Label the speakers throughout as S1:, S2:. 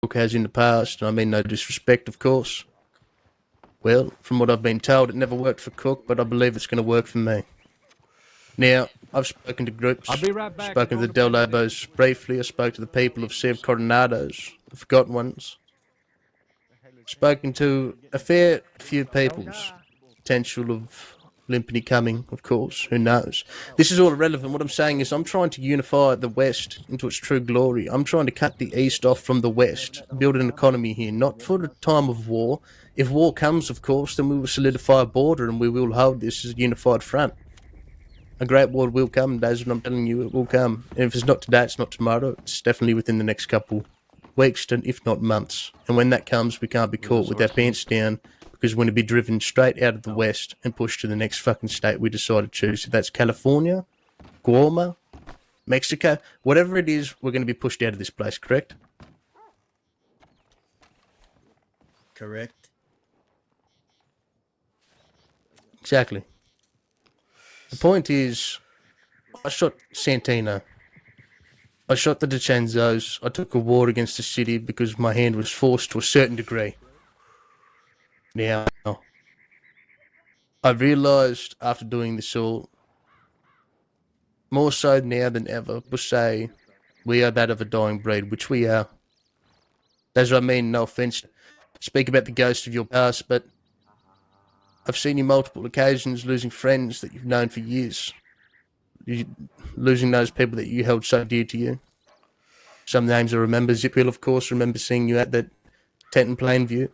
S1: Cook has in the past, and I mean no disrespect, of course. Well, from what I've been told, it never worked for Cook, but I believe it's going to work for me. Now, I've spoken to groups,
S2: I'll be right back.
S1: spoken to the Del Lobos briefly, I spoke to the people of Sea of Coronados, the Forgotten Ones, spoken to a fair few peoples, potential of Limpany coming, of course, who knows. This is all irrelevant. What I'm saying is I'm trying to unify the West into its true glory. I'm trying to cut the East off from the West, build an economy here, not for the time of war. If war comes, of course, then we will solidify a border and we will hold this as a unified front. A great war will come, Desmond, I'm telling you, it will come. And if it's not today, it's not tomorrow. It's definitely within the next couple weeks, if not months. And when that comes, we can't be caught with our pants down because we're going to be driven straight out of the West and pushed to the next fucking state we decide to choose. If that's California, Guam, Mexico, whatever it is, we're going to be pushed out of this place, correct?
S3: Correct.
S1: Exactly. The point is, I shot Santino. I shot the DiCenzos. I took a war against the city because my hand was forced to a certain degree. Now, I realised after doing this all, more so now than ever, we'll say we are that of a dying breed, which we are. That's what I mean, no offence. Speak about the ghost of your past, but I've seen you multiple occasions losing friends that you've known for years. Losing those people that you held so dear to you. Some names I remember. Zipiel, of course, remember seeing you at that tent in Plainview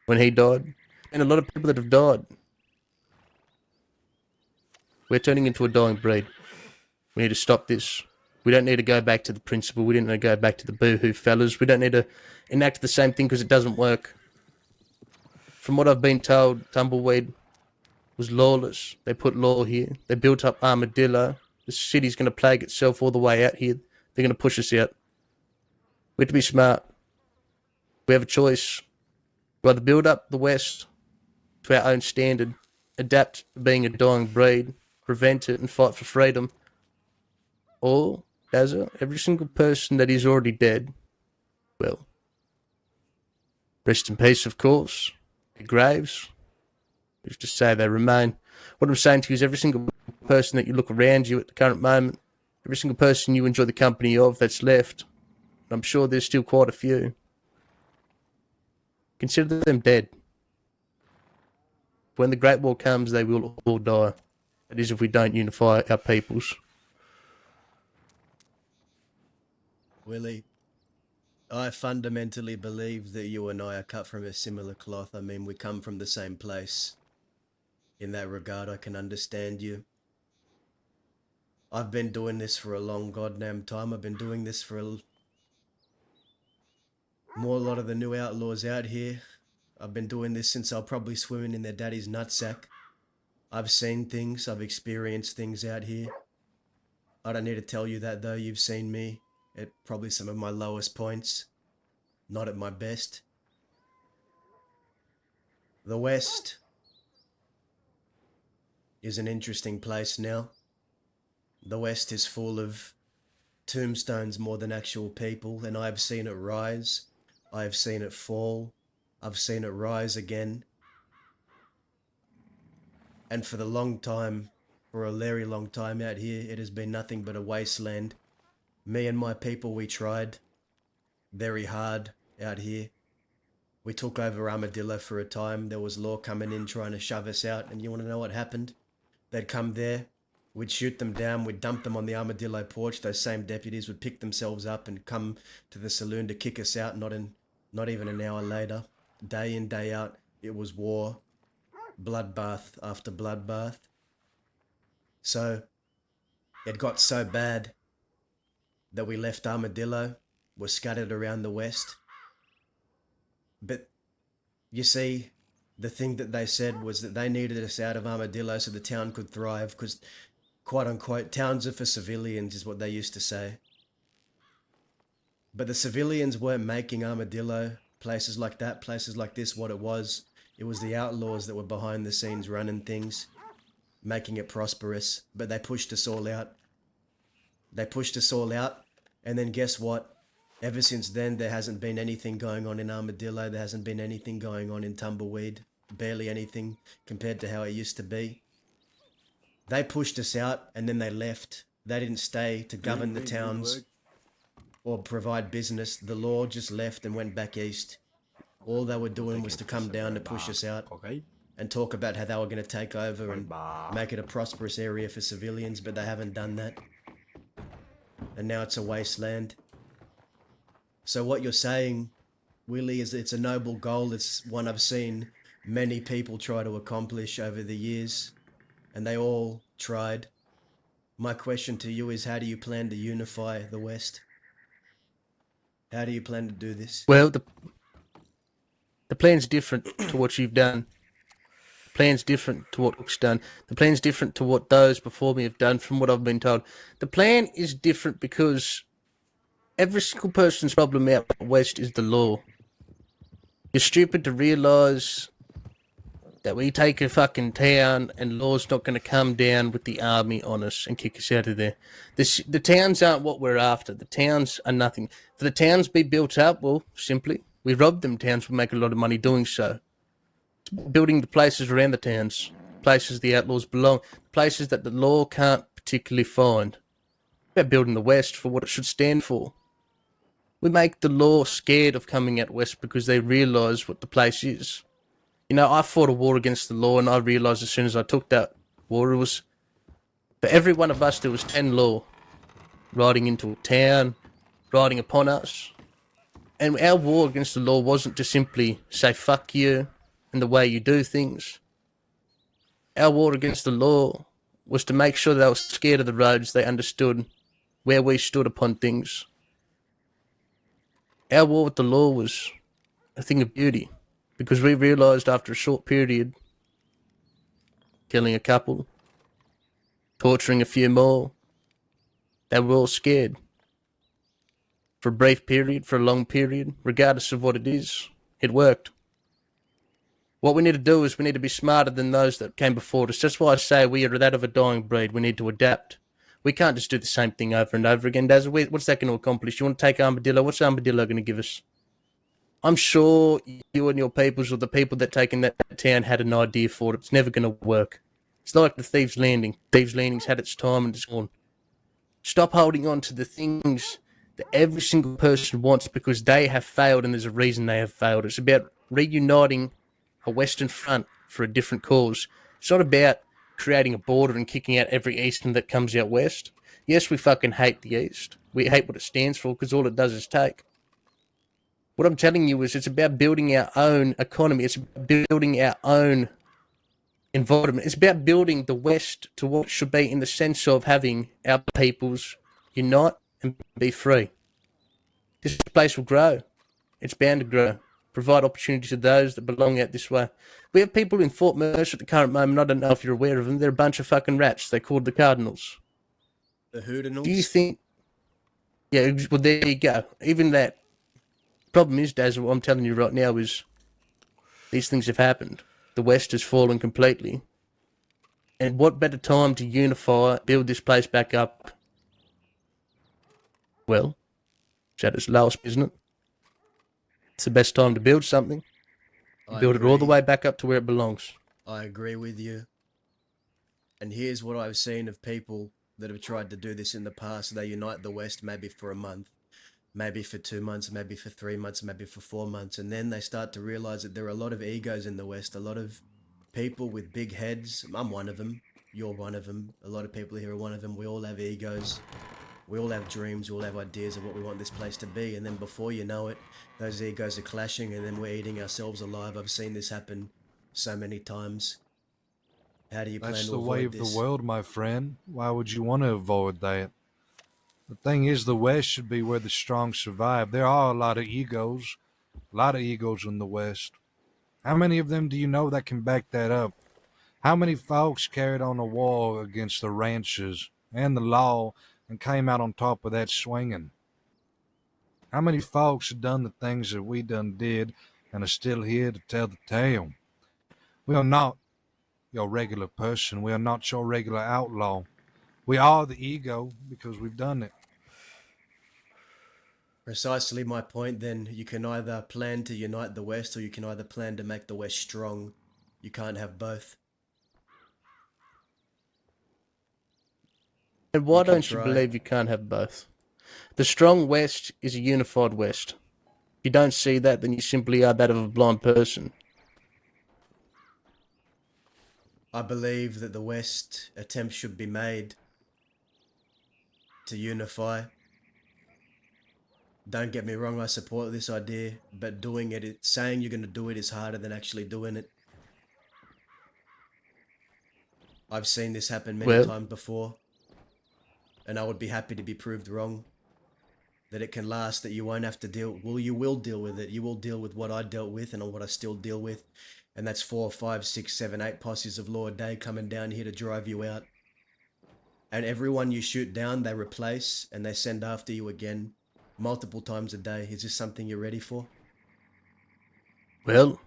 S1: when he died. And a lot of people that have died. We're turning into a dying breed. We need to stop this. We don't need to go back to the principle. We didn't need to go back to the boohoo fellas. We don't need to enact the same thing because it doesn't work. From what I've been told, Tumbleweed was lawless. They put law here. They built up Armadillo. The city's going to plague itself all the way out here. They're going to push us out. We have to be smart. We have a choice. We either build up the West to our own standard, adapt to being a dying breed, prevent it and fight for freedom, or, Bazza, every single person that is already dead, well, rest in peace, of course, their graves, just to say they remain. What I'm saying to you is every single person that you look around you at the current moment, every single person you enjoy the company of that's left, and I'm sure there's still quite a few, consider them dead. When the Great War comes, they will all die. That is if we don't unify our peoples.
S3: Willie, I fundamentally believe that you and I are cut from a similar cloth. I mean, we come from the same place. In that regard, I can understand you. I've been doing this for a long goddamn time. I've been doing this for a lot of the new outlaws out here. I've been doing this since I was probably swimming in their daddy's nutsack. I've seen things, I've experienced things out here. I don't need to tell you that though, you've seen me at probably some of my lowest points. Not at my best. The West is an interesting place now. The West is full of tombstones more than actual people, and I've seen it rise. I've seen it fall. I've seen it rise again. And for the long time, for a very long time out here, it has been nothing but a wasteland. Me and my people, we tried very hard out here. We took over Armadillo for a time. There was law coming in trying to shove us out, and you want to know what happened? They'd come there, we'd shoot them down, we'd dump them on the Armadillo porch. Those same deputies would pick themselves up and come to the saloon to kick us out, not even an hour later. Day in, day out, it was war. Bloodbath after bloodbath. So, it got so bad that we left Armadillo, were scattered around the West. But, you see, the thing that they said was that they needed us out of Armadillo so the town could thrive, because, quote unquote, towns are for civilians is what they used to say. But the civilians weren't making Armadillo, places like that, places like this, what it was. It was the outlaws that were behind the scenes running things, making it prosperous, but they pushed us all out. They pushed us all out, and then guess what? Ever since then, there hasn't been anything going on in Armadillo. There hasn't been anything going on in Tumbleweed. Barely anything compared to how it used to be. They pushed us out and then they left. They didn't stay to govern the towns or provide business. The law just left and went back east. All they were doing was to come down to push us out and talk about how they were going to take over and make it a prosperous area for civilians, but they haven't done that. And now it's a wasteland. So what you're saying, Willie, is it's a noble goal. It's one I've seen many people try to accomplish over the years, and they all tried. My question to you is, how do you plan to unify the West? How do you plan to do this?
S1: Well, the plan's different to what you've done. The plan's different to what Hook's done. The plan's different to what those before me have done, from what I've been told. The plan is different because every single person's problem out west is the law. You're stupid to realise that we take a fucking town and law's not going to come down with the army on us and kick us out of there. The towns aren't what we're after. The towns are nothing. For the towns to be built up, well, simply, we rob them towns. We make a lot of money doing so. Building the places around the towns, places the outlaws belong, places that the law can't particularly find. About building the West for what it should stand for. We make the law scared of coming out west because they realise what the place is. You know, I fought a war against the law, and I realised as soon as I took that war, it was for every one of us there was 10 law riding into a town, riding upon us. And our war against the law wasn't to simply say fuck you and the way you do things. Our war against the law was to make sure they were scared of the roads, they understood where we stood upon things. Our war with the law was a thing of beauty, because we realised after a short period, killing a couple, torturing a few more, they were all scared. For a brief period, for a long period, regardless of what it is, it worked. What we need to do is we need to be smarter than those that came before us. That's why I say we are that of a dying breed. We need to adapt. We can't just do the same thing over and over again. What's that going to accomplish? You want to take Armadillo? What's Armadillo going to give us? I'm sure you and your peoples, or the people that take in that town, had an idea for it. It's never going to work. It's like the Thieves' Landing. Thieves' Landing's had its time and it's gone. Stop holding on to the things that every single person wants because they have failed and there's a reason they have failed. It's about reuniting a Western Front for a different cause. It's not about creating a border and kicking out every Eastern that comes out west. Yes, we fucking hate the East. We hate what it stands for because all it does is take. What I'm telling you is it's about building our own economy. It's about building our own environment. It's about building the West to what it should be, in the sense of having our peoples unite and be free. This place will grow. It's bound to grow. Provide opportunity to those that belong out this way. We have people in Fort Mercer at the current moment. I don't know if you're aware of them. They're a bunch of fucking rats. They're called the Cardinals.
S3: The Hootenals?
S1: Do you think... Yeah, well, there you go. Even that. Problem is, Daz, what I'm telling you right now is these things have happened. The West has fallen completely. And what better time to unify, build this place back up? Well, it's at its lowest, isn't it? It's the best time to build something. Build it all the way back up to where it belongs.
S3: I agree with you. And here's what I've seen of people that have tried to do this in the past. They unite the West maybe for a month, maybe for 2 months, maybe for 3 months, maybe for 4 months. And then they start to realize that there are a lot of egos in the West, a lot of people with big heads. I'm one of them. You're one of them. A lot of people here are one of them. We all have egos. We all have dreams. We all have ideas of what we want this place to be. And then before you know it, those egos are clashing and then we're eating ourselves alive. I've seen this happen so many times. How do you plan to avoid this?
S2: That's the way of the world, my friend. Why would you want to avoid that? The thing is, the West should be where the strong survive. There are a lot of egos in the West. How many of them do you know that can back that up? How many folks carried on a war against the ranchers and the law and came out on top of that swinging? How many folks have done the things that we done did and are still here to tell the tale? We are not your regular person. We are not your regular outlaw. We are the ego because we've done it.
S3: Precisely my point then. You can either plan to unite the West or you can either plan to make the West strong. You can't have both.
S1: And why
S3: You can
S1: don't you
S3: try.
S1: believe you can't have both? The strong West is a unified West. If you don't see that, then you simply are that of a blind person.
S3: I believe that the West attempts should be made to unify. Don't get me wrong, I support this idea, but doing it, saying you're going to do it is harder than actually doing it. I've seen this happen many times before, and I would be happy to be proved wrong. That it can last, that you won't have to deal, well, you will deal with it. You will deal with what I dealt with and what I still deal with. And that's 4, 5, 6, 7, 8 posses of law a day coming down here to drive you out. And everyone you shoot down, they replace and they send after you again, multiple times a day. Is this something you're ready for?
S1: Well,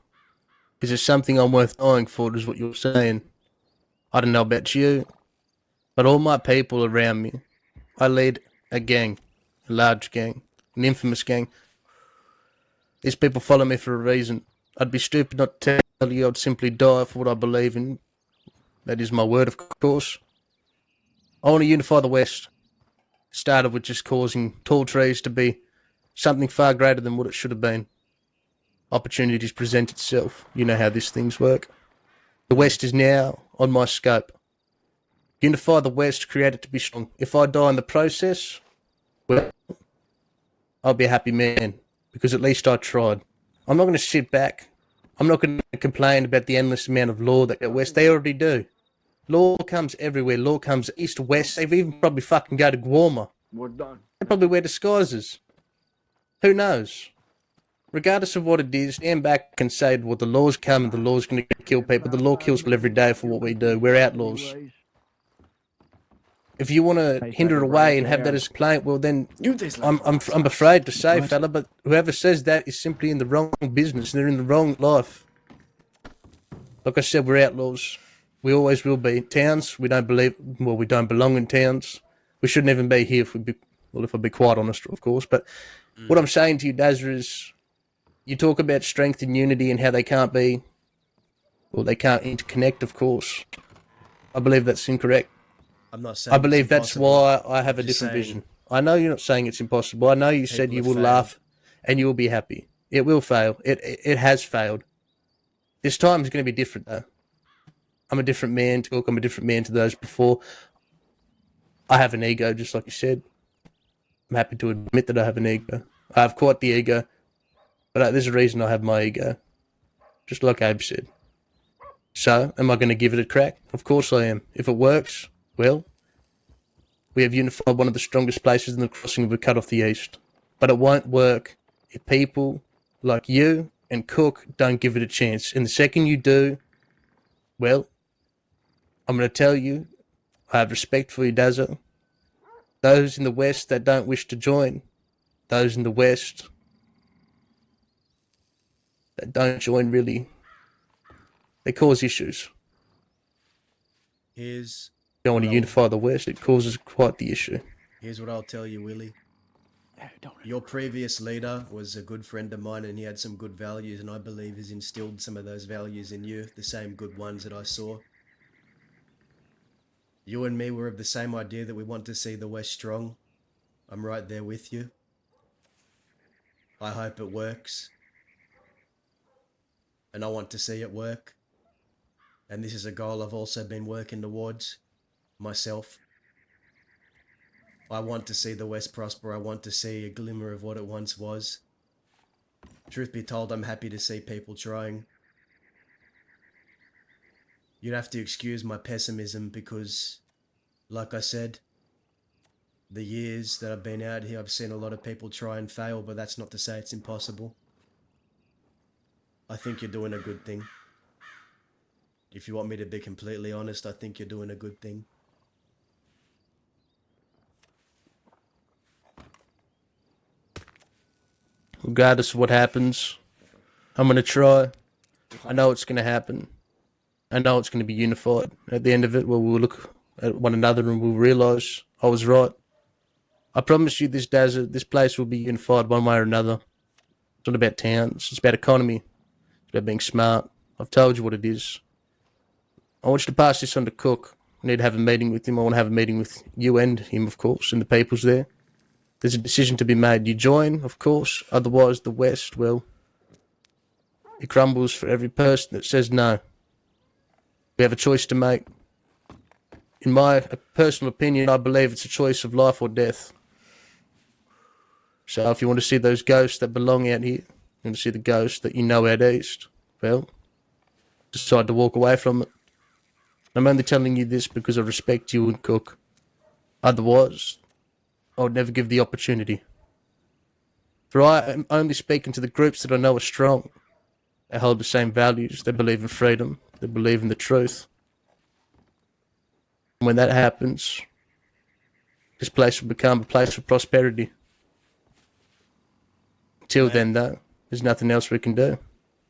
S1: is it something I'm worth dying for, is what you're saying? I don't know about you, but all my people around me, I lead a gang, a large gang, an infamous gang. These people follow me for a reason. I'd be stupid not to tell you I'd simply die for what I believe in. That is my word, of course. I want to unify the West. Started with just causing tall trees to be something far greater than what it should have been. Opportunities present itself. You know how these things work. The West is now on my scope. Unify the West, create it to be strong. If I die in the process, well, I'll be a happy man, because at least I tried. I'm not going to sit back. I'm not going to complain about the endless amount of law that go west. They already do. Law comes everywhere. Law comes east, west. They even probably fucking go to Guarma.
S4: We're done.
S1: They probably wear disguises. Who knows? Regardless of what it is, stand back and say, well, the law's coming, the law's going to kill people. The law kills people every day for what we do. We're outlaws. If you want to hinder it away and have that as a complaint, well, then I'm afraid to say, fella, but whoever says that is simply in the wrong business. They're in the wrong life. Like I said, we're outlaws. We always will be. Towns, we don't belong in towns. We shouldn't even be here if I'd be quite honest, of course. But what I'm saying to you, Dazza, is you talk about strength and unity and how they can't interconnect, of course. I believe that's incorrect.
S3: I'm not saying
S1: I believe that's why I have a
S3: Just
S1: different
S3: saying.
S1: vision. I know you're not saying it's impossible. I know you said
S3: People
S1: you
S3: have
S1: will
S3: failed.
S1: laugh and you will be happy. It will fail. It has failed. This time is going to be different, though. I'm a different man to Cook. I'm a different man to those before. I have an ego, just like you said. I'm happy to admit that I have an ego. I have quite the ego, but there's a reason I have my ego. Just like Abe said. So, am I going to give it a crack? Of course I am. If it works, well, we have unified one of the strongest places in the crossing of a cut off the east. But it won't work if people like you and Cook don't give it a chance. And the second you do, well, I'm going to tell you, I have respect for you, Dazza. Those in the West that don't wish to join, those in the West that don't join really, they cause issues.
S3: Here's
S1: You don't want to
S3: Well-
S1: unify the West, it causes quite the issue.
S3: here's what I'll tell you, Willie.
S4: Don't
S3: Your previous leader was a good friend of mine and he had some good values, and I believe has instilled some of those values in you, the same good ones that I saw. You and me were of the same idea that we want to see the West strong. I'm right there with you. I hope it works. And I want to see it work. And this is a goal I've also been working towards myself. I want to see the West prosper. I want to see a glimmer of what it once was. Truth be told, I'm happy to see people trying. You'd have to excuse my pessimism because, like I said, the years that I've been out here, I've seen a lot of people try and fail, but that's not to say it's impossible. I think you're doing a good thing. If you want me to be completely honest, I think you're doing a good thing.
S1: Regardless of what happens, I'm going to try. I know it's going to happen. I know it's going to be unified. At the end of it, we'll look at one another and we'll realise I was right. I promise you this desert, this place will be unified one way or another. It's not about towns. It's about economy. It's about being smart. I've told you what it is. I want you to pass this on to Cook. I need to have a meeting with him. I want to have a meeting with you and him, of course, and the peoples there. There's a decision to be made. You join, of course. Otherwise, the West, well, it crumbles for every person that says no. We have a choice to make. In my personal opinion, I believe it's a choice of life or death. So if you want to see those ghosts that belong out here, you want to see the ghosts that you know out east, well, decide to walk away from it. I'm only telling you this because I respect you and Cook. Otherwise, I would never give the opportunity. For I am only speaking to the groups that I know are strong. They hold the same values. They believe in freedom. They believe in the truth. And when that happens, this place will become a place of prosperity. Till then, though, there's nothing else we can do.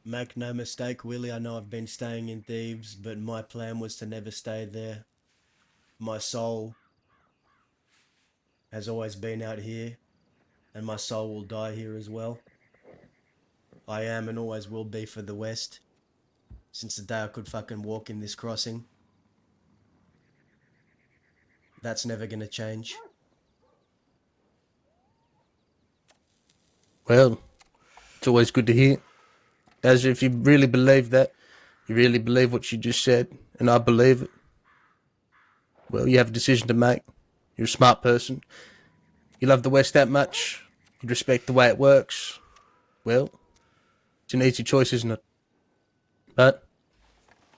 S3: Make no mistake, Willie, I know I've been staying in Thieves, but my plan was to never stay there. My soul has always been out here, and my soul will die here as well. I am and always will be for the West, since the day I could fucking walk in this crossing. That's never gonna change.
S1: Well, it's always good to hear. As if you really believe that, you really believe what you just said, and I believe it. Well, you have a decision to make. You're a smart person. You love the West that much. You respect the way it works. Well, it's an easy choice, isn't it? But,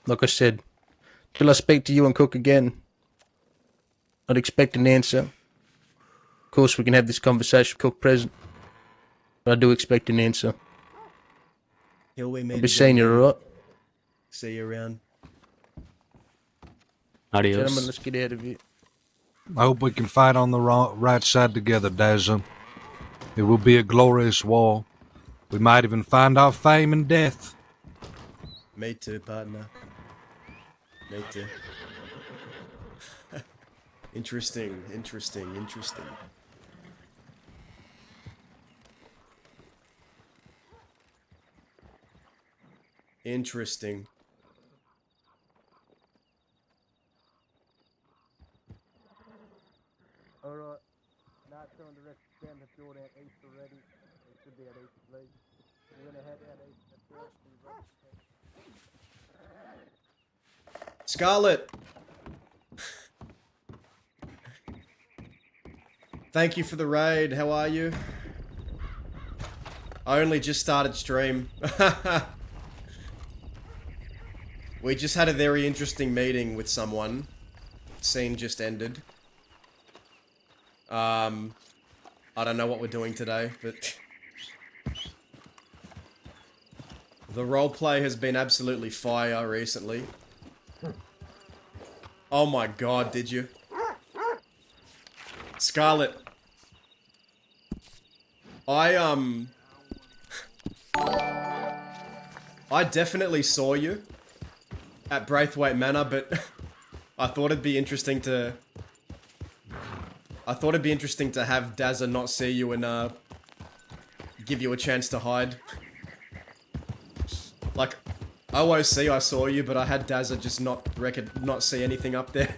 S1: like I said, till I speak to you and Cook again, I'd expect an answer. Of course, we can have this conversation with Cook present, but I do expect an answer.
S3: Till we meet
S1: I'll be seeing you, alright?
S3: See you around.
S4: Adios.
S1: Gentlemen, let's get out of here.
S2: I hope we can fight on the right side together, Dazzle. It will be a glorious war. We might even find our fame in death.
S3: Me too, partner. Me too. Interesting. Interesting.
S1: Alright, now telling the rest of them if you're at east already. They should be at east, please. We're gonna head out east at first.
S3: Scarlet! Thank you for the raid. How are you? I only just started stream. We just had a very interesting meeting with someone. Scene just ended. I don't know what we're doing today, but the roleplay has been absolutely fire recently. Oh my god, did you? Scarlet. I definitely saw you at Braithwaite Manor, but I thought it'd be interesting to have Dazza not see you and give you a chance to hide. Like, OOC I saw you, but I had Dazza just not see anything up there.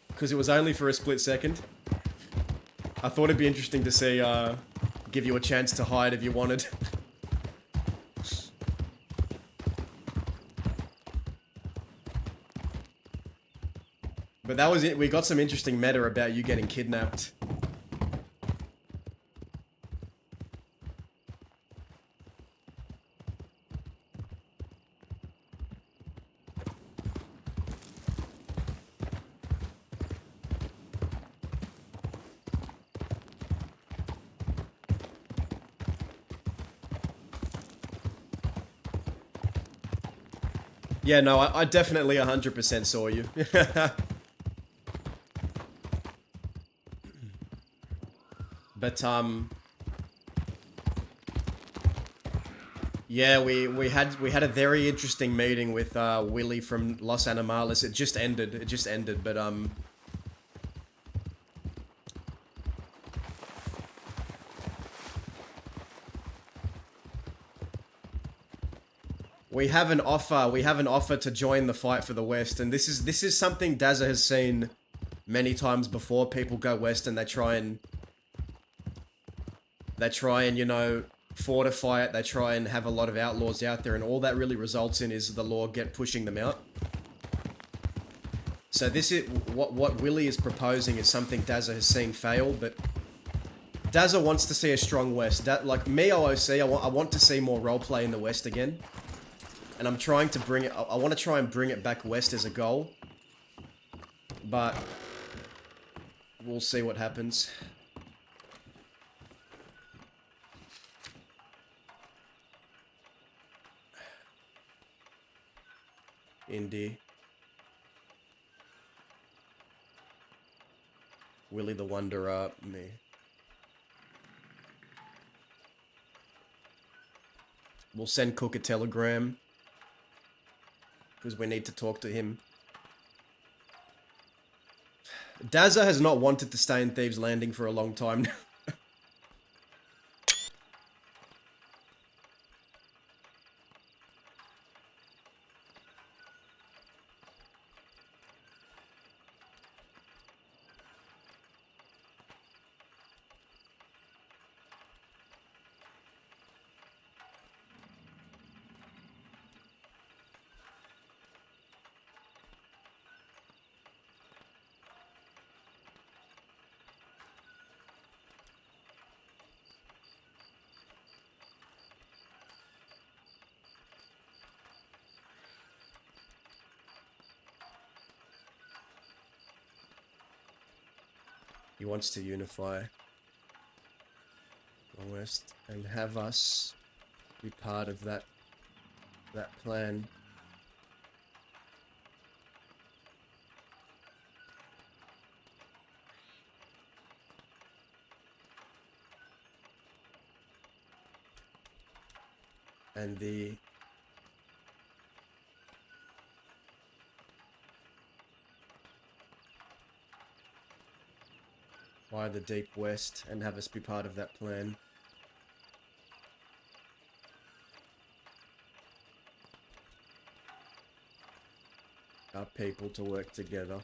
S3: Because it was only for a split second. I thought it'd be interesting to see, give you a chance to hide if you wanted. But that was it. We got some interesting meta about you getting kidnapped. Yeah, no, I definitely 100% saw you. But, yeah, we had a very interesting meeting with, Willie from Los Animales. It just ended, but, We have an offer. We have an offer to join the fight for the West, and this is something Dazza has seen many times before. People go West and they try and you know, fortify it. They try and have a lot of outlaws out there, and all that really results in is the law pushing them out. So this is what Willie is proposing is something Dazza has seen fail, but Dazza wants to see a strong West. Like me, OOC, I want to see more roleplay in the West again. And I'm trying to bring it... I want to try and bring it back West as a goal. But... we'll see what happens. Indy. Willie the Wanderer, me. We'll send Cook a telegram. Because we need to talk to him. Dazza has not wanted to stay in Thieves Landing for a long time now. He wants to unify the West and have us be part of that plan. And by the Deep West and have us be part of that plan. Our people to work together.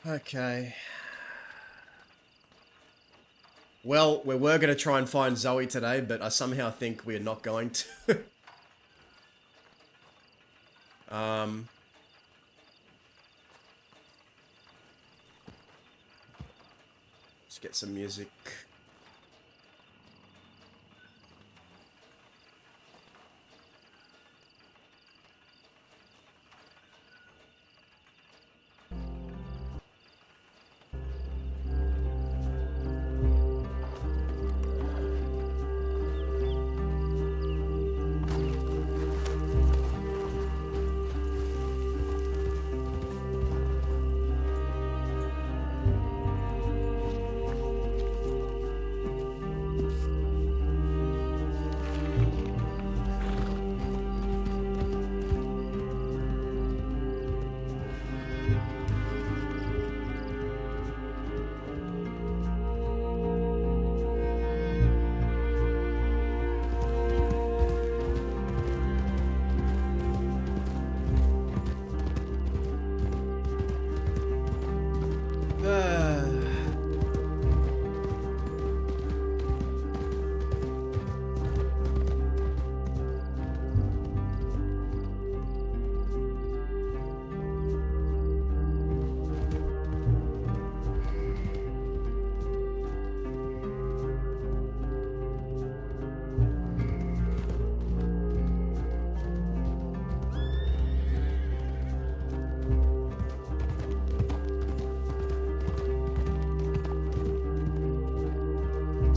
S3: Okay. Well, we were going to try and find Zoe today, but I somehow think we're not going to. Let's get some music.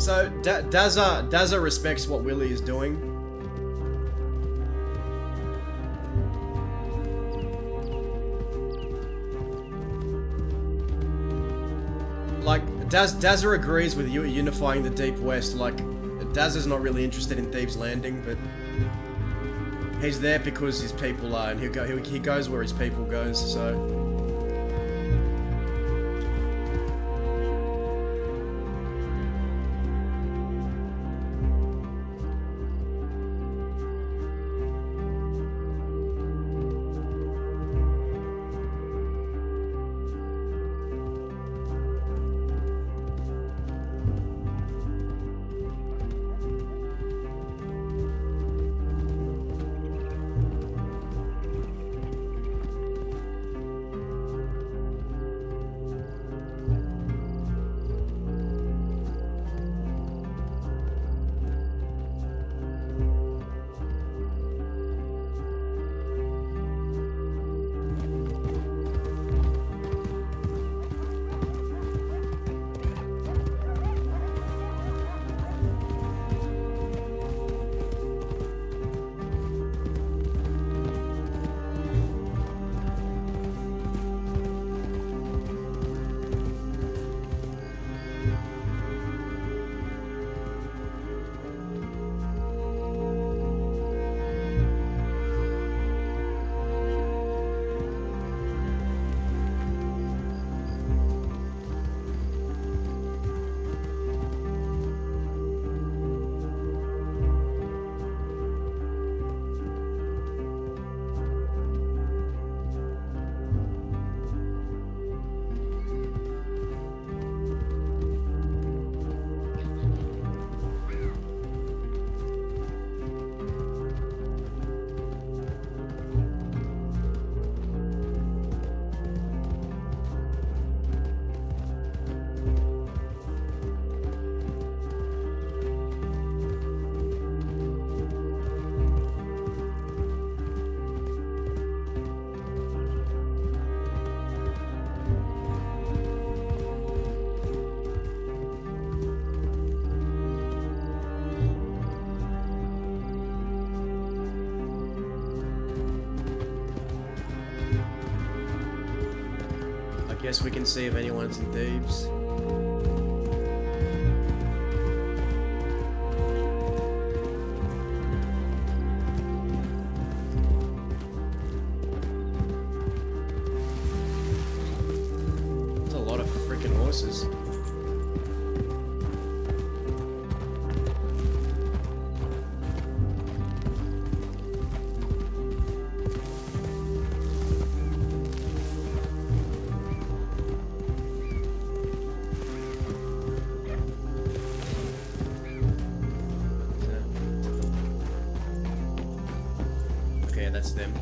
S3: So Dazza respects what Willie is doing. Like Dazza agrees with you unifying the Deep West. Like Dazza's not really interested in Thieves Landing, but he's there because his people are, and he goes where his people goes. So. Guess we can see if anyone's in Thebes. There's a lot of freaking horses. That's them.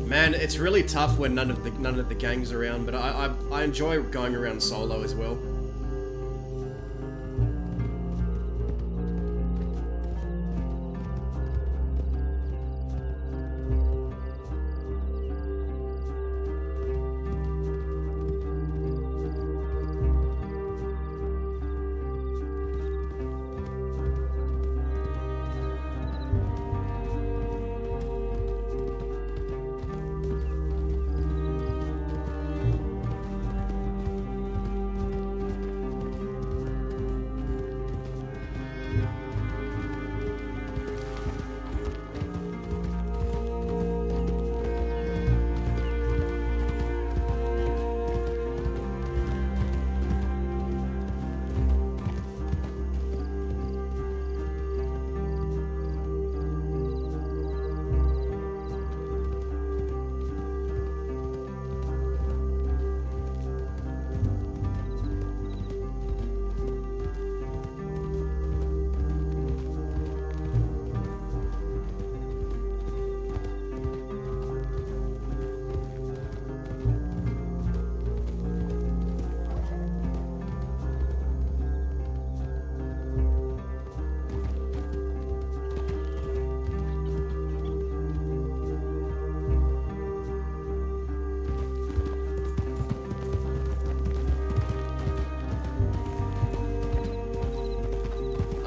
S3: Man, it's really tough when none of the gang's around, but I enjoy going around solo as well.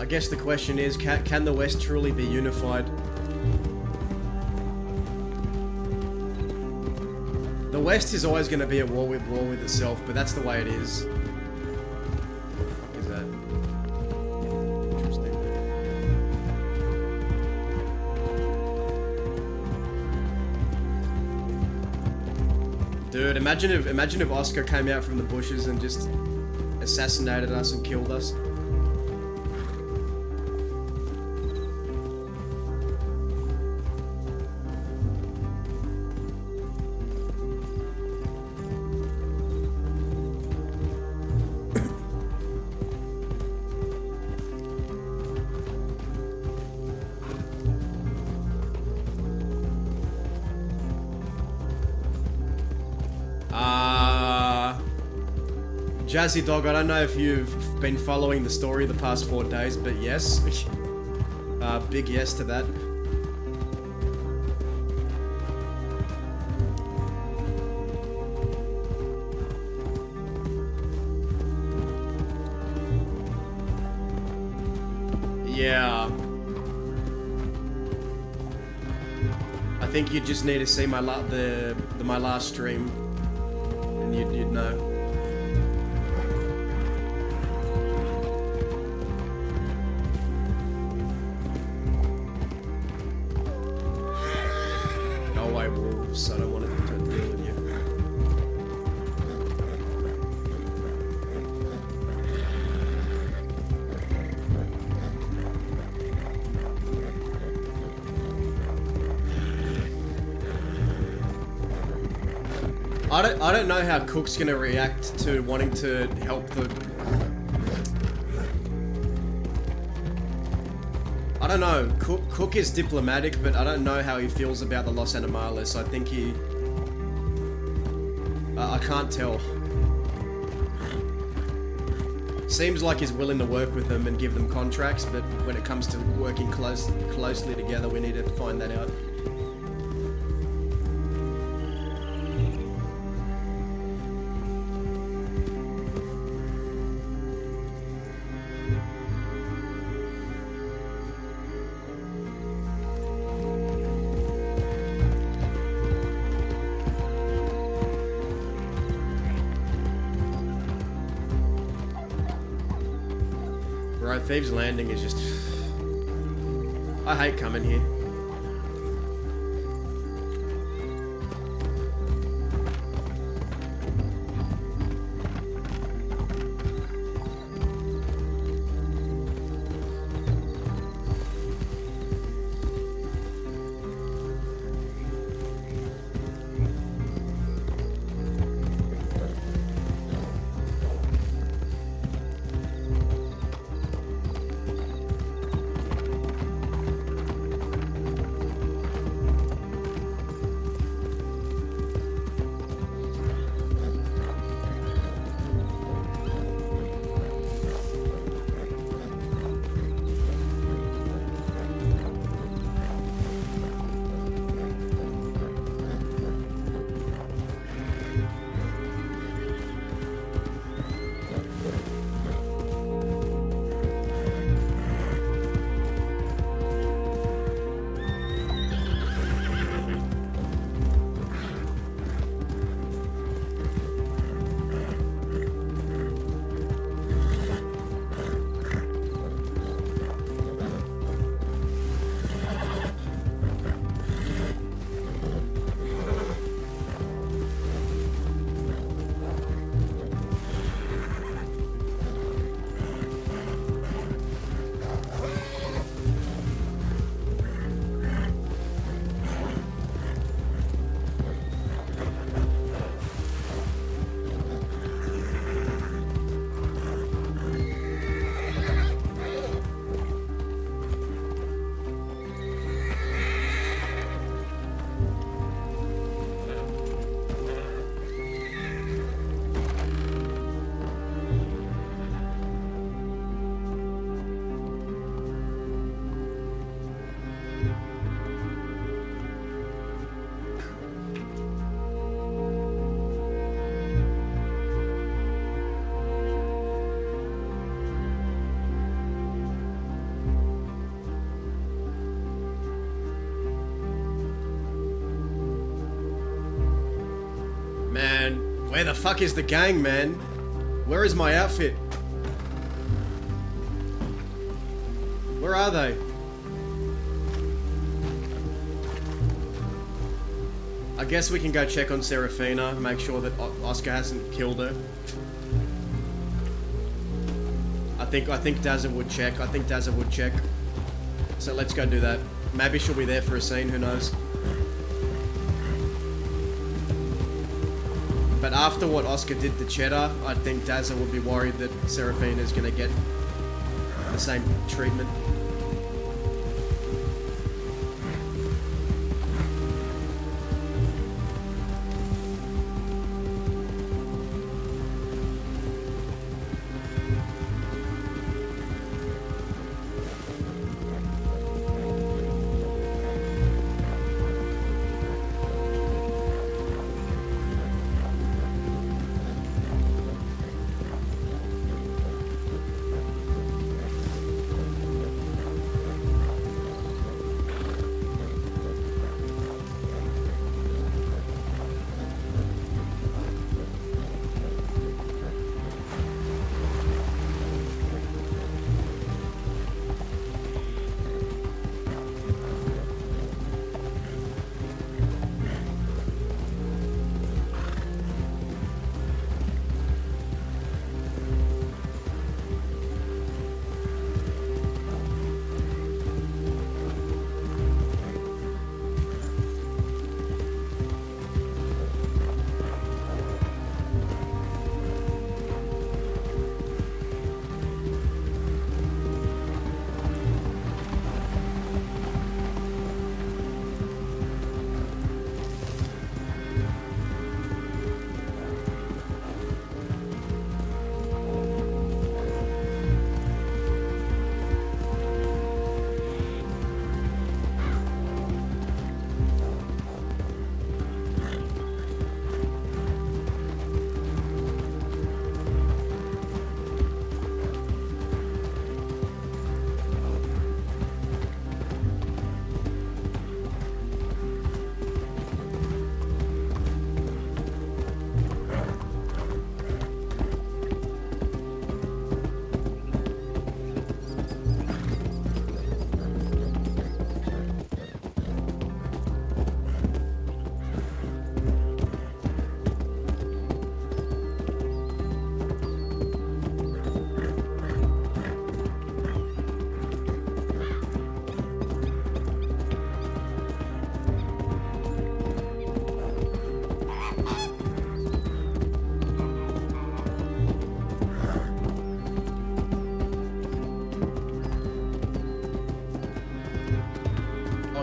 S3: guess the question is, can the West truly be unified? The West is always going to be at war with itself, but that's the way it is. What the fuck is that? Interesting. Dude, imagine if Oscar came out from the bushes and just assassinated us and killed us. Jazzy Dog, I don't know if you've been following the story the past 4 days, but yes. Big yes to that. Yeah. I think you just need to see my my last stream, and you'd know. Wolves, I don't want to deal with you. I don't know how Cook's gonna react to wanting to help the... I don't know. Cook is diplomatic, but I don't know how he feels about the Los Animales. I think he... I can't tell. Seems like he's willing to work with them and give them contracts, but when it comes to working closely together, we need to find that out. Bro, Thieves Landing is just... I hate coming here. Where the fuck is the gang, man? Where is my outfit? Where are they? I guess we can go check on Serafina, make sure that Oscar hasn't killed her. I think Dazza would check. So let's go do that. Maybe she'll be there for a scene, who knows? But after what Oscar did to Cheddar, I think Dazza would be worried that Serafina's gonna get the same treatment.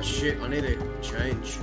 S3: Shit, I need to change.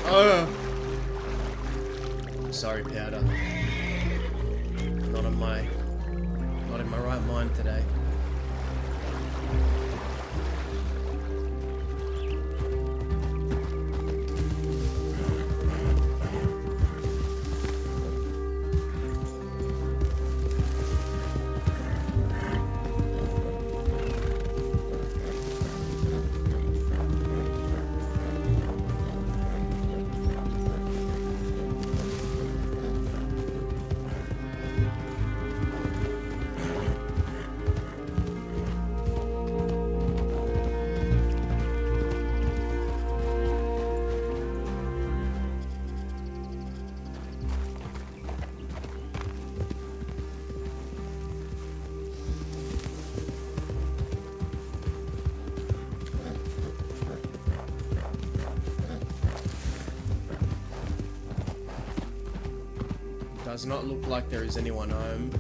S3: Oh. Sorry, Powder. Not in my right mind today. Does not look like there is anyone home.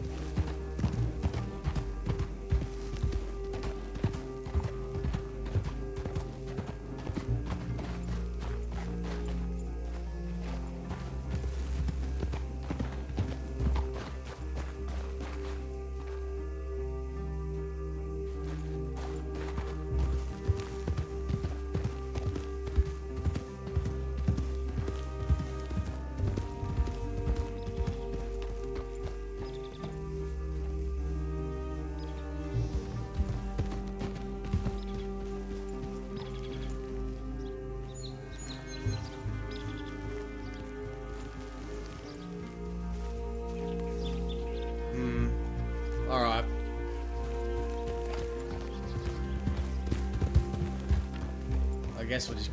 S3: Alright. I guess we'll just...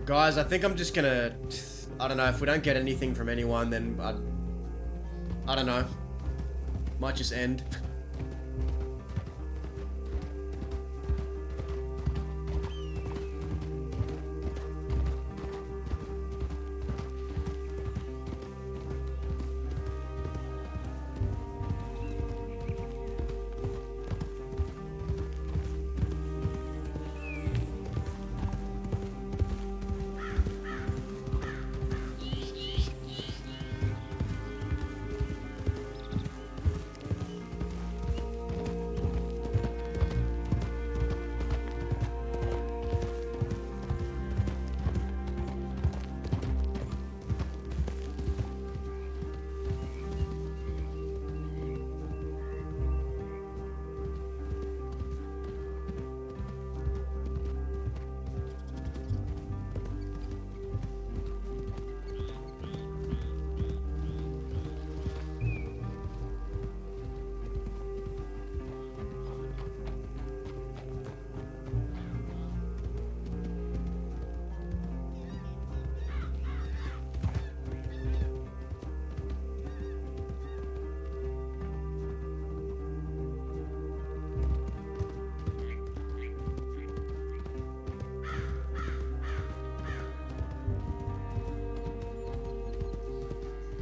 S3: Guys, I think I'm just gonna... I don't know, if we don't get anything from anyone, then I don't know. Might just end.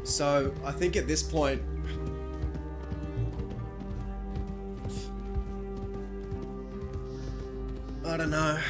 S3: So, I think at this point... I don't know.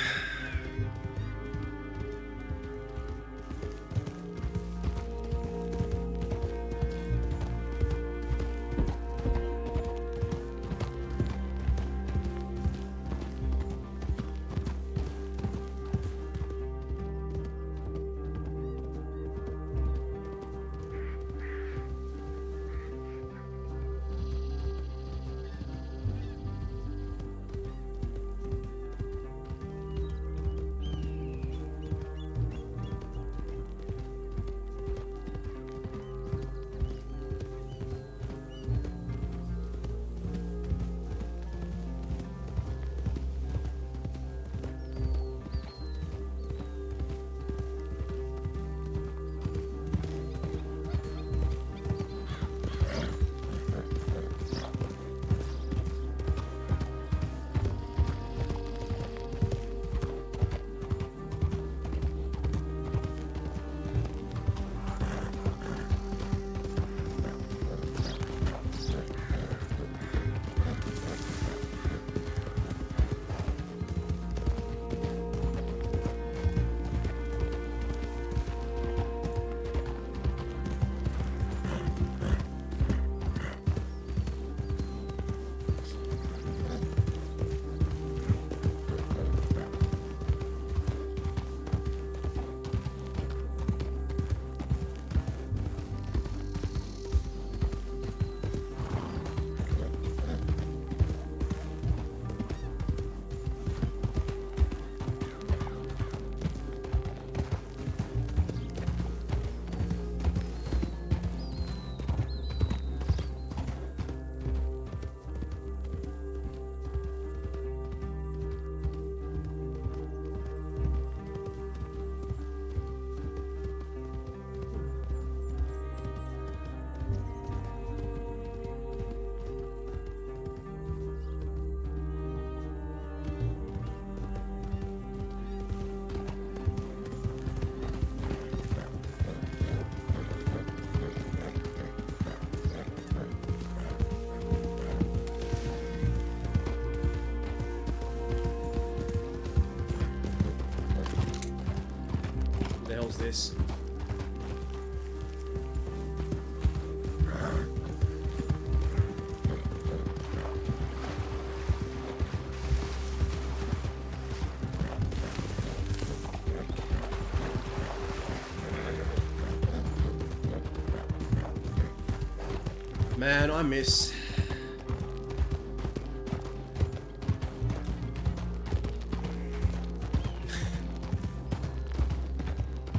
S3: man, I miss...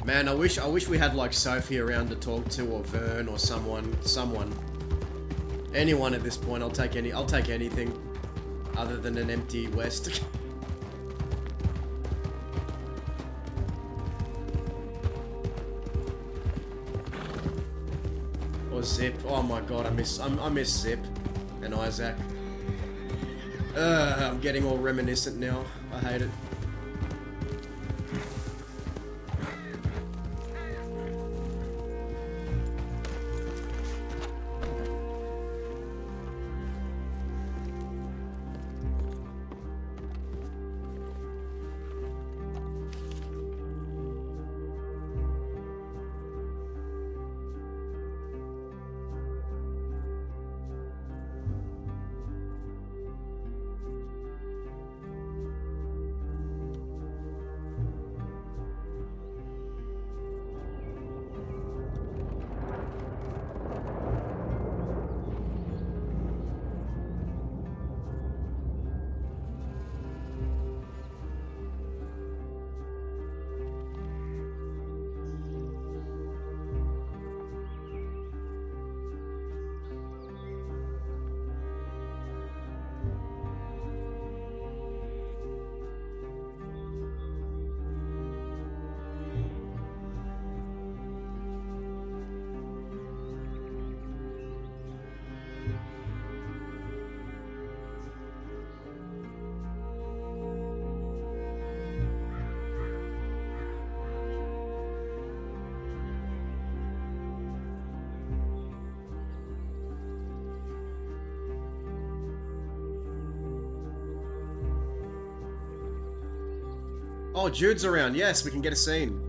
S3: Man, I wish we had like Sophie around to talk to, or Vern, or someone. Anyone at this point. I'll take anything other than an empty West. Or Zip. Oh my god, I miss Zip and Isaac. I'm getting all reminiscent now. I hate it. Oh, Jude's around. Yes, we can get a scene.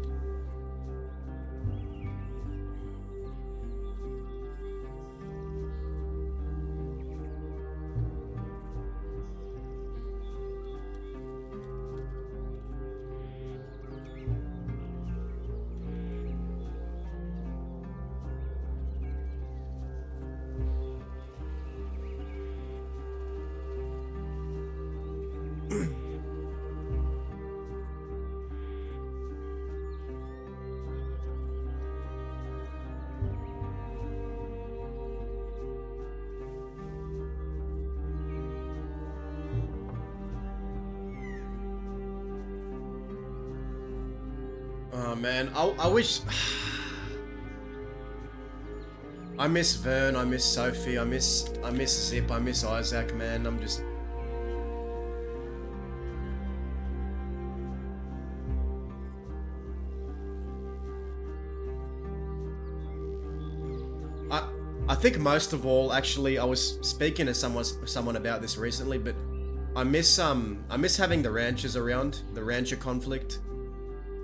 S3: Oh man, I wish... I miss Vern, I miss Sophie, I miss Zip, I miss Isaac, man. I'm just... I think most of all, actually, I was speaking to someone about this recently, but I miss having the ranchers around, the rancher conflict.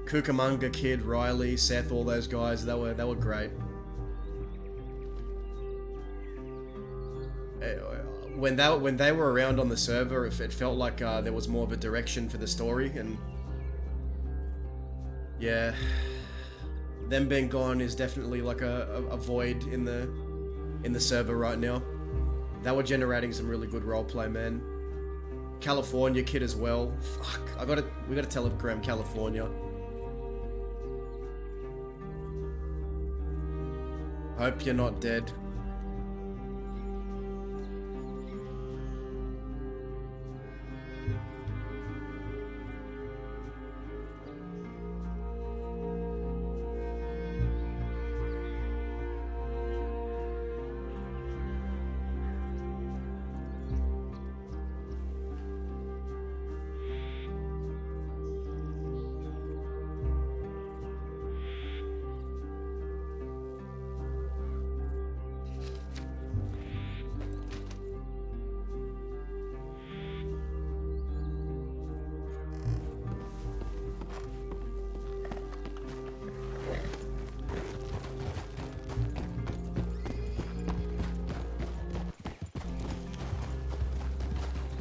S3: Cucamonga Kid, Riley, Seth, all those guys, they were great. When they were around on the server, it felt like there was more of a direction for the story, and yeah, them being gone is definitely like a void in the server right now. They were generating some really good roleplay, man. California Kid as well. Fuck, we gotta telegram California. Hope you're not dead.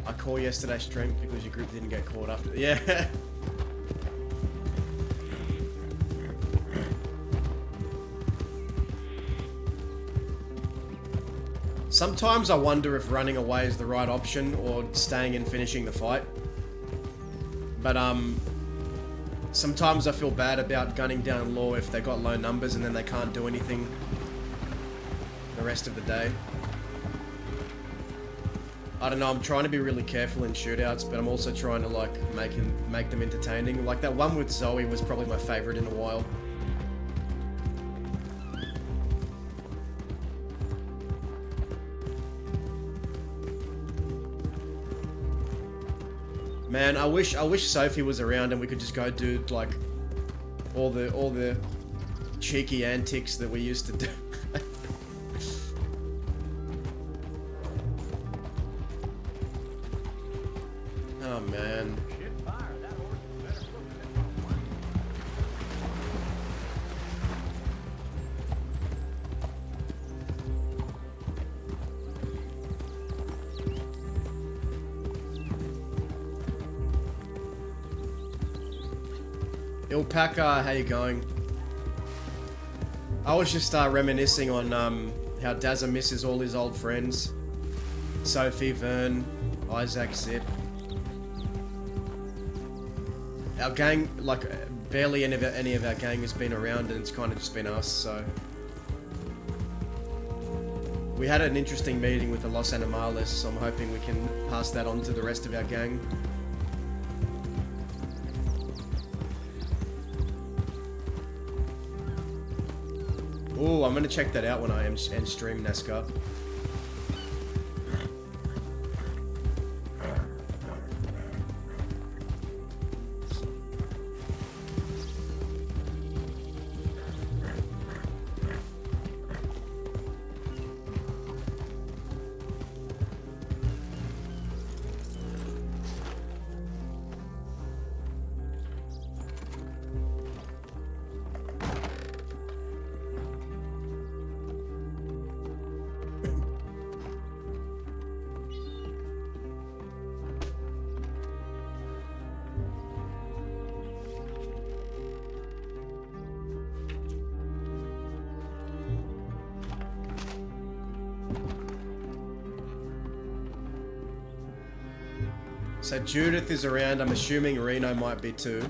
S3: I call yesterday's stream because your group didn't get caught after. Yeah. Sometimes I wonder if running away is the right option or staying and finishing the fight. But, sometimes I feel bad about gunning down Law if they got low numbers and then they can't do anything the rest of the day. I don't know, I'm trying to be really careful in shootouts, but I'm also trying to, like, make them entertaining. Like, that one with Zoe was probably my favorite in a while. Man, I wish Sophie was around and we could just go do, like, all the cheeky antics that we used to do. Oh, man. Alpaca, how you going? I was just reminiscing on how Dazza misses all his old friends. Sophie, Vern, Isaac, Zip. Our gang, like, barely any of our gang has been around, and it's kind of just been us, so... We had an interesting meeting with the Los Animales, so I'm hoping we can pass that on to the rest of our gang. Ooh, I'm gonna check that out when I end stream NASCAR. So Judith is around, I'm assuming Reno might be too.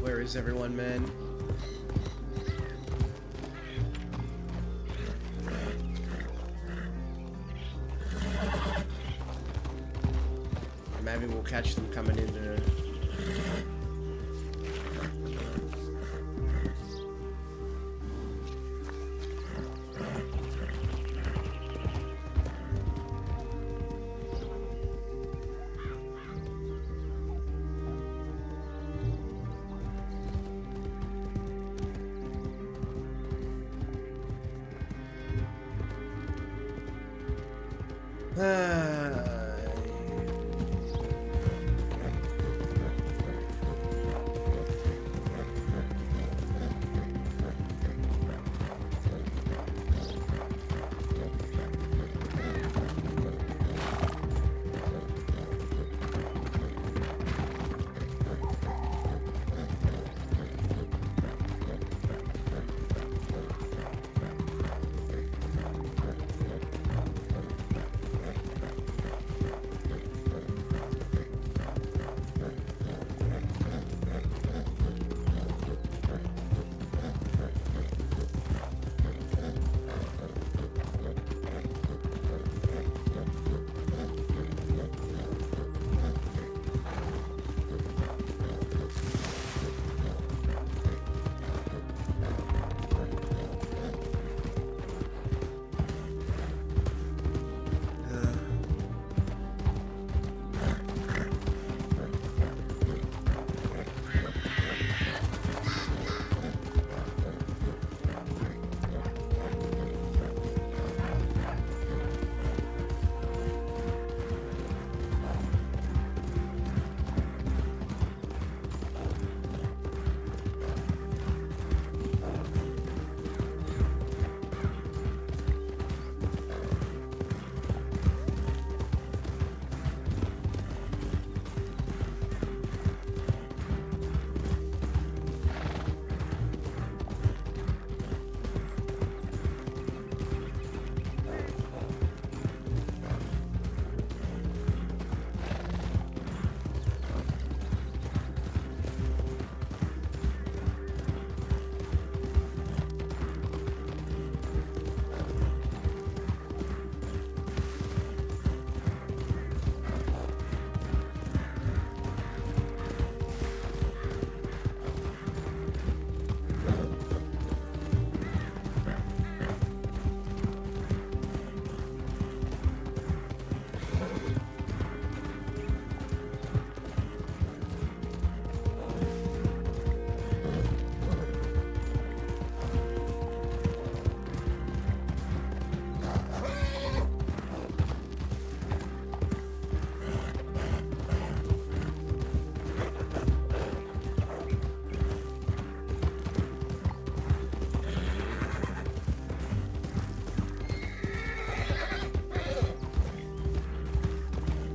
S3: Where is everyone, man? Maybe we'll catch them coming in.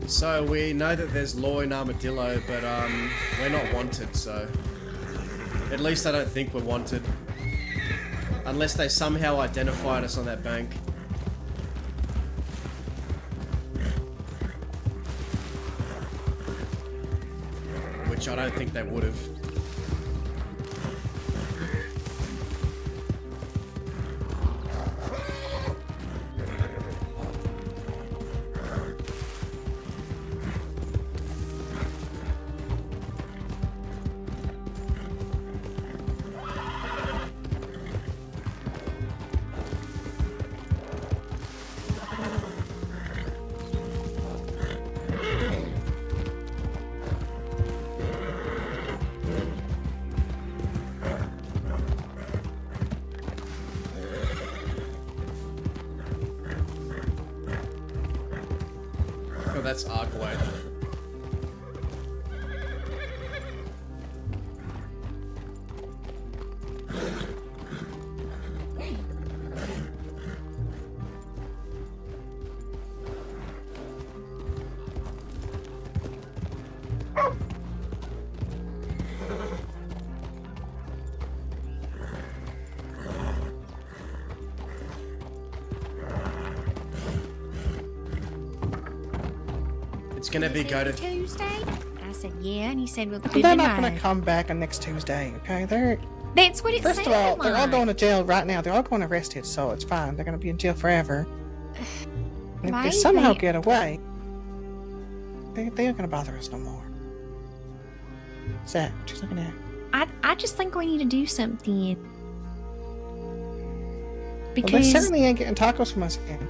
S3: So we know that there's law in Armadillo, but we're not wanted, so at least I don't think we're wanted. Unless they somehow identified us on that bank. Which I don't think they would have. Oh, that's Argway. It's gonna be go to
S4: Tuesday? I said, yeah, and he said, well, good
S5: They're
S4: to
S5: not going
S4: know.
S5: to come back on next Tuesday, okay?
S4: That's what it
S5: First
S4: said.
S5: of all, they're all
S4: like.
S5: going to jail right now. They're all going arrested, so it's fine. They're going to be in jail forever. And if they
S4: Maybe.
S5: somehow get away, they ain't going to bother us no more. What's that? What you looking at?
S4: I just think we need to do something.
S5: Well, they
S4: Because,
S5: certainly ain't getting tacos from us again.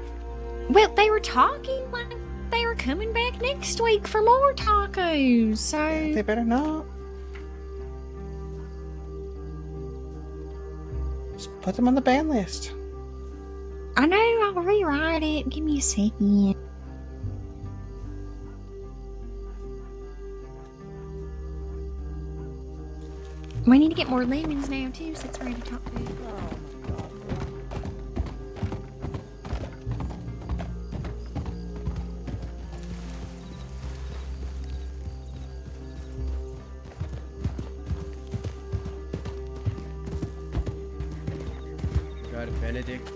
S4: well, they were talking like they were coming back next week for more tacos, so...
S5: They better not. Just put them on the ban list.
S4: I know, I'll rewrite it. Give me a second. We need to get more lemons now, too, so it's ready to talk about.
S3: go to Benedict.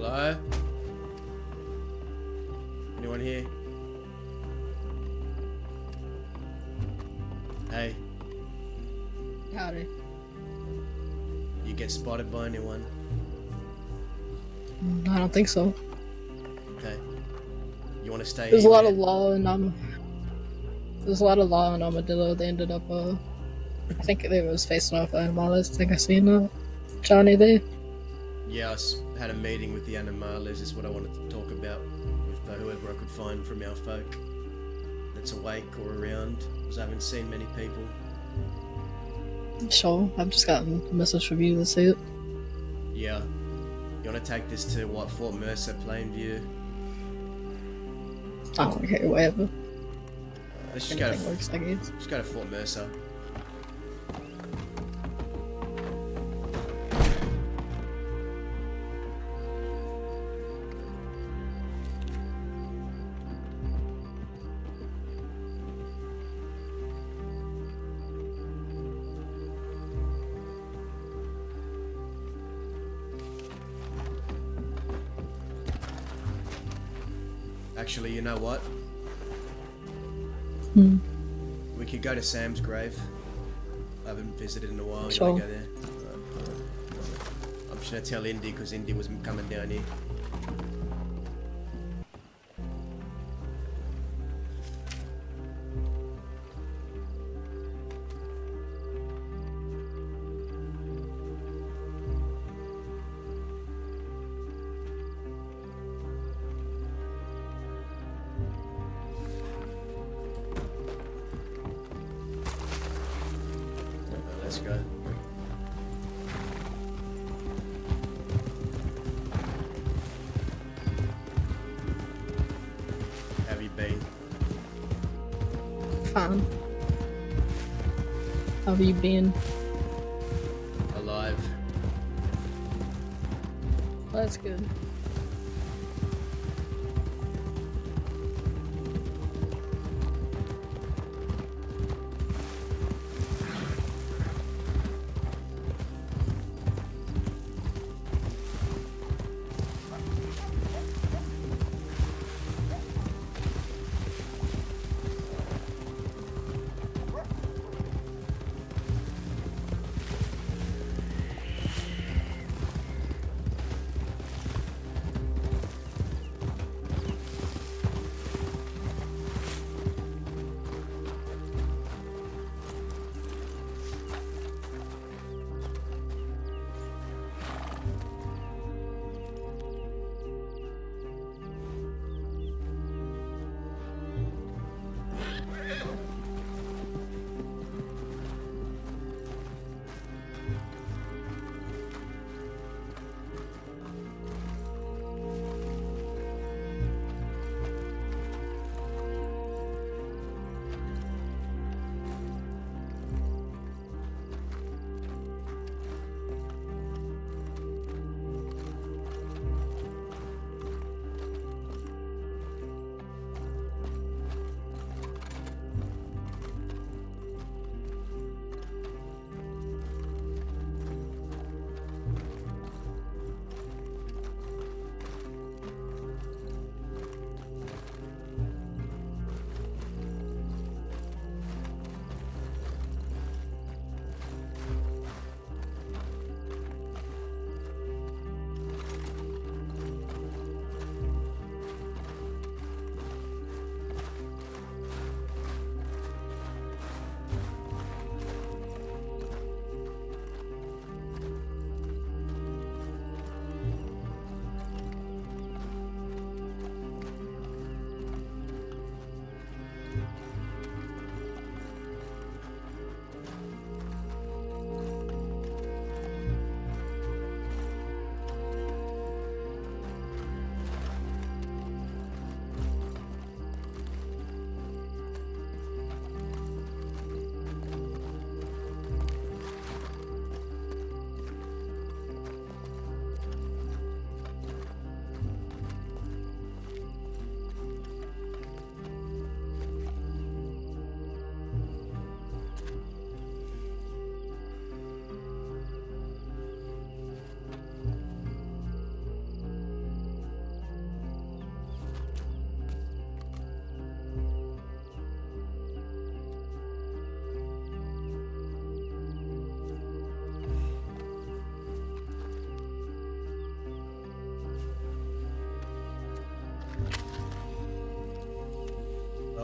S3: Hello? Anyone here? Hey,
S6: Howdy.
S3: you get spotted by anyone?
S6: I don't think so.
S3: Okay. You want to stay
S6: There's a
S3: here?
S6: lot of law and there's a lot of law in Armadillo. They ended up I think they was facing off Animales. I think I seen Johnny there.
S3: Yeah, had a meeting with the Animales, is what I wanted to talk about with whoever I could find from our folk that's awake or around, because I haven't seen many people.
S6: Sure, I've just gotten a message from you to see it.
S3: Yeah. You want to take this to, what, Fort Mercer, Plainview?
S6: I don't care, whatever.
S3: Let's just go
S6: Anything works, I guess.
S3: Just go to Fort Mercer. Actually, you know what? We could go to Sam's grave. I haven't visited in a while. You
S6: Sure.
S3: wanna go there? I'm just gonna tell Indy, because Indy was coming down here. Let's go. How have you been?
S6: Fine. How have you been?
S3: Alive.
S6: Well, that's good.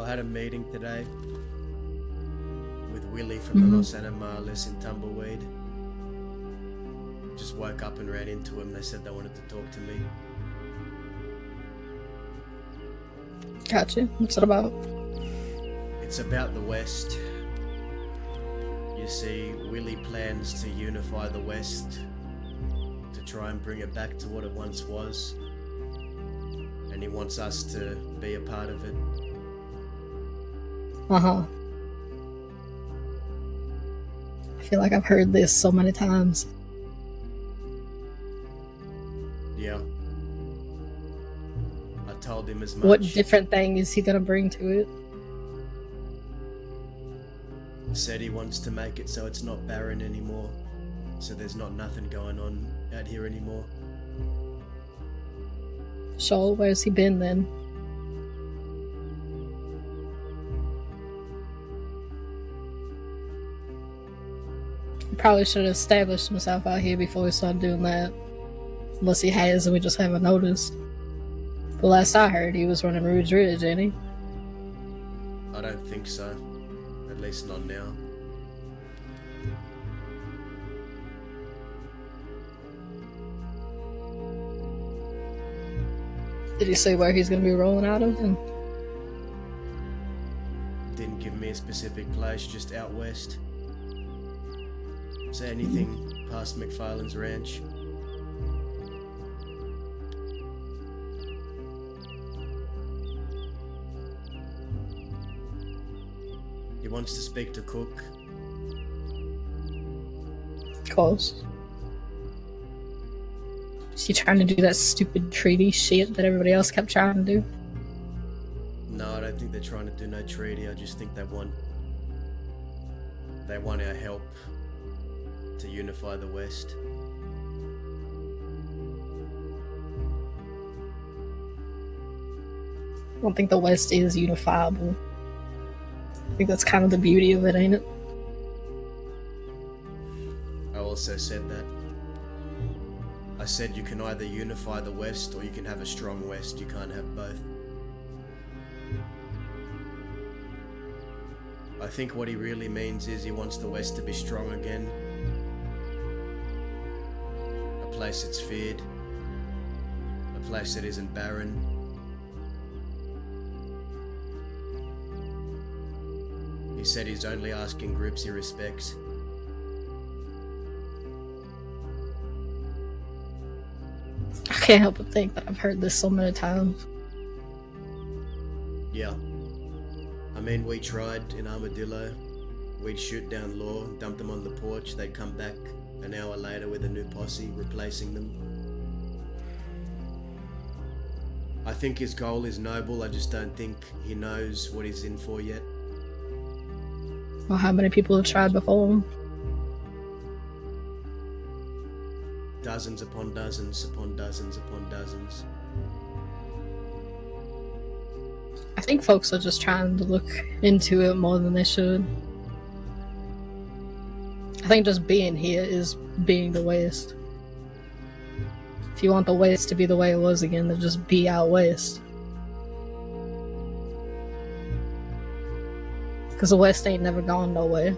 S3: I had a meeting today with Willie from the Los Animales in Tumbleweed. Just woke up and ran into him. They said they wanted to talk to me.
S6: Gotcha. What's it about?
S3: It's about the West. You see, Willie plans to unify the West to try and bring it back to what it once was. And he wants us to be a part of it.
S6: Uh-huh. I feel like I've heard this so many times.
S3: Yeah. I told him as much.
S6: What different thing is he gonna bring to it?
S3: Said he wants to make it so it's not barren anymore. So there's not nothing going on out here anymore.
S6: So, where's he been then? He probably should have established himself out here before he started doing that. Unless he has and we just haven't noticed. The last I heard, he was running Rouge Ridge, ain't he?
S3: I don't think so. At least not now.
S6: Did he say where he's gonna be rolling out of then?
S3: Didn't give me a specific place, just out west. Say anything past McFarlane's ranch. He wants to speak to Cook.
S6: Of course. Is he trying to do that stupid treaty shit that everybody else kept trying to do?
S3: No, I don't think they're trying to do no treaty. I just think they want our help to unify the West.
S6: I don't think the West is unifiable. I think that's kind of the beauty of it, ain't it?
S3: I also said that. I said you can either unify the West or you can have a strong West. You can't have both. I think what he really means is he wants the West to be strong again. A place that's feared. A place that isn't barren. He said he's only asking groups he respects.
S6: I can't help but think that I've heard this so many times.
S3: Yeah. I mean, we tried in Armadillo. We'd shoot down Law, dump them on the porch, they'd come back an hour later with a new posse, replacing them. I think his goal is noble, I just don't think he knows what he's in for yet.
S6: Well, how many people have tried before him?
S3: Dozens upon dozens upon dozens upon dozens.
S6: I think folks are just trying to look into it more than they should. I think just being here is being the West. If you want the West to be the way it was again, then just be out West. Because the West ain't never gone nowhere.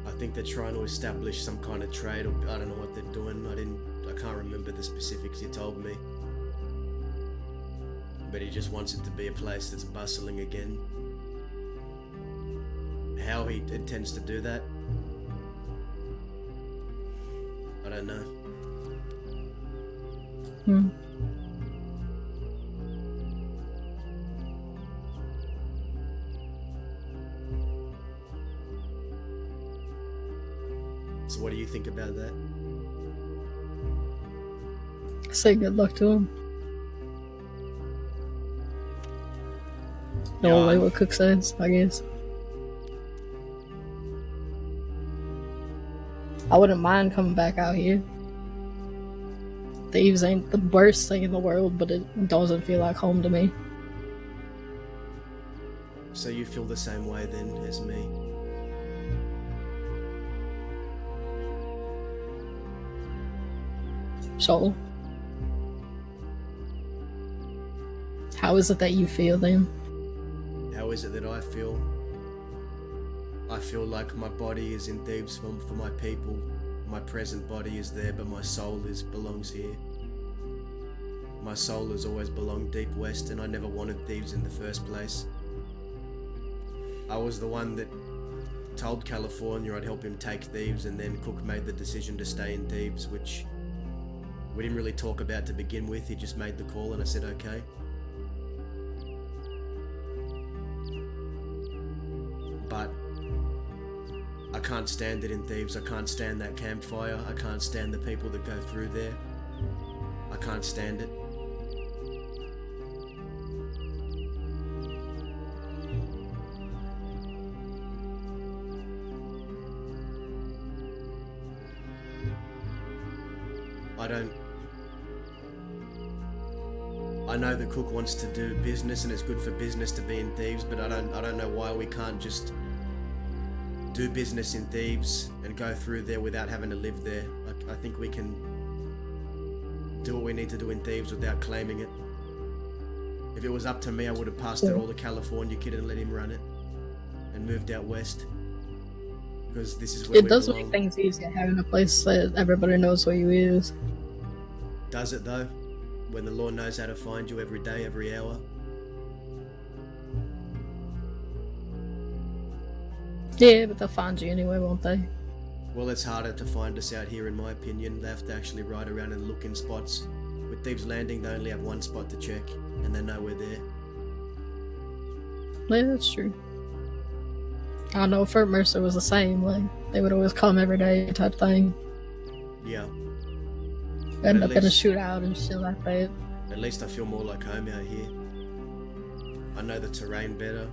S3: I think they're trying to establish some kind of trade, or I don't know what they're doing. I can't remember the specifics he told me. But he just wants it to be a place that's bustling again. How he intends to do that, I don't know. So what do you think about that?
S6: Say good luck to him. No way what Cook says, I guess. I wouldn't mind coming back out here. Thieves ain't the worst thing in the world, but it doesn't feel like home to me.
S3: So you feel the same way then as me?
S6: So, How is it that you feel then?
S3: How is it that I feel? I feel like my body is in Thebes for my people. My present body is there, but my soul belongs here. My soul has always belonged deep west, and I never wanted Thebes in the first place. I was the one that told California I'd help him take Thebes, and then Cook made the decision to stay in Thebes, which we didn't really talk about to begin with. He just made the call and I said okay. But I can't stand it in Thebes. I can't stand that campfire. I can't stand the people that go through there. I can't stand it. I know that Cook wants to do business and it's good for business to be in Thebes, but I don't know why we can't just do business in Thebes and go through there without having to live there. I think we can do what we need to do in Thebes without claiming it. If it was up to me, I would have passed it all to California kid and let him run it and moved out west. Because this is where
S6: It
S3: we
S6: does
S3: belong.
S6: make things easier having a place that everybody knows where you is.
S3: Does it though? When the law knows how to find you every day, every hour?
S6: Yeah, but they'll find you anyway, won't they?
S3: Well, it's harder to find us out here in my opinion. They have to actually ride around and look in spots. With Thieves Landing, they only have one spot to check, and they know we're there.
S6: Yeah, that's true. I know Fort Mercer was the same. Like, they would always come every day type thing.
S3: Yeah.
S6: End up in a shootout and shit like that.
S3: At least I feel more like home out here. I know the terrain better.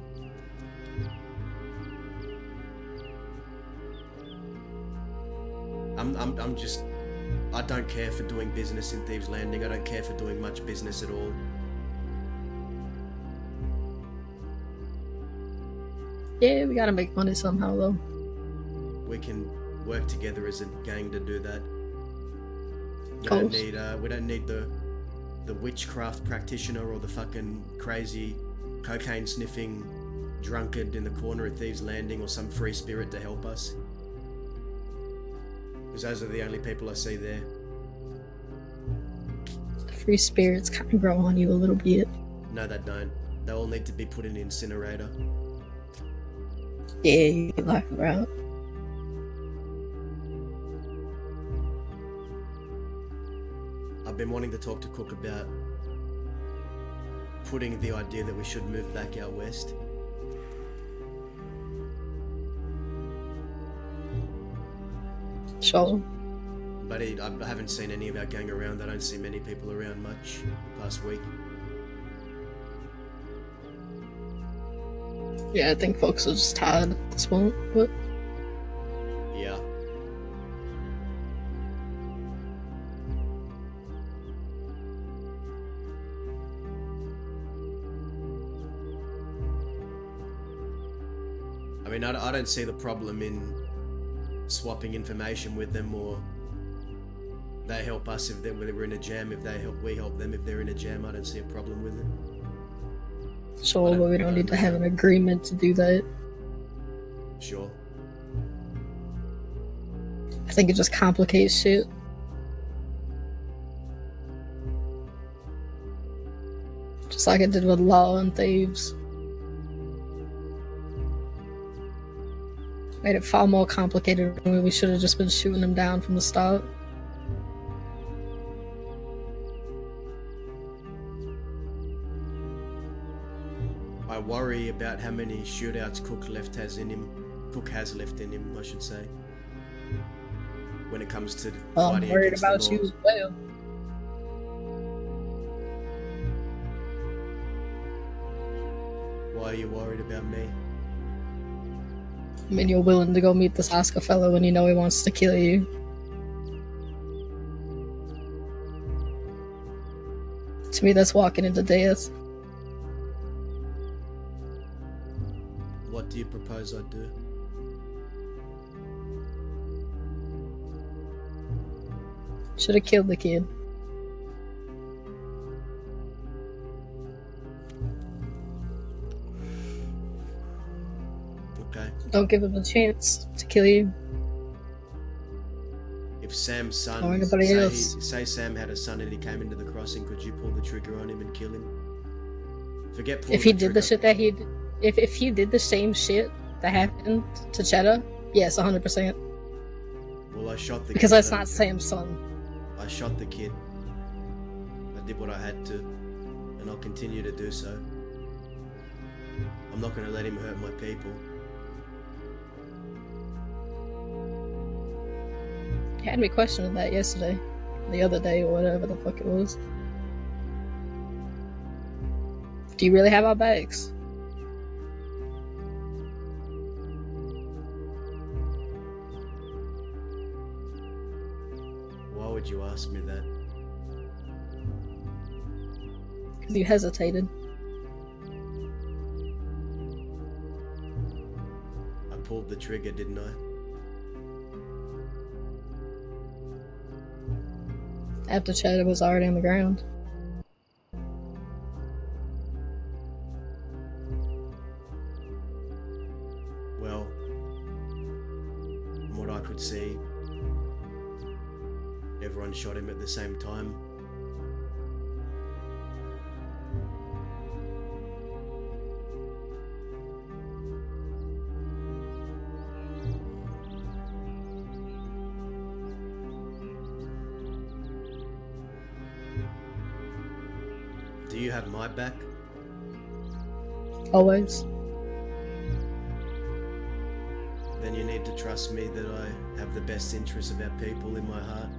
S3: I don't care for doing business in Thieves Landing. I don't care for doing much business at all.
S6: Yeah, we gotta make money somehow though.
S3: We can work together as a gang to do that. We don't need the witchcraft practitioner or the fucking crazy cocaine sniffing drunkard in the corner at Thieves Landing or some free spirit to help us. Because those are the only people I see there.
S6: The free spirits kind of grow on you a little bit.
S3: No, they don't. They all need to be put in an incinerator.
S6: Yeah, you can laugh about.
S3: I've been wanting to talk to Cook about putting the idea that we should move back out west.
S6: Sure.
S3: But I haven't seen any of our gang around. I don't see many people around much the past week.
S6: Yeah, I think folks are just tired at this point, but
S3: Yeah. I mean, I don't see the problem in swapping information with them, or they help us if we're in a jam. If we help them if they're in a jam. I don't see a problem with it.
S6: sure, but we don't need to have an agreement to do that.
S3: Sure.
S6: I think it just complicates shit. Just like it did with Law and Thieves. Made it far more complicated when we should have just been shooting them down from the start.
S3: I worry about how many shootouts Cook has left in him, I should say. When it comes to
S6: I'm
S3: fighting
S6: worried
S3: against the
S6: about
S3: law.
S6: you as well.
S3: Why are you worried about me?
S6: I mean, you're willing to go meet this Oscar fellow when you know he wants to kill you. To me, that's walking into death.
S3: What do you propose I do?
S6: Should have killed the kid.
S3: okay?
S6: Don't give him a chance to kill you.
S3: If Sam's son,
S6: Or anybody else.
S3: say Sam had a son and he came into the crossing, could you pull the trigger on him and kill him? Forget pulling
S6: If he
S3: the
S6: did the
S3: trigger.
S6: shit that he, if he did the same shit that happened to Cheddar, yes, 100%.
S3: Well, I shot the
S6: Because
S3: kid.
S6: that's not Sam's son.
S3: I shot the kid. I did what I had to, and I'll continue to do so. I'm not going to let him hurt my people.
S6: You had me questioning that yesterday. The other day, or whatever the fuck it was. Do you really have our bags?
S3: Why would you ask me that?
S6: Because you hesitated.
S3: I pulled the trigger, didn't I?
S6: After Cheddar was already on the ground.
S3: Well, from what I could see, everyone shot him at the same time. Do you have my back?
S6: Always.
S3: Then you need to trust me that I have the best interests of our people in my heart.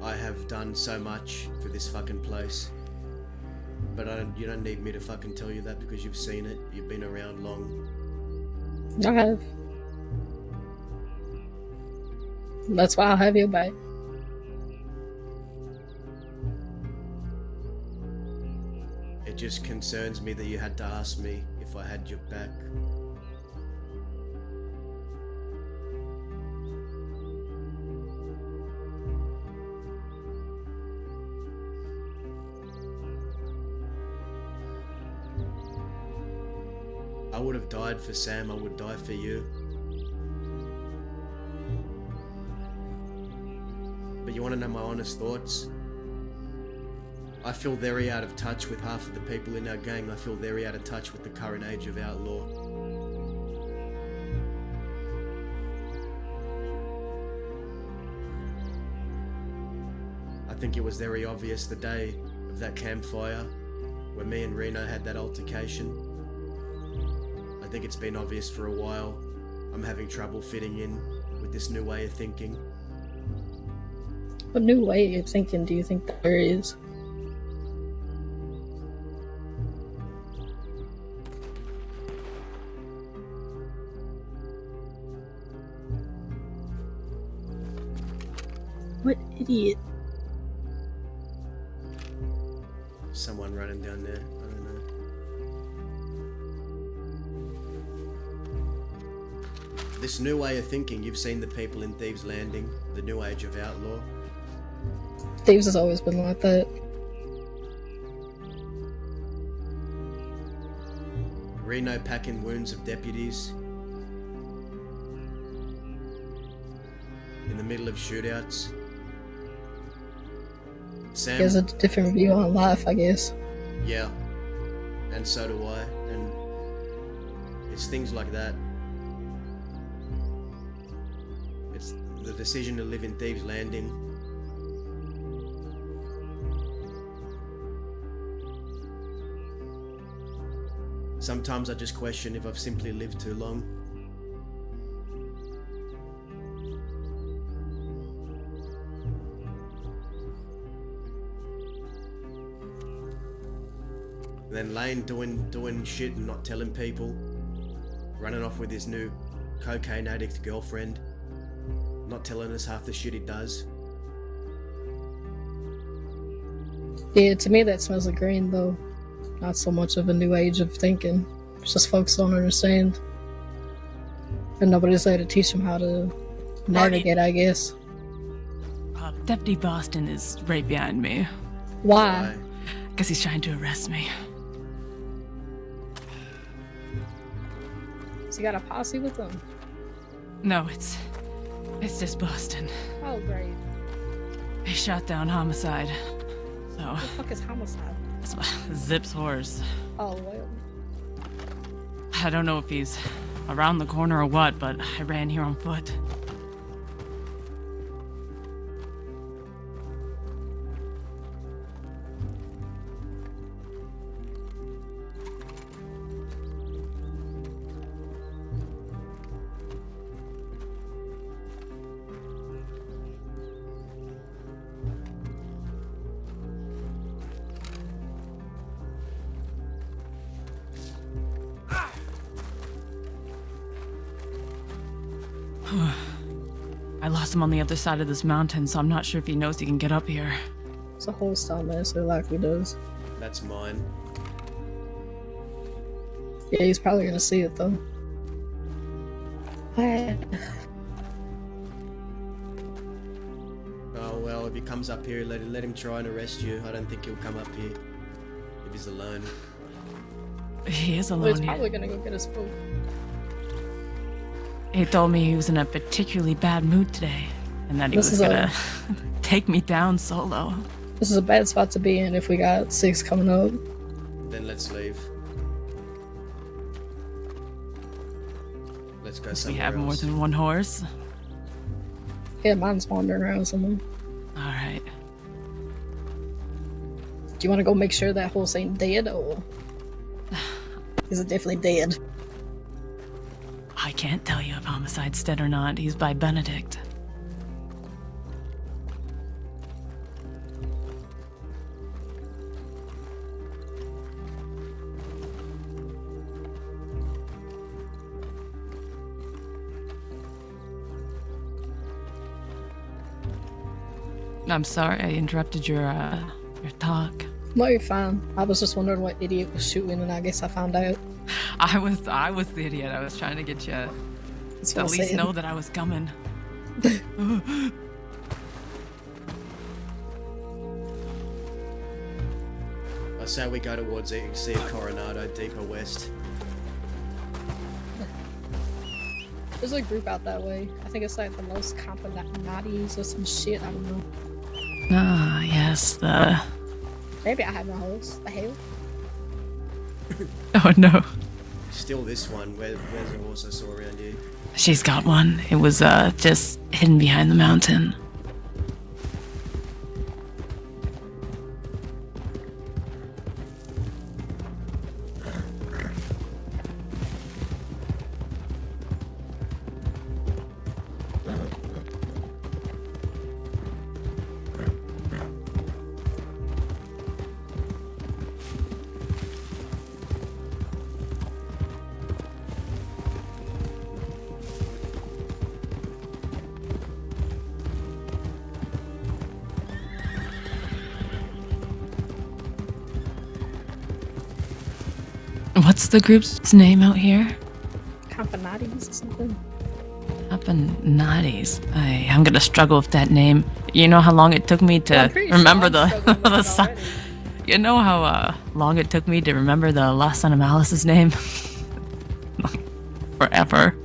S3: I have done so much for this fucking place. But you don't need me to fucking tell you that because you've seen it. You've been around long.
S6: I have. That's why I'll have your back.
S3: It just concerns me that you had to ask me if I had your back. I would have died for Sam, I would die for you. But you want to know my honest thoughts? I feel very out of touch with half of the people in our gang. I feel very out of touch with the current age of outlaw. I think it was very obvious the day of that campfire when me and Reno had that altercation. I think it's been obvious for a while. I'm having trouble fitting in with this new way of thinking.
S6: What new way of thinking do you think there is? What idiot?
S3: Someone running down there. I don't know. This new way of thinking, you've seen the people in Thieves Landing, the new age of outlaw.
S6: Thieves has always been like that.
S3: Reno packing wounds of deputies. In the middle of shootouts. Sam.
S6: He has a different view on life, I guess.
S3: Yeah. And so do I. And it's things like that. It's the decision to live in Thieves Landing. Sometimes I just question if I've simply lived too long. Then Lane doing shit and not telling people. Running off with his new cocaine addict girlfriend. Not telling us half the shit he does.
S6: Yeah, to me that smells like green, though. Not so much of a new age of thinking. It's just folks don't understand. And nobody's there to teach them how to navigate, I guess.
S7: Deputy Boston is right behind me.
S6: Why?
S7: Because he's trying to arrest me.
S6: So you got a posse with them?
S7: No, it's just Boston.
S6: Oh, great.
S7: He shot down homicide. So
S6: What the fuck is homicide?
S7: that's Zip's horse.
S6: Oh, well.
S7: I don't know if he's around the corner or what, but I ran here on foot. I lost him on the other side of this mountain, so I'm not sure if he knows he can get up here.
S6: It's a whole stone there, so it likely does.
S3: That's mine.
S6: Yeah, he's probably gonna see it though.
S3: Oh well, if he comes up here, let him try and arrest you. I don't think he'll come up here if he's alone.
S7: He is
S6: Well,
S7: alone
S6: he's
S7: here.
S6: probably gonna go get his food.
S7: He told me he was in a particularly bad mood today, and that he
S6: This
S7: was
S6: is
S7: gonna take me down solo.
S6: This is a bad spot to be in if we got 6 coming up.
S3: Then let's leave. Let's go
S7: We
S3: somewhere
S7: have more
S3: else.
S7: than one horse.
S6: Yeah, mine's wandering around somewhere.
S7: Alright.
S6: Do you want to go make sure that horse ain't dead, or is it definitely dead?
S7: I can't tell you if homicide's dead or not. He's by Benedict. I'm sorry I interrupted your talk.
S6: No, you're fine. I was just wondering what idiot was shooting, and I guess I found out.
S7: I was the idiot. I was trying to get you
S6: That's
S7: to
S6: what
S7: at
S6: I'm
S7: least
S6: saying.
S7: know that I was coming.
S3: I say we go towards it, see Coronado, deeper west.
S6: There's a group out that way. I think it's like the Los Campanatis or some shit. I don't know.
S7: Ah, yes, the...
S6: Maybe I have my horse. The hell?
S7: Oh no.
S3: Still this one. Where's the horse I saw around you?
S7: She's got one. It was just hidden behind the mountain. What's the group's name out here?
S6: Campanatis or something.
S7: Up in Noddies. I'm gonna struggle with that name. You know how long it took me to
S6: Well, I'm pretty
S7: remember
S6: sure I'm
S7: the
S6: struggling with
S7: the
S6: it
S7: si-
S6: already.
S7: You know how long it took me to remember the Los Animales' name? Forever.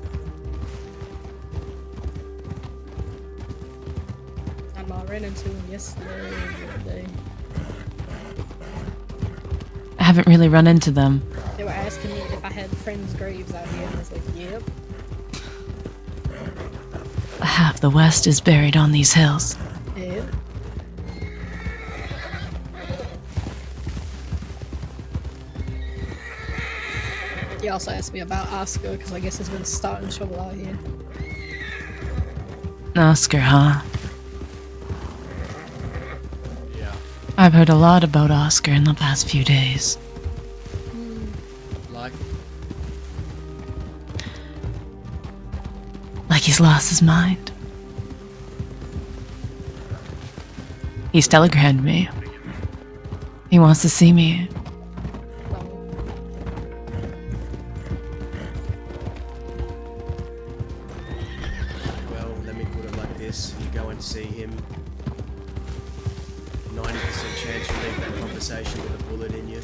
S6: I ran into him yesterday or the other day.
S7: I haven't really run into them.
S6: They were asking me if I had friends' graves out here, and I was like, yep.
S7: Half the West is buried on these hills.
S6: Yep. He also asked me about Oscar, because I guess he's been starting trouble out here.
S7: Oscar, huh?
S3: Yeah.
S7: I've heard a lot about Oscar in the past few days.
S3: Like,
S7: Like he's lost his mind. He's telegrammed me. He wants to see me.
S3: well, let me put it like this. You go and see him, 90% chance you leave that conversation with a bullet in you.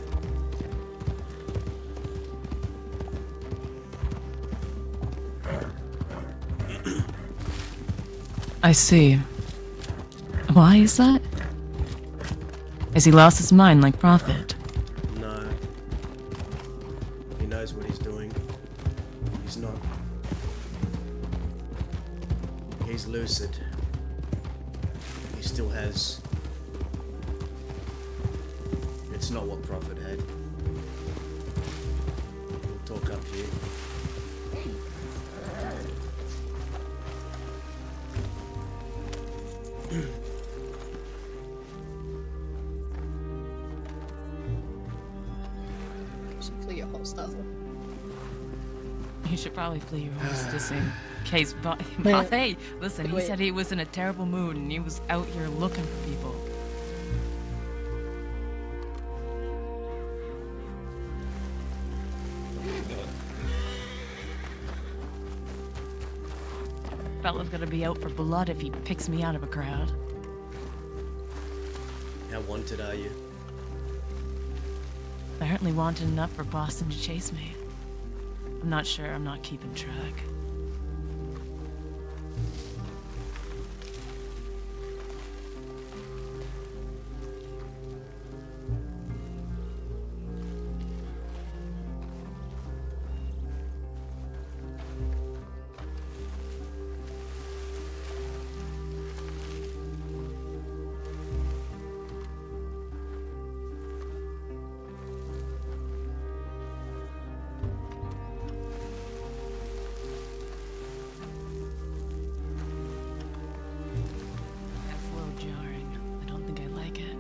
S7: I see. Why is that? Has he lost his mind like Prophet?
S3: No. He knows what he's doing. He's not. He's lucid. He still has. It's not what Prophet had. We'll talk up here.
S6: Should flee your host, Dazzle.
S7: You should probably flee your host just in case. But
S6: Man.
S7: hey, listen, he
S6: Wait.
S7: said he was in a terrible mood and he was out here looking for people. Fella's gonna be out for blood if he picks me out of a crowd.
S3: How wanted are you?
S7: Apparently wanted enough for Boston to chase me. I'm not sure, I'm not keeping track. That's a little jarring. I don't think I like it.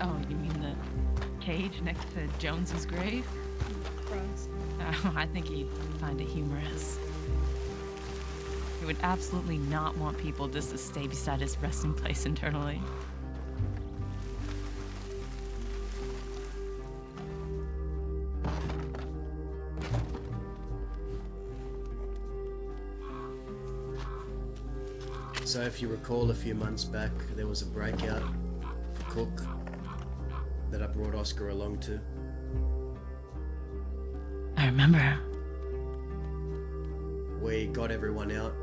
S7: Oh, you mean the cage next to Jones's grave? Oh, I think he'd find it humorous. He would absolutely not want people just to stay beside his resting place internally.
S3: So if you recall a few months back, there was a breakout for Cook that I brought Oscar along to.
S7: I remember.
S3: We got everyone out.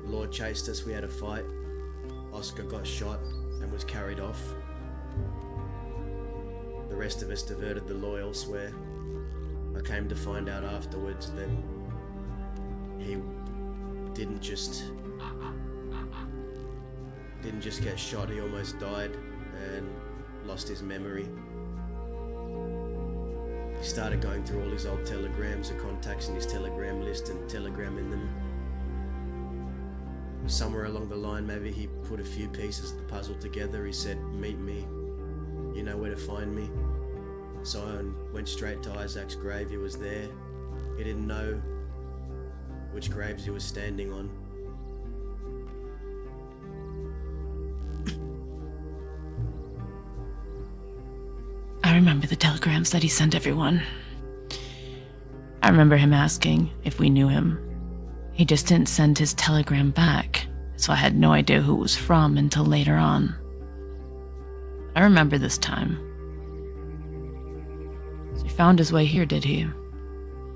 S3: Lord chased us, we had a fight. Oscar got shot and was carried off. The rest of us diverted the law elsewhere. I came to find out afterwards that he didn't just get shot, he almost died and lost his memory. He started going through all his old telegrams, the contacts in his telegram list and telegramming them. Somewhere along the line, maybe he put a few pieces of the puzzle together. He said, "Meet me, you know where to find me." So I went straight to Isaac's grave. He was there. He didn't know which graves he was standing on.
S7: I remember the telegrams that he sent everyone. I remember him asking if we knew him. He just didn't send his telegram back, so I had no idea who it was from until later on. I remember this time. So he found his way here, did he?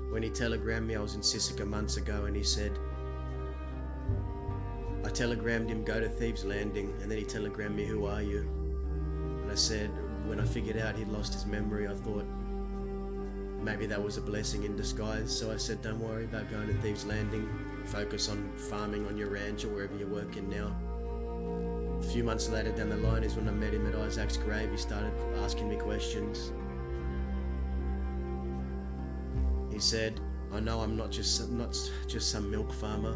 S3: When he telegrammed me, I was in Sisika months ago, and he said, I telegrammed him, go to Thieves Landing, and then he telegrammed me, who are you? And I said, when I figured out he'd lost his memory, I thought maybe that was a blessing in disguise. So I said, don't worry about going to Thieves Landing, focus on farming on your ranch or wherever you're working now. A few months later down the line is when I met him at Isaac's grave. He started asking me questions. He said, I know I'm not just some milk farmer.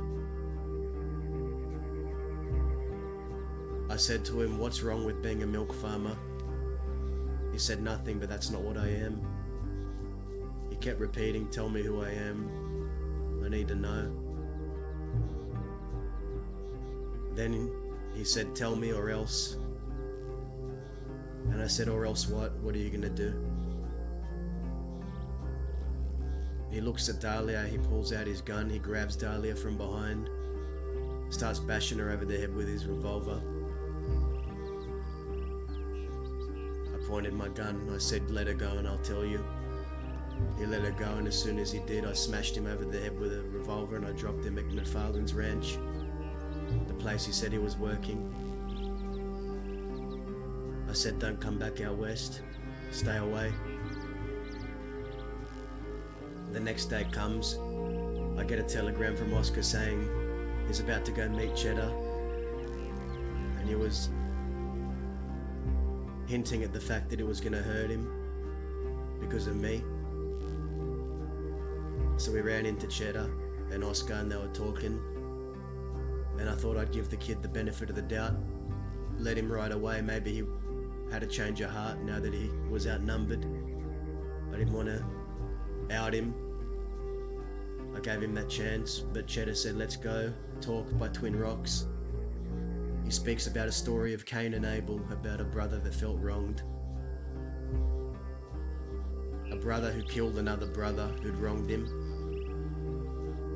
S3: I said to him, what's wrong with being a milk farmer? He said, nothing, but that's not what I am. He kept repeating, tell me who I am. I need to know. Then he said, tell me or else. And I said, or else what? What are you gonna do? He looks at Dahlia, he pulls out his gun, he grabs Dahlia from behind, starts bashing her over the head with his revolver. I pointed my gun, I said, let her go and I'll tell you. He let her go, and as soon as he did, I smashed him over the head with a revolver and I dropped him at McFarlane's ranch, the place he said he was working. I said, don't come back out west, stay away. The next day comes, I get a telegram from Oscar saying he's about to go meet Cheddar, and he was hinting at the fact that it was going to hurt him because of me. So we ran into Cheddar and Oscar and they were talking, and I thought I'd give the kid the benefit of the doubt, let him ride away. Maybe he had a change of heart now that he was outnumbered. I didn't want to out him. I gave him that chance, but Cheddar said, let's go, talk by Twin Rocks. He speaks about a story of Cain and Abel, about a brother that felt wronged. A brother who killed another brother who'd wronged him,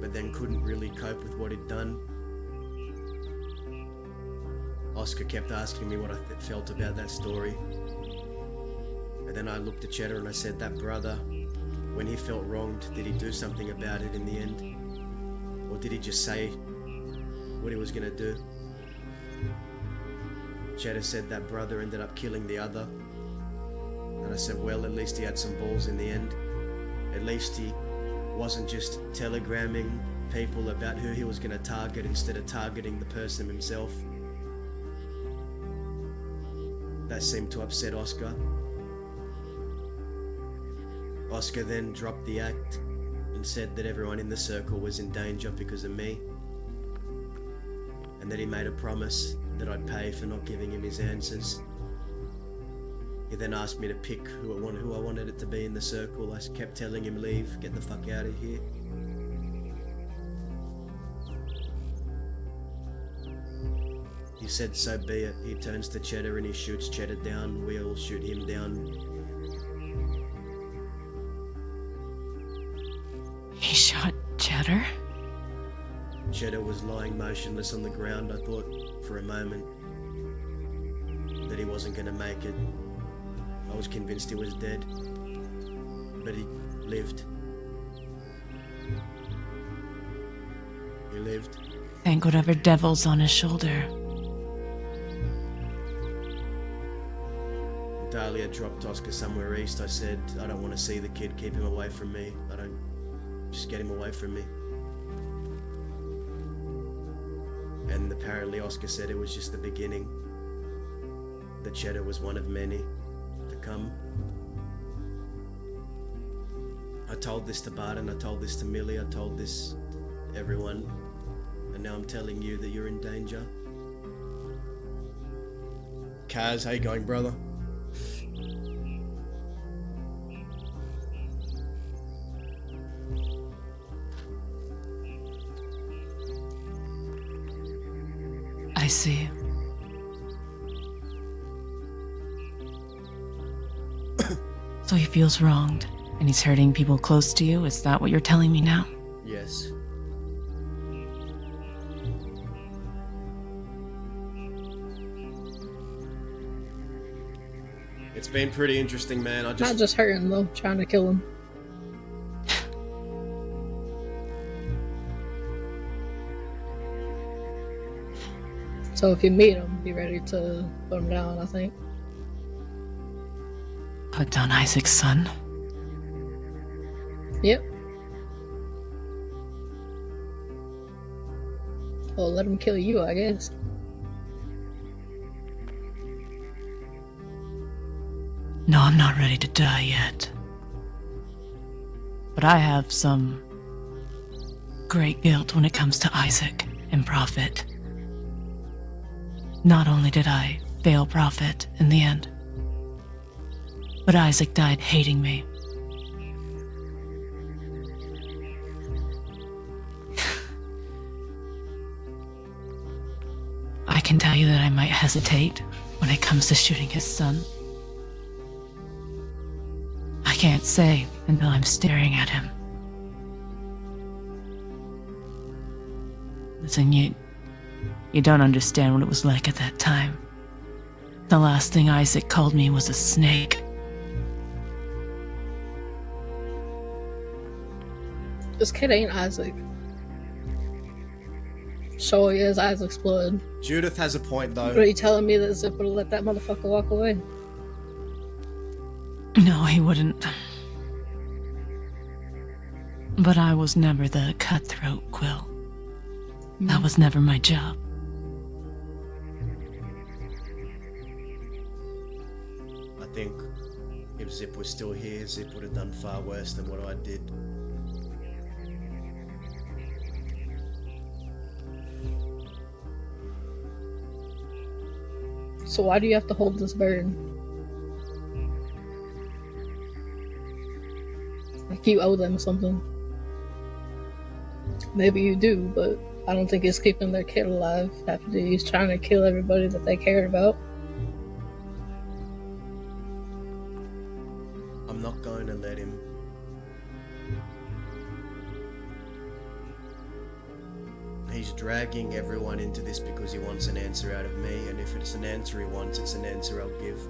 S3: but then couldn't really cope with what he'd done. Oscar kept asking me what I felt about that story. And then I looked at Cheddar and I said, that brother, when he felt wronged, did he do something about it in the end? Or did he just say what he was going to do? Cheddar said that brother ended up killing the other. And I said, well, at least he had some balls in the end. At least he wasn't just telegramming people about who he was going to target instead of targeting the person himself. That seemed to upset Oscar. Oscar then dropped the act and said that everyone in the circle was in danger because of me, and that he made a promise that I'd pay for not giving him his answers. He then asked me to pick who I wanted it to be in the circle. I kept telling him, leave, get the fuck out of here. He said, so be it. He turns to Cheddar and he shoots Cheddar down. We all shoot him down.
S7: He shot Cheddar?
S3: Cheddar was lying motionless on the ground. I thought for a moment that he wasn't going to make it. I was convinced he was dead, but he lived. He lived.
S7: Thank whatever devil's on his shoulder.
S3: Dahlia dropped Oscar somewhere east. I said, I don't want to see the kid. Keep him away from me. Just get him away from me. And apparently Oscar said it was just the beginning. That Cheddar was one of many to come. I told this to Barton, I told this to Millie, I told this to everyone, and now I'm telling you that you're in danger. Kaz, how you going, brother?
S7: I see. So he feels wronged, and he's hurting people close to you? Is that what you're telling me now?
S3: Yes. It's been pretty interesting, man.
S6: Not just hurting though, trying to kill him. So if you meet him, be ready to put him down, I think.
S7: Put down Isaac's son?
S6: Yep. Well, let him kill you, I guess.
S7: No, I'm not ready to die yet. But I have some great guilt when it comes to Isaac and Prophet. Not only did I fail Prophet in the end, but Isaac died hating me. I can tell you that I might hesitate when it comes to shooting his son. can't say until I'm staring at him. Listen, you don't understand what it was like at that time. The last thing Isaac called me was a snake.
S6: This kid ain't Isaac. So he is Isaac's blood.
S3: Judith has a point, though.
S6: But are you telling me that Zip would have let that motherfucker walk away?
S7: No, he wouldn't. But I was never the cutthroat, Quill. That was never my job.
S3: I think if Zip was still here, Zip would have done far worse than what I did.
S6: So why do you have to hold this bird? Like you owe them something. Maybe you do, but I don't think it's keeping their kid alive after he's trying to kill everybody that they cared about.
S3: I'm not going to let him. He's dragging everyone into this because he wants an answer out of me, and if it's an answer he wants, it's an answer I'll give.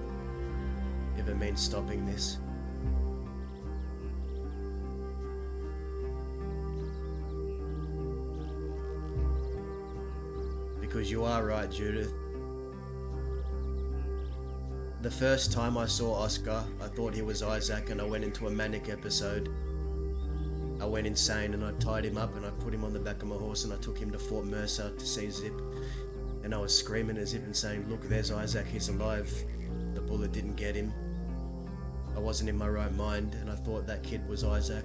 S3: If it means stopping this. Because you are right, Judith. The first time I saw Oscar, I thought he was Isaac, and I went into a manic episode. I went insane and I tied him up and I put him on the back of my horse and I took him to Fort Mercer to see Zip. And I was screaming at Zip and saying, "Look, there's Isaac, he's alive." The bullet didn't get him. I wasn't in my right mind and I thought that kid was Isaac.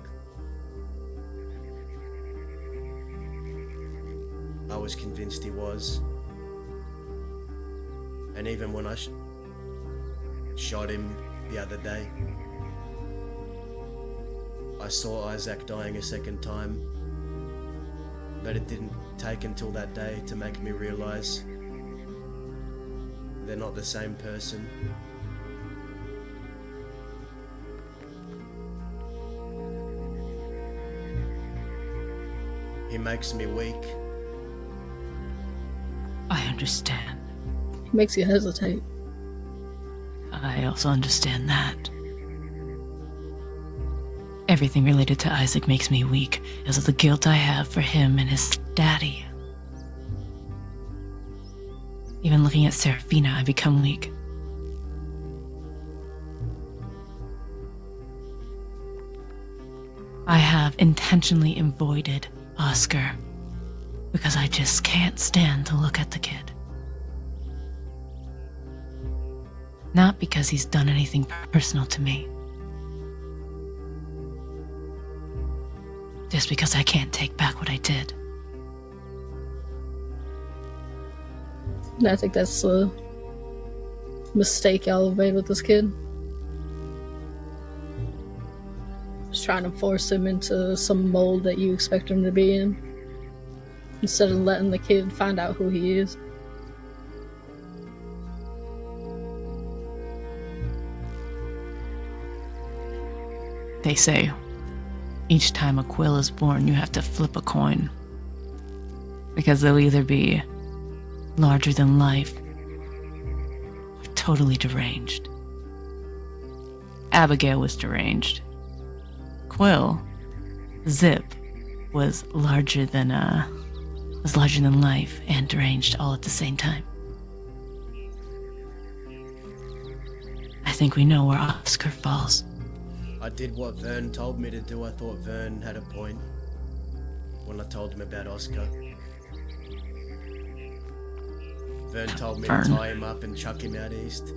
S3: I was convinced he was. And even when I shot him the other day, I saw Isaac dying a second time, but it didn't take until that day to make me realize they're not the same person. He makes me weak.
S7: I understand.
S6: Makes you hesitate.
S7: I also understand that. Everything related to Isaac makes me weak because of the guilt I have for him and his daddy. Even looking at Serafina, I become weak. I have intentionally avoided Oscar because I just can't stand to look at the kid. Not because he's done anything personal to me. Just because I can't take back what I did.
S6: I think that's a mistake y'all have made with this kid. Just trying to force him into some mold that you expect him to be in, instead of letting the kid find out who he is.
S7: They say, each time a Quill is born, you have to flip a coin. Because they'll either be larger than life or totally deranged. Abigail was deranged. Quill, Zip, was larger than life and deranged all at the same time. I think we know where Oscar falls.
S3: I did what Vern told me to do. I thought Vern had a point when I told him about Oscar. Vern told me to tie him up and chuck him out east.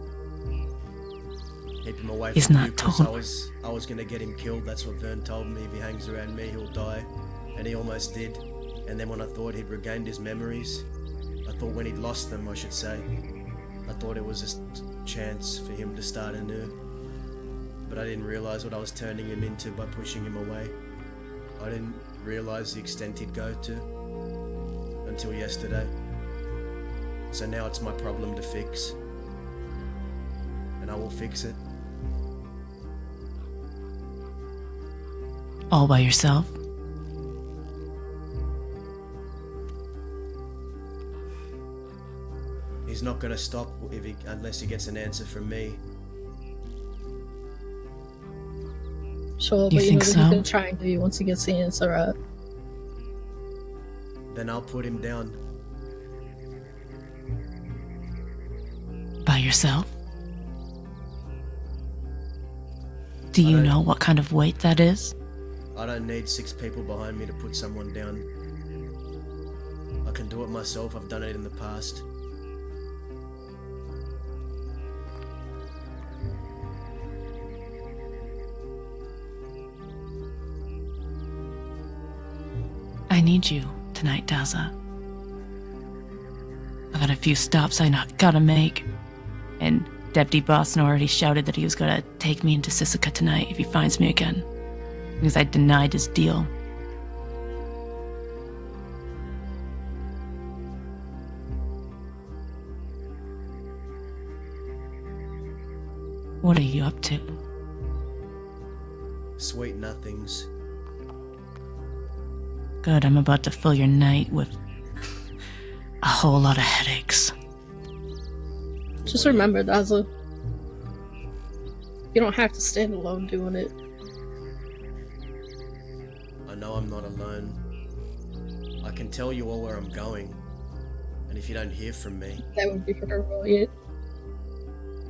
S3: Keep him away from you, because I was going to get him killed. That's what Vern told me. If he hangs around me, he'll die. And he almost did. And then when I thought he'd regained his memories, I thought when he'd lost them, I should say, I thought it was a chance for him to start anew. But I didn't realise what I was turning him into by pushing him away. I didn't realise the extent he'd go to until yesterday. So now it's my problem to fix. And I will fix it.
S7: All by yourself?
S3: He's not gonna stop unless he gets an answer from me.
S6: Sure,
S7: You
S6: but you know
S7: think
S6: what he's
S7: so?
S6: gonna try and do once he gets the answer right.
S3: Then I'll put him down.
S7: By yourself? Do
S3: I
S7: you
S3: don't-
S7: know what kind of weight that is?
S3: I don't need 6 people behind me to put someone down. I can do it myself. I've done it in the past.
S7: I need you tonight, Daza. I got a few stops gotta make. And Deputy Boston already shouted that he was gonna take me into Sisika tonight if he finds me again. Because I denied his deal. What are you up to?
S3: Sweet nothings.
S7: Good, I'm about to fill your night with a whole lot of headaches.
S6: Just remember, Dazzle, you don't have to stand alone doing it.
S3: I know I'm not alone. I can tell you all where I'm going. And if you don't hear from me,
S6: That would be brilliant.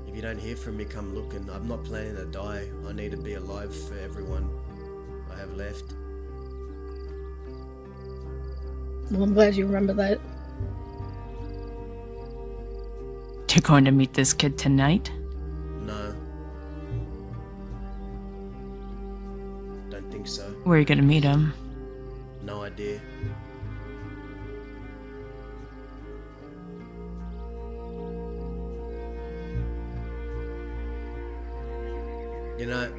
S3: if you don't hear from me, come looking. I'm not planning to die. I need to be alive for everyone I have left.
S6: Well, I'm glad you remember that.
S7: You're going to meet this kid tonight?
S3: No. Don't think so.
S7: Where are you gonna meet him?
S3: No idea. You know,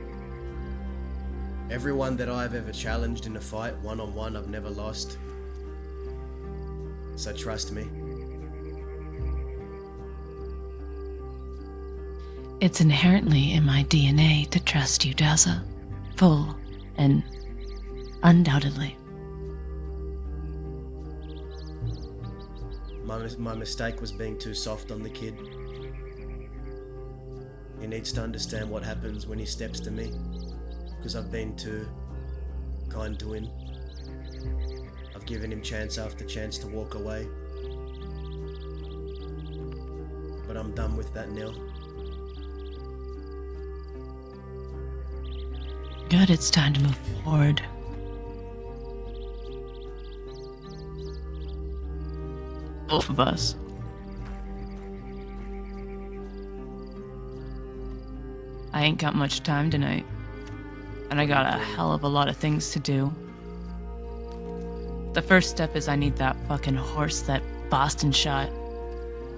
S3: everyone that I've ever challenged in a fight, one-on-one, I've never lost. So trust me.
S7: It's inherently in my DNA to trust you, Daza. Full and undoubtedly.
S3: My mistake was being too soft on the kid. He needs to understand what happens when he steps to me, because I've been too kind to him. I've given him chance after chance to walk away. But I'm done with that now.
S7: Good, it's time to move forward. Both of us. I ain't got much time tonight. And I got a hell of a lot of things to do. The first step is I need that fucking horse that Boston shot.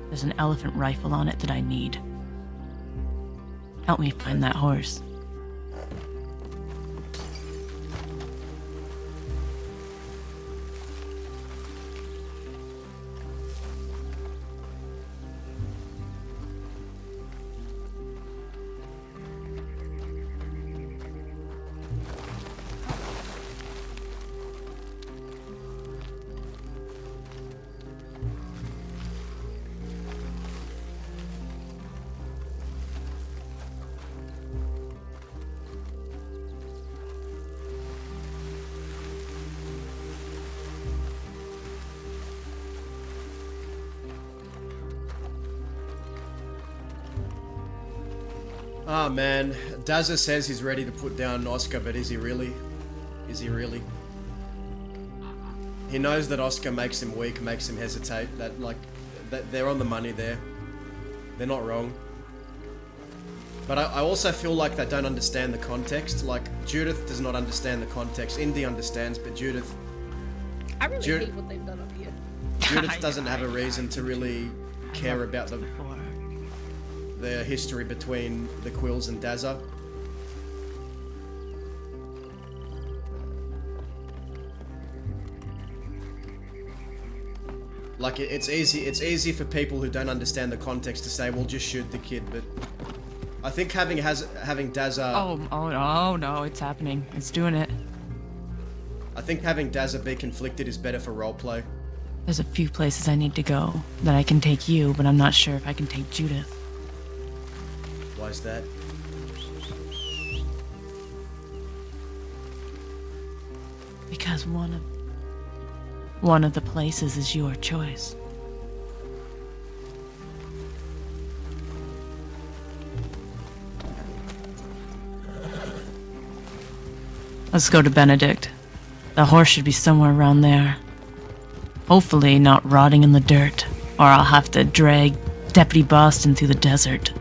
S7: There's an elephant rifle on it that I need. Help me find that horse.
S3: Ah man, Dazza says he's ready to put down Oscar, but is he really? Is he really? He knows that Oscar makes him weak, makes him hesitate. That they're on the money there. They're not wrong. But I also feel like they don't understand the context. Like, Judith does not understand the context. Indy understands, but Judith
S6: I really hate what they've done up here.
S3: Judith doesn't have a reason to really care about the history between the Quills and Dazza. Like, it's easy for people who don't understand the context to say, well, just shoot the kid, but I think having Dazza...
S7: Oh no, it's happening. It's doing it.
S3: think having Dazza be conflicted is better for roleplay.
S7: There's a few places I need to go that I can take you, but I'm not sure if I can take Judith.
S3: Why's that?
S7: Because one of the places is your choice. Let's go to Benedict. The horse should be somewhere around there. Hopefully not rotting in the dirt, or I'll have to drag Deputy Boston through the desert.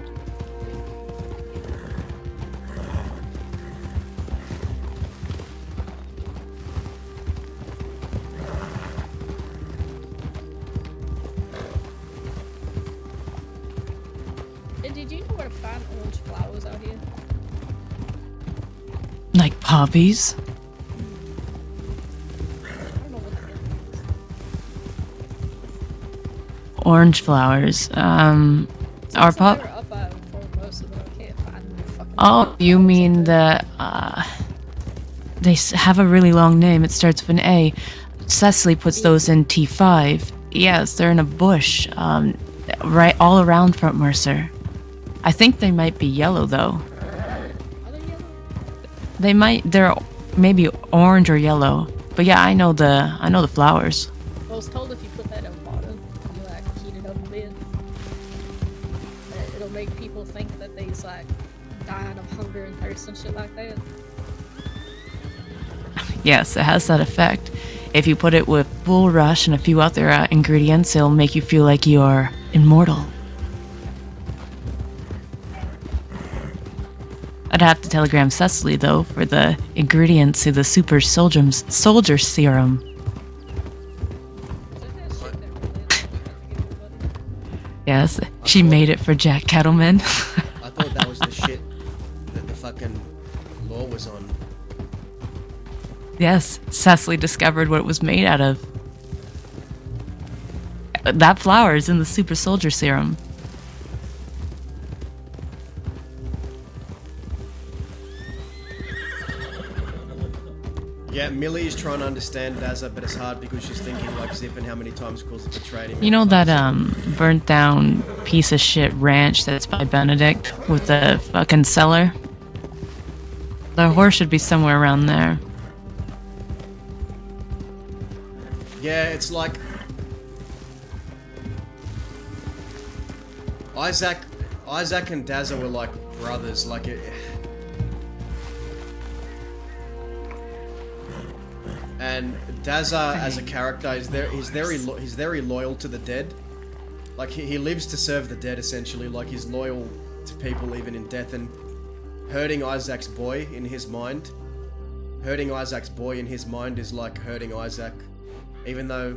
S6: Did you know where to find orange flowers out here?
S7: Like poppies?
S6: I don't know what the hell
S7: Orange flowers. Our pop.
S6: They were up out for most of them. I can't find them. Fucking
S7: Oh, you mean the, they have a really long name. It starts with an A. Cecily puts those in T5. Yes, they're in a bush, right all around Fort Mercer. I think they might be yellow, though.
S6: Are they yellow?
S7: They're maybe orange or yellow. But yeah, I know the flowers.
S6: I was told if you put that in water, you like heat it up a bit, that it'll make people think that they's like dying of hunger and thirst and shit like that.
S7: Yes, it has that effect. If you put it with Bull Rush and a few other ingredients, it'll make you feel like you're immortal. I'd have to telegram Cecily, though, for the ingredients to the super soldier serum.
S6: Is that shit that really like,
S7: Yes, she made it for Jack Kettleman.
S3: I thought that was the shit that the fucking law was on.
S7: Yes, Cecily discovered what it was made out of. That flower is in the super soldier serum.
S3: Yeah, Millie is trying to understand Dazza, but it's hard because she's thinking like Zip and how many times calls it betrayed him.
S7: You know that burnt down piece of shit ranch that's by Benedict with the fucking cellar? The horse should be somewhere around there.
S3: Yeah, it's like Isaac and Dazza were like brothers. Like it. And Dazza as a character he's very loyal to the dead. Like he lives to serve the dead essentially. Like he's loyal to people even in death, and hurting Isaac's boy in his mind is like hurting Isaac, even though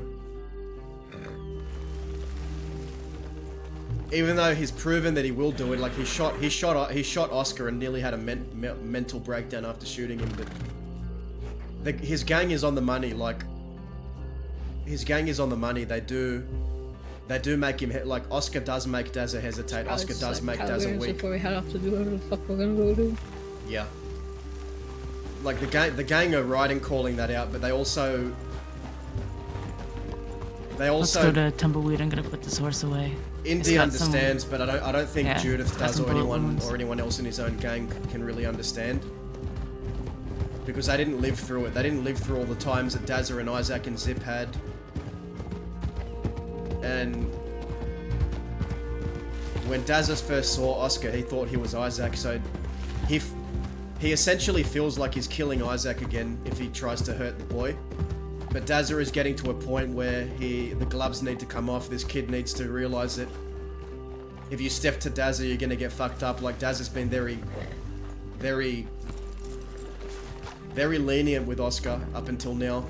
S3: he's proven that he will do it. Like he shot Oscar and nearly had a mental breakdown after shooting him, but his gang is on the money. Like his gang is on the money. They do make him like Oscar does make Dazza hesitate. Oscar does make Dazza weak.
S6: before we head off to do whatever the fuck we're gonna go do.
S3: Yeah. Like the gang are right in calling that out, but they also
S7: Let's go to Tumbleweed. I'm gonna put this horse away.
S3: Indy understands, but I don't think Judith
S7: got
S3: does,
S7: some
S3: or
S7: bullet wounds.
S3: anyone else in his own gang can really understand. Because they didn't live through it. They didn't live through all the times that Dazza and Isaac and Zip had. And when Dazza first saw Oscar, he thought he was Isaac, so he essentially feels like he's killing Isaac again if he tries to hurt the boy. But Dazza is getting to a point where the gloves need to come off. This kid needs to realize that if you step to Dazza, you're gonna get fucked up. Like Dazza's been very, very, very lenient with Oscar up until now.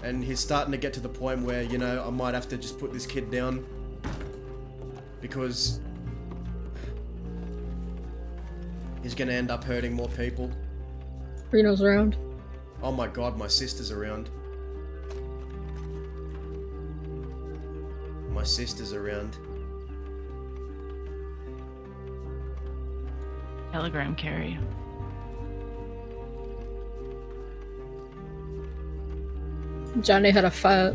S3: And he's starting to get to the point where, you know, I might have to just put this kid down. Because he's gonna end up hurting more people.
S6: Reno's around.
S3: Oh my god, my sister's around. My sister's around.
S7: Telegram carry.
S6: Johnny had a fight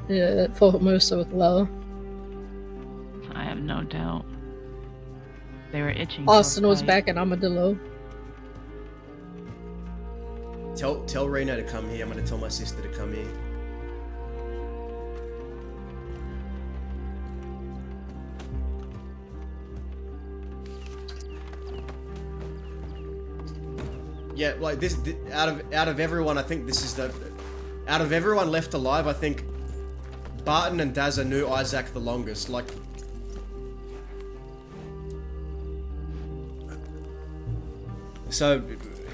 S6: at Fort Mercer with Lowe.
S7: I have no doubt. They were itching.
S6: Austin
S7: for a
S6: was
S7: fight.
S6: back in Armadillo.
S3: Tell Reno to come here. I'm gonna tell my sister to come here. Yeah, like this out of everyone, I think this is the out of everyone left alive. I think Barton and Dazza knew Isaac the longest. Like, so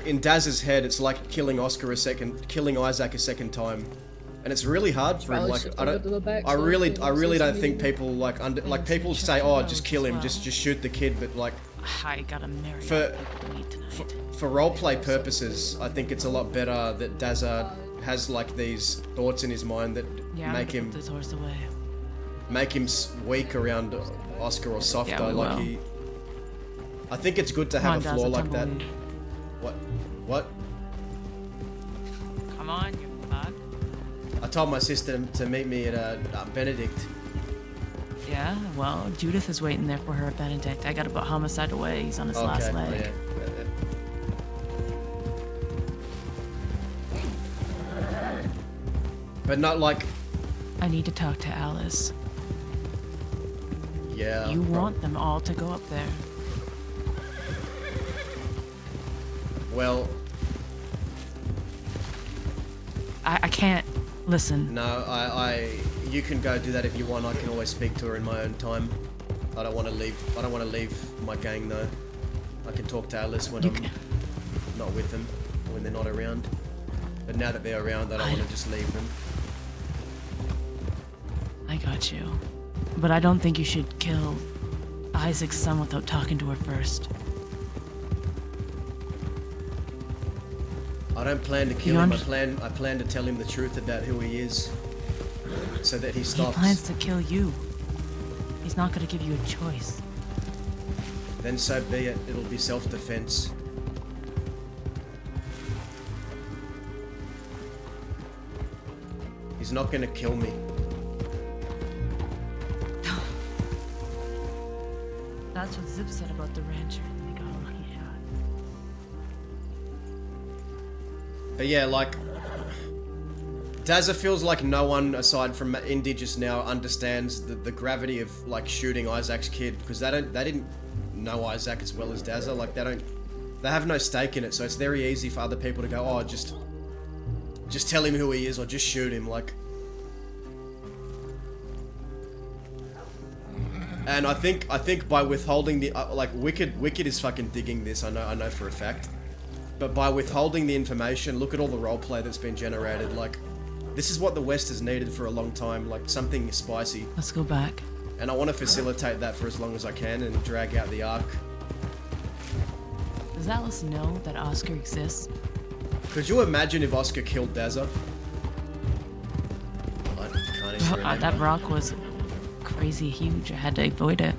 S3: in Dazza's head, it's like killing Isaac a second time, and it's really hard for him.
S6: Probably
S3: Like,
S6: should
S3: I
S6: go to the
S3: don't,
S6: back
S3: I
S6: so
S3: really,
S6: he
S3: I really
S6: loses
S3: don't think
S6: immediately.
S3: people like people say, oh, just kill him, just shoot the kid, but like.
S7: I gotta marry
S3: For-
S7: me tonight.
S3: For roleplay purposes, I think it's a lot better that Dazza has like these thoughts in his mind that
S7: Yeah,
S3: make
S7: I'm gonna
S3: him
S7: put this horse away.
S3: weak around Oscar or softer.
S7: Yeah, we
S3: like
S7: will.
S3: I think it's good to
S7: Come
S3: have
S7: on,
S3: a flaw
S7: Dazza,
S3: like that.
S7: tumbleweed.
S3: What?
S7: Come on, you bud.
S3: I told my sister to meet me at Benedict.
S7: Yeah, well, Judith is waiting there for her at Benedict. I gotta put Homicide away. He's on his last leg.
S3: Yeah. But not like,
S7: I need to talk to Alice.
S3: yeah.
S7: You want them all to go up there.
S3: Well,
S7: I can't. Listen.
S3: no, you can go do that if you want. I can always speak to her in my own time. I don't want to leave my gang though. I can talk to Alice when
S7: You
S3: I'm not with them, when they're not around. But now that they're around, I don't want to just leave them.
S7: I got you. But I don't think you should kill Isaac's son without talking to her first.
S3: I don't plan to kill
S7: You
S3: him.
S7: under-
S3: I plan to tell him the truth about who he is, so that he stops.
S7: He plans to kill you. He's not gonna give you a choice.
S3: Then so be it. It'll be self-defense. He's not gonna kill me.
S7: That's what Zip said about the rancher. They got a lucky shot.
S3: But yeah, like, Dazza feels like no one aside from Indigenous now understands the gravity of like shooting Isaac's kid, because they didn't know Isaac as well as Dazza. Like they have no stake in it, so it's very easy for other people to go, oh, just tell him who he is or just shoot him. Like, and I think by withholding the like Wicked is fucking digging this. I know for a fact. But by withholding the information, look at all the roleplay that's been generated. Like, this is what the West has needed for a long time. Like, something spicy.
S7: Let's go back.
S3: And I want to facilitate that for as long as I can and drag out the arc.
S7: Does Alice know that Oscar exists?
S3: Could you imagine if Oscar killed Dazza? I can't even remember.
S7: That rock was crazy huge. I had to avoid it.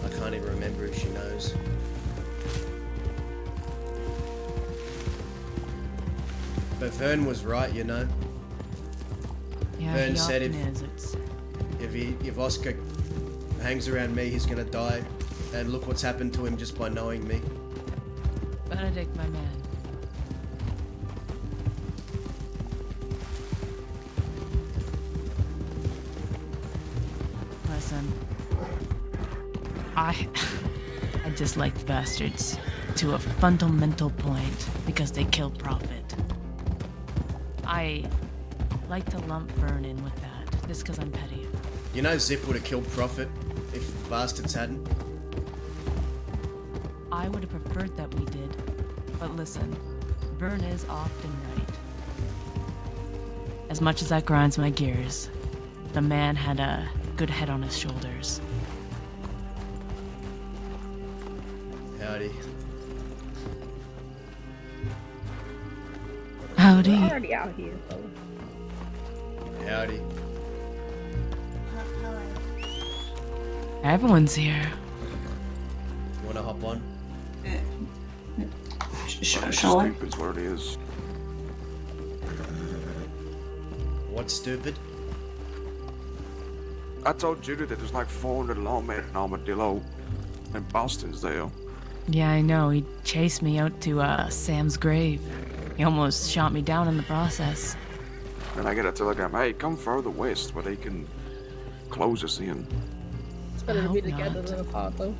S3: I can't even remember if she knows. But Vern was right, you know.
S7: Yeah,
S3: Vern
S7: he
S3: said
S7: often is. It's
S3: If Oscar hangs around me, he's gonna die. And look what's happened to him just by knowing me.
S7: Benedict, my man. Listen, I dislike the bastards to a fundamental point because they kill Prophet. I like to lump Vern in with that, just because I'm petty.
S3: You know Zip would have killed Prophet if the bastards hadn't.
S7: I would have preferred that we did, but listen, Vern is often right. As much as that grinds my gears, the man had a good head on his shoulders.
S3: Howdy.
S7: Howdy.
S8: We're already out here, so.
S3: Howdy.
S7: Everyone's here.
S3: You wanna hop on?
S8: Sure.
S9: Stupid's what it is.
S3: What's stupid?
S9: I told Judy that there's like 400 lawmen in Armadillo and Boston's there.
S7: Yeah, I know. He chased me out to Sam's grave. He almost shot me down in the process.
S9: Then I get a telegram, hey, come further west where they can close us in.
S6: It's better to be
S7: hope
S6: together
S7: not.
S6: than apart, though.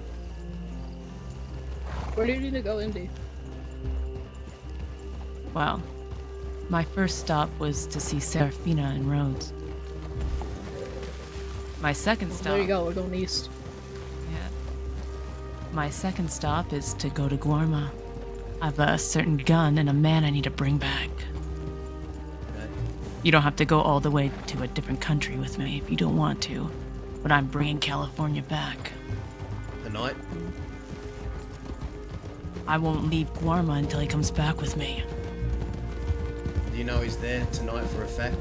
S6: Where do you need to go, Indy?
S7: Well, my first stop was to see Serafina and Rhodes. My second stop...
S6: There you go, we're going east.
S7: Yeah. My second stop is to go to Guarma. I've a certain gun and a man I need to bring back.
S3: Okay.
S7: You don't have to go all the way to a different country with me if you don't want to, but I'm bringing California back.
S3: Tonight?
S7: I won't leave Guarma until he comes back with me.
S3: Do you know he's there tonight for a fact?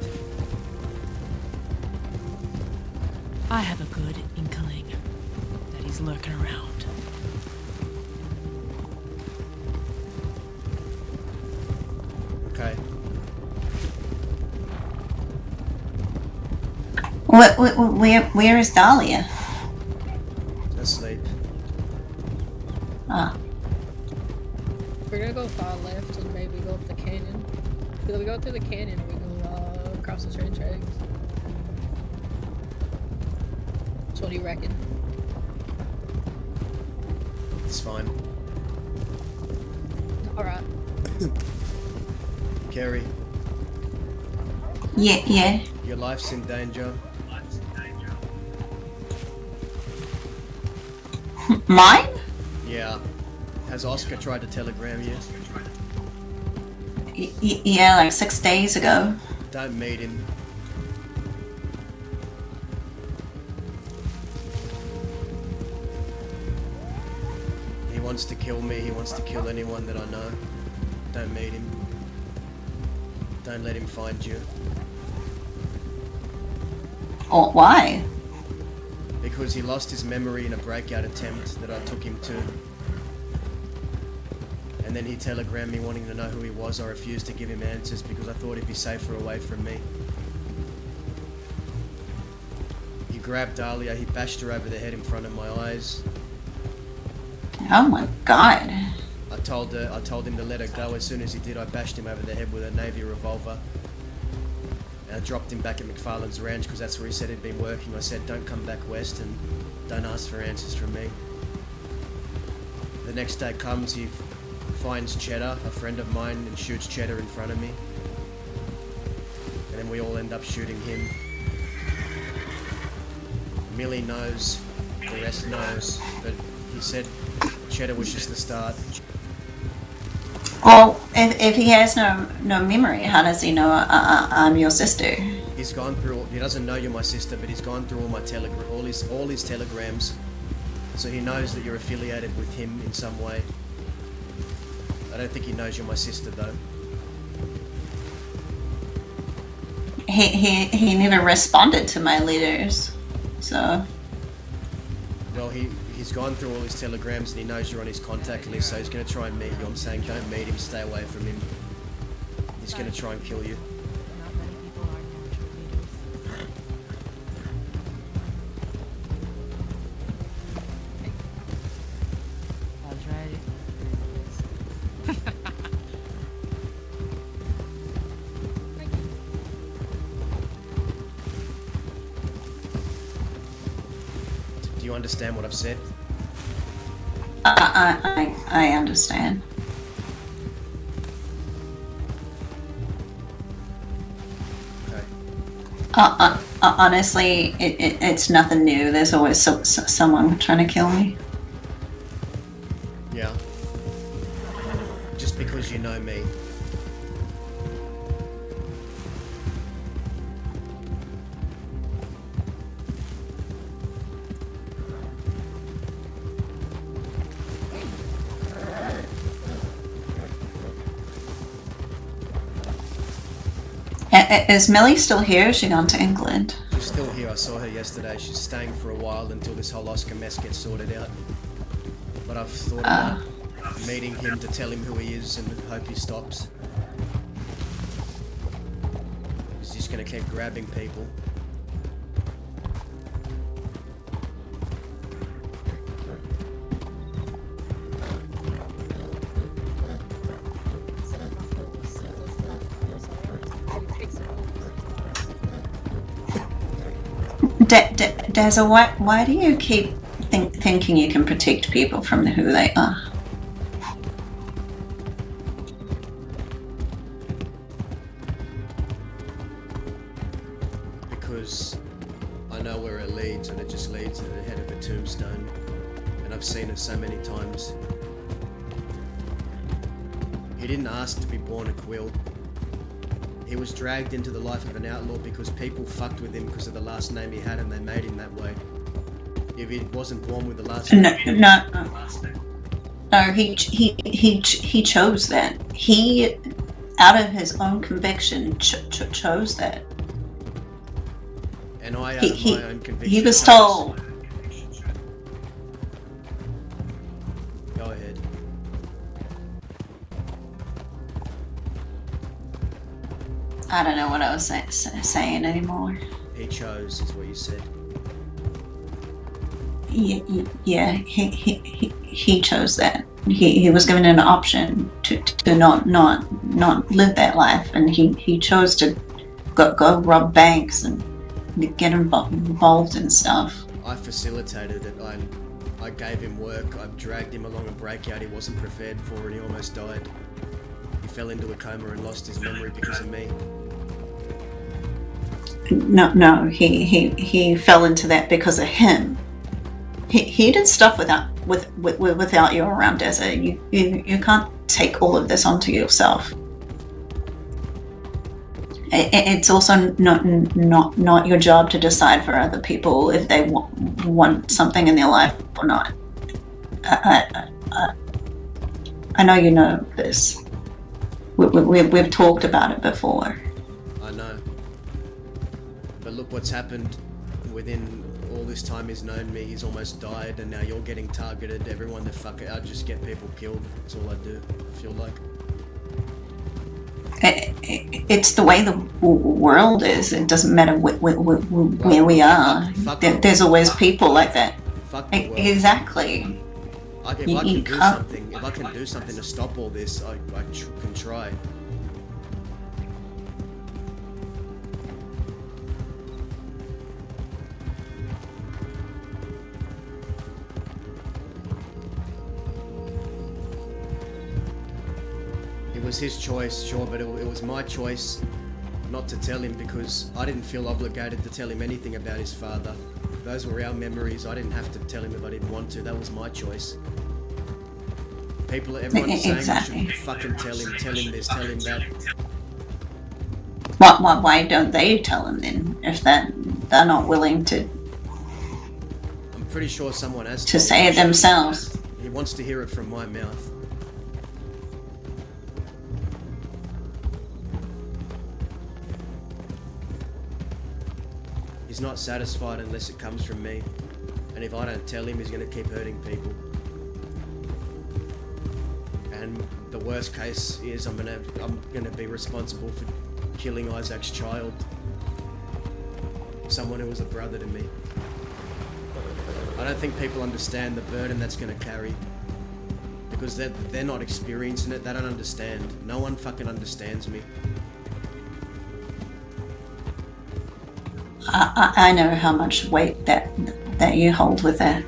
S7: I have a good inkling that he's lurking around.
S3: Okay.
S8: Where is Dahlia?
S3: Asleep.
S8: Ah,
S6: We're gonna go far left and maybe go up the canyon. Either we go through the canyon or we go across the train tracks. So what do you reckon?
S3: It's fine.
S6: Alright.
S3: Kerry,
S8: yeah.
S3: your life's in danger.
S8: Mine?
S3: Yeah. Has Oscar tried to telegram you?
S8: Yeah, like 6 days ago.
S3: Don't meet him. He wants to kill me, he wants to kill anyone that I know. Don't meet him. Don't let him find you.
S8: Or why?
S3: Because he lost his memory in a breakout attempt that I took him to. And then he telegrammed me wanting to know who he was. I refused to give him answers because I thought he'd be safer away from me. He grabbed Dahlia, he bashed her over the head in front of my eyes.
S8: Oh my god.
S3: I told him to let her go. As soon as he did, I bashed him over the head with a Navy revolver. And I dropped him back at McFarlane's ranch because that's where he said he'd been working. I said, don't come back west and don't ask for answers from me. The next day comes, he finds Cheddar, a friend of mine, and shoots Cheddar in front of me. And then we all end up shooting him. Millie knows, the rest knows, but he said Cheddar was just the start.
S8: Well, if he has no memory, how does he know I'm your sister?
S3: He's gone through. He doesn't know you're my sister, but he's gone through all my all his telegrams, so he knows that you're affiliated with him in some way. I don't think he knows you're my sister, though.
S8: He never responded to my letters, so.
S3: Well, he's gone through all his telegrams and he knows you're on his contact list, so he's going to try and meet you. I'm saying don't meet him, stay away from him. He's going to try and kill you.
S7: Not many people are natural leaders. That's right.
S3: Do you understand what I've said?
S8: I understand.
S3: Okay.
S8: Honestly, it's nothing new. There's always someone trying to kill me.
S3: Yeah. Just because you know me.
S8: Is Millie still here? Or is she gone to England?
S3: She's still here. I saw her yesterday. She's staying for a while until this whole Oscar mess gets sorted out. But I've thought about meeting him to tell him who he is and hope he stops. He's just gonna keep grabbing people.
S8: Dazzle, why do you keep thinking you can protect people from who they are?
S3: Because I know where it leads, and it just leads to the head of a tombstone. And I've seen it so many times. He didn't ask to be born a quill. He was dragged into the life of an outlaw because people fucked with him because of the last name he had, and they made him that way. If he wasn't born with the last name...
S8: No, he chose that. He, out of his own conviction, chose that.
S3: And I, out of my own conviction...
S8: He was told...
S3: Go ahead.
S8: I don't know what I was saying anymore.
S3: He chose, is what you said.
S8: Yeah, he chose that. He was given an option to not live that life, and he chose to go rob banks and get involved in stuff.
S3: I facilitated it. I gave him work. I dragged him along a breakout he wasn't prepared for, and he almost died. He fell into a coma and lost his memory because of me.
S8: No, he fell into that because of him. He did stuff without you around, Desert. You can't take all of this onto yourself. It's also not your job to decide for other people if they want something in their life or not. I know you know this. We've talked about it before.
S3: I know. But look what's happened. Within all this time he's known me, he's almost died, and now you're getting targeted. Everyone to fuck it, I just get people killed. That's all I do, I feel like.
S8: It's the way the world is. It doesn't matter where we are. There's always people like that.
S3: Fuck the world.
S8: Exactly.
S3: If I can do something to stop all this, I can try. It was his choice, sure, but it was my choice not to tell him because I didn't feel obligated to tell him anything about his father. Those were our memories. I didn't have to tell him if I didn't want to. That was my choice. Everyone's saying I should fucking tell him this, tell him that.
S8: Why don't they tell him then, if they're not willing to?
S3: I'm pretty sure someone has
S8: to say it themselves.
S3: He wants to hear it from my mouth. He's not satisfied unless it comes from me. And if I don't tell him, he's going to keep hurting people. And the worst case is I'm gonna be responsible for killing Isaac's child. Someone who was a brother to me. I don't think people understand the burden that's gonna carry. Because they're not experiencing it, they don't understand. No one fucking understands me.
S8: I know how much weight that you hold with that.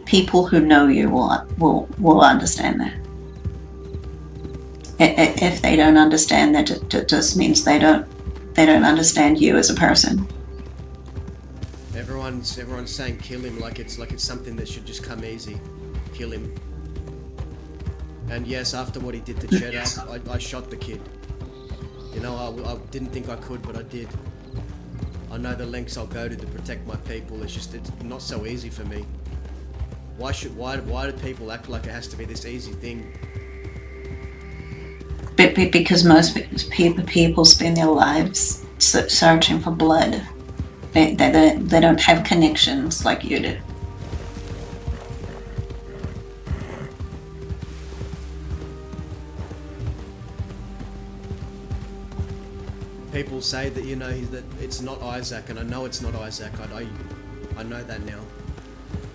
S8: People who know you will understand that. If they don't understand that, it just means they don't understand you as a person.
S3: Everyone's saying kill him like it's something that should just come easy. Kill him. And yes, after what he did to Cheddar, I shot the kid. You know, I didn't think I could, but I did. I know the lengths I'll go to protect my people. It's not so easy for me. Why do people act like it has to be this easy thing?
S8: Because most people spend their lives searching for blood. They don't have connections like you do.
S3: People say that, you know, that it's not Isaac, and I know it's not Isaac. I know that now.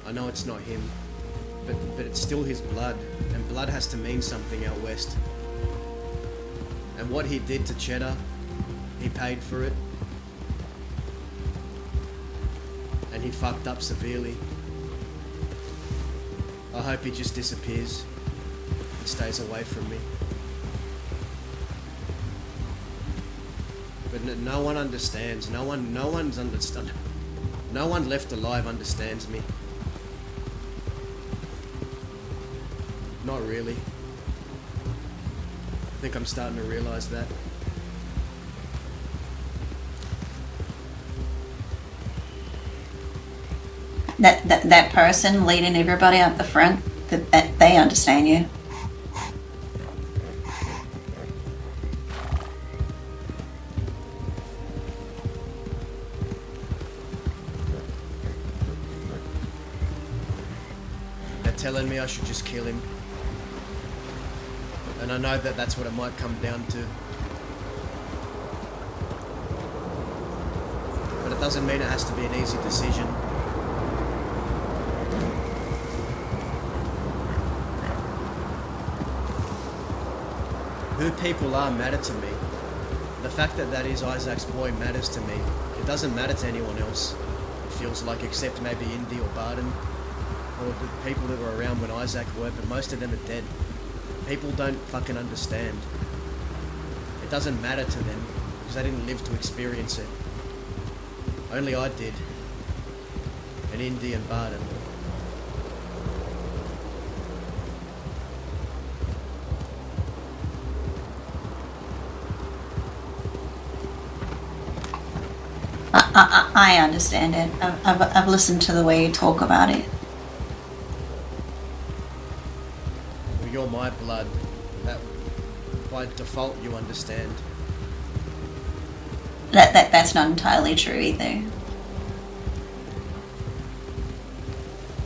S3: I know it's not him. But it's still his blood, and blood has to mean something out west. And what he did to Cheddar, he paid for it. And he fucked up severely. I hope he just disappears and stays away from me. But no one understands. No one's understood. No one left alive understands me. Not really. I think I'm starting to realise that.
S8: That person leading everybody up the front, that they understand you.
S3: They're telling me I should just kill him. And I know that that's what it might come down to. But it doesn't mean it has to be an easy decision. Who people are matter to me. The fact that that is Isaac's boy matters to me. It doesn't matter to anyone else, it feels like, except maybe Indy or Barden, or the people that were around when Isaac were, but most of them are dead. People don't fucking understand. It doesn't matter to them, because they didn't live to experience it. Only I did. And Indy and Barden.
S8: I understand it. I've listened to the way you talk about it.
S3: Well, you're my blood. That, by default, you understand.
S8: That's not entirely true either.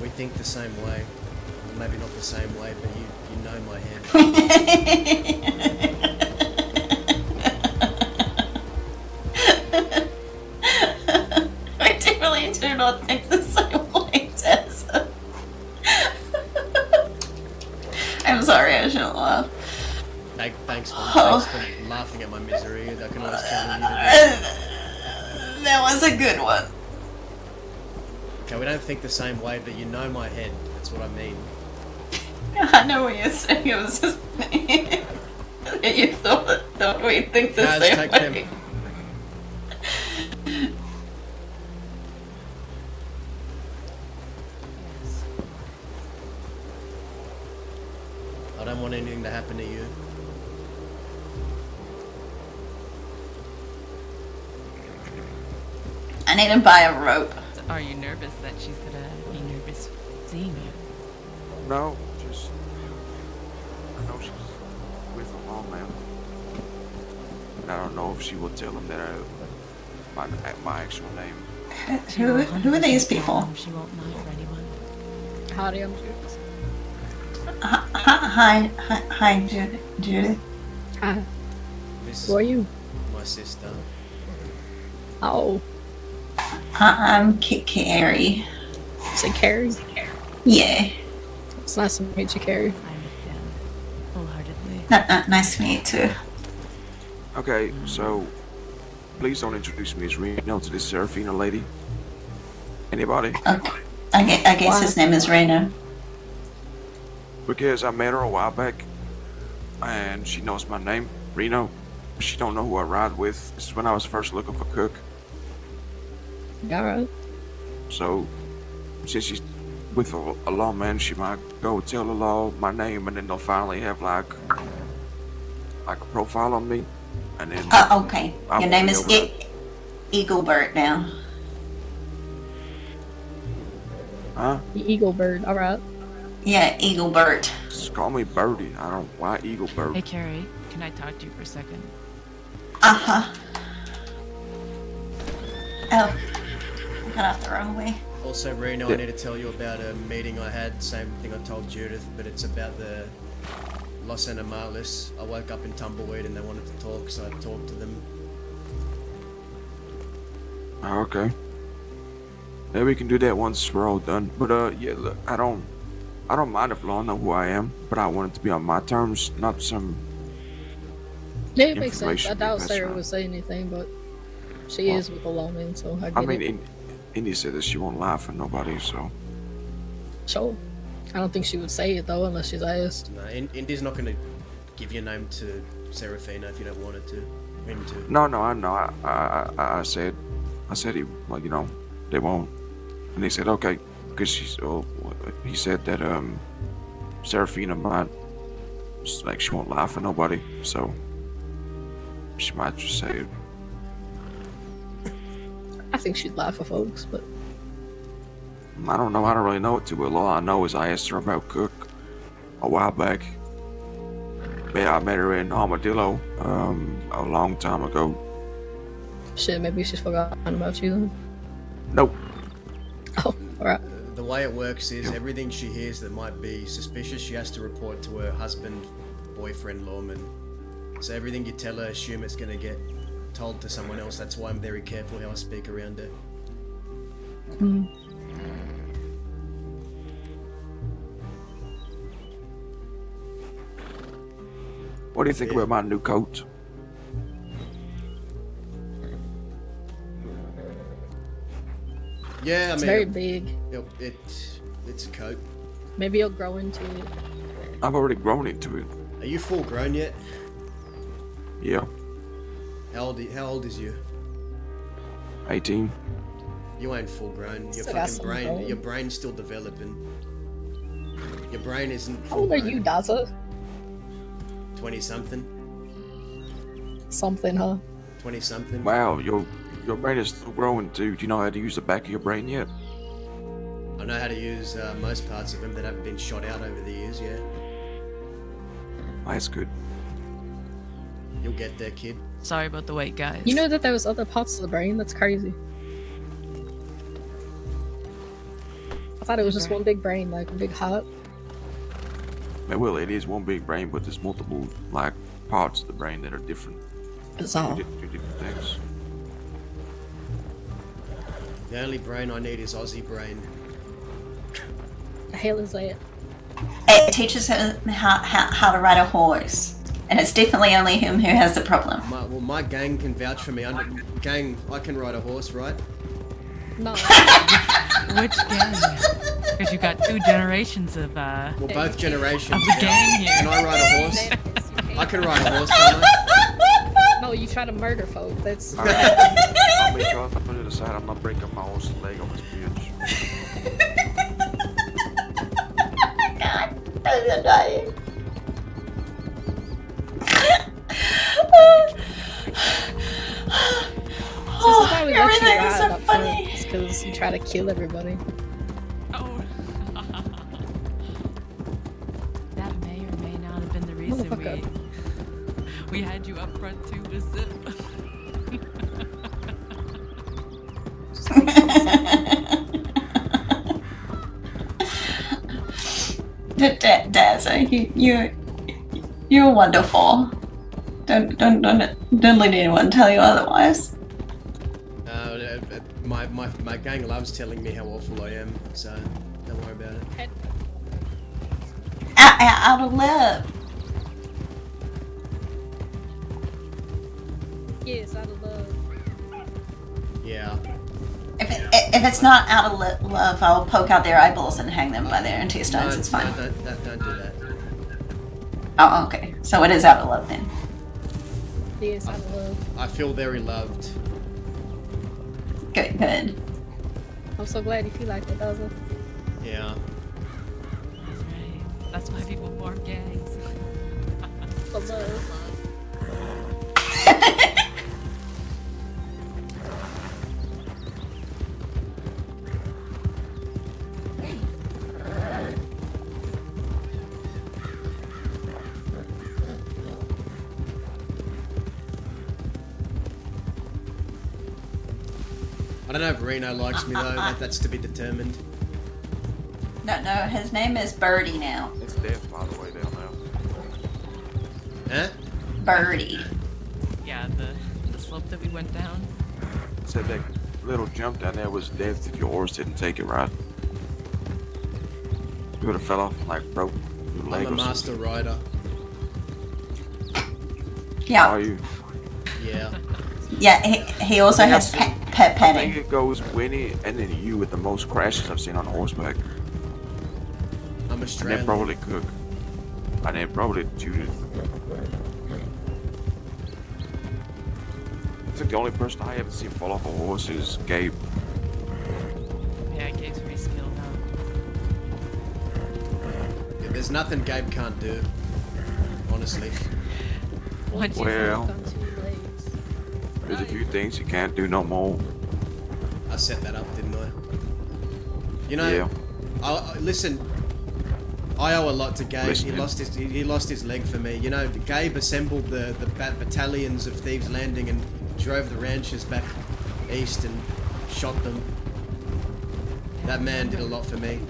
S3: We think the same way. Well, maybe not the same way, but you know my head.
S8: I do not think the same way, Tessa. I'm sorry, I shouldn't laugh.
S3: Thanks for laughing at my misery. I can always count on you to do.
S8: That was a good one.
S3: Okay, we don't think the same way, but you know my head. That's what I mean.
S8: I know what you're saying. It was just you thought we think the same way.
S3: I don't want anything to happen to you.
S8: I need to buy a rope.
S7: Are you nervous that she's gonna be nervous seeing you?
S9: No, just I know she's with a lawman. And I don't know if she will tell him that my actual name.
S8: Who are these people?
S7: She won't lie for anyone.
S6: Howdy, I'm Judith.
S8: Hi, Judith.
S6: Hi.
S3: This
S6: Who are you?
S3: my sister.
S6: Oh,
S8: I'm Carrie.
S6: is it Carrie?
S8: Yeah.
S6: It's nice to meet you, Carrie.
S7: I understand wholeheartedly.
S8: Nice to meet you too.
S9: Okay, so please don't introduce me as Reno to this Serafina lady. Anybody?
S8: Okay. I guess his name is Reno.
S9: Because I met her a while back, and she knows my name, Reno. She don't know who I ride with. This is when I was first looking for cook.
S6: Alright.
S9: So, since she's with a lawman, she might go tell the law my name, and then they'll finally have like a profile on me, and then.
S8: Okay. Your name is Eaglebird now.
S9: Huh?
S6: Eagle bird, alright.
S8: Yeah, Eaglebird.
S9: Just call me Birdie. I don't. Why Eaglebird?
S7: Hey, Carrie, can I talk to you for a second?
S8: Uh-huh. Oh, cut off the wrong way.
S3: Also, Reno, I need to tell you about a meeting I had. Same thing I told Judith, but it's about the Los Animales. I woke up in Tumbleweed and they wanted to talk, so I talked to them.
S9: Oh, okay. Maybe we can do that once we're all done. But yeah, look, I don't mind if Law know who I am, but I want it to be on my terms, not some.
S6: Yeah, it makes sense. I
S9: information
S6: doubt
S9: being
S6: Sarah
S9: passed
S6: would say anything, but she is with the lawman, so I get
S9: I mean,
S6: it.
S9: Indy said that she won't lie for nobody, so.
S6: Sure. I don't think she would say it though, unless she's asked.
S3: No, Indy's not going to give your name to Serafina if you don't want it to. Him to.
S9: No, I know. I said he, like, you know, they won't. And they said okay, because he said that Serafina might, like, she won't lie for nobody, so she might just say it.
S6: I think she'd lie for folks, but
S9: I don't know. I don't really know it too well. All I know is I asked her about Cook a while back. Yeah, I met her in Armadillo a long time ago.
S6: shit, maybe she's forgotten about you then.
S9: Nope.
S6: Oh, alright.
S3: The way it works is everything she hears that might be suspicious, she has to report to her husband, boyfriend, lawman. So everything you tell her, assume it's going to get told to someone else. That's why I'm very careful how I speak around her.
S9: What do you think about my new coat?
S3: Yeah, I
S6: It's
S3: mean,
S6: very big.
S3: it's a coat.
S6: Maybe you'll grow into it.
S9: I've already grown into it.
S3: Are you full grown yet?
S9: Yeah,
S3: How old is you?
S9: 18.
S3: You ain't full grown. Your
S6: Still got
S3: fucking
S6: some
S3: brain,
S6: growing.
S3: your brain's still developing. Your brain isn't
S6: How
S3: full
S6: old are
S3: grown.
S6: you, Daza?
S3: 20 something.
S6: Something, huh?
S3: 20 something.
S9: Wow, your brain is still growing too. Do you know how to use the back of your brain yet?
S3: I know how to use most parts of them that haven't been shot out over the years, yeah.
S9: That's good.
S3: You'll get there, kid.
S7: Sorry about the wait, guys.
S6: You know that there was other parts of the brain? That's crazy. I thought it was just one big brain, like a big heart.
S9: Well, it is one big brain, but there's multiple, like, parts of the brain that are different.
S6: Bizarre.
S9: Do different things.
S3: The only brain I need is Aussie brain.
S6: The hell is that?
S8: It teaches him how to ride a horse. And it's definitely only him who has the problem.
S3: My gang can vouch for me. Gang, I can ride a horse, right?
S6: No.
S7: Which gang? Because you got 2 generations of
S3: Well, both generations.
S7: of the gang here.
S3: Can I ride a horse? I can ride a horse, can't I?
S6: No, you try to murder folk. That's
S9: I'll be sure if I put it aside, I'm not breaking my horse's leg on this bitch.
S8: God, I'm dying.
S6: This is why we let you
S8: Everything is
S6: ride
S8: so
S6: up front.
S8: funny.
S6: It's because you try to kill everybody.
S7: Oh. That may or may not have been the reason
S6: Motherfucker.
S7: we had you up front too to zip.
S8: Dazza, you're wonderful. Don't let anyone tell you otherwise.
S3: My gang loves telling me how awful I am, so don't worry about it.
S8: Out of love.
S6: Yes, out of love.
S3: Yeah.
S8: If it's not out of love, I'll poke out their eyeballs and hang them by their intestines.
S3: No,
S8: It's fine.
S3: No, don't do that.
S8: Oh, okay. So it is out of love then.
S6: Yes, out of love.
S3: I feel very loved.
S8: Good.
S6: I'm so glad you feel like that, Daza.
S3: Yeah.
S7: That's right. That's why people form gangs.
S6: For love.
S3: I don't know if Reno likes me though. That's to be determined.
S8: No, his name is Birdie now.
S9: It's death, by the way, down there.
S3: Huh?
S8: Birdie.
S7: Yeah, the slope that we went down.
S9: Said that little jump down there was death if your horse didn't take it right. You would have fell off like broke your leg.
S3: I'm a
S9: or
S3: master
S9: something.
S3: rider.
S8: Yeah.
S9: Are you?
S3: Yeah.
S8: Yeah, he also has pet
S9: I think
S8: petting.
S9: it goes Winnie and then you with the most crashes I've seen on horseback.
S3: I'm
S9: And
S3: Australian.
S9: then probably Cook. And then probably Judith. I think the only person I haven't seen fall off a horse is Gabe.
S7: Yeah, Gabe's pretty skilled now.
S3: Yeah, there's nothing Gabe can't do. Honestly.
S7: Once you
S9: Well.
S7: walk on 2 legs.
S9: There's a few things you can't do no more.
S3: I set that up, didn't I? You know,
S9: Yeah.
S3: listen. I owe a lot to Gabe.
S9: Listen.
S3: He lost his leg for me. You know, Gabe assembled the battalions of Thieves Landing and drove the ranchers back east and shot them. That man did a lot for me.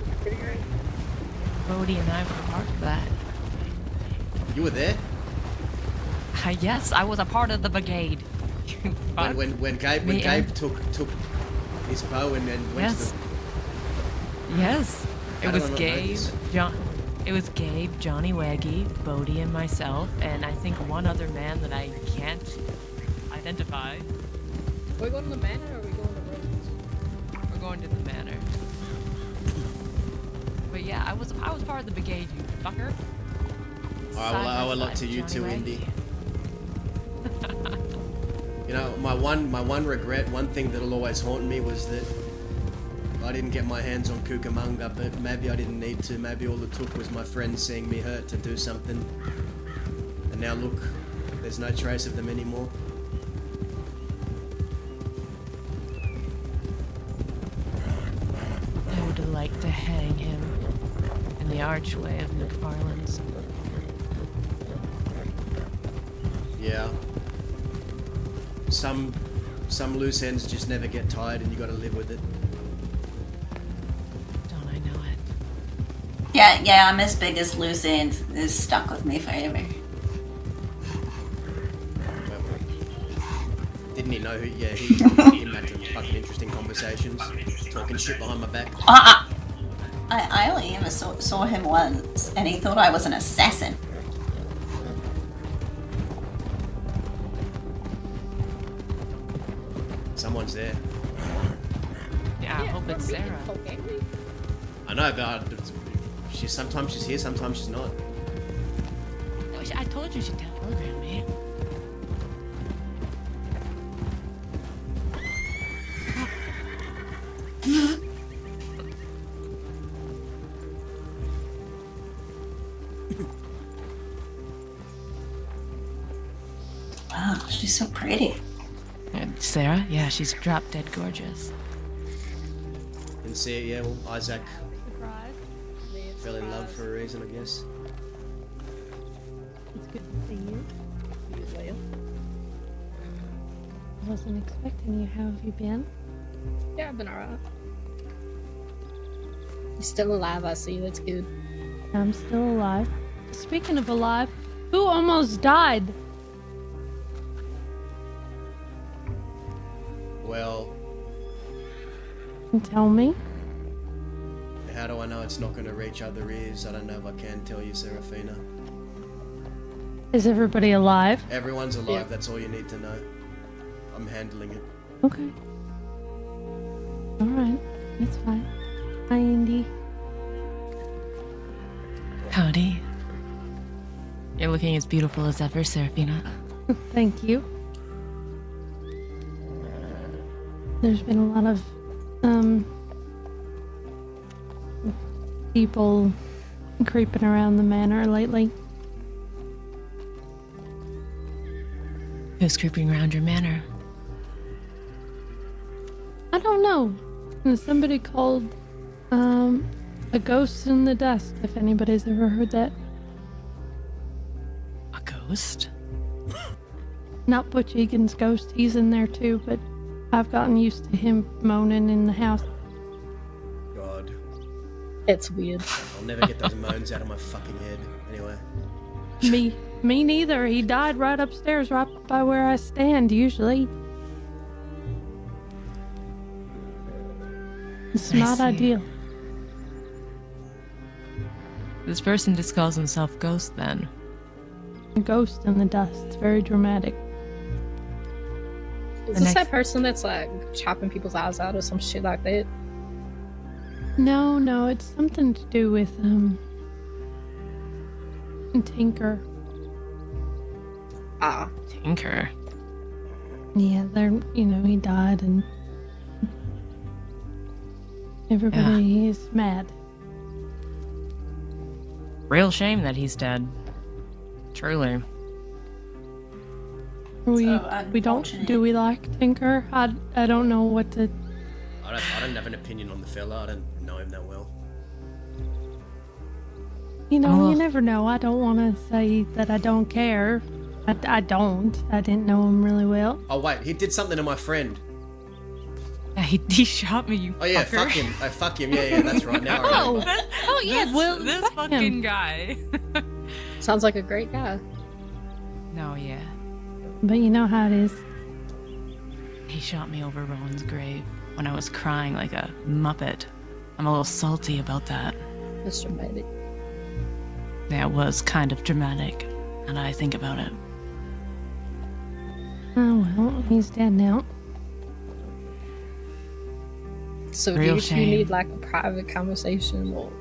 S7: Bodhi and I were part of that.
S3: You were there
S7: Yes, I was a part of the brigade.
S3: when Gabe
S7: Me and-
S3: took his bow and went
S7: Yes.
S3: to
S7: Yes.
S3: How
S7: It
S3: did
S7: was
S3: I not know
S7: Gabe,
S3: this?
S7: It was Gabe, Johnny Waggy, Bodhi, and myself, and I think one other man that I can't identify.
S6: Are we going to the manor or are we going to Rhodes?
S7: We're going to the manor. But yeah, I was part of the brigade, you fucker.
S3: I owe a lot to you too, Indy. You know, my one regret, one thing that'll always haunt me was that I didn't get my hands on Cucamonga, but maybe I didn't need to. Maybe all it took was my friends seeing me hurt to do something. And now look, there's no trace of them anymore.
S7: I would have liked to hang him in the archway of McFarland's.
S3: Yeah. Some loose ends just never get tied, and you got to live with it.
S7: Don't I know it?
S8: Yeah, I'm as big as loose ends. Is stuck with me forever.
S3: Didn't he know who? Yeah, he had some fucking interesting conversations, talking shit behind my back.
S8: I only ever saw him once, and he thought I was an assassin.
S3: Someone's there.
S7: Yeah, I hope it's Sarah.
S3: I know, but sometimes she's here, sometimes she's not.
S7: I told you she'd telegram me.
S8: Wow, she's so pretty.
S7: Sarah? Yeah, she's drop dead gorgeous.
S3: Didn't see it, yeah, well, Isaac fell in love for a reason, I guess.
S10: It's good to see you. I wasn't expecting you. How have you been?
S6: Yeah, I've been alright. You're still alive, I see. That's good.
S10: I'm still alive. Speaking of alive, who almost died?
S3: Well,
S10: Tell me.
S3: how do I know it's not going to reach other ears? I don't know if I can tell you, Serafina.
S10: Is everybody alive?
S3: Everyone's alive, that's all you need to know. I'm handling it.
S10: Okay. Alright, that's fine. Hi, Indy.
S7: Howdy. You're looking as beautiful as ever, Serafina.
S10: Thank you. There's been a lot of people creeping around the manor lately.
S7: Who's creeping around your manor?
S10: I don't know. There's somebody called a ghost in the dust, if anybody's ever heard that.
S7: A ghost?
S10: Not Butch Egan's ghost, he's in there too, but I've gotten used to him moaning in the house.
S3: God,
S6: It's weird.
S3: I'll never get those moans out of my fucking head. Anyway.
S10: Me neither. He died right upstairs, right by where I stand usually. It's
S7: I
S10: not
S7: see.
S10: ideal.
S7: This person just calls himself Ghost then.
S10: A ghost in the dust. It's very dramatic.
S6: Is
S7: The
S6: this that
S7: next-
S6: person that's like chopping people's eyes out or some shit like that?
S10: No, it's something to do with Tinker.
S6: Ah,
S7: Tinker.
S10: Yeah, he died and everybody is mad.
S7: Real shame that he's dead. Truly.
S10: We
S8: So
S10: don't
S8: unfortunate.
S10: do we like Tinker? I don't know what to.
S3: I don't have an opinion on the fella. I don't know him that well.
S10: You know,
S7: Oh.
S10: you never know. I don't want to say that I don't care. I don't. I didn't know him really well.
S3: Oh wait, he did something to my friend.
S7: Yeah, he shot me, you
S3: Oh yeah,
S7: fucker.
S3: fuck him. Oh fuck him. Yeah, that's right. Now I remember.
S6: oh yeah.
S7: This
S10: fuck
S7: fucking
S10: him.
S7: guy.
S6: Sounds like a great guy.
S7: No, yeah.
S10: But you know how it is.
S7: He shot me over Rowan's grave when I was crying like a muppet. I'm a little salty about that.
S6: That's dramatic.
S7: Yeah, it was kind of dramatic, and I think about it.
S10: Oh well, he's dead now.
S6: So
S7: Real
S6: do you
S7: shame.
S6: need like a private conversation or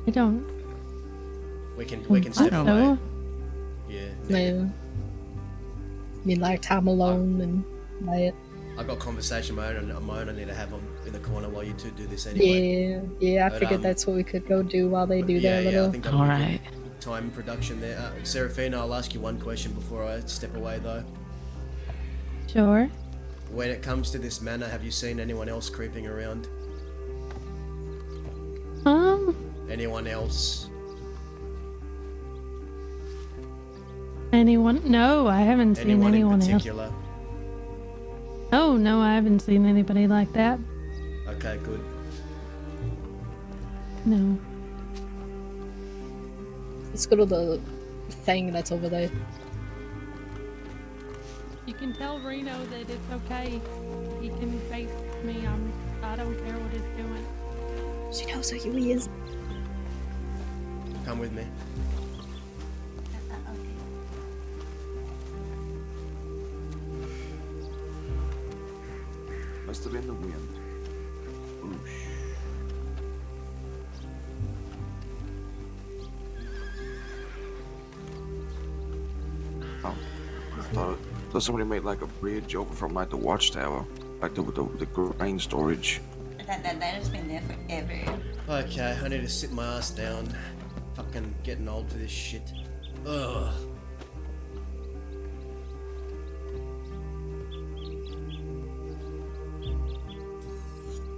S10: I don't.
S3: We can
S10: I
S3: step
S10: don't
S3: away.
S10: know.
S3: Yeah.
S6: no? You like time alone and that?
S3: I got conversation my own I need to have them in the corner while you two do this anyway.
S6: Yeah. I
S3: But,
S6: figured that's what we could go do while they do
S3: Yeah,
S6: their
S3: yeah, I
S6: little.
S3: think that'll
S7: All
S3: be
S7: right.
S3: good time production there. Serafina, I'll ask you one question before I step away though.
S10: Sure.
S3: When it comes to this manor, have you seen anyone else creeping around? Anyone else?
S10: Anyone? No, I haven't seen
S3: Anyone in
S10: anyone else.
S3: particular?
S10: Oh no, I haven't seen anybody like that.
S3: Okay, good.
S10: No.
S6: Let's go to the thing that's over there.
S10: You can tell Reno that it's okay. He can face me. I don't care what he's doing.
S6: She knows who he is.
S3: Come with me.
S9: Must have been the wind. Whoosh. Oh, I thought somebody made like a bridge over from like the watchtower, like the grain storage.
S8: That has been there forever.
S3: Okay, I need to sit my ass down. Fucking getting old for this shit. Ugh.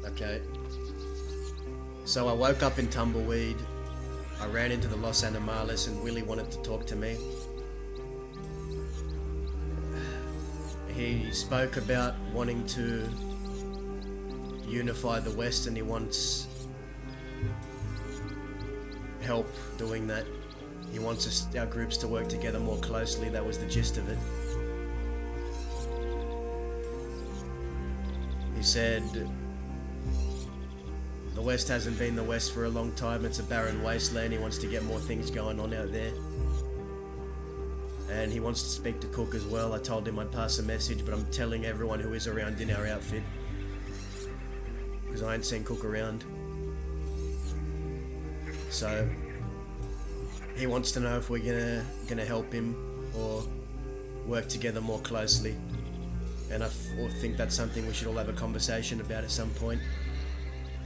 S3: Okay. So I woke up in Tumbleweed. I ran into the Los Animales and Willie wanted to talk to me. He spoke about wanting to unify the West and he wants help doing that. He wants our groups to work together more closely. That was the gist of it. He said the West hasn't been the West for a long time. It's a barren wasteland. He wants to get more things going on out there. And he wants to speak to Cook as well. I told him I'd pass a message, but I'm telling everyone who is around in our outfit. Because I ain't seen Cook around. So he wants to know if we're gonna help him or work together more closely. And I think that's something we should all have a conversation about at some point.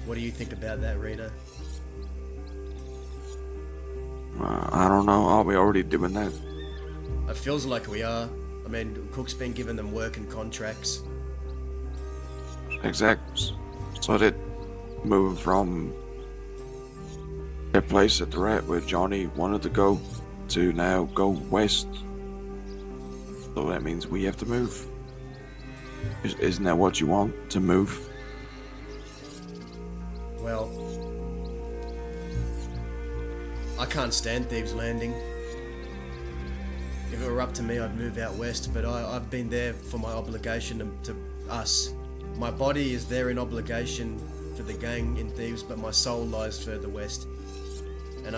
S3: What do you think about that, Rita?
S9: I don't know. Are we already doing that?
S3: It feels like we are. I mean, Cook's been giving them work and contracts.
S9: Exact. So that moving from that place that they're at where Johnny wanted to go to now go west. So that means we have to move. Isn't that what you want, to move?
S3: Well, I can't stand Thieves Landing. If it were up to me, I'd move out west, but I've been there for my obligation to us. My body is there in obligation for the gang in Thieves, but my soul lies further west. And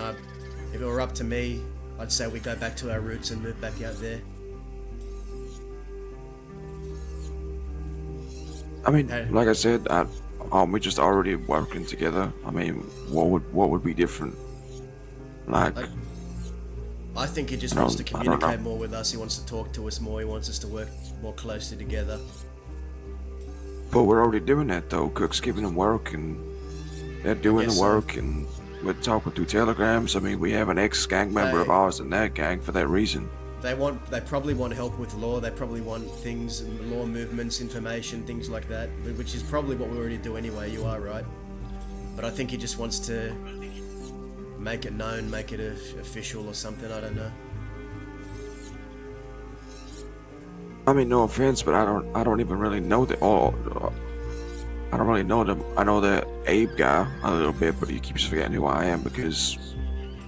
S3: if it were up to me, I'd say we go back to our roots and move back out there.
S9: I mean, like I said, aren't we just already working together? I mean, what would be different? Like,
S3: I think he just wants to communicate more with us. He wants to talk to us more. He wants us to work more closely together.
S9: But we're already doing that though. Cook's giving them work, and they're doing the work, and we're talking through telegrams. I mean, we have an ex-gang member of ours in that gang for that reason.
S3: They probably want help with law. They probably want things, law movements, information, things like that, which is probably what we already do anyway. You are right. But I think he just wants to make it known, make it official or something. I don't know.
S9: I mean, no offense, but I don't even really know I don't really know them. I know the Abe guy a little bit, but he keeps forgetting who I am because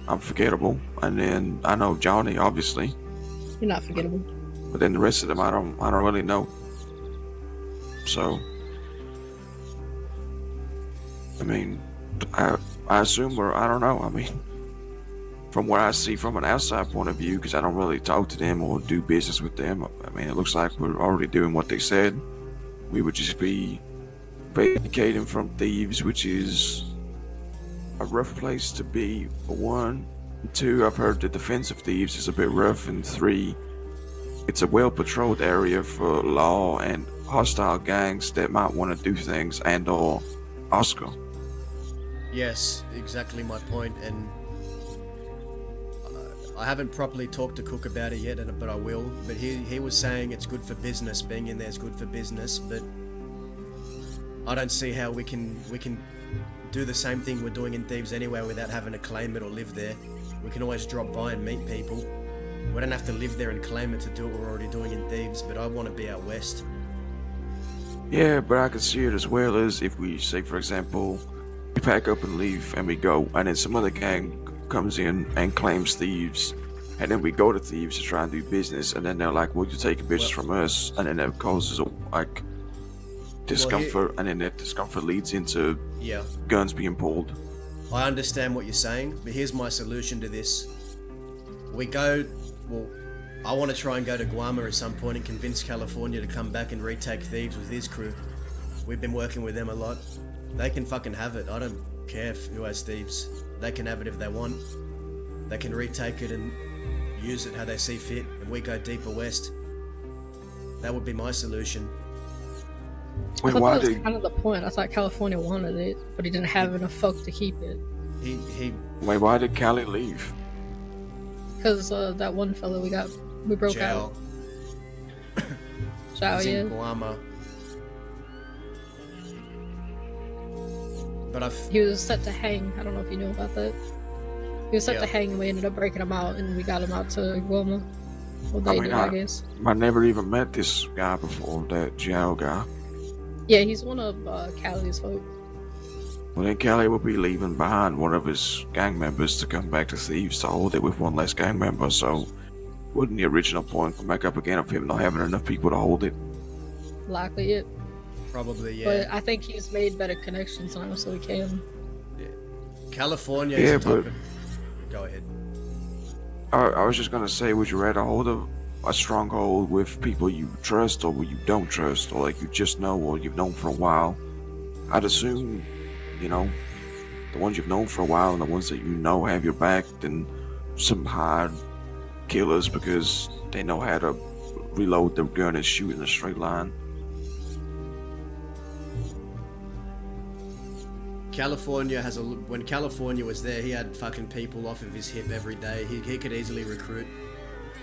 S9: I'm forgettable. And then I know Johnny, obviously.
S6: You're not forgettable.
S9: But then the rest of them, I don't really know. So, I mean, I assume I don't know. I mean, from what I see from an outside point of view, because I don't really talk to them or do business with them, I mean, it looks like we're already doing what they said. We would just be vacating from Thieves, which is a rough place to be, for one. 2, I've heard the defense of Thieves is a bit rough, and 3, it's a well-patrolled area for law and hostile gangs that might want to do things, and or Oscar.
S3: Yes, exactly my point, and I haven't properly talked to Cook about it yet, but I will. But he was saying it's good for business, being in there is good for business, but I don't see how we can do the same thing we're doing in Thieves anyway without having to claim it or live there. We can always drop by and meet people. We don't have to live there and claim it to do what we're already doing in Thieves, but I want to be out west.
S9: Yeah, but I can see it as well as if we say, for example, we pack up and leave and we go, and then some other gang comes in and claims Thieves, and then we go to Thieves to try and do business, and then they're like, well, you take a business from us, and then that causes discomfort, and then that discomfort leads into guns being pulled.
S3: I understand what you're saying, but here's my solution to this. I want to try and go to Guam at some point and convince California to come back and retake Thieves with his crew. We've been working with them a lot. They can fucking have it. I don't care who has Thieves. They can have it if they want. They can retake it and use it how they see fit, and we go deeper west. That would be my solution.
S6: I thought that was kind of the point. I thought California wanted it, but he didn't have enough folk to keep it.
S9: Wait, why did Cali leave?
S6: Because that one fella we broke out.
S3: He's in Guam. But
S6: he was set to hang. I don't know if you knew about that. He was set to hang, and we ended up breaking him out, and we got him out to Guam. Well, I guess.
S9: I never even met this guy before, that Jiao guy.
S6: Yeah, he's one of Callie's folk.
S9: Well, then Callie will be leaving behind one of his gang members to come back to Thieves to hold it with one less gang member, so wouldn't the original point come back up again of him not having enough people to hold it?
S6: Likely it.
S3: Probably, yeah.
S6: But I think he's made better connections now, so he can.
S3: Yeah. California is
S9: but...
S3: Go ahead.
S9: I was just gonna say, would you rather hold a stronghold with people you trust or you don't trust, or like you just know or you've known for a while? I'd assume, the ones you've known for a while and the ones that you know have your back than some hard killers because they know how to reload their gun and shoot in a straight line.
S3: California when California was there, he had fucking people off of his hip every day. He could easily recruit.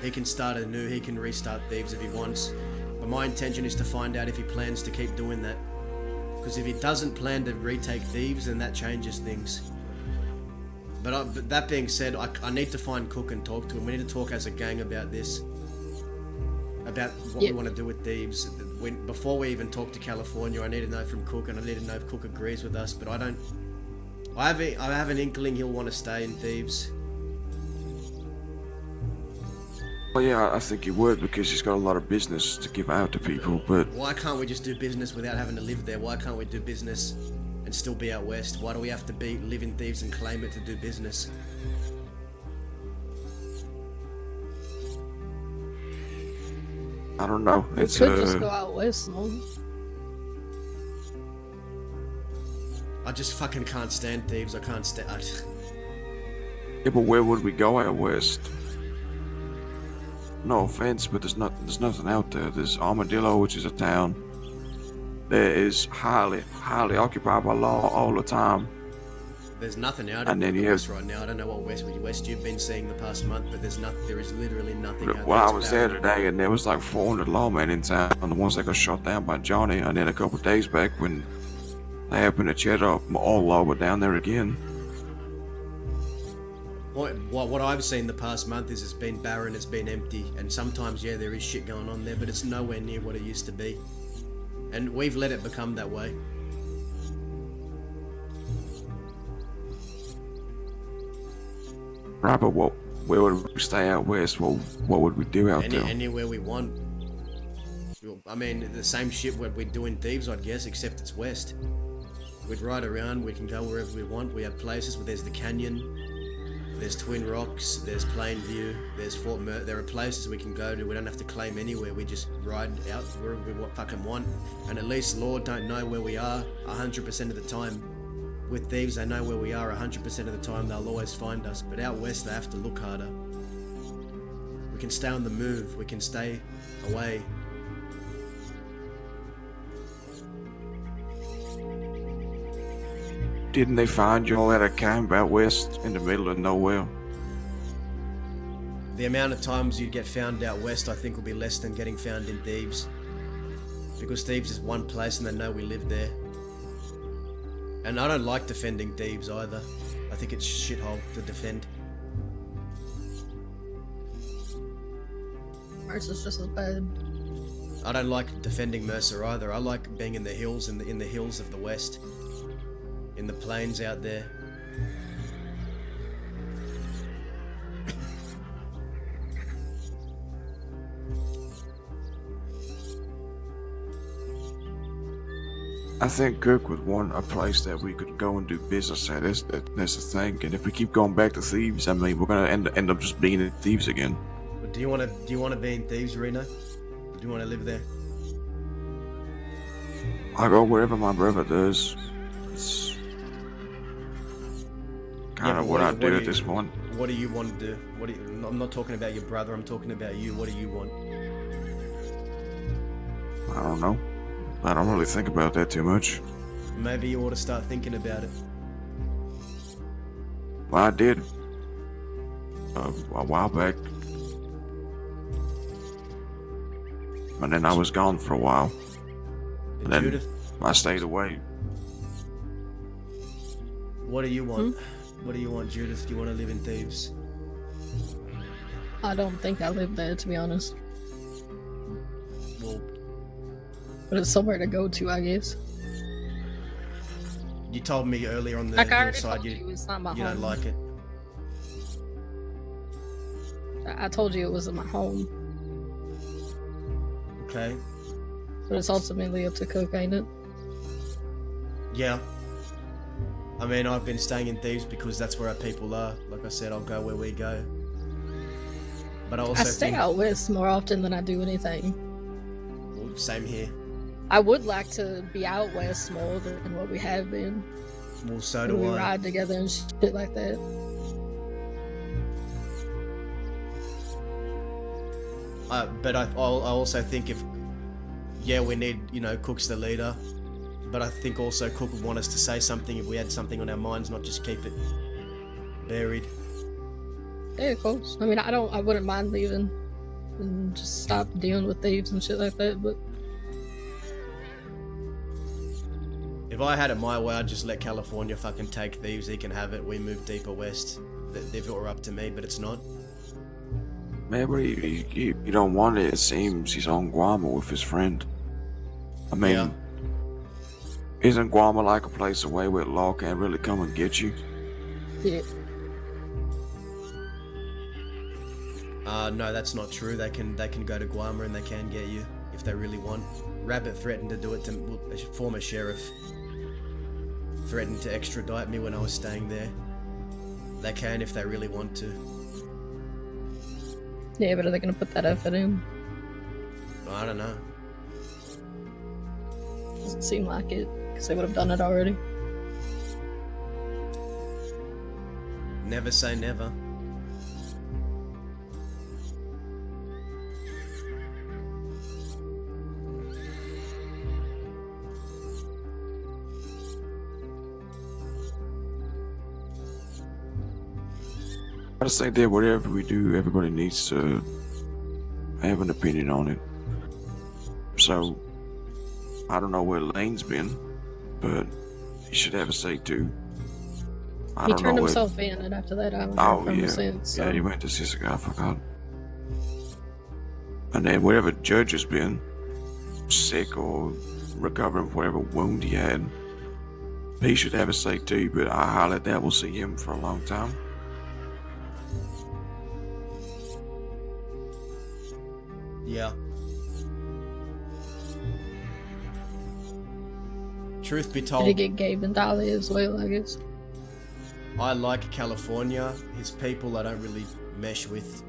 S3: He can start anew. He can restart Thieves if he wants. But my intention is to find out if he plans to keep doing that. Because if he doesn't plan to retake Thieves, then that changes things. But that being said, I need to find Cook and talk to him. We need to talk as a gang about this. About what we want to do with Thieves. before we even talk to California, I need to know from Cook, and I need to know if Cook agrees with us. But I have an inkling he'll want to stay in Thieves.
S9: Well, yeah, I think he would because he's got a lot of business to give out to people, but...
S3: Why can't we just do business without having to live there? Why can't we do business and still be out west? Why do we have to live in Thieves and claim it to do business?
S9: I don't know.
S6: We could just go out west, no?
S3: I just fucking can't stand Thieves. I can't stand...
S9: Yeah, but where would we go out west? No offense, but there's nothing out there. There's Armadillo, which is a town. There is highly occupied by law all the time.
S3: There's nothing out in the west right now. I don't know what west you've been seeing the past month, but there is literally nothing out there.
S9: Well, I was there today, and there was like 400 lawmen in town. The ones that got shot down by Johnny, and then a couple of days back when they happened to chat up, all law were down there again.
S3: What I've seen the past month is it's been barren, it's been empty, and sometimes, yeah, there is shit going on there, but it's nowhere near what it used to be. And we've let it become that way.
S9: Right, but where would we stay out west? What would we do out there?
S3: Anywhere we want. I mean, the same shit what we do in Thieves, I guess, except it's west. We'd ride around, we can go wherever we want. We have places where there's the canyon, there's Twin Rocks, there's Plainview, there's Fort Mert. There are places we can go to. We don't have to claim anywhere. We just ride out wherever we fucking want. And at least Lord don't know where we are 100% of the time. With Thieves, they know where we are 100% of the time. They'll always find us. But out west, they have to look harder. We can stay on the move. We can stay away.
S9: Didn't they find you all at a camp out west in the middle of nowhere?
S3: The amount of times you get found out west, I think, will be less than getting found in Thieves. Because Thieves is one place and they know we live there. And I don't like defending Thieves either. I think it's shithole to defend.
S6: Mercer's just as bad.
S3: I don't like defending Mercer either. I like being in the hills, in the hills of the west. In the plains out there.
S9: I think Kirk would want a place that we could go and do business at. That's the thing. And if we keep going back to Thieves, I mean, we're gonna end up just being in Thieves again.
S3: But do you want to be in Thieves, Reno? Do you want to live there?
S9: I go wherever my brother does. It's kind of what I do at this point.
S3: What do you want to do? I'm not talking about your brother. I'm talking about you. What do you want?
S9: I don't know. I don't really think about that too much.
S3: Maybe you ought to start thinking about it.
S9: Well, I did. A while back. And then I was gone for a while. And then
S3: Judith?
S9: I stayed away.
S3: What do you want? What do you want, Judith? Do you want to live in Thieves?
S6: I don't think I live there, to be honest.
S3: Well,
S6: but it's somewhere to go to, I guess.
S3: You told me earlier on the hillside
S6: it's not my
S3: you
S6: home.
S3: don't like it.
S6: I told you it wasn't my home.
S3: Okay.
S6: But it's ultimately up to Cook, ain't it?
S3: Yeah. I mean, I've been staying in Thieves because that's where our people are. Like I said, I'll go where we go. But I also
S6: stay out west more often than I do anything.
S3: Well, same here.
S6: I would like to be out west more than what we have been.
S3: Well, so do
S6: we
S3: I.
S6: ride together and shit like that.
S3: But I also think if... Yeah, we need, Cook's the leader. But I think also Cook would want us to say something if we had something on our minds, not just keep it buried.
S6: Yeah, of course. I mean, I wouldn't mind leaving and just stop dealing with thieves and shit like that, but...
S3: If I had it my way, I'd just let California fucking take Thieves. He can have it. We move deeper west. If it were up to me, but it's not.
S9: Maybe you don't want it. It seems he's on Guamo with his friend. I mean,
S3: Yeah.
S9: isn't Guarma like a place away where law can't really come and get you?
S6: Yeah.
S3: No, that's not true. They can go to Guarma and they can get you if they really want. Rabbit threatened to do it to a former sheriff. Threatened to extradite me when I was staying there. They can if they really want to.
S6: Yeah, but are they gonna put that effort in?
S3: I don't know.
S6: Doesn't seem like it, because they would have done it already.
S3: Never say never.
S9: I just think that whatever we do, everybody needs to have an opinion on it. So, I don't know where Lane's been, but he should have a say too. I
S6: He
S9: don't
S6: turned
S9: know
S6: himself in, and after that, I haven't
S9: Oh
S6: heard from him
S9: yeah,
S6: since. So.
S9: yeah, he went to Sissica, I forgot. And then whatever judge has been sick or recovering from whatever wound he had, he should have a say too. But I highly doubt we'll see him for a long time.
S3: Yeah. Truth be
S6: Did he
S3: told,
S6: get Gabe and Dolly as well, I guess?
S3: I like California. His people I don't really mesh with.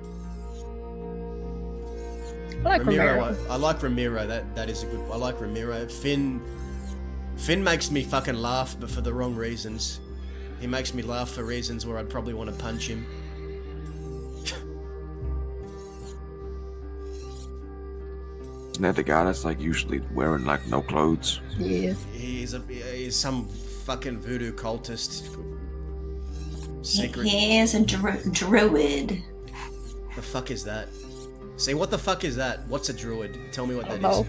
S6: I like Romero.
S3: I like Ramiro. That is a good. I like Ramiro. Finn makes me fucking laugh, but for the wrong reasons. He makes me laugh for reasons where I'd probably want to punch him.
S9: Isn't that the guy that's like usually wearing like no clothes?
S6: Yeah.
S3: He's some fucking voodoo cultist. Secret.
S8: He is a druid.
S3: The fuck is that? See, what the fuck is that? What's a druid? Tell me what that
S6: Oh.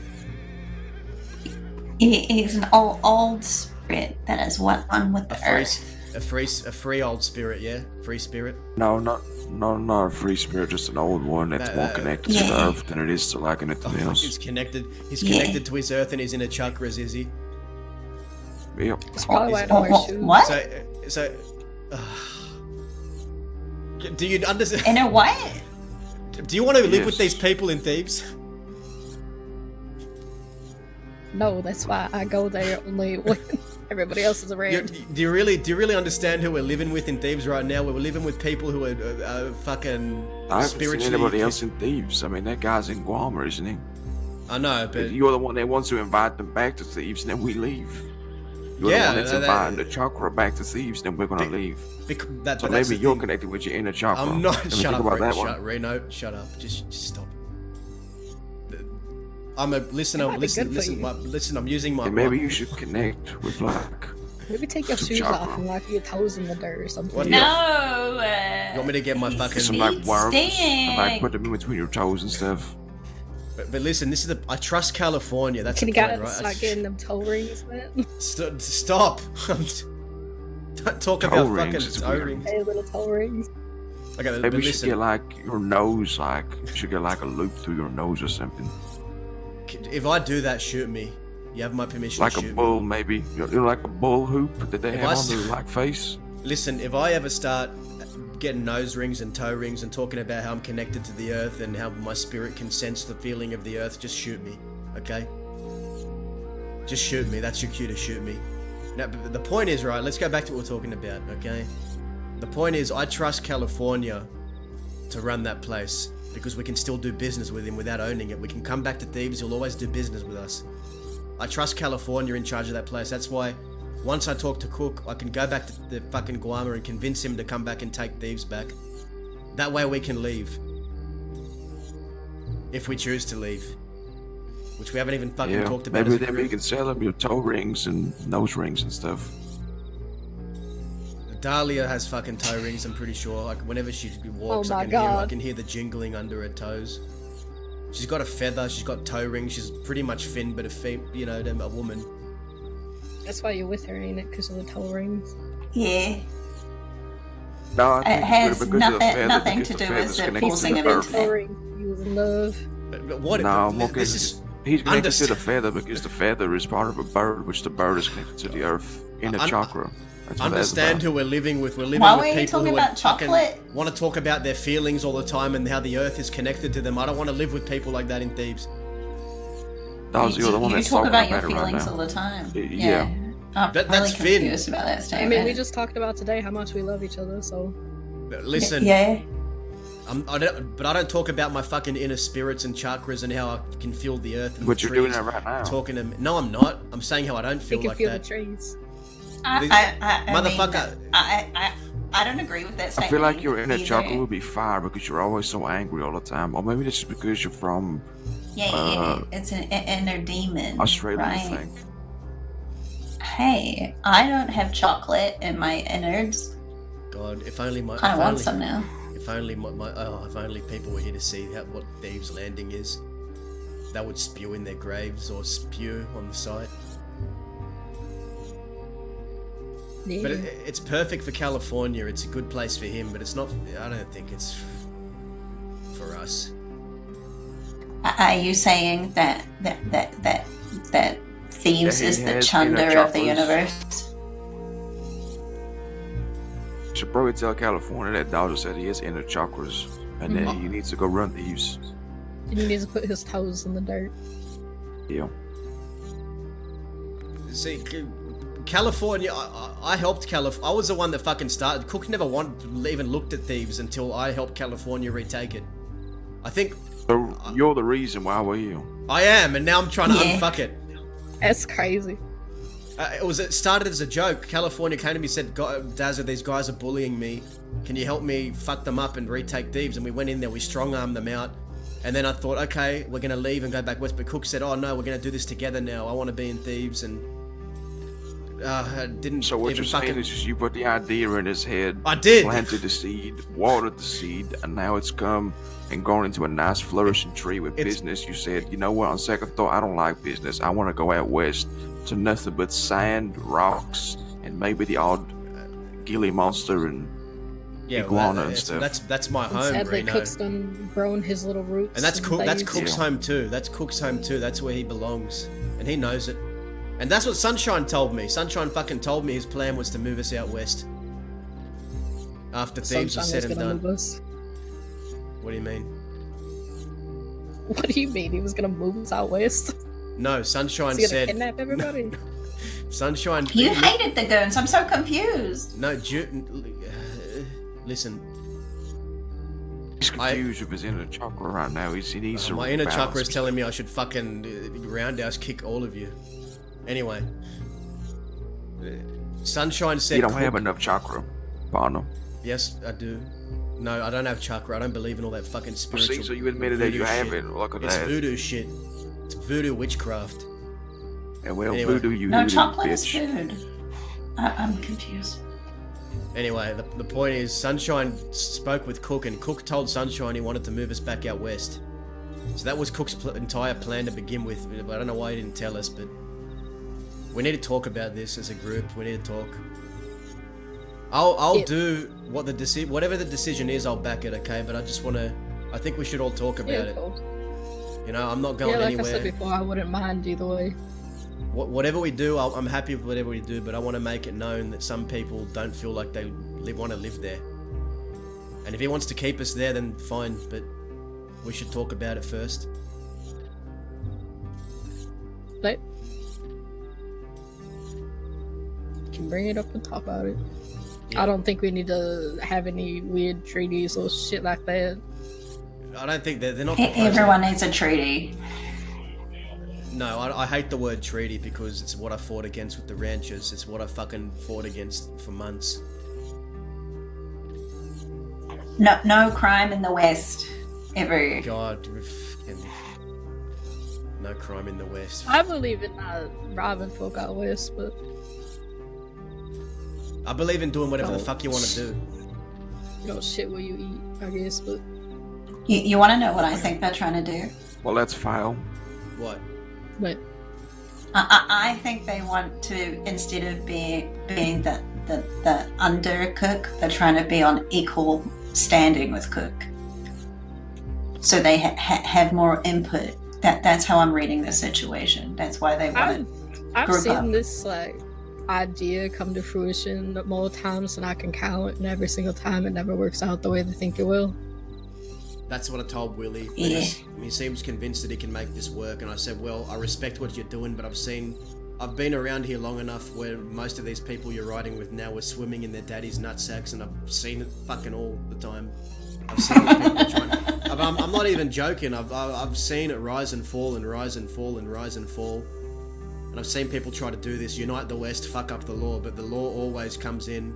S3: is.
S8: He's an old spirit that is one with the earth.
S3: A free old spirit, yeah? Free spirit?
S9: No, not a free spirit, just an old one that's more connected to the earth than it is to like anything else.
S3: He's connected to his earth and he's in a chakras, is he?
S9: Yep.
S6: It's probably why I don't wear shoes.
S8: What?
S3: So do you understand?
S8: In a what?
S3: Do you want to live
S9: Yes.
S3: with these people in Thebes?
S6: No, that's why I go there only when everybody else is around.
S3: Do you really understand who we're living with in Thebes right now? We're living with people who are fucking
S9: I haven't
S3: spiritually.
S9: seen anybody else in Thebes. I mean, that guy's in Guarma, isn't he?
S3: I know, but
S9: You're the one that wants to invite them back to Thebes, and then we leave. You're the one that's inviting the chakra back to Thieves, then we're gonna leave. So maybe you're connected with your inner chakra.
S3: I'm not. Shut up,
S9: that
S3: Reno. Shut up. Just stop. I'm a listener. Listen. I'm using my.
S9: And maybe you should connect with like.
S6: Maybe take your shoes off and like your toes in the dirt or something.
S3: What
S8: No.
S3: You want me to get my fucking
S9: some like worms and like put them in between your toes and stuff.
S3: But listen, this is I trust California. That's
S6: Can
S3: the
S6: you
S3: point,
S6: gotta
S3: right?
S6: start getting them toe rings, man?
S3: Stop. Don't talk about fucking toe rings.
S6: Hey, little toe rings.
S3: Okay,
S9: maybe you should get like your nose, like you should get like a loop through your nose or something.
S3: If I do that, shoot me. You have my permission
S9: Like
S3: to
S9: a
S3: shoot
S9: bull,
S3: me.
S9: maybe. You're like a bull hoop that they
S3: If
S9: have
S3: I
S9: on their like face.
S3: Listen, if I ever start getting nose rings and toe rings and talking about how I'm connected to the earth and how my spirit can sense the feeling of the earth, just shoot me, okay? Just shoot me. That's your cue to shoot me. Now, but the point is, right, let's go back to what we're talking about, okay? The point is, I trust California to run that place because we can still do business with him without owning it. We can come back to Thebes, he'll always do business with us. I trust California in charge of that place. That's why once I talk to Cook, I can go back to the fucking Guarma and convince him to come back and take Thieves back. That way we can leave. If we choose to leave. Which we haven't even fucking talked about.
S9: Maybe then we can sell them your toe rings and nose rings and stuff.
S3: Dahlia has fucking toe rings, I'm pretty sure. Like whenever she walks,
S6: Oh my
S3: I can hear the jingling under her toes. She's got a feather, she's got toe rings, she's pretty much Finn, but a woman.
S6: That's why you're with her, ain't it? Because of the toe rings.
S8: Yeah.
S9: No, I
S8: It
S9: think
S8: has
S9: because of the feather,
S8: nothing
S9: because
S8: to
S9: the
S8: do
S9: feather's
S8: with it
S9: connected to
S8: forcing
S9: the
S8: him
S9: earth.
S8: into
S6: Toe ring. You was in love.
S3: But what?
S9: No,
S3: this is
S9: He's connected to the feather because the feather is part of a bird, which the bird is connected to the earth inner chakra. That's what
S3: Understand who we're living with. We're living
S8: Why
S3: with
S8: were you
S3: people
S8: talking
S3: who
S8: about chocolate?
S3: want to talk about their feelings all the time and how the earth is connected to them. I don't want to live with people like that in Thebes.
S9: You're the one
S8: You
S9: that's
S8: talk
S9: talking
S8: about your
S9: it right
S8: feelings
S9: now.
S8: all the time.
S9: Yeah.
S8: I'm
S3: That's
S8: really
S3: Finn.
S8: confused about that
S6: I
S8: statement.
S6: mean, we just talked about today how much we love each other, so.
S3: Listen,
S8: Yeah.
S3: but I don't talk about my fucking inner spirits and chakras and how I can feel the earth and
S9: But
S3: the
S9: you're
S3: trees.
S9: doing that right now.
S3: Talking to me. No, I'm not. I'm saying how I don't
S6: You
S3: feel
S6: can
S3: like
S6: feel
S3: that.
S6: the trees.
S3: Motherfucker.
S8: I don't agree with that
S9: I
S8: statement.
S9: feel like your inner
S8: either.
S9: chakra will be fire because you're always so angry all the time. Or maybe that's just because you're from
S8: Yeah. It's an inner demon.
S9: Australia, I
S8: right?
S9: think.
S8: Hey, I don't have chocolate in my innards.
S3: God, if only my.
S8: Kind
S3: if
S8: of want
S3: only-
S8: some now.
S3: If only if only people were here to see what Thieves Landing is, that would spew in their graves or spew on the site.
S6: Yeah.
S3: But it's perfect for California. It's a good place for him, but it's not. I don't think it's for us.
S8: Are you saying that Thieves
S9: Yeah, he
S8: is the
S9: has
S8: chunder
S9: inner
S8: of the
S9: chakras.
S8: universe?
S9: You should probably tell California that Dodger said he has inner chakras and that he needs to go run thieves.
S6: He needs to put his toes in the dirt.
S9: Yeah.
S3: See, California. I helped California. I was the one that fucking started. Cook never even looked at Thieves until I helped California retake it. I think
S9: So you're the reason why we're here.
S3: I am, and now I'm trying to unfuck it.
S6: That's crazy.
S3: It started as a joke. California came to me and said, Dazza, these guys are bullying me. Can you help me fuck them up and retake Thieves? And we went in there, we strong-armed them out. And then I thought, okay, we're going to leave and go back west. But Cook said, oh no, we're going to do this together now. I want to be in Thieves. And I didn't
S9: So what
S3: even
S9: you're saying
S3: fucking...
S9: is just you put the idea in his head.
S3: I did.
S9: Planted the seed, watered the seed, and now it's come and grown into a nice flourishing tree with business. You said, you know what, on second thought, I don't like business. I want to go out west to nothing but sand, rocks, and maybe the odd gilly monster and iguana and stuff.
S3: That's my home,
S6: Sadly,
S3: Reno.
S6: Cook's done grown his little roots.
S3: And that's Cook. That's
S6: Thieves.
S3: Cook's home too. That's Cook's home too. That's where he belongs, and he knows it. And that's what Sunshine told me. Sunshine fucking told me his plan was to move us out west. After Thieves was
S6: Sunshine
S3: said
S6: was
S3: and
S6: gonna
S3: done.
S6: move us.
S3: What do you mean?
S6: What do you mean? He was gonna move us out west?
S3: No, Sunshine
S6: Is he gonna
S3: said.
S6: kidnap everybody?
S3: Sunshine.
S8: You hated the goons. I'm so confused.
S3: No, listen.
S9: He's confused with his inner chakra right now. He needs to
S3: My inner
S9: rebalance.
S3: chakra is telling me I should fucking roundhouse kick all of you. Anyway, Sunshine said.
S9: You don't
S3: Cook-
S9: have enough chakra, partner.
S3: Yes, I do. No, I don't have chakra. I don't believe in all that fucking spiritual.
S9: See, so you admitted that you
S3: voodoo
S9: have
S3: shit.
S9: it. Look at
S3: It's
S9: that.
S3: voodoo shit. It's voodoo witchcraft.
S9: And well,
S3: Anyway.
S9: voodoo, you
S8: No,
S9: voodoo,
S8: chocolate is
S9: bitch.
S8: food. I'm confused.
S3: Anyway, the point is, Sunshine spoke with Cook, and Cook told Sunshine he wanted to move us back out west. So that was Cook's entire plan to begin with. I don't know why he didn't tell us, but we need to talk about this as a group. We need to talk. I'll do whatever the decision is. I'll back it, okay? But I just want to. I think we should all talk about it.
S6: Cool.
S3: You know, I'm not going
S6: Yeah, like
S3: anywhere.
S6: I said before, I wouldn't mind either way.
S3: Whatever we do, I'm happy with whatever we do, but I want to make it known that some people don't feel like they want to live there. And if he wants to keep us there, then fine, but we should talk about it first.
S6: Like, can bring it up and talk about it.
S3: Yeah.
S6: I don't think we need to have any weird treaties or shit like that.
S3: I don't think they're not proposing.
S8: Everyone needs a treaty.
S3: No, I hate the word treaty because it's what I fought against with the ranchers. It's what I fucking fought against for months.
S8: No crime in the West. Ever.
S3: God, fucking no crime in the West.
S6: I believe in robbing folk out west, but
S3: I believe in doing whatever the fuck you want to do.
S6: you know, shit where you eat, I guess, but...
S8: You want to know what I think they're trying to do?
S9: Well, let's file.
S3: What?
S6: But
S8: I think they want to, instead of being the undercook, they're trying to be on equal standing with cook. So they have more input That's how I'm reading the situation. That's why they want
S6: I've
S8: group
S6: seen
S8: up.
S6: this idea come to fruition more times than I can count, and every single time it never works out the way they think it will.
S3: That's what I told Willie.
S8: Yeah.
S3: He seems convinced that he can make this work, and I said, well, I respect what you're doing, but I've been around here long enough where most of these people you're riding with now are swimming in their daddy's nutsacks, and I've seen it fucking all the time. I've seen people trying. I'm not even joking. I've seen it rise and fall and rise and fall and rise and fall, and I've seen people try to do this, unite the West, fuck up the law, but the law always comes in.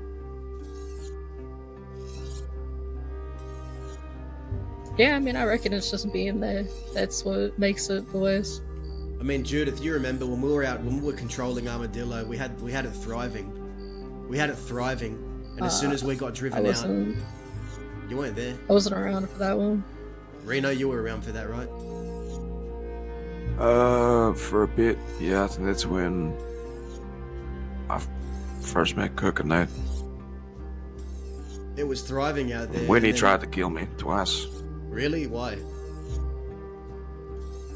S6: Yeah, I mean, I reckon it's just being there. That's what makes it the West.
S3: I mean, Judith, you remember when we were controlling Armadillo, we had it thriving. We had it thriving, and as soon as we got driven out, you weren't there.
S6: I wasn't around for that one.
S3: Reno, you were around for that, right?
S9: For a bit, yeah. I think that's when I first met Cook and that.
S3: It was thriving out there.
S9: When he tried to kill me twice.
S3: Really? Why?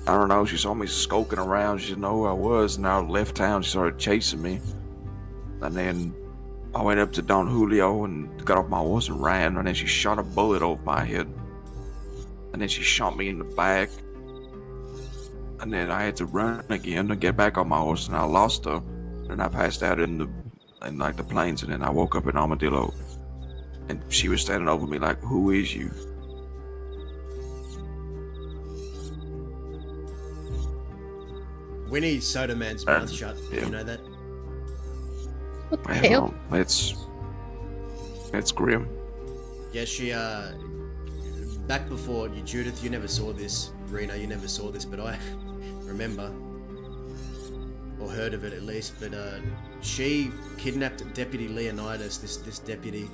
S9: I don't know, she saw me skulking around, she didn't know who I was, and I left town, she started chasing me. And then I went up to Don Julio and got off my horse and ran, and then she shot a bullet over my head. And then she shot me in the back. And then I had to run again to get back on my horse, and I lost her. And I passed out in the plains, and then I woke up in Armadillo. And she was standing over me like, who is you?
S3: Winnie Soda Man's mouth shut. Yeah. You know that?
S6: What the hell?
S9: It's grim.
S3: Yeah, she back before you, Judith, you never saw this. Reno, you never saw this, but I remember, or heard of it at least. But she kidnapped Deputy Leonidas, this deputy,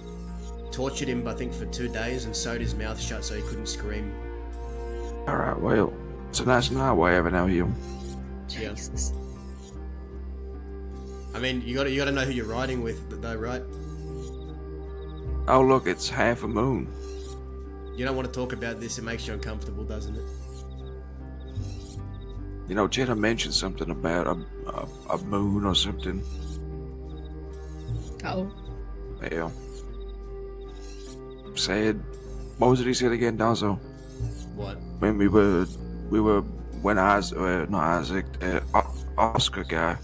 S3: tortured him, I think, for 2 days, and sewed his mouth shut so he couldn't scream.
S9: All right, well, it's a nice night we're having out here.
S6: Jesus.
S3: I mean, you gotta know who you're riding with, though, right?
S9: Oh, look, it's half a moon.
S3: You don't want to talk about this. It makes you uncomfortable, doesn't it?
S9: You know, Jenna mentioned something about a moon or something.
S6: Oh.
S9: Yeah. Said, what was it he said again, Dazzo?
S3: What?
S9: When when Oscar guy,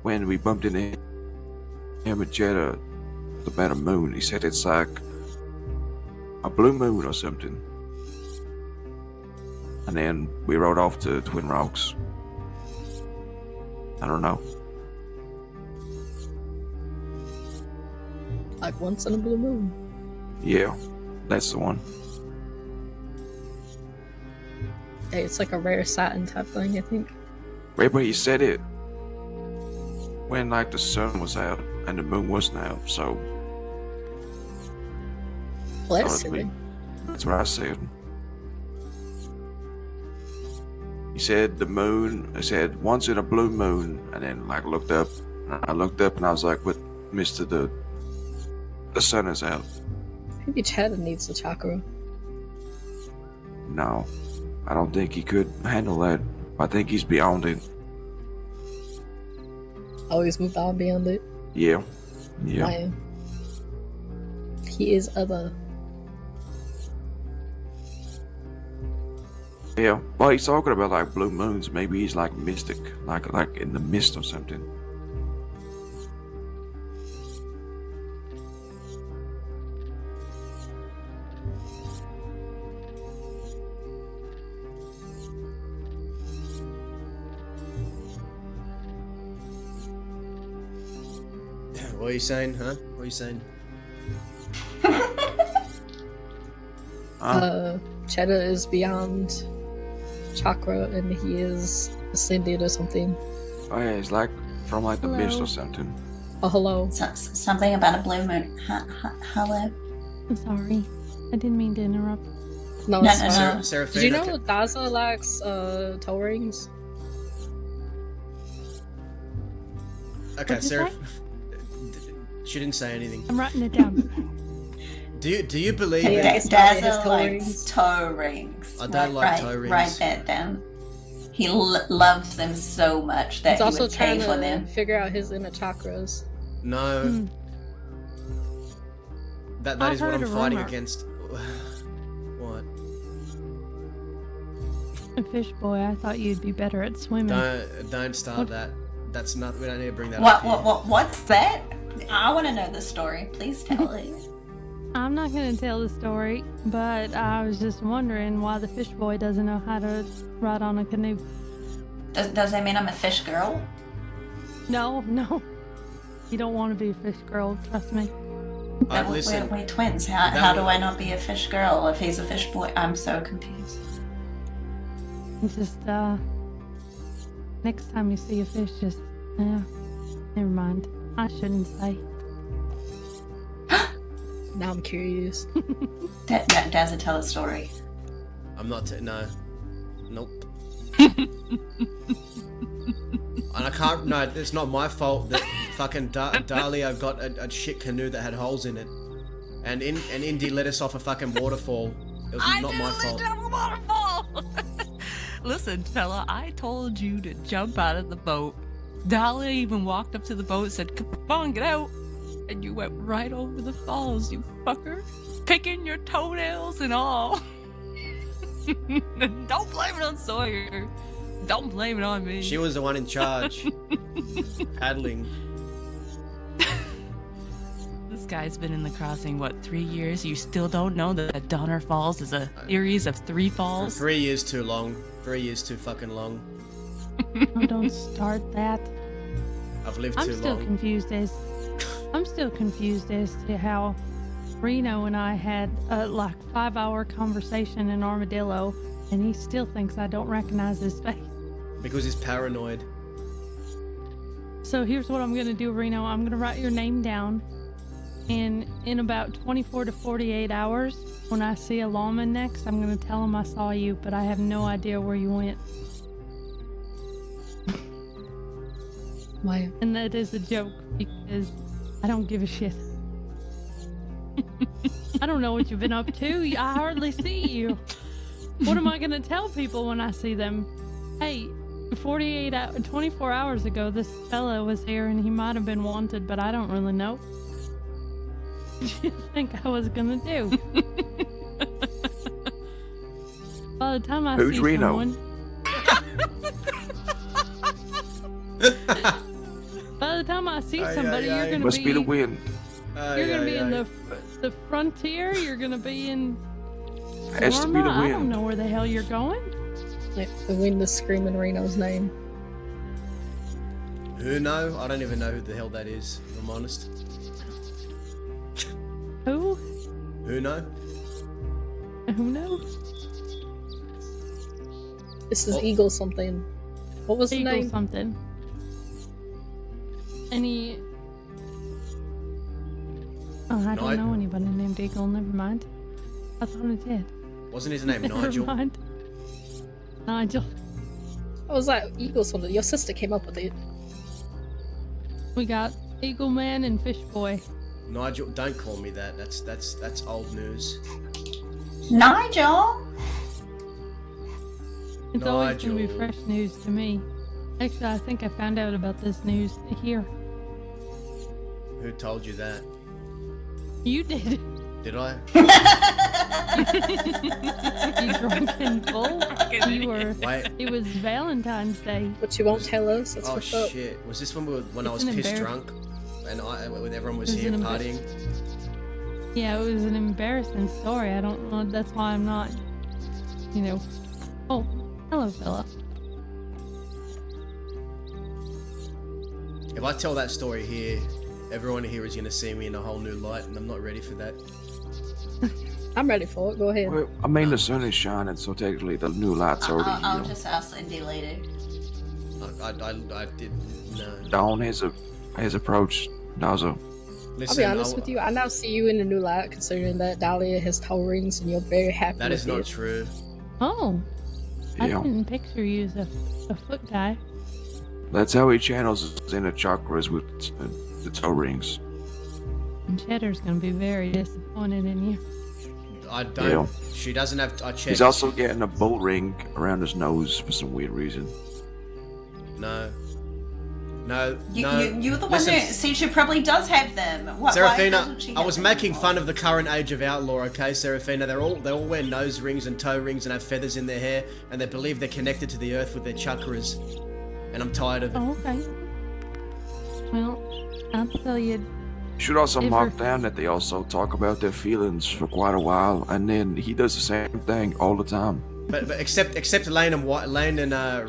S9: when we bumped into him at Jetta about a moon, he said it's like a blue moon or something. And then we rode off to Twin Rocks. I don't know.
S6: Like once in a blue moon.
S9: Yeah, that's the one.
S6: Hey, it's like a rare satin type thing, I think.
S9: Wait, but he said it when like the sun was out and the moon wasn't out, so
S6: Well, that's silly.
S9: That's what I said. He said the moon, I said once in a blue moon, and then like looked up, and I looked up and I was like, what, Mister, the sun is out.
S6: Maybe Chad needs the chakra.
S9: No, I don't think he could handle that. I think he's beyond it.
S6: Always moved on beyond it.
S9: Yeah. Yeah.
S6: I am. He is other.
S9: Yeah. Well, he's talking about like blue moons. Maybe he's like mystic, like in the mist or something.
S3: What are you saying, huh? What are you saying?
S6: Cheddar is beyond chakra and he is ascended or something.
S9: Oh yeah, he's like from like the mist or something.
S6: Oh, hello.
S8: Something about a blue moon. Hello.
S10: I'm sorry. I didn't mean to interrupt.
S6: No,
S8: No.
S3: Seraphina,
S6: did you know Daza likes toe rings?
S3: Okay,
S10: What'd you
S3: Sarah.
S10: say?
S3: She didn't say anything.
S10: I'm writing it down.
S3: Do you believe
S6: Yeah,
S3: that?
S6: it's probably his
S8: Dazzle
S6: toe
S8: likes
S6: rings.
S8: toe rings.
S3: I don't like toe rings.
S8: Write that down. He loves them so much that
S6: He's
S8: he
S6: also
S8: would pay
S6: trying
S8: for
S6: to
S8: them.
S6: figure out his inner chakras.
S3: No. That
S10: I've
S3: is what
S10: heard
S3: I'm
S10: a
S3: fighting
S10: rumor.
S3: against. What?
S10: Fish boy, I thought you'd be better at swimming.
S3: Don't start
S10: What?
S3: that. That's not. We don't need to bring that up here.
S8: What's that? I want to know the story. Please tell it.
S10: I'm not going to tell the story, but I was just wondering why the fish boy doesn't know how to ride on a canoe.
S8: Does that mean I'm a fish girl?
S10: No. You don't want to be a fish girl, trust me.
S8: No,
S3: Listen.
S8: we're twins. How do I not be a fish girl if he's a fish boy? I'm so confused.
S10: Just, next time you see a fish, just, never mind. I shouldn't say.
S6: Now I'm curious.
S8: Does it tell a story?
S3: I'm not. No. Nope. And I can't. No, it's not my fault that fucking Dahlia got a shit canoe that had holes in it, and Indy let us off a fucking waterfall. It was not my fault.
S7: Waterfall. Listen, fella, I told you to jump out of the boat. Dahlia even walked up to the boat and said, "Come on, get out." And you went right over the falls, you fucker. Picking your toenails and all. Don't blame it on Sawyer. Don't blame it on me.
S3: She was the one in charge. Paddling.
S7: This guy's been in the crossing, 3 years? You still don't know that Donner Falls is a series of 3 falls?
S3: 3 years too long. 3 years too fucking long.
S10: Oh, don't start that.
S3: I've lived
S10: I'm
S3: too
S10: still
S3: long.
S10: confused as to how Reno and I had a 5-hour conversation in Armadillo, and he still thinks I don't recognize his face.
S3: Because he's paranoid.
S10: So here's what I'm gonna do, Reno. I'm gonna write your name down, and in about 24 to 48 hours, when I see a lawman next, I'm gonna tell him I saw you, but I have no idea where you went.
S6: Why?
S10: And that is a joke, because I don't give a shit. I don't know what you've been up to. I hardly see you. What am I gonna tell people when I see them? Hey, 24 hours ago, this fella was here and he might have been wanted, but I don't really know. What do you think I was gonna do? By the time I
S9: Who's
S10: see
S9: Reno?
S10: someone... By the time I see somebody, you're gonna
S9: Must be the wind.
S10: You're gonna be in the frontier. You're gonna be in.
S9: Has to be the
S10: Norma? I don't
S9: wind.
S10: know where the hell you're going.
S6: Like, the wind is screaming Reno's name.
S3: Who know? I don't even know who the hell that is, if I'm honest.
S10: Who?
S3: Who know?
S10: Who knows?
S6: This is Eagle something. What was the
S10: Eagle
S6: name?
S10: something. Any? Oh, I don't know anybody named Eagle. Never mind. I thought I did.
S3: Wasn't his name
S10: Never
S3: Nigel?
S10: mind. Nigel.
S6: I was like, Eagle something. Your sister came up with it.
S10: We got Eagle Man and Fish Boy.
S3: Nigel, don't call me that. That's old news.
S8: Nigel?
S10: It's always gonna be
S3: Nigel.
S10: fresh news to me. Actually, I think I found out about this news here.
S3: Who told you that?
S10: You did.
S3: Did I?
S10: You drunken fool. You were.
S3: Wait.
S10: It was Valentine's Day.
S6: But you won't tell us. That's
S3: Oh
S6: what's up.
S3: shit! Was this when I
S10: It's
S3: was
S10: an
S3: pissed
S10: embar-
S3: drunk, and when everyone was
S10: It was
S3: here
S10: an
S3: partying?
S10: Yeah, it was an embarrassing story. I don't know. That's why I'm not. Oh, hello, fella.
S3: If I tell that story here, everyone here is gonna see me in a whole new light, and I'm not ready for that.
S6: I'm ready for it. Go ahead.
S9: Well, I mean, the sun is shining, so technically the new light's already,
S8: I'll just ask Cindy later.
S3: I did no.
S9: Dawn has approached Nazo.
S3: Listen,
S6: I'll be honest with you. I now see you in a new light, considering that Dahlia has toe rings and you're very happy.
S3: That
S6: with
S3: is not
S6: it.
S3: true.
S10: Oh, I
S9: Yeah.
S10: didn't picture you as a foot guy.
S9: That's how he channels his inner chakras with the toe rings.
S10: And Cheddar's gonna be very disappointed in you.
S3: I don't.
S9: Yeah.
S3: She doesn't have. I checked.
S9: He's also getting a bull ring around his nose for some weird reason.
S3: No.
S8: You're the one
S3: Listen,
S8: who said she probably does have them. Why
S3: Seraphina,
S8: doesn't she
S3: I
S8: have
S3: was
S8: them
S3: making
S8: anymore?
S3: fun of the current age of outlaw, okay, Seraphina? They all wear nose rings and toe rings and have feathers in their hair, and they believe they're connected to the earth with their chakras. And I'm tired of it.
S10: Oh, okay. Well, I'll tell you.
S9: You should also
S10: If
S9: mark
S10: we're-
S9: down that they also talk about their feelings for quite a while, and then he does the same thing all the time.
S3: But except Lane and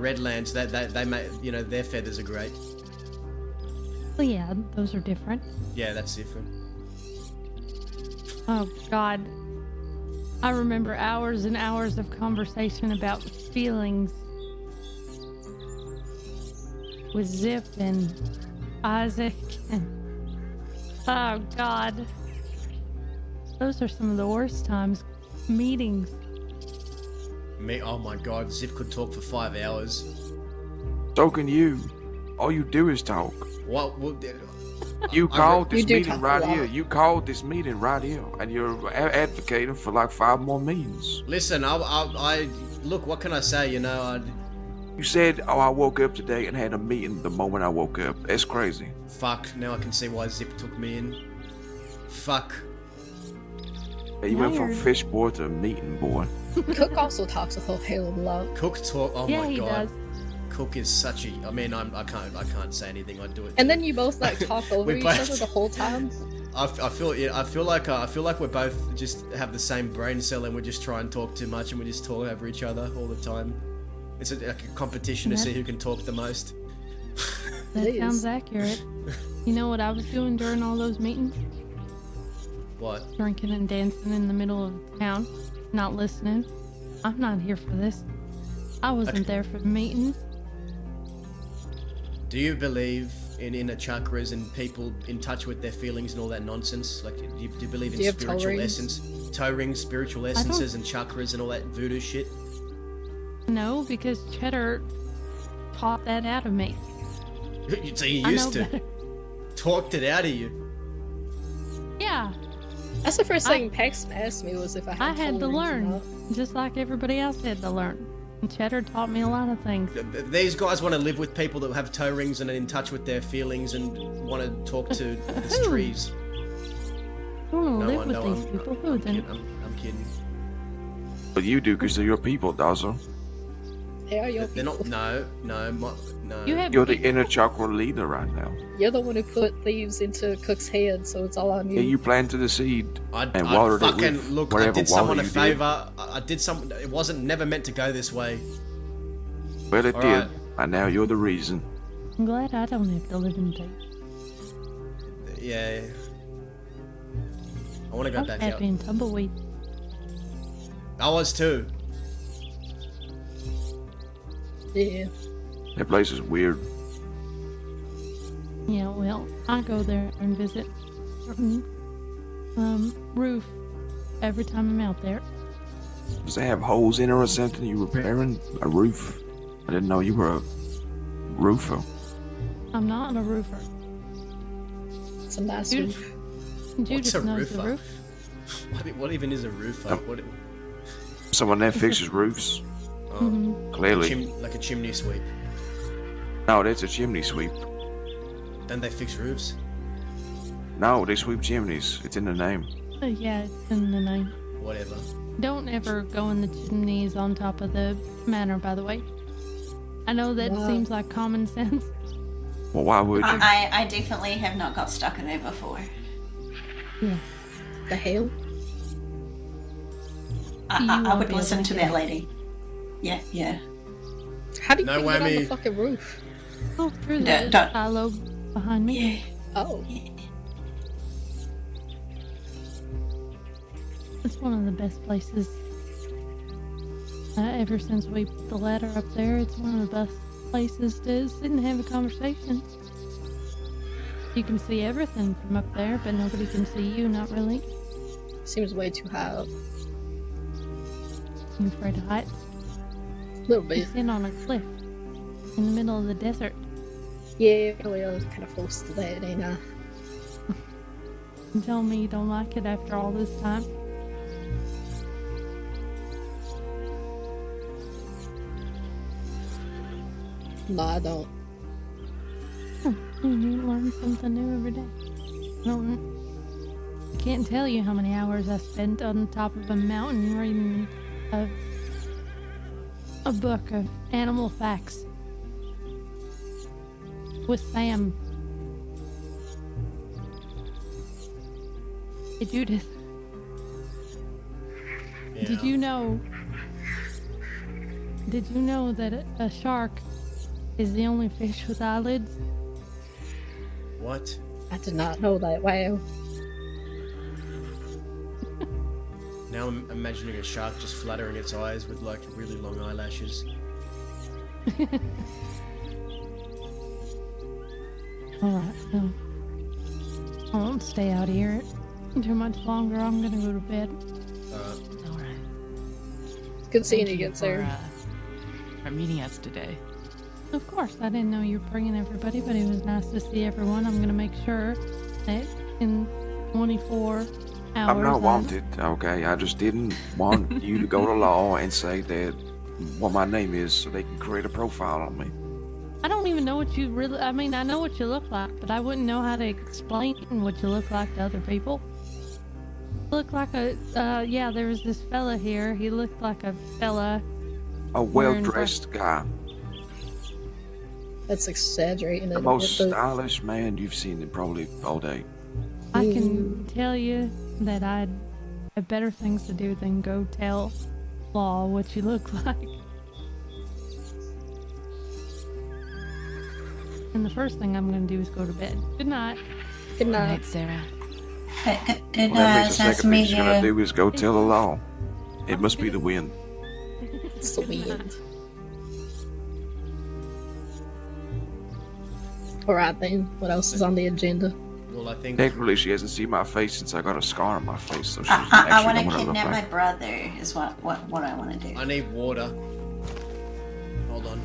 S3: Redlands, they may, you know, their feathers are great.
S10: Well, yeah, those are different.
S3: Yeah, that's different.
S10: Oh, God. I remember hours and hours of conversation about feelings with Zip and Isaac and... Oh, God. Those are some of the worst times. Meetings.
S3: Oh my God, Zip could talk for 5 hours.
S9: So can you. All you do is talk.
S3: What?
S9: You called this
S6: You do
S9: meeting
S6: talk a
S9: right
S6: lot.
S9: here. You called this meeting right here, and you're advocating for like 5 more meetings.
S3: Listen, I look. What can I say? You know,
S9: You said, "Oh, I woke up today and had a meeting the moment I woke up." That's crazy.
S3: fuck. Now I can see why Zip took me in. Fuck.
S9: Hey, you went from
S10: Liar.
S9: fish boy to meeting boy.
S6: Cook also talks a whole hell of a lot.
S3: Cook talk. Oh
S10: Yeah,
S3: my
S10: he
S3: God.
S10: does.
S3: Cook is such a. I mean, I can't say anything. I do it.
S6: And then you both like talk over
S3: We
S6: each
S3: both-
S6: other the whole time.
S3: I feel like we're both just have the same brain cell and we just try and talk too much and we just talk over each other all the time. It's like a competition to see who can talk the most.
S10: That
S6: It
S10: sounds
S6: is.
S10: accurate. You know what I was doing during all those meetings?
S3: What?
S10: Drinking and dancing in the middle of town, not listening. I'm not here for this. I wasn't there for the meetings.
S3: Do you believe in inner chakras and people in touch with their feelings and all that nonsense? Like, do you believe in
S6: Do you have toe
S3: spiritual
S6: rings?
S3: essence, toe rings, spiritual essences, and chakras and all that voodoo shit?
S10: No, because Cheddar taught that out of me.
S3: So you
S10: I
S3: used
S10: know
S3: to
S10: better.
S3: talked it out of you.
S10: Yeah,
S6: That's the first thing Paxton asked me was if I had
S10: I had
S6: toe
S10: to
S6: rings or
S10: learn,
S6: not.
S10: just like everybody else had to learn. And Cheddar taught me a lot of things.
S3: These guys want to live with people that have toe rings and are in touch with their feelings and want to talk to the trees.
S10: I don't want to
S3: No,
S10: live
S3: I
S10: with
S3: know.
S10: these people. Who
S3: I'm
S10: then?
S3: kidding. I'm kidding.
S9: But you do because they're your people, Dazzle.
S6: They are your
S3: They're not.
S6: people.
S3: No.
S10: You have
S9: You're the inner chakra leader right now.
S6: You're the one who put leaves into Cook's head, so it's all on you.
S9: Yeah, you planted the seed
S3: I'd
S9: and watered it
S3: fucking
S9: with
S3: look. I
S9: whatever
S3: did someone
S9: water
S3: a
S9: you
S3: favor. I did some. It wasn't never meant to go this way.
S9: did. Well, it
S3: All
S9: did,
S3: right.
S9: and now you're the reason.
S10: I'm glad I don't have to live in tape.
S3: Yeah. I want to go
S10: I'm
S3: back out.
S10: happy in tumbleweed.
S3: I was too.
S6: Yeah.
S9: That place is weird.
S10: Yeah, well, I go there and visit certain roof every time I'm out there.
S9: Does it have holes in it or something? You repairing a roof? I didn't know you were a roofer.
S10: I'm not a roofer.
S6: It's a nice
S10: Dude.
S6: roof.
S10: Judith
S3: a
S10: knows the
S3: roofer?
S10: roof.
S3: What even is a roofer? What?
S9: Someone that fixes roofs.
S3: Oh,
S10: Mhm.
S9: Clearly.
S3: like a chimney sweep.
S9: No, that's a chimney sweep.
S3: Don't they fix roofs?
S9: No, they sweep chimneys. It's in the name.
S10: Yeah, it's in the name.
S3: Whatever.
S10: Don't ever go in the chimneys on top of the manor, by the way. I know that
S6: Wow.
S10: seems like common sense.
S9: Well, why would you?
S8: I definitely have not got stuck in there before.
S10: Yeah.
S6: The hell?
S10: You
S8: I
S10: won't
S8: would
S10: be
S8: listen
S10: able
S8: to
S10: to
S8: that
S10: get
S8: lady. Yeah.
S6: How do you
S3: No
S6: get on the
S3: whammy.
S6: fucking roof?
S10: Oh, through
S8: Yeah,
S10: the
S8: don't-
S10: silo behind me.
S8: Yeah.
S6: Oh.
S10: It's one of the best places. Ever since we put the ladder up there, it's one of the best places to sit and have a conversation. You can see everything from up there, but nobody can see you, not really.
S6: Seems way too high up.
S10: I'm afraid of heights.
S6: A little
S10: You're
S6: bit.
S10: sitting on a cliff in the middle of the desert.
S6: Yeah, well, I was kind of close to that, ain't I?
S10: And tell me you don't like it after all this time.
S6: No, I don't.
S10: You learn something new every day. I can't tell you how many hours I spent on top of a mountain reading a book of animal facts with Sam. Hey, Judith.
S3: Yeah.
S10: Did you know that a shark is the only fish with eyelids?
S3: What?
S6: I did not know that. Wow.
S3: Now I'm imagining a shark just fluttering its eyes with like really long eyelashes.
S10: Alright, so I won't stay out here too much longer. I'm gonna go to bed.
S7: Alright.
S6: Good seeing
S7: Thank
S6: you again, sir.
S7: For meeting us today.
S10: Of course, I didn't know you were bringing everybody, but it was nice to see everyone. I'm gonna make sure that in 24 hours...
S9: I'm not wanted, okay? I just didn't want you to go to law and say that what my name is so they can create a profile on me.
S10: I don't even know what you really... I mean, I know what you look like, but I wouldn't know how to explain what you look like to other people. You look like a... yeah, there was this fella here. He looked like a fella...
S9: A well-dressed guy.
S6: That's exaggerating.
S9: The most stylish man you've seen in probably all day.
S10: I can tell you that I have better things to do than go tell Law what you look like. And the first thing I'm going to do is go to bed. Good night.
S6: Good
S7: Good
S6: night.
S7: night, Sarah.
S8: Good
S9: Well, that
S8: night.
S9: means the
S8: Nice to
S9: second thing
S8: meet
S9: she's gonna
S8: you.
S9: do is go tell the law. It must be the wind.
S6: It's the wind. Alright then, what else is on the agenda?
S3: Well, I think
S9: Thankfully, she hasn't seen my face since I got a scar on my face, so she
S8: I
S9: actually
S8: want
S9: know
S8: to
S9: what I look
S8: kidnap my
S9: like.
S8: brother. Is what I want to do.
S3: I need water. Hold on.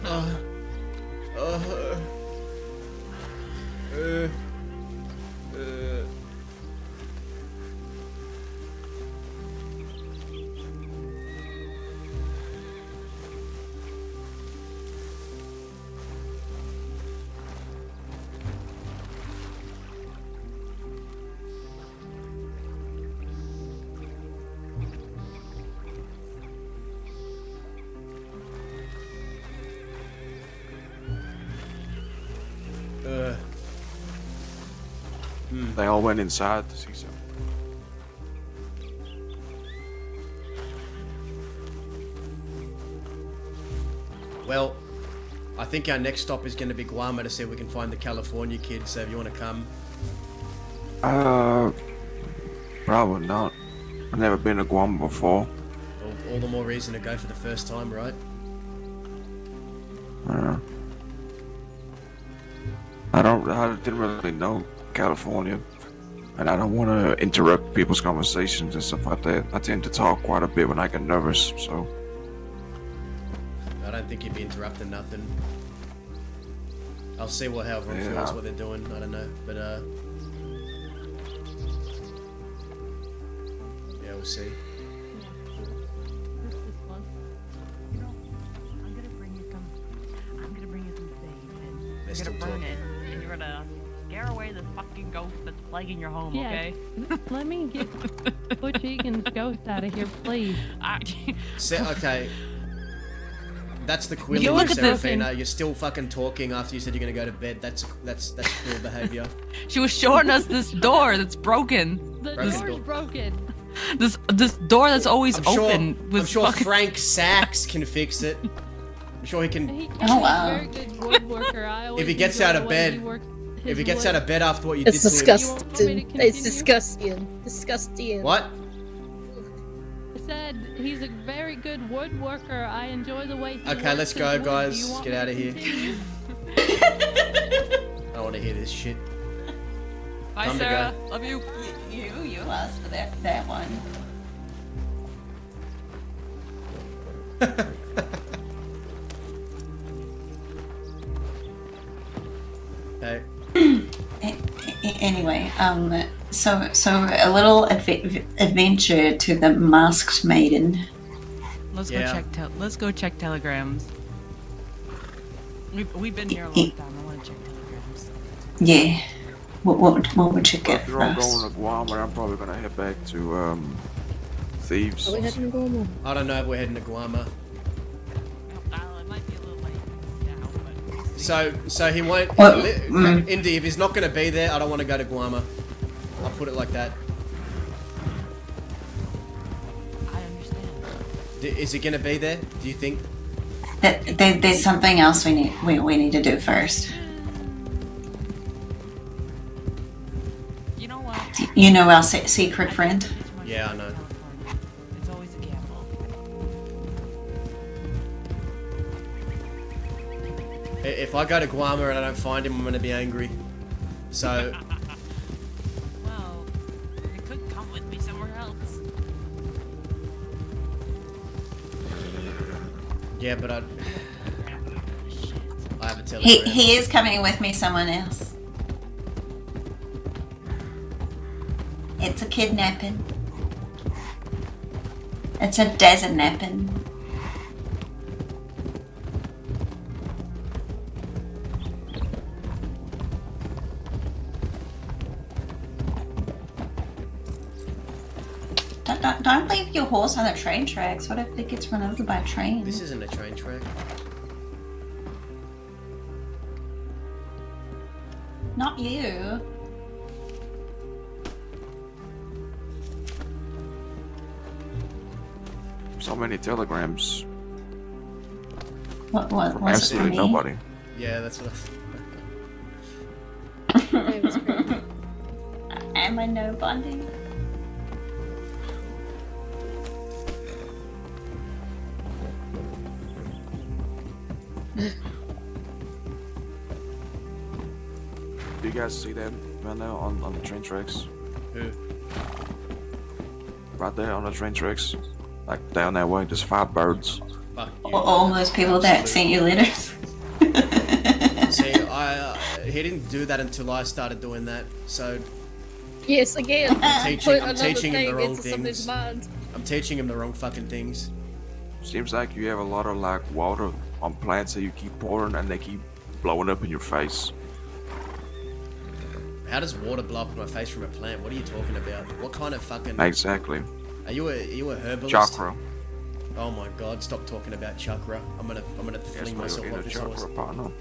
S9: They all went inside to see something.
S3: Well, I think our next stop is going to be Guam to see if we can find the California kid. So if you want to come,
S9: Probably not. I've never been to Guam before.
S3: all the more reason to go for the first time, right?
S9: I didn't really know California, and I don't want to interrupt people's conversations and stuff like that. I tend to talk quite a bit when I get nervous, so.
S3: I don't think you'd be interrupting nothing. I'll see how everyone
S9: Yeah.
S3: feels, what they're doing. I don't know, but yeah, we'll see.
S7: I'm gonna bring you some sage, and
S3: They're
S7: you're
S3: still
S7: gonna burn
S3: talking.
S7: it, and you're gonna scare away the fucking ghost that's plaguing your home,
S10: Yeah.
S7: okay?
S10: Let me get Butch Egan's ghost out of here, please.
S3: Okay. That's the Quilly,
S7: You look at this-
S3: Serafina. You're still fucking talking after you said you're gonna go to bed. That's cool behavior.
S7: She was showing us this door that's broken.
S10: The
S3: Broken
S10: door's
S3: door.
S10: broken.
S7: This door that's always open
S3: I'm
S7: with
S3: sure
S7: fucking...
S3: Frank Sachs can fix it. I'm sure he can.
S10: He's
S8: Oh, wow.
S10: a very good woodworker. I always
S3: If he gets
S10: enjoy
S3: out
S10: the
S3: of
S10: way
S3: bed-
S10: he works
S3: If
S10: his
S3: he gets
S10: wood.
S3: out of bed after what you
S6: It's
S3: did to him.
S6: disgusting.
S10: to
S6: It's
S10: continue?
S6: disgusting. Disgusting.
S3: What?
S10: I said he's a very good woodworker. I enjoy the way he
S3: Okay,
S10: works
S3: let's
S10: his
S3: go,
S10: wood. Do
S3: guys.
S10: you want
S3: Get
S10: me
S3: out
S10: to
S3: of here.
S10: continue?
S3: I don't want to hear this shit.
S7: Bye,
S3: Time to
S7: Sarah. Love you.
S8: You asked for that one.
S3: Okay.
S8: Anyway, so a little adventure to the Masked Maiden.
S7: Let's
S3: Yeah.
S7: go check telegrams. We've been here a long time. I want to check telegrams.
S8: Yeah. What would you get
S9: If
S8: for
S9: you're all
S8: us?
S9: going to Guam, I'm probably gonna head back to Thieves.
S6: Are we heading to Guam?
S3: I don't know if we're heading to Guama.
S7: It might be a little late now, but we'll see.
S3: So he won't.
S8: Well,
S3: Indy, if he's not going to be there, I don't want to go to Guama. I'll put it like that.
S7: I understand.
S3: Is he going to be there? Do you think?
S8: There's something else we need to do first.
S7: You know what?
S8: You know our secret friend?
S3: Yeah, I know.
S7: It's always a gamble.
S3: If I go to Guama and I don't find him, I'm going to be angry. So,
S7: Well, you could come with me somewhere else.
S3: yeah, but I have a telegram.
S8: He is coming with me, someone else. It's a kidnapping. It's a desert-napping. Don't leave your horse on the train tracks. What if it gets run over by a train?
S3: This isn't a train track.
S8: Not you.
S9: So many telegrams
S8: What
S9: from
S8: was it for
S9: absolutely
S8: me?
S9: nobody.
S3: Yeah, that's what
S8: Am I nobody?
S9: Do you guys see them right now on the train tracks?
S3: Who?
S9: Right there on the train tracks. Like down that way, there's 5 birds.
S3: Fuck you.
S8: All those people that sent you letters.
S3: See, he didn't do that until I started doing that. So
S6: Yes, again.
S3: I'm
S6: Put
S3: I'm
S6: another
S3: teaching him
S6: thing
S3: the wrong
S6: into somebody's
S3: things.
S6: mind.
S3: I'm teaching him the wrong fucking things.
S9: Seems like you have a lot of like water on plants that you keep pouring and they keep blowing up in your face.
S3: How does water blow up in my face from a plant? What are you talking about? What kind of fucking?
S9: Exactly.
S3: Are you a herbalist?
S9: Chakra.
S3: Oh my god! Stop talking about chakra. I'm gonna
S9: Yes,
S3: fling
S9: my
S3: myself
S9: inner
S3: off this
S9: chakra
S3: horse.
S9: partner.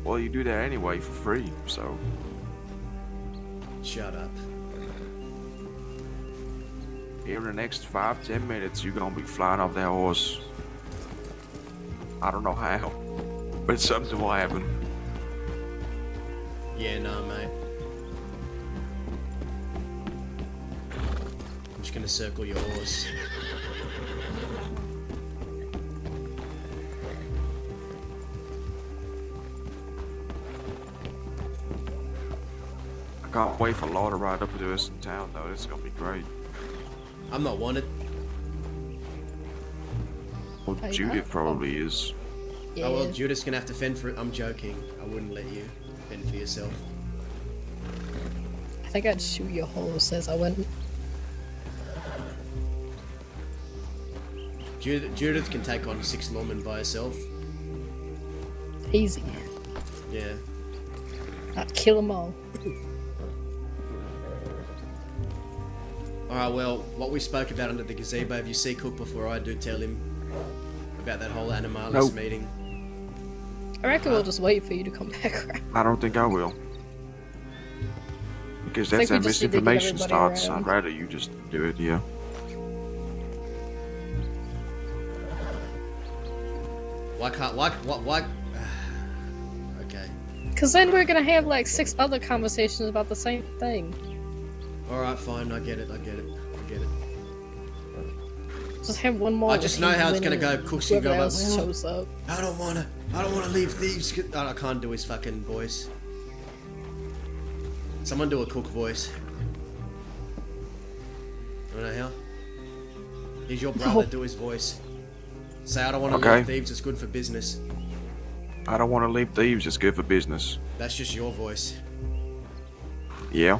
S9: Well, you do that anyway for free, so
S3: Shut up.
S9: here in the next 5-10 minutes, you're gonna be flying off that horse. I don't know how, but something will happen.
S3: Yeah, nah, mate. I'm just gonna circle your horse.
S9: I can't wait for Law to ride up to us in town, though. It's gonna be great.
S3: I'm not wanted.
S9: Well,
S6: Oh,
S9: Judith
S6: yeah?
S9: probably is.
S6: Yeah.
S3: Oh well, Judas gonna have to fend for it. I'm joking. I wouldn't let you fend for yourself.
S6: I think I'd shoot your horse as I went.
S3: Judith can take on 6 lawmen by herself.
S6: Easy.
S3: Yeah.
S6: I'd kill them all.
S3: Alright, well, what we spoke about under the gazebo, if you see Cook before I do, tell him about that whole Animalis
S9: Nope.
S3: meeting.
S6: I reckon we'll just wait for you to come back around.
S9: I don't think I will. Because
S6: I
S9: that's
S6: think
S9: how
S6: we just need to get
S9: misinformation
S6: everybody
S9: starts.
S6: around.
S9: I'd rather you just do it, yeah.
S3: Why? Okay.
S6: Because then we're gonna have like 6 other conversations about the same thing.
S3: Alright, fine, I get it.
S6: Just have one more.
S3: I just know how it's gonna go. Cook's gonna go,
S6: whoever
S3: like,
S6: else
S3: "Well,
S6: shows up.
S3: I don't wanna leave Thieves. I can't do his fucking voice. Someone do a Cook voice. You know how? He's your brother, do his voice. Say, I don't wanna
S9: Okay.
S3: leave Thieves, it's good for business.
S9: I don't want to leave Thieves. It's good for business.
S3: That's just your voice.
S9: Yeah.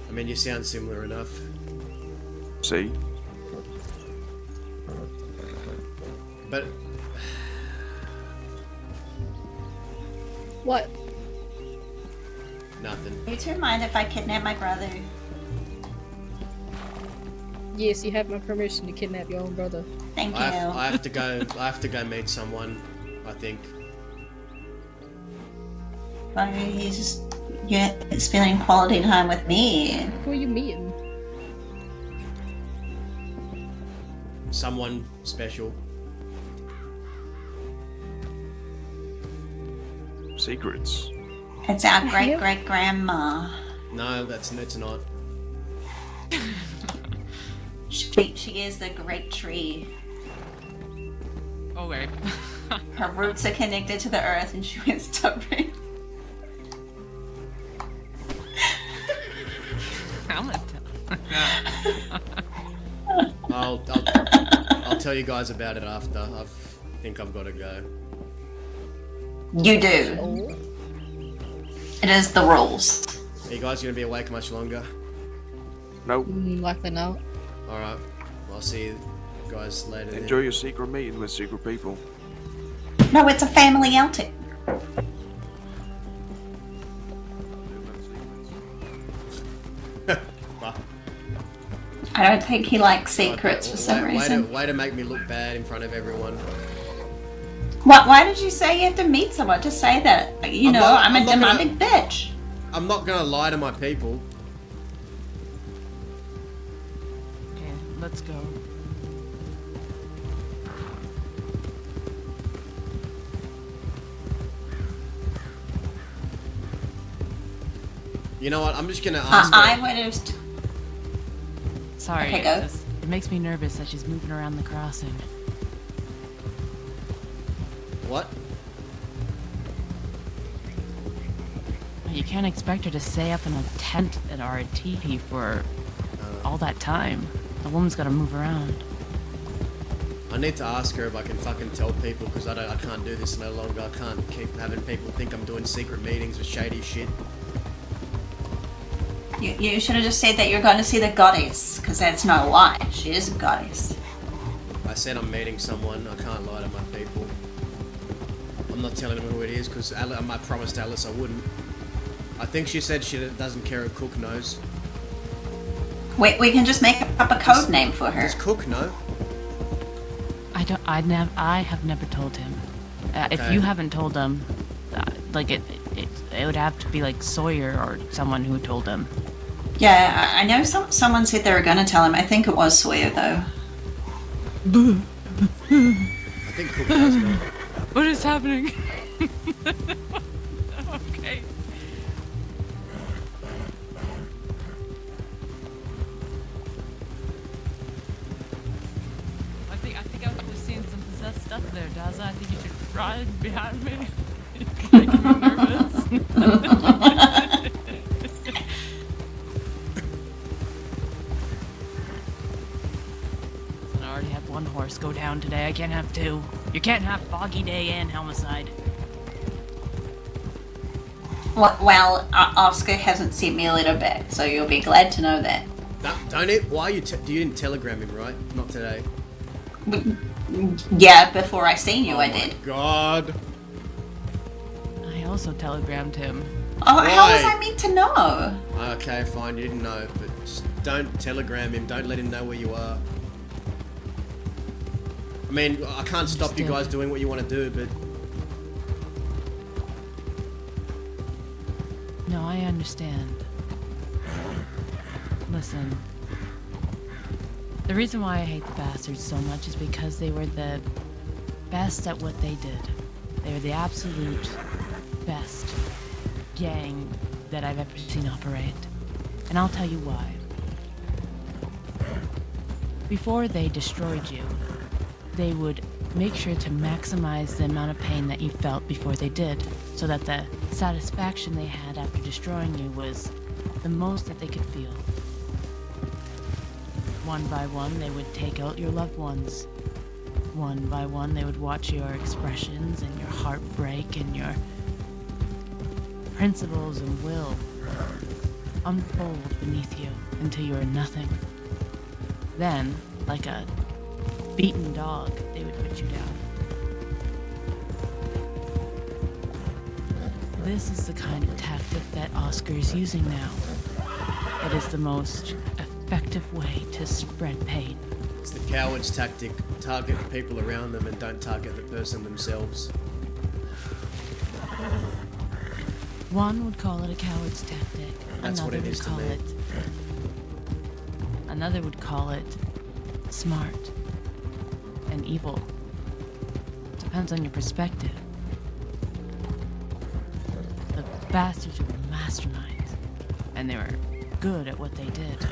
S3: I mean, you sound similar enough.
S9: See?
S3: But
S6: What?
S3: Nothing.
S8: You two mind if I kidnap my brother?
S6: Yes, you have my permission to kidnap your own brother.
S8: Thank you.
S3: I have to go. I have to go meet someone. I think.
S8: Well, he's just spending quality time with me.
S6: Who are you meeting?
S3: Someone special.
S9: Secrets.
S8: It's our great great grandma.
S3: No, it's not.
S8: She is the great tree.
S7: Oh, wait.
S8: Her roots are connected to the earth, and she was stubborn.
S3: I'll tell you guys about it after. I think I've got to go.
S8: You do. It is the rules.
S3: Are you guys gonna be awake much longer?
S9: Nope.
S6: Likely not.
S3: Alright. Well, I'll see you guys later.
S9: Enjoy your secret meeting with secret people.
S8: No, it's a family outing. I don't think he likes secrets for some reason.
S3: Way to make me look bad in front of everyone.
S8: Why did you say you have to meet someone? Just say that. I'm a demanding bitch.
S3: I'm not gonna lie to my people.
S7: Okay, let's go.
S3: You know what? I'm just gonna ask.
S8: I would have.
S7: Sorry,
S8: Okay, go.
S7: it makes me nervous that she's moving around the crossing.
S3: What?
S7: You can't expect her to stay up in a tent at our teepee for all that time. The woman's gotta move around.
S3: I need to ask her if I can fucking tell people, because I can't do this no longer. I can't keep having people think I'm doing secret meetings with shady shit.
S8: You should have just said that you're going to see the goddess, because that's not a lie. She is a goddess.
S3: I said I'm meeting someone. I can't lie to my people. I'm not telling them who it is, because I promised Alice I wouldn't. I think she said she doesn't care if Cook knows.
S8: We can just make up a code name for her.
S3: Does Cook know?
S7: I have never told him. If
S3: Okay.
S7: you haven't told him, it would have to be like Sawyer or someone who told him.
S8: Yeah, I know someone said they were going to tell him. I think it was Sawyer, though.
S3: I think Cook does know.
S7: What is happening? Okay. I think I was just seeing some possessed stuff there, Daza. I think you should ride behind me. You're making me nervous. I already had one horse go down today. I can't have two. You can't have Foggy Day and Homicide.
S8: Well, Oscar hasn't sent me a letter back, so you'll be glad to know that.
S3: Don't it? Why you didn't telegram him, right? Not today.
S8: Yeah, before I seen you, I did.
S3: God.
S7: I also telegrammed him.
S8: Oh, how was
S3: Why?
S8: I meant to know?
S3: Okay, fine. You didn't know, but just don't telegram him. Don't let him know where you are. I mean, I can't stop you guys doing what you want to do, but
S7: No, I understand. Listen. The reason why I hate the bastards so much is because they were the best at what they did. They were the absolute best gang that I've ever seen operate. And I'll tell you why. Before they destroyed you, they would make sure to maximize the amount of pain that you felt before they did, so that the satisfaction they had after destroying you was the most that they could feel. One by one, they would take out your loved ones. One by one, they would watch your expressions and your heartbreak and your principles and will unfold beneath you until you are nothing. Then, like a beaten dog, they would put you down. This is the kind of tactic that Oscar is using now. It is the most effective way to spread pain.
S3: It's the coward's tactic. Target the people around them and don't target the person themselves.
S7: One would call it a coward's tactic.
S3: That's what it is to me.
S7: Another would call it smart and evil. Depends on your perspective. The bastards were masterminds, and they were good at what they did.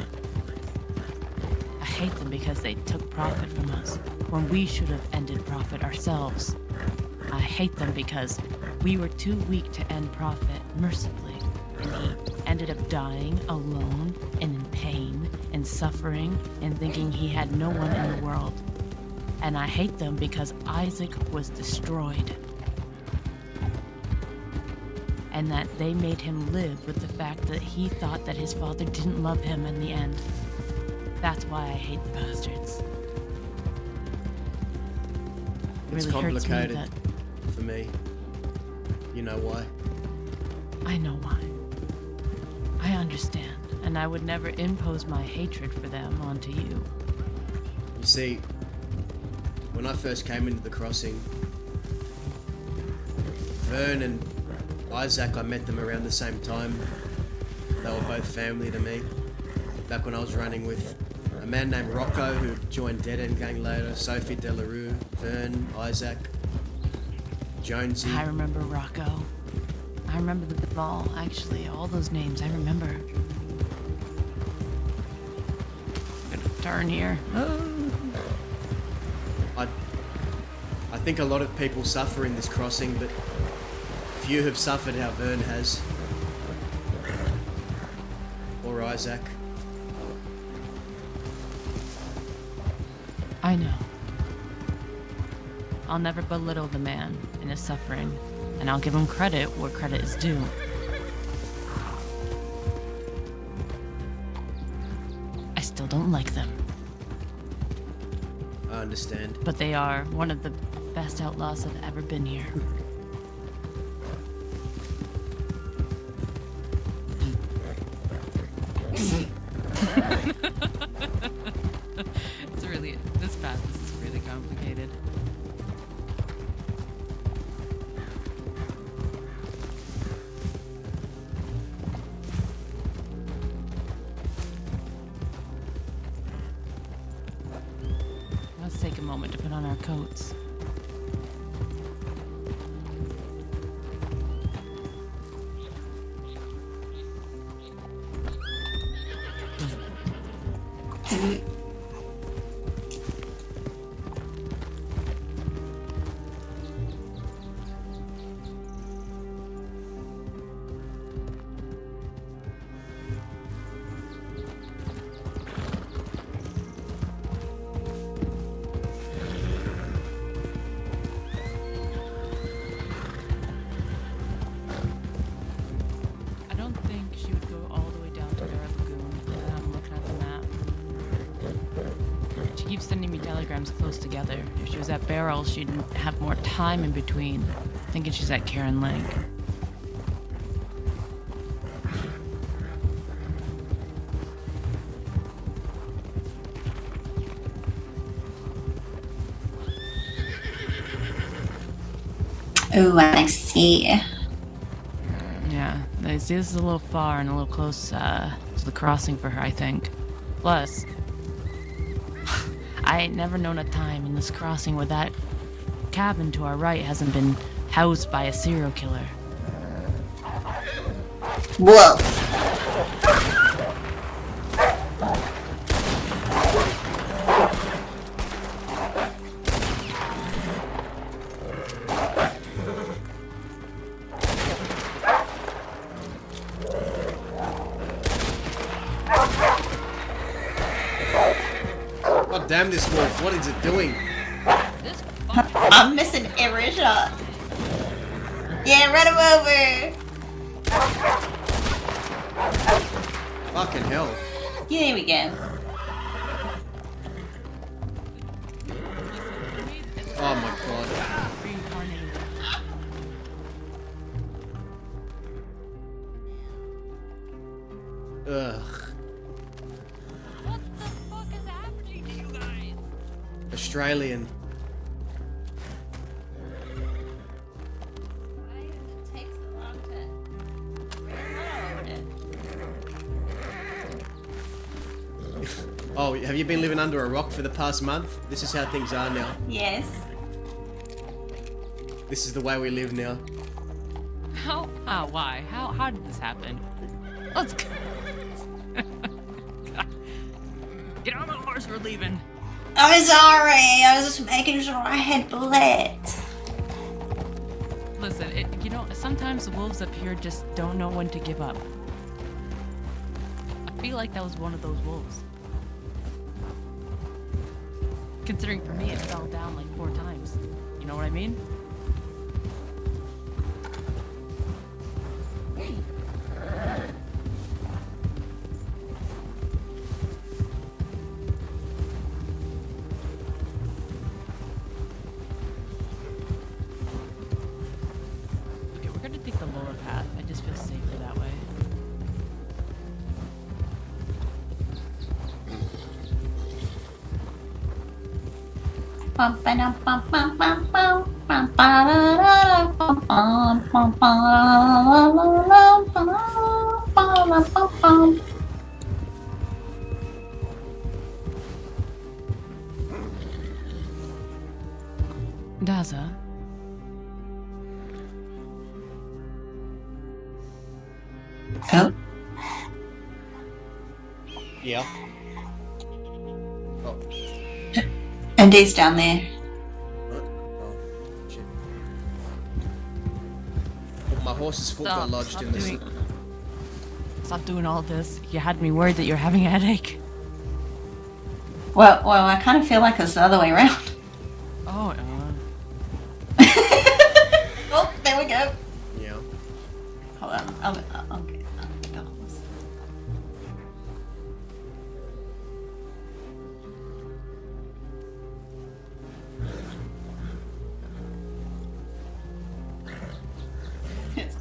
S7: I hate them because they took profit from us when we should have ended profit ourselves. I hate them because we were too weak to end profit mercifully, and he ended up dying alone and in pain and suffering and thinking he had no one in the world. And I hate them because Isaac was destroyed. And that they made him live with the fact that he thought that his father didn't love him in the end. That's why I hate the bastards. It
S3: It's
S7: really hurts me
S3: complicated
S7: that
S3: for me. You know why?
S7: I know why. I understand, and I would never impose my hatred for them onto you.
S3: You see, when I first came into the crossing, Vern and Isaac, I met them around the same time. They were both family to me. Back when I was running with a man named Rocco, who joined Dead End Gang later, Sophie Delarue, Vern, Isaac, Jonesy.
S7: I remember Rocco. I remember the ball, actually, all those names, I remember. I'm gonna turn here.
S3: I think a lot of people suffer in this crossing, but few have suffered how Vern has. Or Isaac.
S7: I know. I'll never belittle the man in his suffering, and I'll give him credit where credit is due. I still don't like them.
S3: I understand.
S7: But they are one of the best outlaws that have ever been here. This path is really complicated. Let's take a moment to put on our coats. Keeps sending me telegrams close together. If she was at Barrel, she'd have more time in between. Thinking she's at Karen Lake.
S8: Oh, I see.
S7: Yeah, this is a little far and a little close to the crossing for her, I think. Plus, I ain't never known a time in this crossing where that cabin to our right hasn't been housed by a serial killer.
S8: Whoa.
S3: God damn this wolf, what is it doing?
S8: I'm missing every shot. Yeah, run him over.
S3: Fucking hell.
S8: Yeah, there we go.
S3: Oh my god. Ugh.
S10: What the fuck is happening to you guys?
S3: Australian. Oh, have you been living under a rock for the past month? This is how things are now.
S8: Yes.
S3: This is the way we live now.
S7: How? Why? How did this happen? Let's go. Get on the horse, we're leaving.
S8: I'm sorry. I was just making sure I had bullets.
S7: Listen, sometimes the wolves up here just don't know when to give up. I feel like that was one of those wolves. Considering for me it fell down like 4 times. You know what I mean? Okay, we're gonna take the lower path. I just feel safer that way. Daza.
S8: Oh.
S3: Yeah. Oh.
S8: And he's down there.
S3: What? Oh, shit. Oh, my horse's foot got lodged in this.
S7: Stop doing all this. You had me worried that you're having a headache.
S8: Well, I kind of feel like it's the other way around.
S7: Oh,
S8: Oh, there we go.
S3: Yeah.
S8: Hold on. I'll get the horse.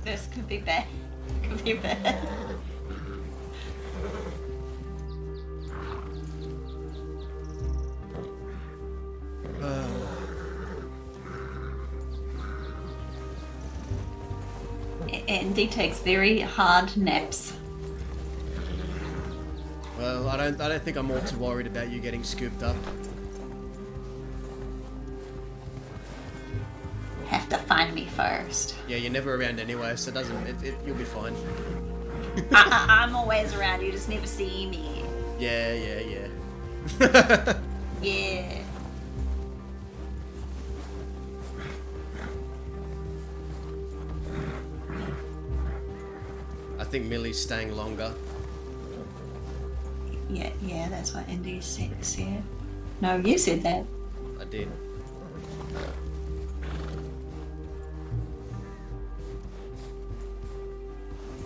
S8: This could be bad. Could be bad. Andy takes very hard naps.
S3: Well, I don't think I'm all too worried about you getting scooped up.
S8: Have to find me first.
S3: Yeah, you're never around anyway, so you'll be fine.
S8: I'm always around. You just never see me.
S3: Yeah.
S8: Yeah.
S3: I think Millie's staying longer.
S8: Yeah, that's what Indy said. No, you said that.
S3: I did.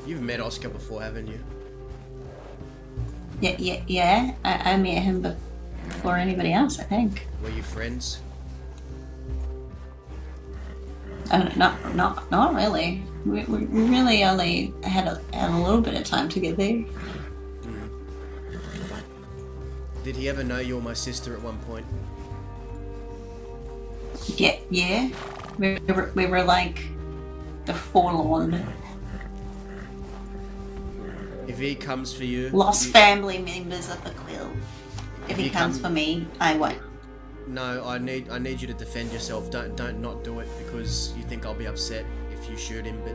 S3: You've met Oscar before, haven't you?
S8: Yeah. I met him before anybody else, I think.
S3: Were you friends?
S8: Not really. We really only had a little bit of time together.
S3: Did he ever know you were my sister at one point?
S8: Yeah. We were like the forlorn,
S3: If he comes for you,
S8: lost family members of the quill. If he comes for me, I won't.
S3: No, I need you to defend yourself. Don't not do it because you think I'll be upset if you shoot him. But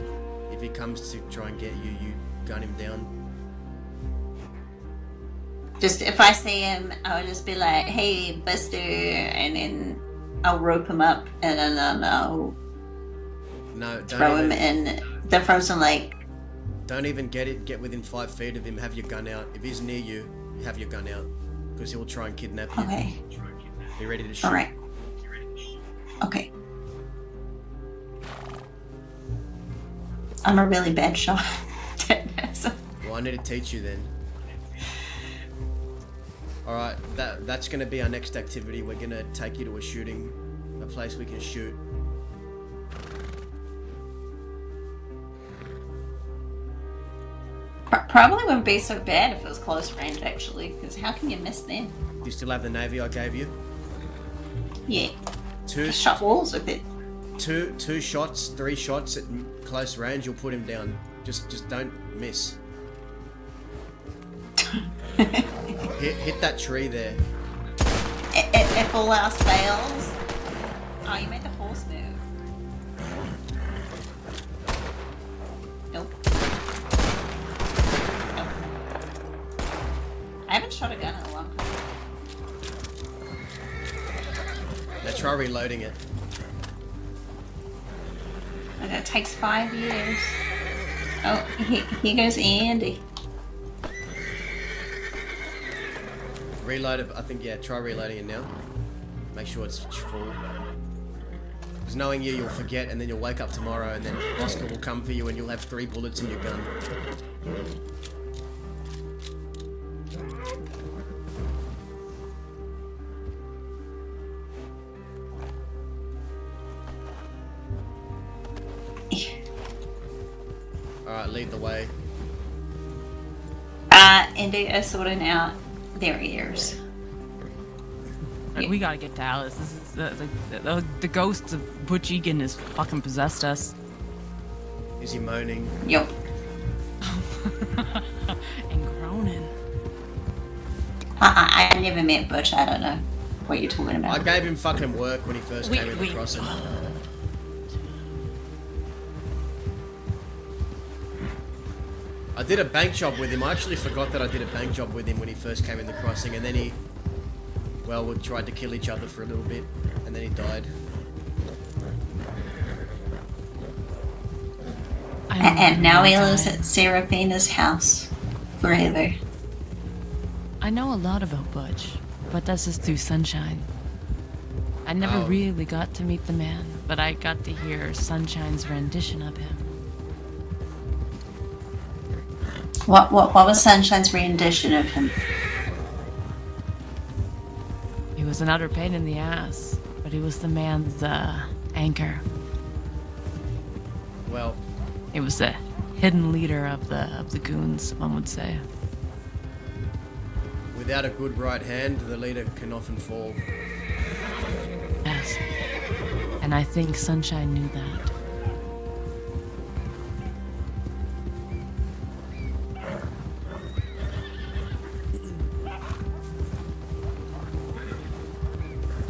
S3: if he comes to try and get you, you gun him down.
S8: Just if I see him, I'll just be like, "Hey, Buster," and then I'll rope him up, and then I'll throw him in the frozen lake.
S3: Don't even get within 5 feet of him. Have your gun out. If he's near you, have your gun out because he will try and kidnap you.
S8: Okay.
S3: Be ready to shoot.
S8: All right. Okay. I'm a really bad shot.
S3: Well, I need to teach you then. Alright, that's going to be our next activity. We're going to take you to a place we can shoot.
S8: Probably wouldn't be so bad if it was close range, actually, because how can you miss them?
S3: Do you still have the navy I gave you?
S8: Yeah.
S3: Two
S8: Just shot walls with it.
S3: two shots, 3 shots at close range, you'll put him down. Just don't miss. hit that tree there.
S8: If all else fails. Oh, you made the horse move. Nope. I haven't shot a gun in a long time.
S3: Now try reloading it.
S8: And it takes 5 years. Oh, here goes Andy.
S3: Reload it, I think, yeah, try reloading it now. Make sure it's full. Because knowing you'll forget, and then you'll wake up tomorrow, and then Oscar will come for you, and you'll have 3 bullets in your gun. Alright, lead the way.
S8: Andy is sorting out their ears.
S7: We gotta get to Alice. This is the ghost of Butch Egan has fucking possessed us.
S3: Is he moaning?
S8: Yep.
S7: And groaning.
S8: I never met Butch. I don't know what you're talking about.
S3: I gave him fucking work when he first came in the crossing. I did a bank job with him. I actually forgot that I did a bank job with him when he first came in the crossing, and then he, well, we tried to kill each other for a little bit, and then he died.
S8: And now he lives at Seraphina's house forever.
S7: I know a lot about Butch, but that's just through Sunshine. I never really got to meet the man, but I got to hear Sunshine's rendition of him.
S8: What was Sunshine's rendition of him?
S7: He was an utter pain in the ass, but he was the man's anchor.
S3: Well,
S7: he was the hidden leader of the goons, one would say.
S3: Without a good right hand, the leader can often fall.
S7: Yes. And I think Sunshine knew that.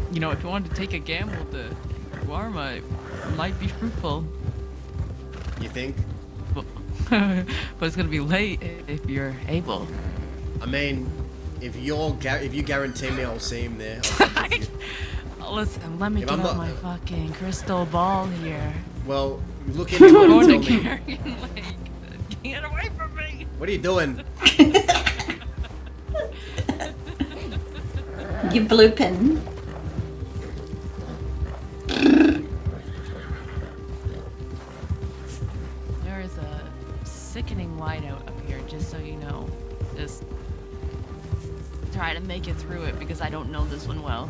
S7: You know, if you wanted to take a gamble, the Warma might be fruitful.
S3: You think?
S7: But it's gonna be late if you're able.
S3: I mean, if you guarantee me I'll see him there.
S7: Listen, let me get out my fucking crystal ball here.
S3: Well, look into it and tell me.
S7: Get away from me!
S3: What are you doing?
S8: You blooping.
S7: There is a sickening whiteout up here, just so you know. Just try to make it through it because I don't know this one well.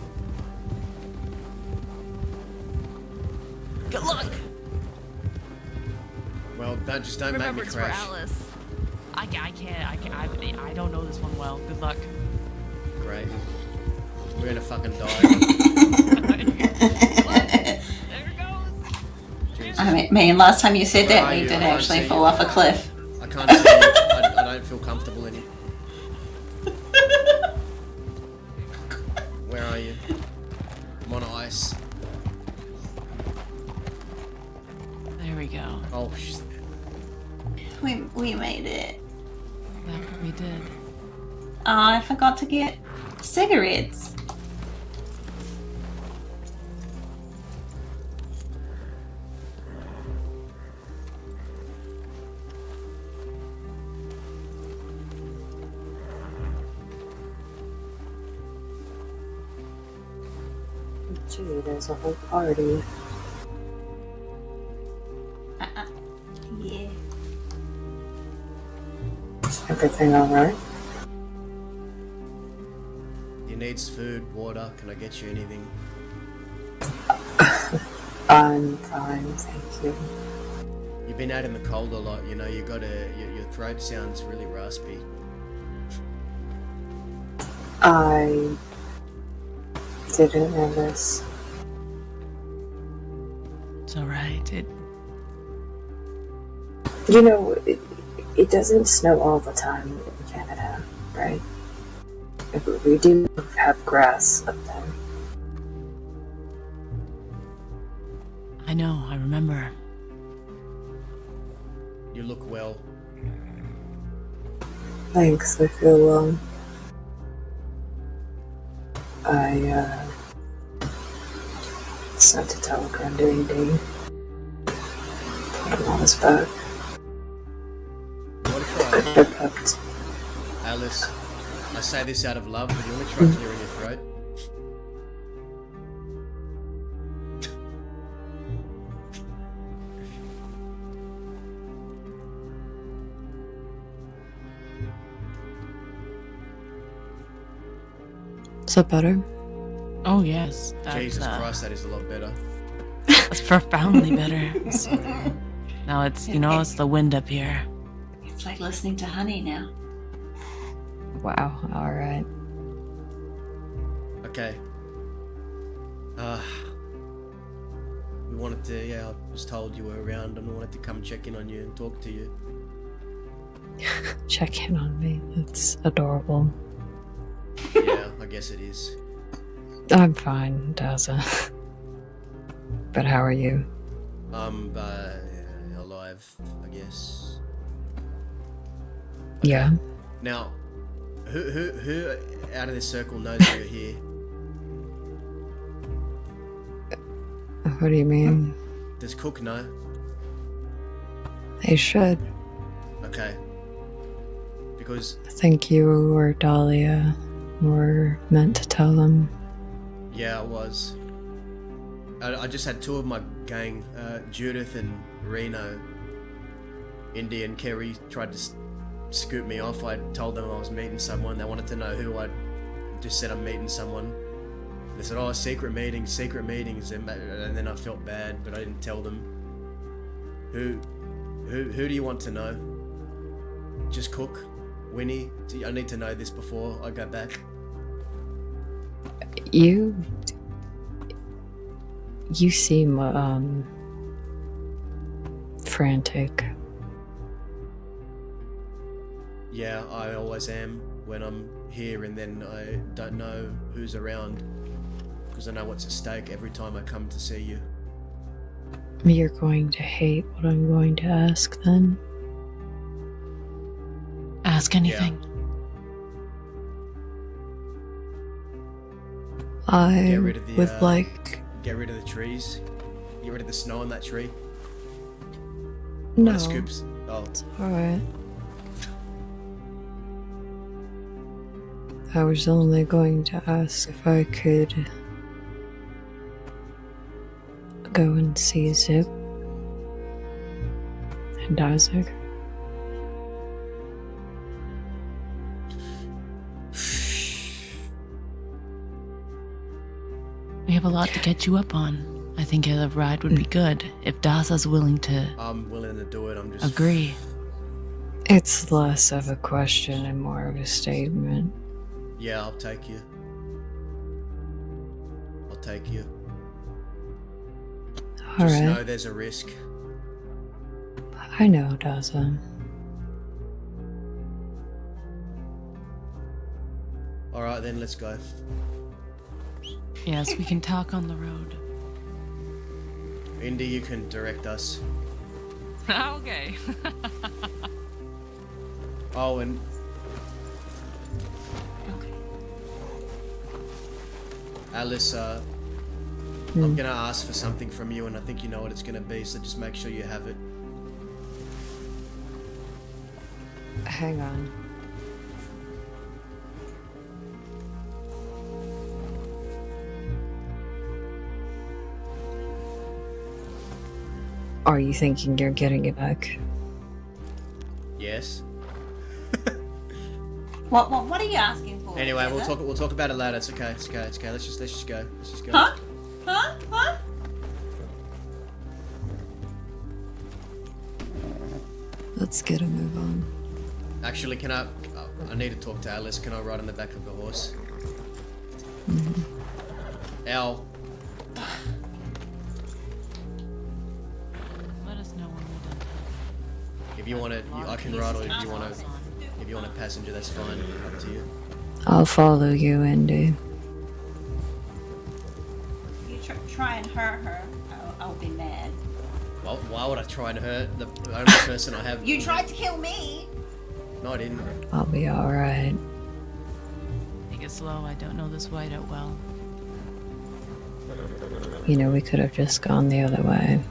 S7: Good luck!
S3: Well, don't
S7: Remember,
S3: make me
S7: it's
S3: crash.
S7: for Alice. I don't know this one well. Good luck.
S3: Great. We're gonna fucking die.
S8: I mean, last time you said that, we did actually fall off a cliff.
S3: I can't see you. I don't feel comfortable in you. Where are you? I'm on ice.
S7: There we go.
S3: Oh,
S8: We made it.
S7: Yeah, we did.
S8: Oh, I forgot to get cigarettes.
S5: Gee, there's a whole party.
S8: Yeah.
S5: Everything alright?
S3: You needs food, water. Can I get you anything?
S5: I'm fine, thank you.
S3: You've been out in the cold a lot, you know, your throat sounds really raspy.
S11: I didn't notice.
S7: It's alright.
S11: You know, it doesn't snow all the time in Canada, right? We do have grass up there.
S7: I know, I remember.
S3: You look well.
S11: Thanks, I feel well. I sent a telegram to AD. Put him on his back.
S3: What if
S11: I pepped.
S3: Alice, I say this out of love, but you want to try clearing your throat?
S11: Is that better?
S7: Oh, yes.
S3: Jesus Christ, that is a lot better.
S7: That's profoundly better. Now it's, it's the wind up here.
S8: It's like listening to honey now.
S11: Wow, alright.
S3: Okay. We wanted to, I was told you were around and I wanted to come check in on you and talk to you.
S11: Check in on me. That's adorable.
S3: Yeah, I guess it is.
S11: I'm fine, Daza. But how are you?
S3: Alive, I guess.
S11: Yeah.
S3: Now, who out of this circle knows you're here?
S11: What do you mean?
S3: Does Cook know?
S11: They should.
S3: Okay. Because...
S11: I think you or Dahlia were meant to tell them.
S3: Yeah, I was. I just had two of my gang, Judith and Reno. Indy and Kerry tried to scoop me off. I told them I was meeting someone. They wanted to know who. I just said I'm meeting someone. They said, oh, secret meetings. And then I felt bad, but I didn't tell them. Who do you want to know? Just Cook? Winnie? I need to know this before I go back.
S11: You seem, frantic.
S3: Yeah, I always am when I'm here, and then I don't know who's around because I know what's at stake every time I come to see you.
S11: You're going to hate what I'm going to ask then.
S7: Ask anything.
S3: Yeah.
S11: I
S3: Get rid of the,
S11: would like...
S3: Get rid of the trees. Get rid of the snow on that tree.
S11: No,
S3: The scoops. Oh.
S11: it's alright. I was only going to ask if I could go and see Zip and Isaac.
S7: We have a lot to get you up on. I think a ride would be good if Daza's willing to
S3: I'm willing to do it. I'm just...
S7: agree.
S11: It's less of a question and more of a statement.
S3: Yeah, I'll take you. Just know
S11: Alright,
S3: there's a risk.
S11: I know, Daza.
S3: Alright then, let's go.
S7: Yes, we can talk on the road.
S3: Indy, you can direct us.
S7: Okay.
S3: Oh, and... Alice, I'm gonna ask for something from you, and I think you know what it's gonna be, so just make sure you have it.
S11: Hang on. Are you thinking you're getting it back?
S3: Yes.
S8: What are you asking for?
S3: Anyway,
S8: Heather?
S3: we'll talk about it later. It's okay. Let's go. Let's just go.
S8: Huh?
S12: Let's get a move on.
S3: Actually, can I need to talk to Alice. Can I ride on the back of the horse? Al,
S7: Let us know when we're done.
S3: if you want to, I can ride, or if you want a passenger, that's fine. Up to you.
S12: I'll follow you, Andy.
S8: If you try and hurt her, I'll be mad.
S3: Well, why would I try and hurt the only person I have?
S8: You tried to kill me!
S3: No, I didn't.
S12: I'll be alright.
S7: Take it slow. I don't know this whiteout well.
S12: You know, we could have just gone the other way.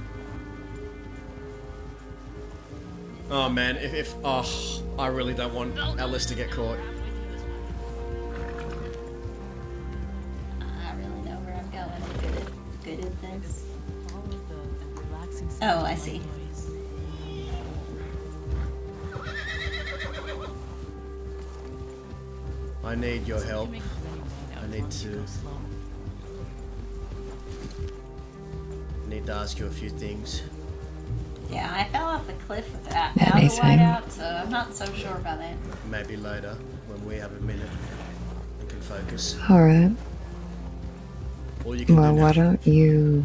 S3: Oh man, I really don't want Alice to get caught.
S8: I really know where I'm going. I'm good at this.
S7: All of the relaxing
S8: Oh, I see.
S3: I need your help. I need to ask you a few things.
S8: Yeah, I fell off the cliff without the
S12: Anything.
S8: whiteout, so I'm not so sure about that.
S3: Maybe later, when we have a minute and can focus.
S12: Alright.
S3: All you can
S12: Well,
S3: do
S12: why
S3: now.
S12: don't you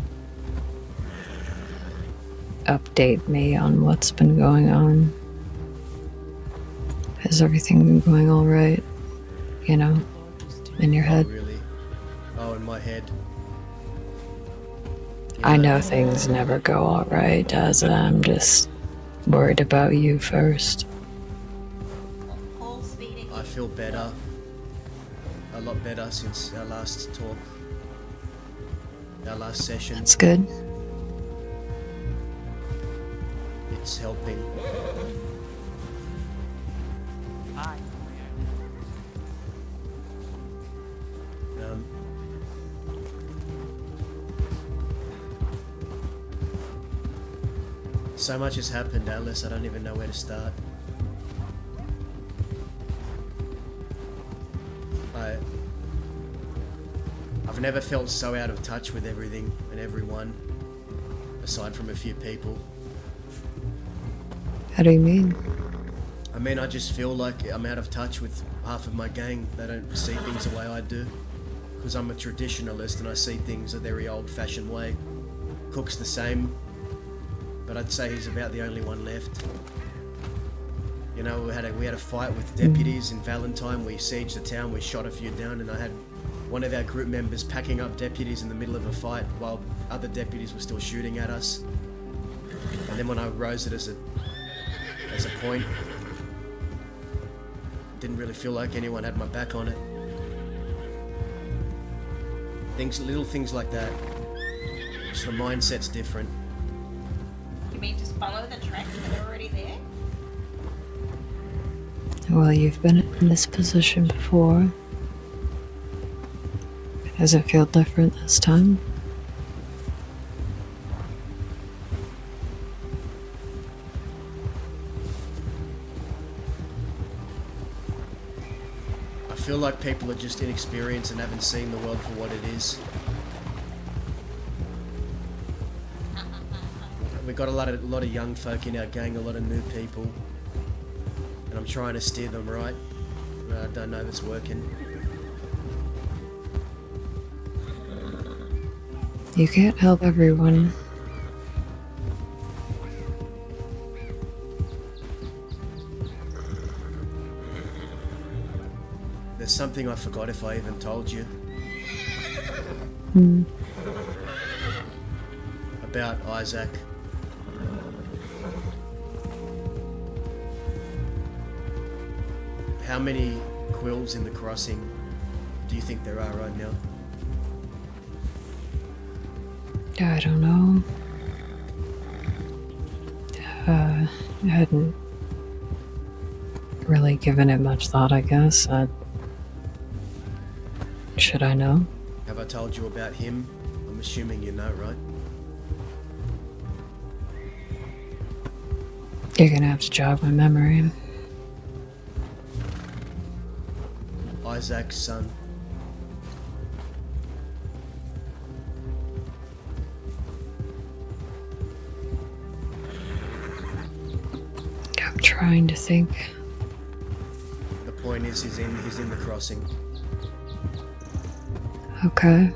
S12: update me on what's been going on? Has everything been going alright? You know, in your head?
S3: Oh, really? Oh, in my head.
S12: I know things never go alright, as I'm just worried about you first.
S3: I feel better. A lot better since our last talk. Our last session.
S12: That's good.
S3: It's helping. So much has happened, Alice, I don't even know where to start. I've never felt so out of touch with everything and everyone, aside from a few people.
S12: How do you mean?
S3: I mean, I just feel like I'm out of touch with half of my gang. They don't see things the way I do. Because I'm a traditionalist and I see things a very old-fashioned way. Cook's the same, but I'd say he's about the only one left. You know, we had a fight with deputies in Valentine. We sieged the town, we shot a few down, and I had one of our group members packing up deputies in the middle of a fight while other deputies were still shooting at us. And then when I rose it as a point, didn't really feel like anyone had my back on it. Little things like that. Just the mindset's different.
S8: You mean just follow the tracks that are already there?
S12: Well, you've been in this position before. Does it feel different this time?
S3: I feel like people are just inexperienced and haven't seen the world for what it is. We've got a lot of young folk in our gang, a lot of new people, and I'm trying to steer them right. I don't know if it's working.
S12: You can't help everyone.
S3: There's something I forgot if I even told you. About Isaac. How many quills in the crossing do you think there are right now?
S12: I don't know. I hadn't really given it much thought, I guess. Should I know?
S3: Have I told you about him? I'm assuming you know, right?
S12: You're gonna have to jog my memory.
S3: Isaac's son.
S12: trying to think.
S3: The point is, he's in the crossing.
S12: Okay.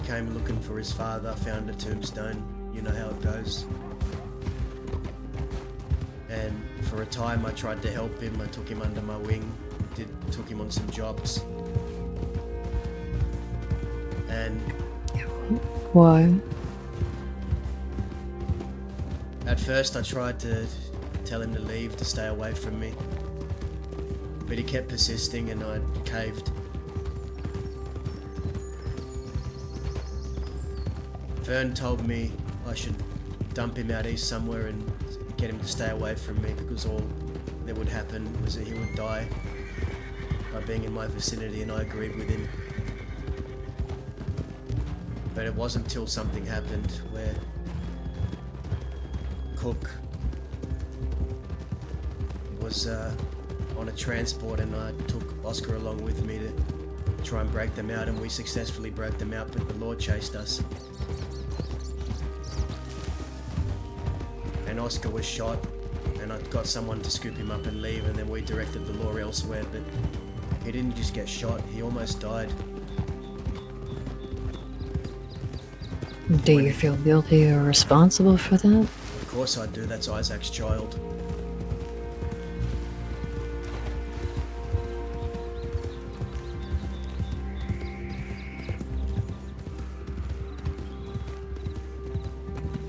S3: Came looking for his father, found a tombstone. You know how it goes. And for a time I tried to help him. I took him under my wing, took him on some jobs. And
S12: Why?
S3: at first I tried to tell him to leave, to stay away from me. But he kept persisting and I caved. Vern told me I should dump him out east somewhere and get him to stay away from me because all that would happen was that he would die by being in my vicinity, and I agreed with him. But it wasn't until something happened where Cook was on a transport and I took Oscar along with me to try and break them out, and we successfully broke them out, but the law chased us. And Oscar was shot, and I got someone to scoop him up and leave, and then we directed the law elsewhere, but he didn't just get shot, he almost died.
S12: Do you feel guilty or responsible for that?
S3: Of course I do, that's Isaac's child.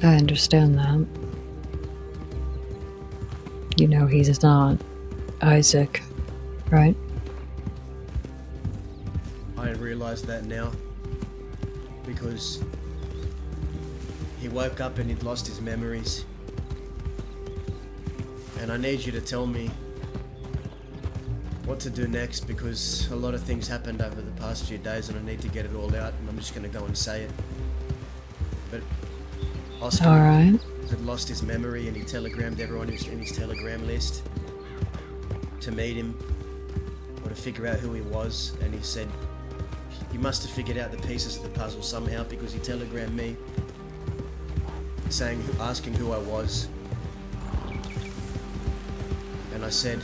S12: I understand that. You know he's not Isaac, right?
S3: I realise that now, because he woke up and he'd lost his memories. And I need you to tell me what to do next, because a lot of things happened over the past few days and I need to get it all out, and I'm just going to go and say it. But Oscar
S12: Alright.
S3: had lost his memory, and he telegrammed everyone who's in his telegram list to meet him or to figure out who he was, and he said he must have figured out the pieces of the puzzle somehow, because he telegrammed me asking who I was, and I said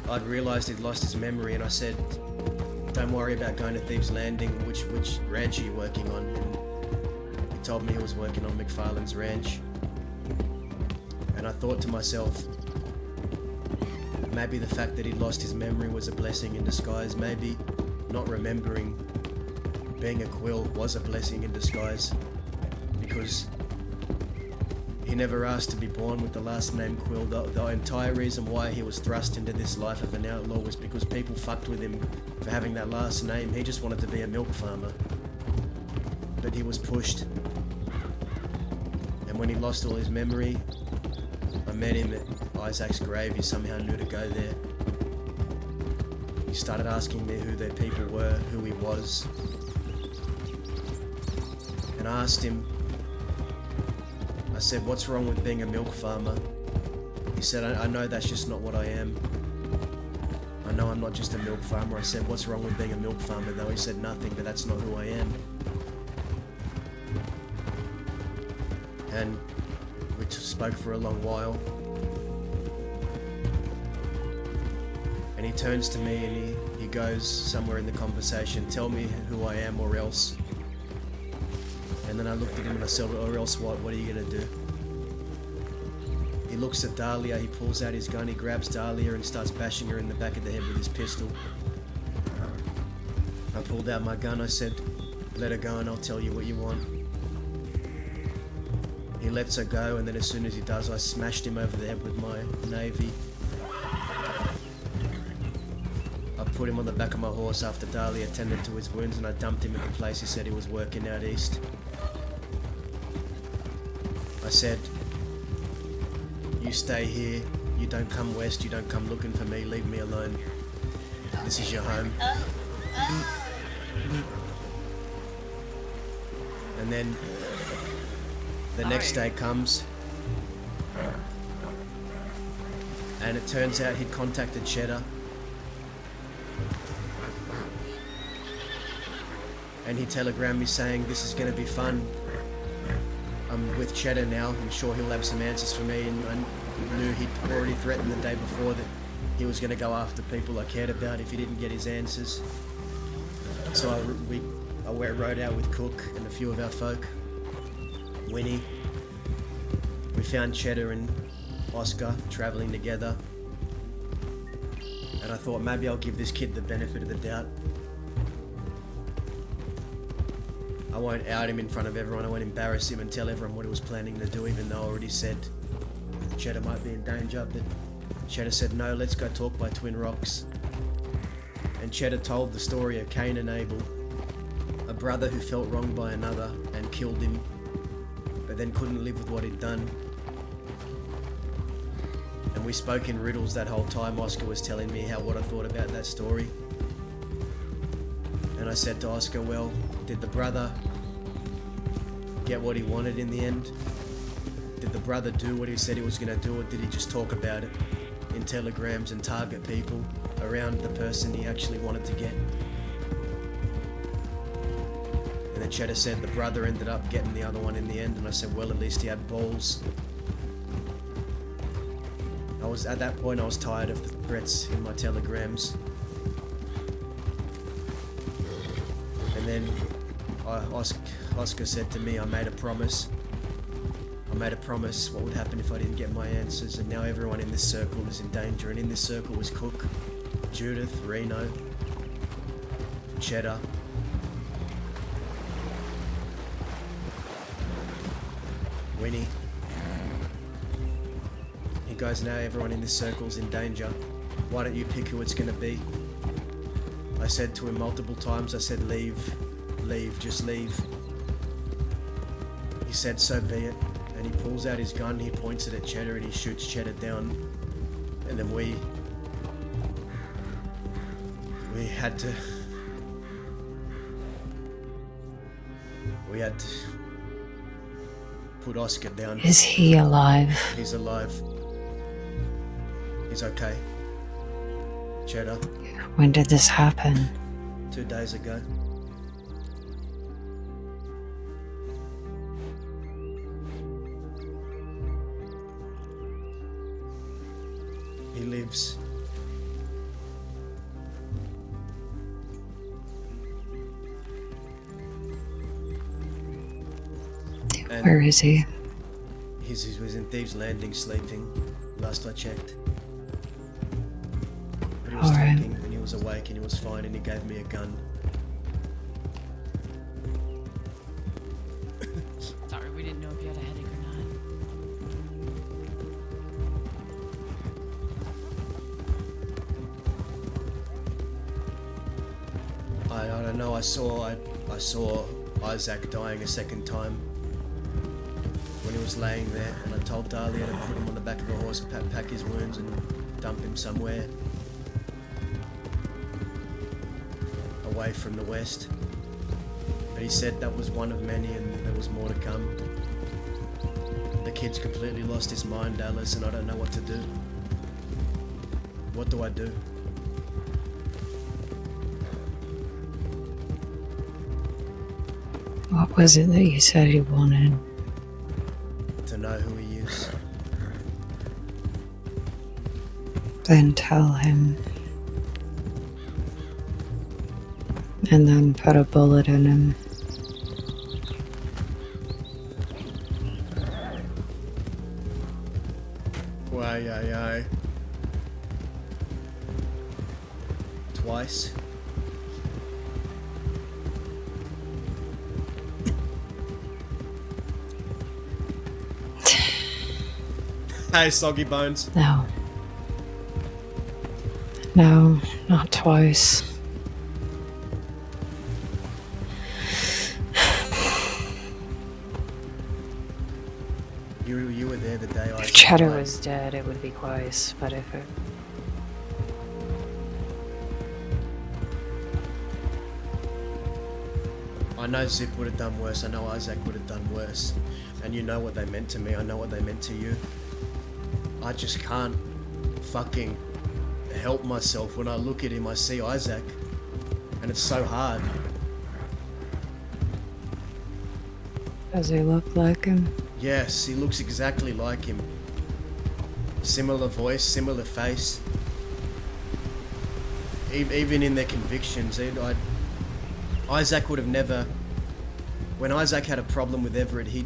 S3: I'd realised he'd lost his memory, and I said, don't worry about going to Thieves Landing, which ranch are you working on? And he told me he was working on McFarlane's ranch. And I thought to myself, maybe the fact that he'd lost his memory was a blessing in disguise. Maybe not remembering being a Quill was a blessing in disguise, because he never asked to be born with the last name Quill. The entire reason why he was thrust into this life of an outlaw was because people fucked with him for having that last name. He just wanted to be a milk farmer. But he was pushed. And when he lost all his memory, I met him at Isaac's grave. He somehow knew to go there. He started asking me who their people were, who he was. And I asked him, I said, what's wrong with being a milk farmer? He said, I know that's just not what I am. I know I'm not just a milk farmer. I said, what's wrong with being a milk farmer though? He said, nothing, but that's not who I am. And we spoke for a long while. And he turns to me and he goes somewhere in the conversation, tell me who I am or else. And then I looked at him and I said, or else what? What are you gonna do? He looks at Dahlia, he pulls out his gun, he grabs Dahlia and starts bashing her in the back of the head with his pistol. I pulled out my gun, I said, let her go and I'll tell you what you want. He lets her go, and then as soon as he does, I smashed him over the head with my navy. I put him on the back of my horse after Dahlia attended to his wounds, and I dumped him at the place he said he was working out east. I said, you stay here, you don't come west, you don't come looking for me, leave me alone. This is your home. And then the next day comes, and it turns out he'd contacted Cheddar. and he telegrammed me saying, "This is going to be fun. I'm with Cheddar now. I'm sure he'll have some answers for me." And I knew he'd already threatened the day before that he was going to go after people I cared about if he didn't get his answers. So I rode out with Cook and a few of our folk. Winnie. We found Cheddar and Oscar travelling together. And I thought maybe I'll give this kid the benefit of the doubt. I won't out him in front of everyone. I won't embarrass him and tell everyone what he was planning to do, even though I already said Cheddar might be in danger. But Cheddar said, "No, let's go talk by Twin Rocks." And Cheddar told the story of Cain and Abel, a brother who felt wronged by another and killed him, but then couldn't live with what he'd done. And we spoke in riddles that whole time. Oscar was telling me what I thought about that story. And I said to Oscar, "Well, did the brother get what he wanted in the end? Did the brother do what he said he was going to do, or did he just talk about it in telegrams and target people around the person he actually wanted to get?" And then Cheddar said the brother ended up getting the other one in the end, and I said, "Well, at least he had balls." At that point I was tired of the threats in my telegrams. And then Oscar said to me, I made a promise what would happen if I didn't get my answers, and now everyone in this circle is in danger. And in this circle was Cook, Judith, Reno, Cheddar, Winnie. He goes, "Now everyone in this circle's in danger. Why don't you pick who it's going to be?" I said to him multiple times, I said, leave, just leave. He said, "So be it." And he pulls out his gun, he points it at Cheddar, and he shoots Cheddar down. And then we had to put Oscar down.
S12: Is he alive?
S3: He's alive. He's okay. Cheddar.
S12: When did this happen?
S3: 2 days ago. He lives. And
S12: where is he?
S3: He was in Thieves Landing sleeping, last I checked. But he was talking and he was awake and he was fine, and he gave me a gun.
S7: Sorry, we didn't know if you had a headache or not.
S3: I don't know. I saw Isaac dying a second time when he was laying there, and I told Dahlia to put him on the back of the horse, pack his wounds and dump him somewhere away from the west. But he said that was one of many and there was more to come. The kid's completely lost his mind, Dallas, and I don't know what to do. What do I do?
S12: What was it that you said he wanted?
S3: To know who he is.
S12: Then tell him. And then put a bullet in him.
S3: Why, Twice. Hey, Soggy Bones.
S12: No. No, not twice.
S3: You were there the day I...
S12: If Cheddar was dead, it would be twice, but if it...
S3: I know Zip would have done worse, I know Isaac would have done worse. And you know what they meant to me, I know what they meant to you. I just can't fucking help myself. When I look at him, I see Isaac. And it's so hard.
S12: Does he look like him?
S3: Yes, he looks exactly like him. Similar voice, similar face. Even in their convictions, Isaac would have never... When Isaac had a problem with Everett, he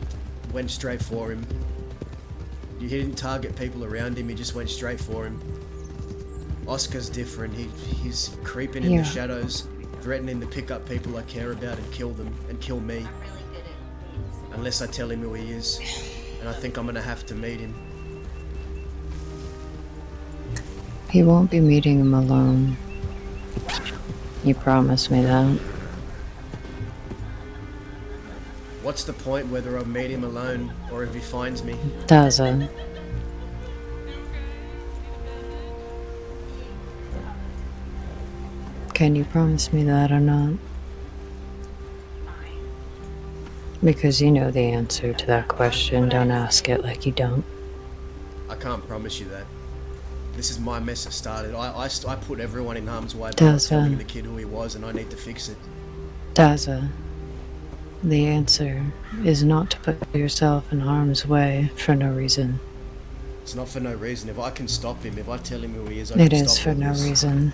S3: went straight for him. He didn't target people around him, he just went straight for him. Oscar's different. He's creeping in the shadows, threatening to pick up people I care about and kill them, and kill me. Unless I tell him who he is. And I think I'm gonna have to meet him.
S12: He won't be meeting him alone. You promised me that.
S3: What's the point whether I meet him alone or if he finds me?
S12: Daza. Can you promise me that or not? Because you know the answer to that question. Don't ask it like you don't.
S3: I can't promise you that. This is my mess that started. I put everyone in harm's way by
S12: Daza.
S3: telling the kid who he was, and I need to fix it.
S12: Daza, the answer is not to put yourself in harm's way for no reason.
S3: It's not for no reason. If I can stop him, if I tell him who he is, I
S12: It
S3: can
S12: is
S3: stop
S12: for
S3: all
S12: no
S3: this.
S12: reason.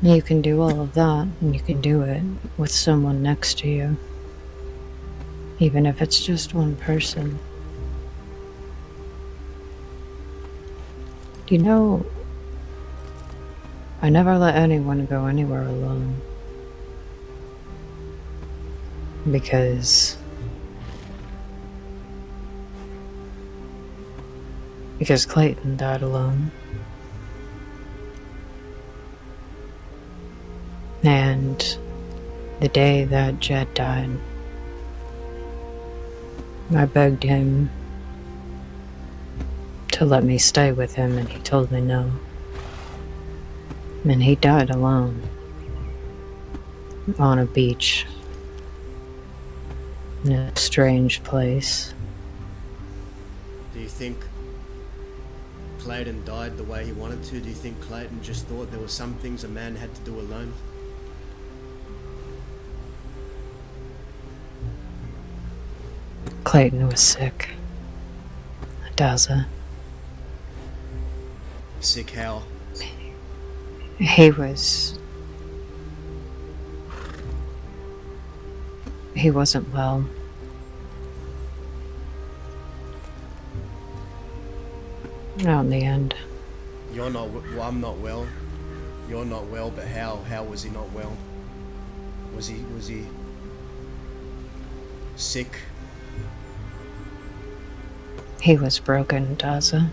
S12: You can do all of that, and you can do it with someone next to you. Even if it's just one person. You know, I never let anyone go anywhere alone. Because Clayton died alone. And the day that Jed died, I begged him to let me stay with him, and he told me no. And he died alone on a beach in a strange place.
S3: Do you think Clayton died the way he wanted to? Do you think Clayton just thought there were some things a man had to do alone?
S12: Clayton was sick. Daza.
S3: Sick how?
S12: He wasn't well. Not in the end.
S3: You're not. Well, I'm not well. You're not well, but how? How was he not well? Was he sick?
S12: He was broken, Daza.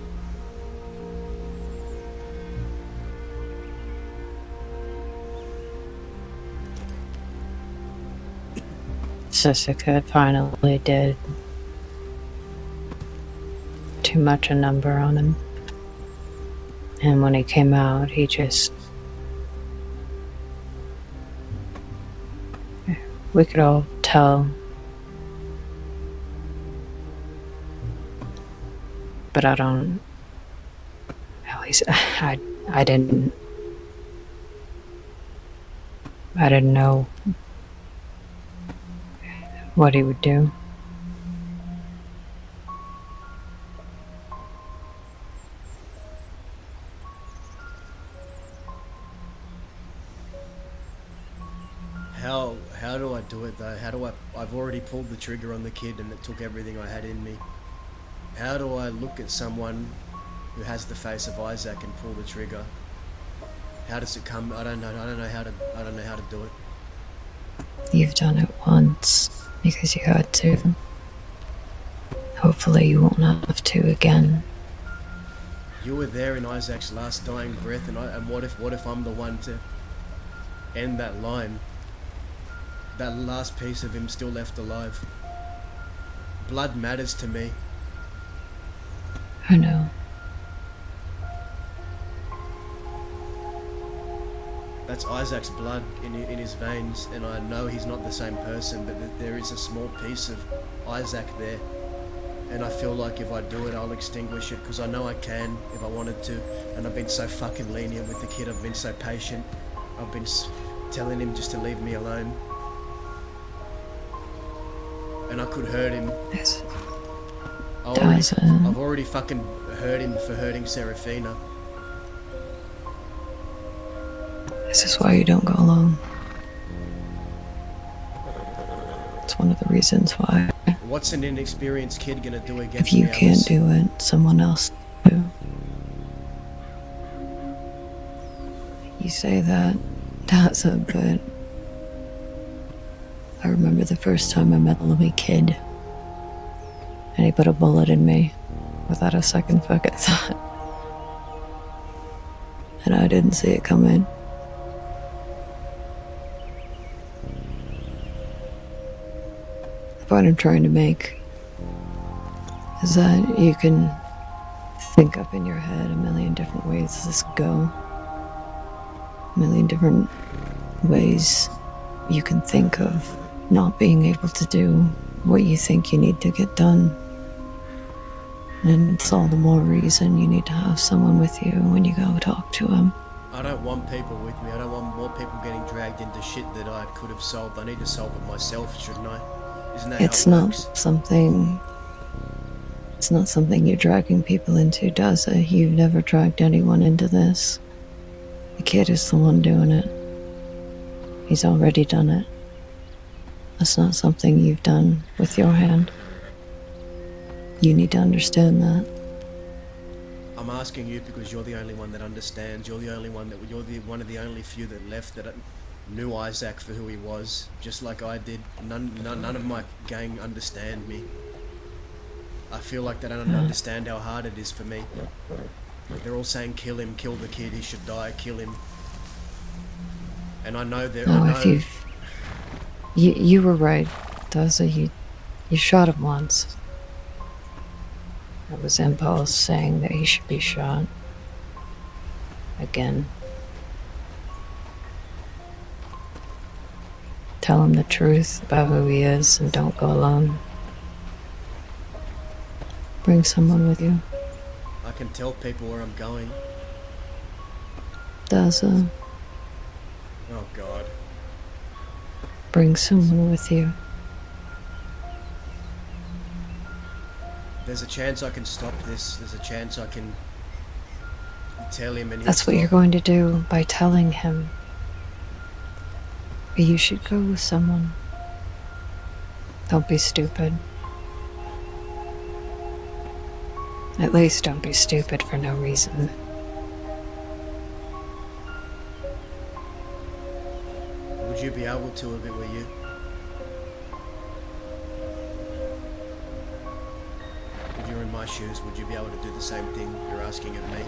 S12: Sissika finally did too much a number on him. And when he came out, he just... We could all tell. But I don't... At least I didn't know what he would do.
S3: How do I do it though? How do I've already pulled the trigger on the kid and it took everything I had in me. How do I look at someone who has the face of Isaac and pull the trigger? How does it come? I don't know how to do it.
S12: You've done it once because you had to. Hopefully you won't have to again.
S3: You were there in Isaac's last dying breath, and what if I'm the one to end that line? That last piece of him still left alive. Blood matters to me.
S12: I know.
S3: That's Isaac's blood in his veins, and I know he's not the same person, but there is a small piece of Isaac there. And I feel like if I do it, I'll extinguish it, because I know I can if I wanted to. And I've been so fucking lenient with the kid. I've been so patient. I've been telling him just to leave me alone. and I could hurt him.
S12: Yes.
S3: I've already fucking hurt him for hurting Serafina.
S12: This is why you don't go alone. It's one of the reasons why.
S3: What's an inexperienced kid gonna do against
S12: If you
S3: me,
S12: can't
S3: Alice?
S12: do it, someone else do. You say that, Daza, but I remember the first time I met a little kid, and he put a bullet in me without a second fucking thought. And I didn't see it coming. The point I'm trying to make is that you can think up in your head a million different ways this could go. A million different ways you can think of not being able to do what you think you need to get done. And it's all the more reason you need to have someone with you when you go talk to him.
S3: I don't want people with me. I don't want more people getting dragged into shit that I could have solved. I need to solve it myself, shouldn't I? Isn't that
S12: It's
S3: how it
S12: not
S3: works?
S12: something... It's not something you're dragging people into, does it? You've never dragged anyone into this. The kid is the one doing it. He's already done it. That's not something you've done with your hand. You need to understand that.
S3: I'm asking you because you're the only one that understands. You're the only one that... You're the one of the only few that left that knew Isaac for who he was, just like I did. None of my gang understand me. I feel like they don't understand how hard it is for me. They're all saying, kill him, kill the kid, he should die, kill him. And I know that...
S12: No, if you were right, Daza. You shot him once. It was impulse saying that he should be shot. Again. Tell him the truth about who he is and don't go alone. Bring someone with you.
S3: I can tell people where I'm going.
S12: Daza.
S3: Oh God.
S12: Bring someone with you.
S3: There's a chance I can stop this. There's a chance I can tell him and he'll
S12: That's what you're
S3: stop.
S12: going to do by telling him. But you should go with someone. Don't be stupid. At least don't be stupid for no reason.
S3: Would you be able to if it were you? If you're in my shoes, would you be able to do the same thing you're asking of me?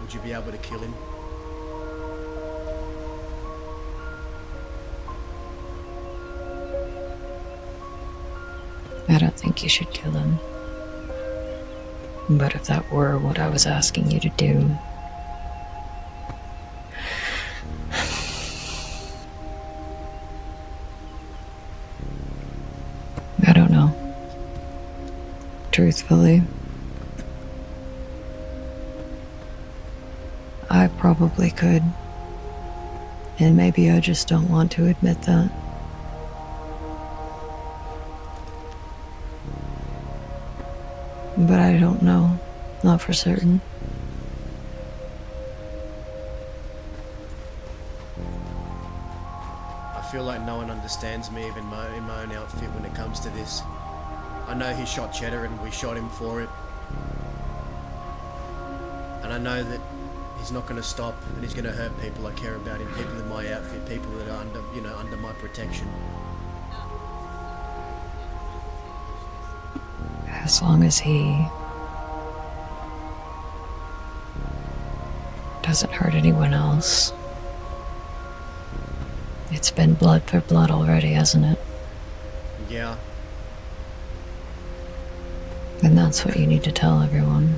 S3: Would you be able to kill him?
S12: I don't think you should kill him. But if that were what I was asking you to do... I don't know. Truthfully, I probably could. And maybe I just don't want to admit that. But I don't know. Not for certain.
S3: I feel like no one understands me, even in my own outfit, when it comes to this. I know he shot Cheddar and we shot him for it. And I know that he's not going to stop and he's going to hurt people I care about him, people in my outfit, people that are under my protection.
S12: As long as he doesn't hurt anyone else. It's been blood for blood already, hasn't it?
S3: Yeah.
S12: And that's what you need to tell everyone.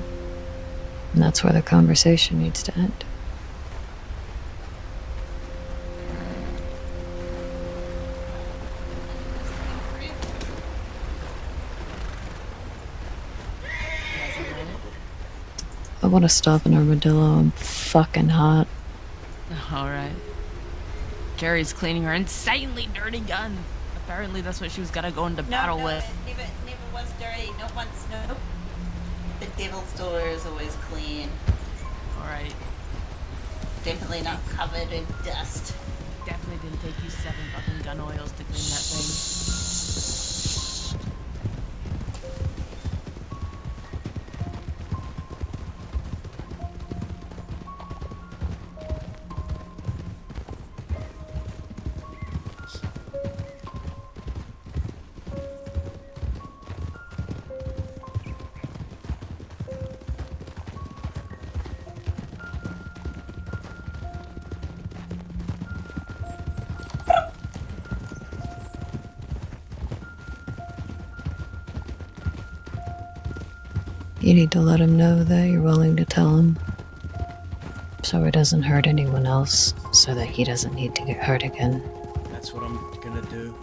S12: And that's where the conversation needs to end. I want to stop an armadillo. I'm fucking hot.
S7: Alright. Carrie's cleaning her insanely dirty gun. Apparently that's what she was gonna go into battle with.
S13: Never was dirty. Not once, no. The devil's door is always clean.
S7: Alright.
S13: Definitely not covered in dust.
S7: Definitely didn't take you 7 fucking gun oils to clean that thing.
S12: You need to let him know that you're willing to tell him, so it doesn't hurt anyone else, so that he doesn't need to get hurt again.
S3: That's what I'm gonna do.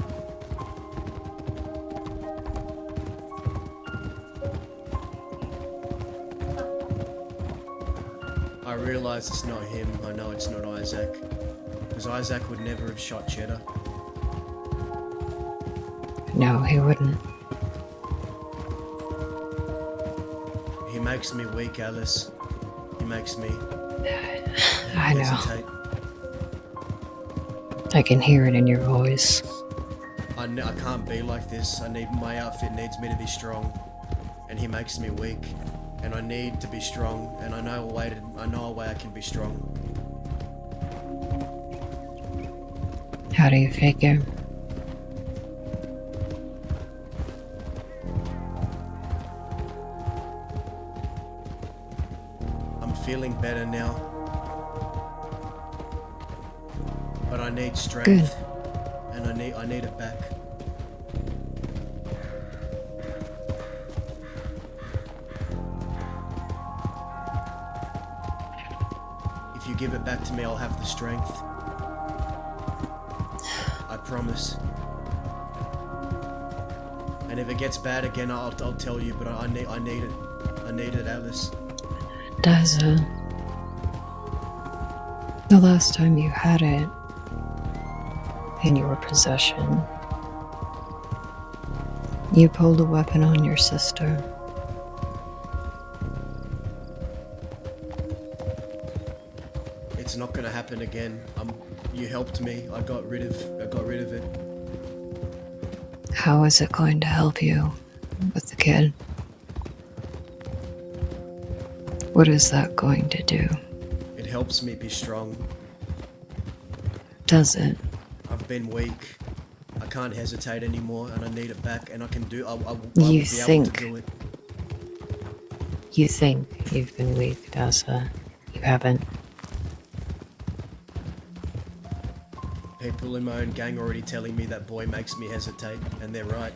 S3: I realize it's not him. I know it's not Isaac. Because Isaac would never have shot Cheddar.
S12: No, he wouldn't.
S3: He makes me weak, Alice. He makes me
S12: I know.
S3: hesitate.
S12: I can hear it in your voice.
S3: I can't be like this. My outfit needs me to be strong. And he makes me weak. And I need to be strong. And I know a way I can be strong.
S12: How do you figure?
S3: I'm feeling better now. But I need strength.
S12: Good.
S3: And I need it back. If you give it back to me, I'll have the strength. I promise. And if it gets bad again, I'll tell you. But I need it. I need it, Alice.
S12: Daza, the last time you had it in your possession, you pulled a weapon on your sister.
S3: It's not gonna happen again. You helped me. I got rid of it.
S12: How is it going to help you with the kid? What is that going to do?
S3: It helps me be strong.
S12: Does it?
S3: I've been weak. I can't hesitate anymore, and I need it back. And I can do. I will
S12: You
S3: be
S12: think-
S3: able to do it.
S12: You think you've been weak, Daza. You haven't.
S3: People in my own gang already telling me that boy makes me hesitate, and they're right.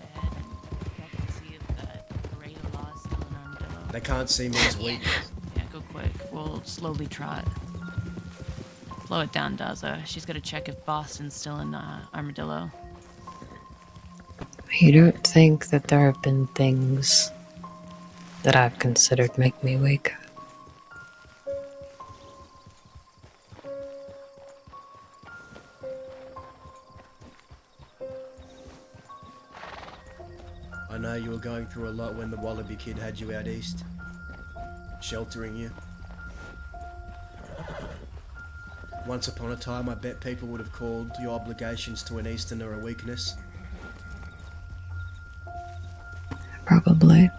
S3: They can't see me as weak.
S7: Yeah, go quick. We'll slowly trot. Slow it down, Daza. She's gotta check if Boston's still in Armadillo.
S12: You don't think that there have been things that I've considered make me weak?
S3: I know you were going through a lot when the Wallaby kid had you out east, sheltering you. Once upon a time, I bet people would have called your obligations to an Easterner a weakness.
S12: Probably.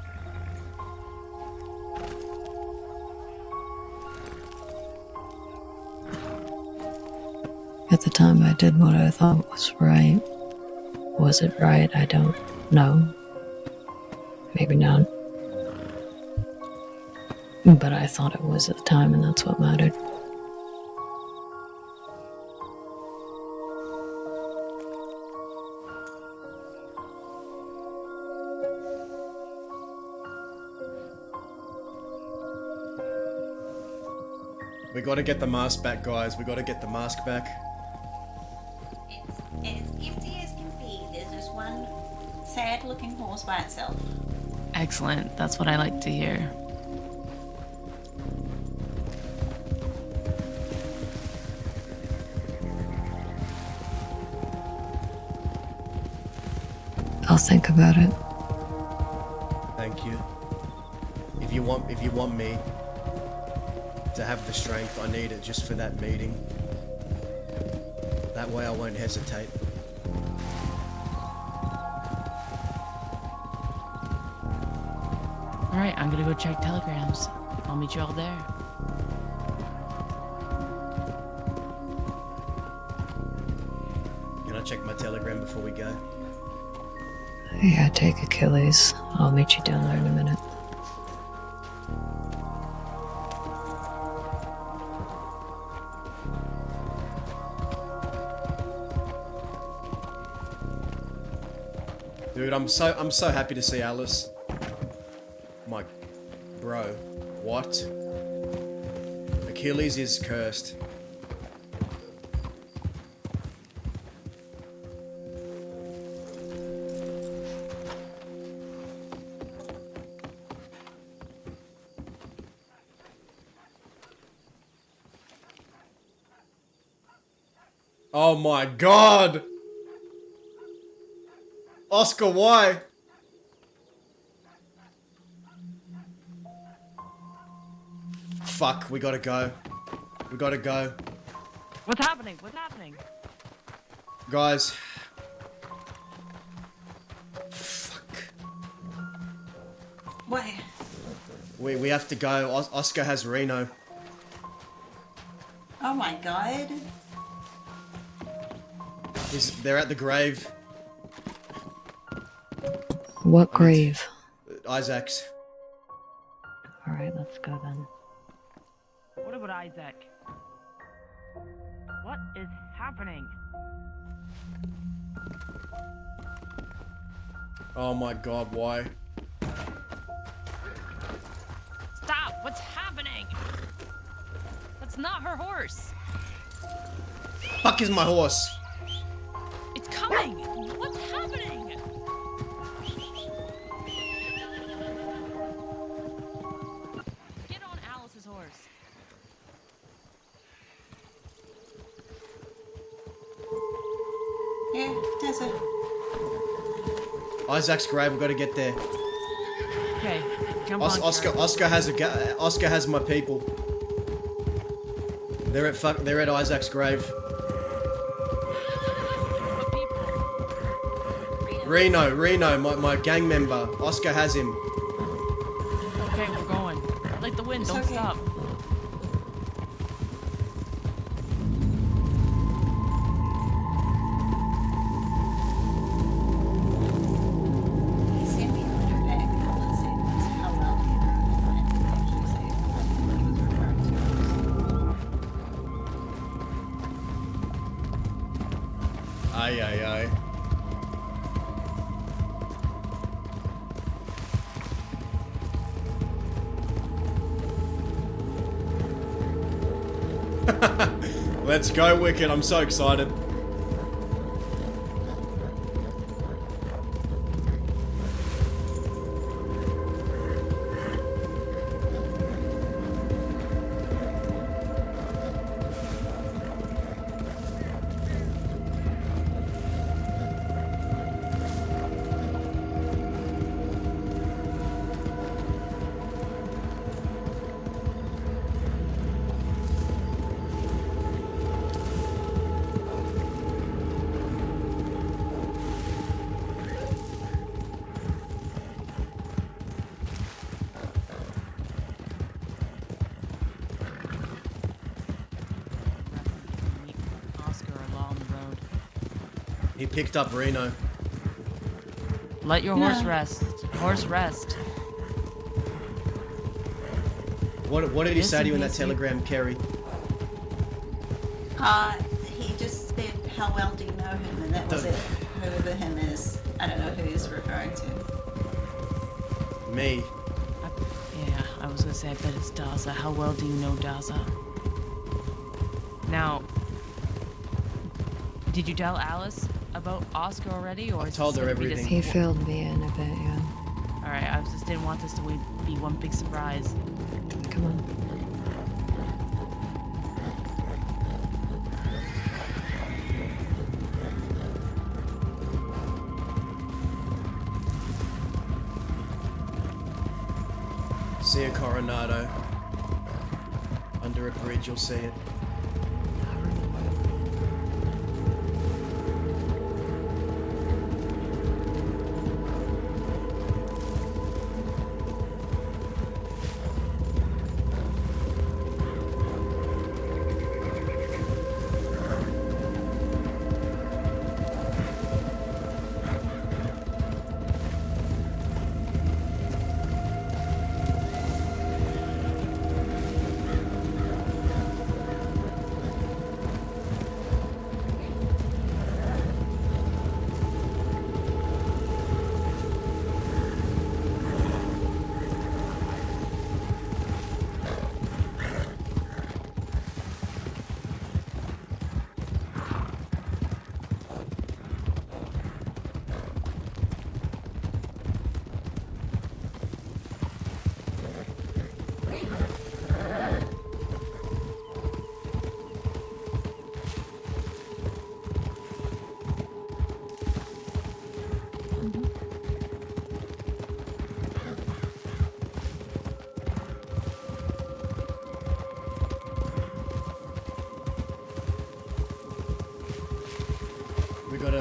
S12: At the time, I did what I thought was right. Was it right? I don't know. Maybe not. But I thought it was at the time, and that's what mattered.
S3: We gotta get the mask back, guys. We gotta get the mask back.
S13: It's as empty as can be. There's just one sad-looking horse by itself.
S7: Excellent. That's what I like to hear.
S12: I'll think about it.
S3: Thank you. If you want me to have the strength, I need it just for that meeting. That way I won't hesitate.
S7: Alright, I'm gonna go check telegrams. I'll meet you all there.
S3: Can I check my telegram before we go?
S12: Yeah, take Achilles. I'll meet you down there in a minute.
S3: Dude, I'm so happy to see Alice. My bro, what? Achilles is cursed. Oh my god! Oscar, why? Fuck, we gotta go. We gotta go.
S7: What's happening? What's happening?
S3: Guys. Fuck.
S13: Why?
S3: We have to go. Oscar has Reno.
S13: Oh my god.
S3: They're at the grave.
S12: What grave?
S3: Isaac's.
S12: Alright, let's go then.
S7: What about Isaac? What is happening?
S3: Oh my god, why?
S7: Stop! What's happening? That's not her horse.
S3: Fuck is my horse?
S7: It's coming! What's happening? Get on Alice's horse.
S13: Yeah, there's a...
S3: Isaac's grave, we gotta get there.
S7: Okay, jump on.
S3: Oscar has my people. They're at Isaac's grave. Reno, my gang member. Oscar has him.
S7: Okay, we're going. Like the wind, don't stop.
S3: Aye, aye, aye. Let's go, Wicked. I'm so excited. He picked up Reno.
S7: Let your horse rest. Horse rest.
S3: What did he say to you in that telegram, Kerry?
S13: He just said, how well do you know him? And that was it. Whoever him is. I don't know who he's referring to.
S3: Me.
S7: Yeah, I was gonna say, I bet it's Daza. How well do you know Daza? Now, did you tell Alice about Oscar already, or
S3: I told her everything.
S12: He filled me in a bit, yeah.
S7: Alright, I just didn't want this to be one big surprise.
S12: Come on.
S3: see a Coronado. Under a bridge, you'll see it.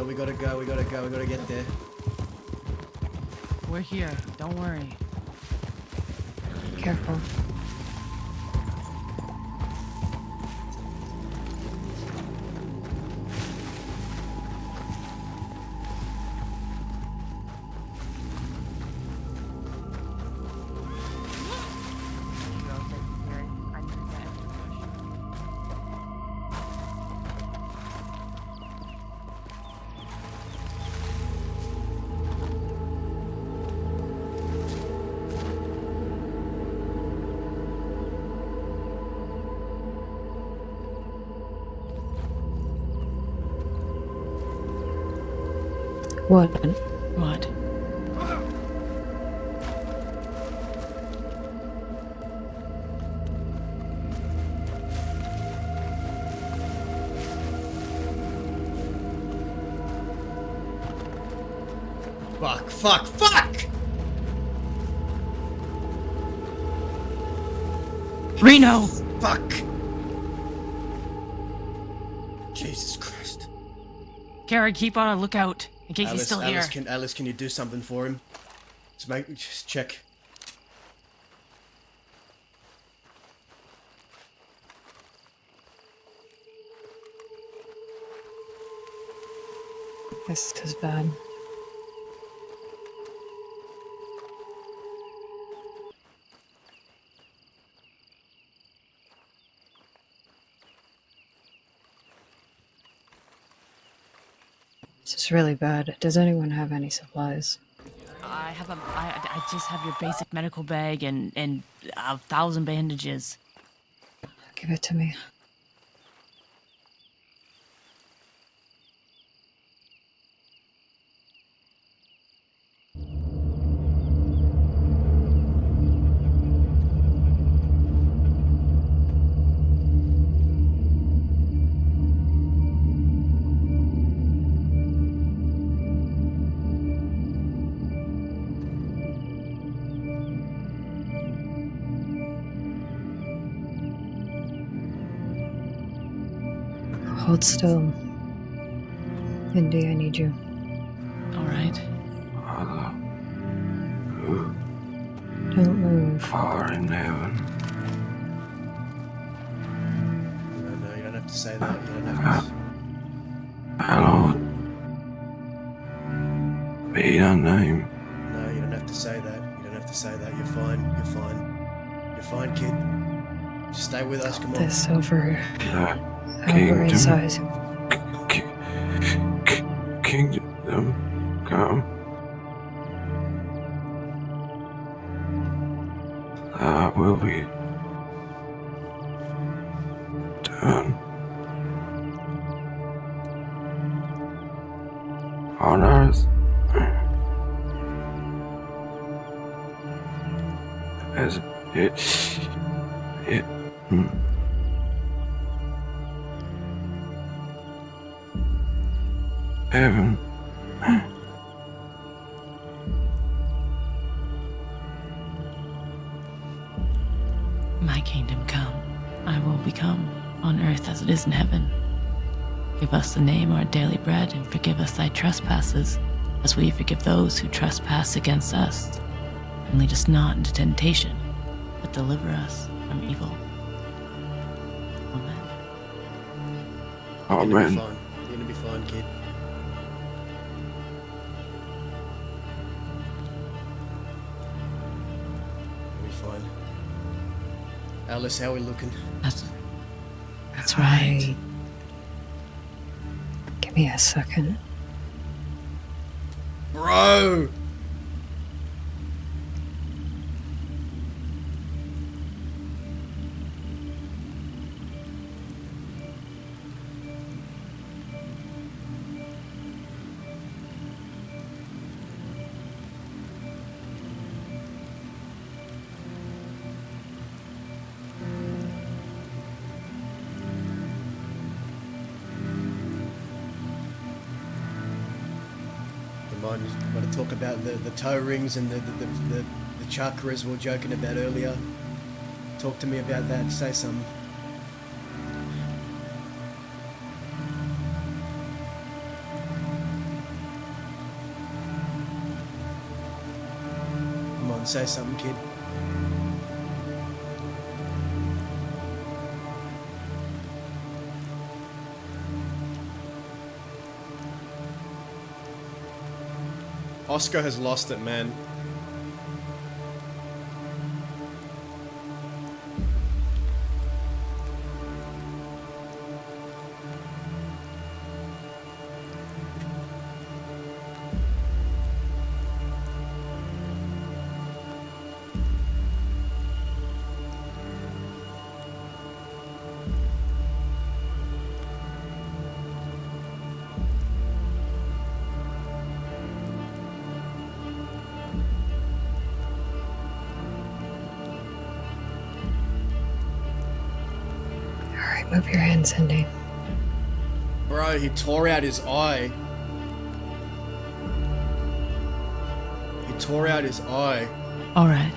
S3: We gotta go, we gotta get there.
S7: We're here. Don't worry.
S12: Careful. What?
S7: What?
S3: Fuck!
S7: Reno!
S3: Fuck! Jesus Christ.
S7: Kara, keep on a lookout in case he's still here.
S3: Alice, can you do something for him? Just check.
S12: This is bad. This is really bad. Does anyone have any supplies?
S7: I just have your basic medical bag and 1,000 bandages.
S12: Give it to me. Hold still. Indy, I need you.
S7: All right.
S12: Don't move.
S9: Far in heaven.
S3: No, you don't have to say that. You don't have to.
S9: Hallowed be thy name.
S3: No, you don't have to say that. You don't have to say that. You're fine. You're fine. You're fine, kid. Just stay with us. Come on.
S12: This over
S9: Kingdom.
S12: his eyes.
S9: Kingdom come. Thy will be done on earth as it heaven.
S7: it is in heaven. Give us the name our daily bread, and forgive us thy trespasses, as we forgive those who trespass against us. And lead us not into temptation, but deliver us from evil. Amen.
S3: You're
S9: Oh,
S3: gonna be
S9: man.
S3: fine. You're gonna be fine, kid. You'll be fine. Alice, how are we looking?
S7: That's right.
S12: Give me a second.
S3: Bro! Want to talk about the toe rings and the chakras we were joking about earlier? Talk to me about that. Say something. Come on, say something, kid. Oscar has lost it, man.
S12: Move your hand, Cindy.
S3: Bro, he tore out his eye. He tore out his eye.
S7: All right.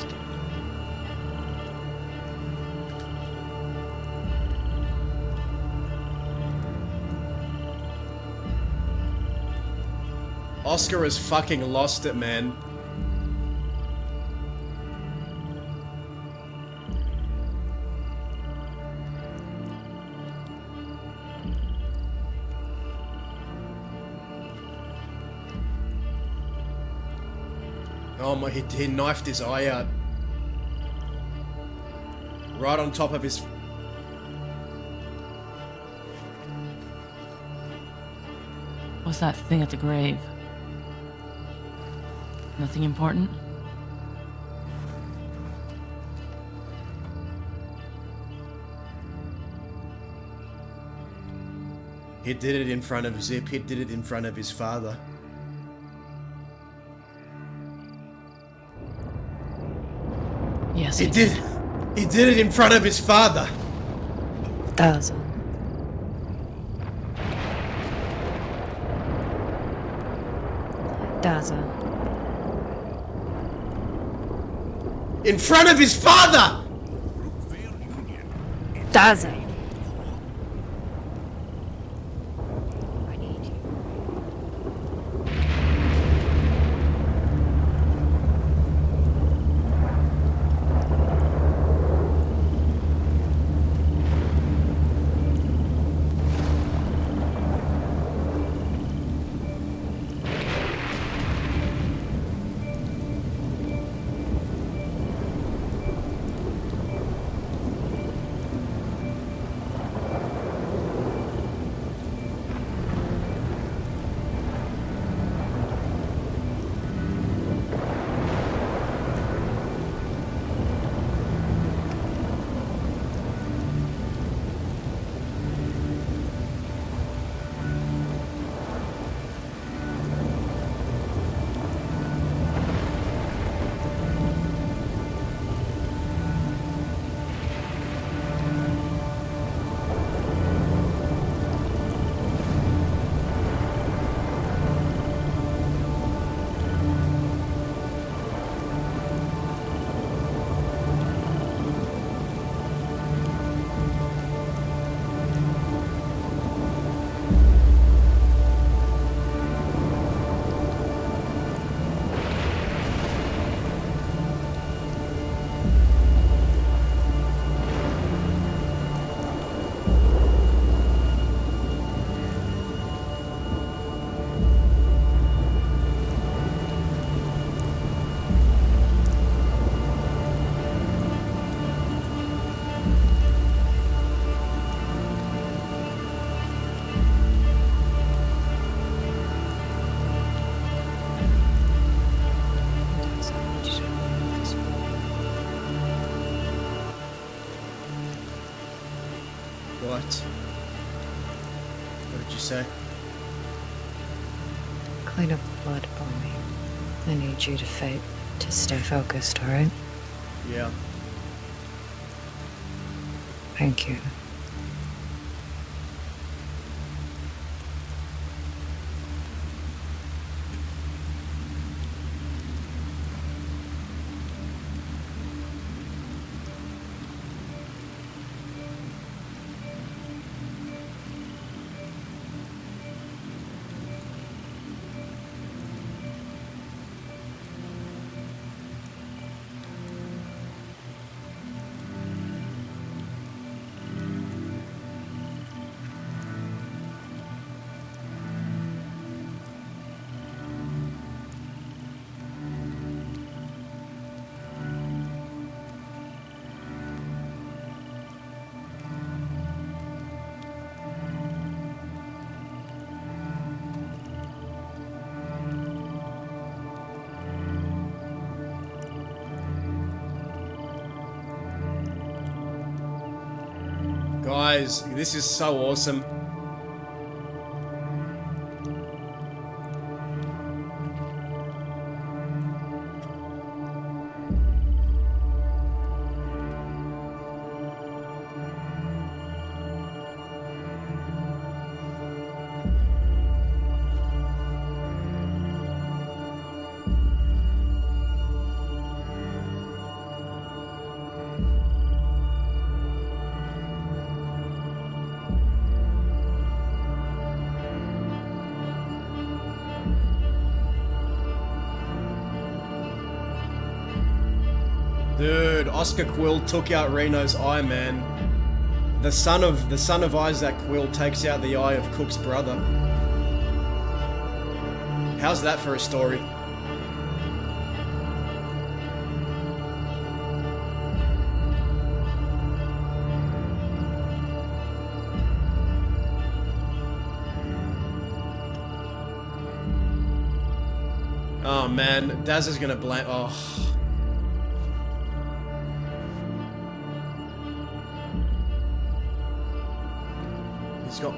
S3: Oscar has fucking lost it, man. Oh my, he knifed his eye out. Right on top of his...
S7: What's that thing at the grave? Nothing important?
S3: He did it in front of Zip. He did it in front of his father.
S7: Yes,
S3: He did. He did it in front of his father.
S12: Daza. Daza.
S3: In front of his father!
S12: Daza.
S3: say?
S12: Clean up the blood for me. I need you to stay focused, alright?
S3: Yeah.
S12: Thank you.
S3: Guys, this is so awesome. Dude, Oscar Quill took out Reno's eye, man. The son of Isaac Quill takes out the eye of Cook's brother. How's that for a story? Oh man, Daz is gonna blame. Oh. He's got.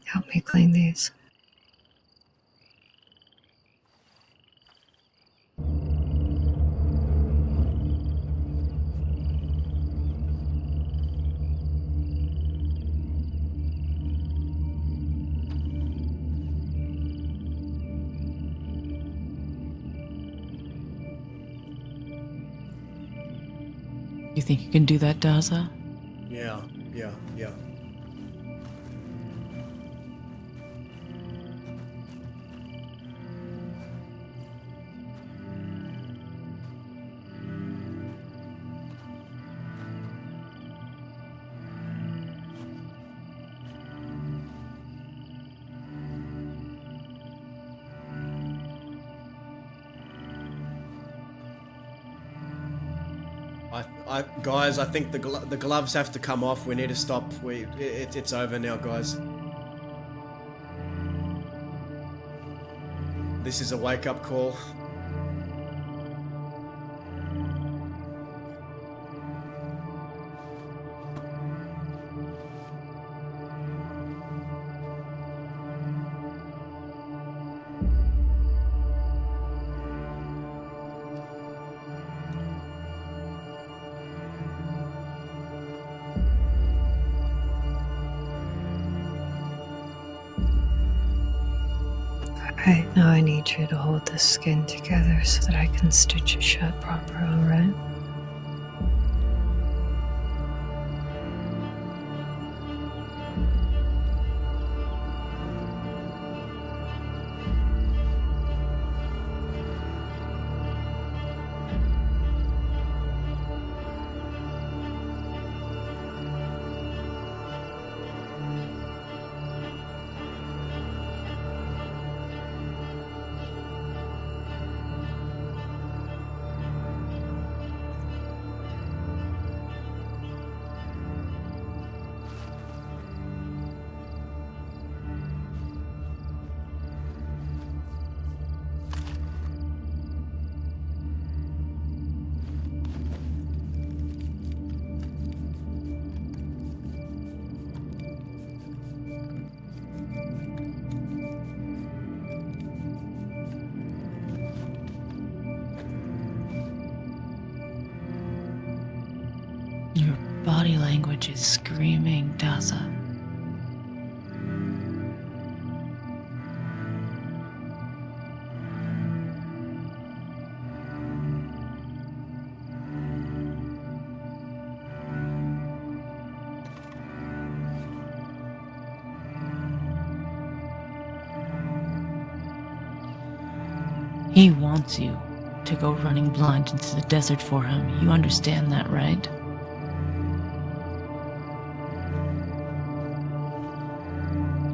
S12: Help me clean these.
S7: You think you can do that, Daza?
S3: Yeah. Guys, I think the gloves have to come off. We need to stop. It's over now, guys. This is a wake-up call.
S12: Right, now I need you to hold this skin together so that I can stitch it shut proper, alright?
S7: Your body language is screaming, Daza. He wants you to go running blind into the desert for him. You understand that, right?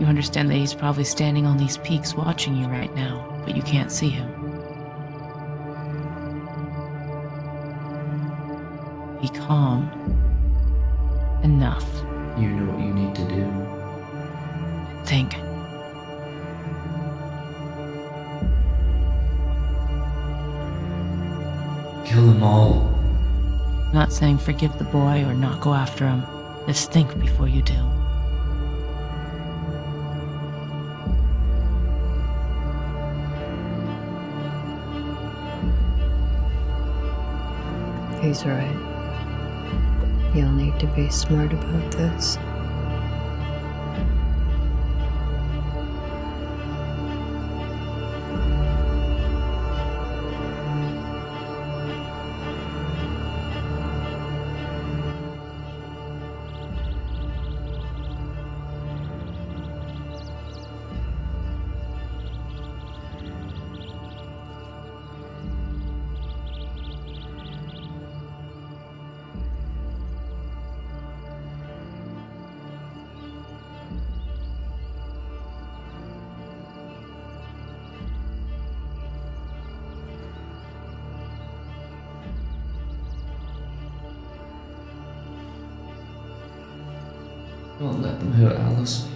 S7: You understand that he's probably standing on these peaks watching you right now, but you can't see him. Be calm. Enough.
S14: You know what you need to do.
S7: Think.
S14: Kill them all.
S7: I'm not saying forgive the boy or not go after him. Just think before you do.
S12: He's right. You'll need to be smart about this.
S14: Don't let them hurt Alice.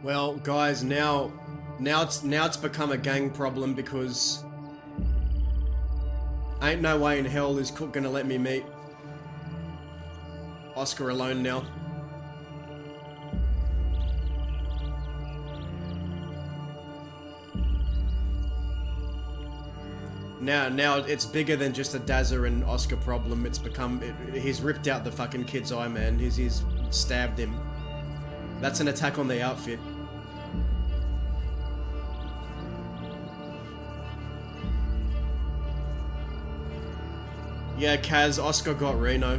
S3: Well, guys, now it's become a gang problem because ain't no way in hell is Cook gonna let me meet Oscar alone now. Now it's bigger than just a Dazza and Oscar problem. It's become he's ripped out the fucking kid's eye, man. He's stabbed him. That's an attack on the outfit. Yeah, Kaz, Oscar got Reno.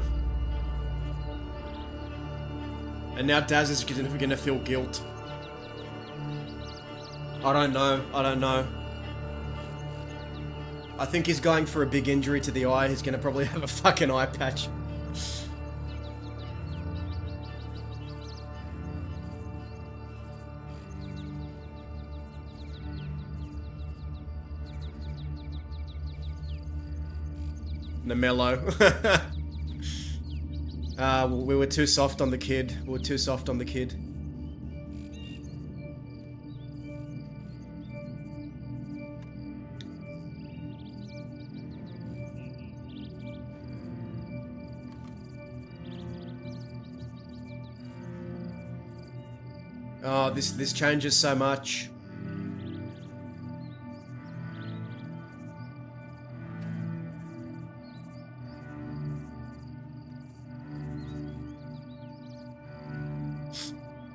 S3: And now Daz is gonna feel guilt. I don't know. I think he's going for a big injury to the eye. He's gonna probably have a fucking eye patch. Namello. We were too soft on the kid. Oh, this changes so much.